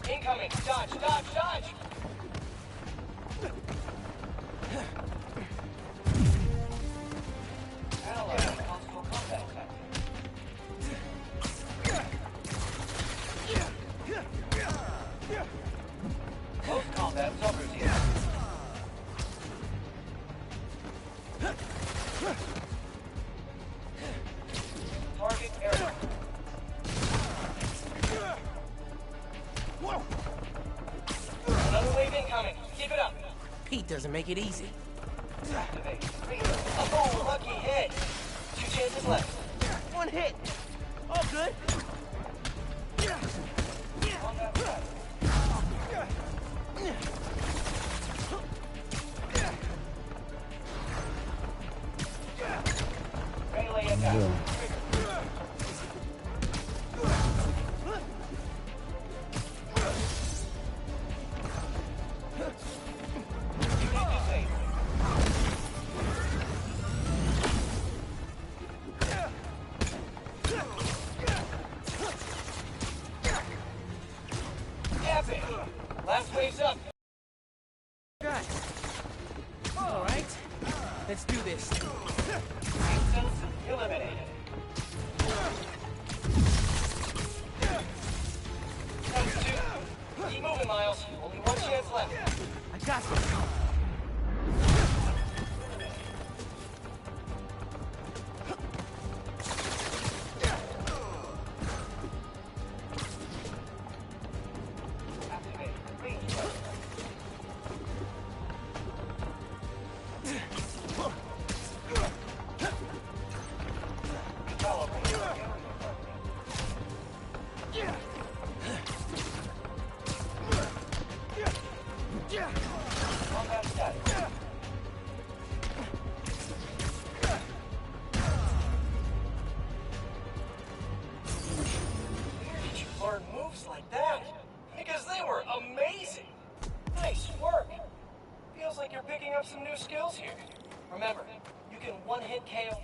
N: Incoming. Dodge, dodge, dodge. Analyze hostile combat tactics. Post-combat subroutine. Target area. Another wave incoming. Keep it up.
F: Pete doesn't make it easy.
N: Activate. Oh, lucky hit. 2 chances left.
F: 1 hit. All good.
N: Combat ready. Melee attack. Epic. Last wave's up.
F: Guys. All right. Let's do this.
N: Instance eliminated. KO.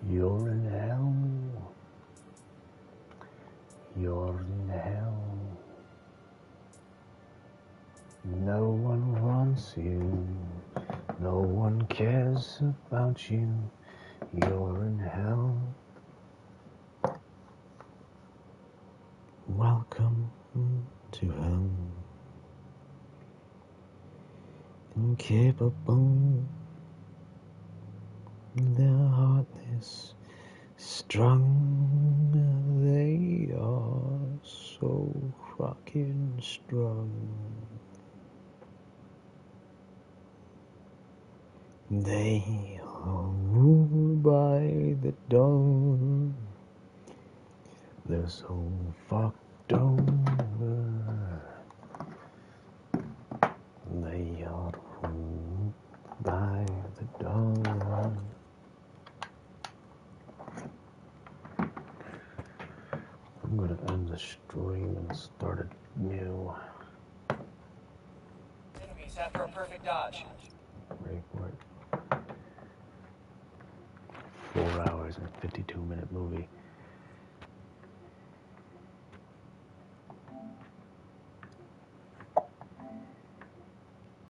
D: You're in hell. You're in hell. No one wants you. No one cares about you. You're in hell. Welcome to hell. Incapable. They're heartless. Strong. They are so fucking strong. They are ruled by the dawn. They're so fucked over. They are ruled by the dawn. I'm gonna end the stream and start it new.
N: Enemies after a perfect dodge.
D: Ready for it. 4 hours and 52-minute movie.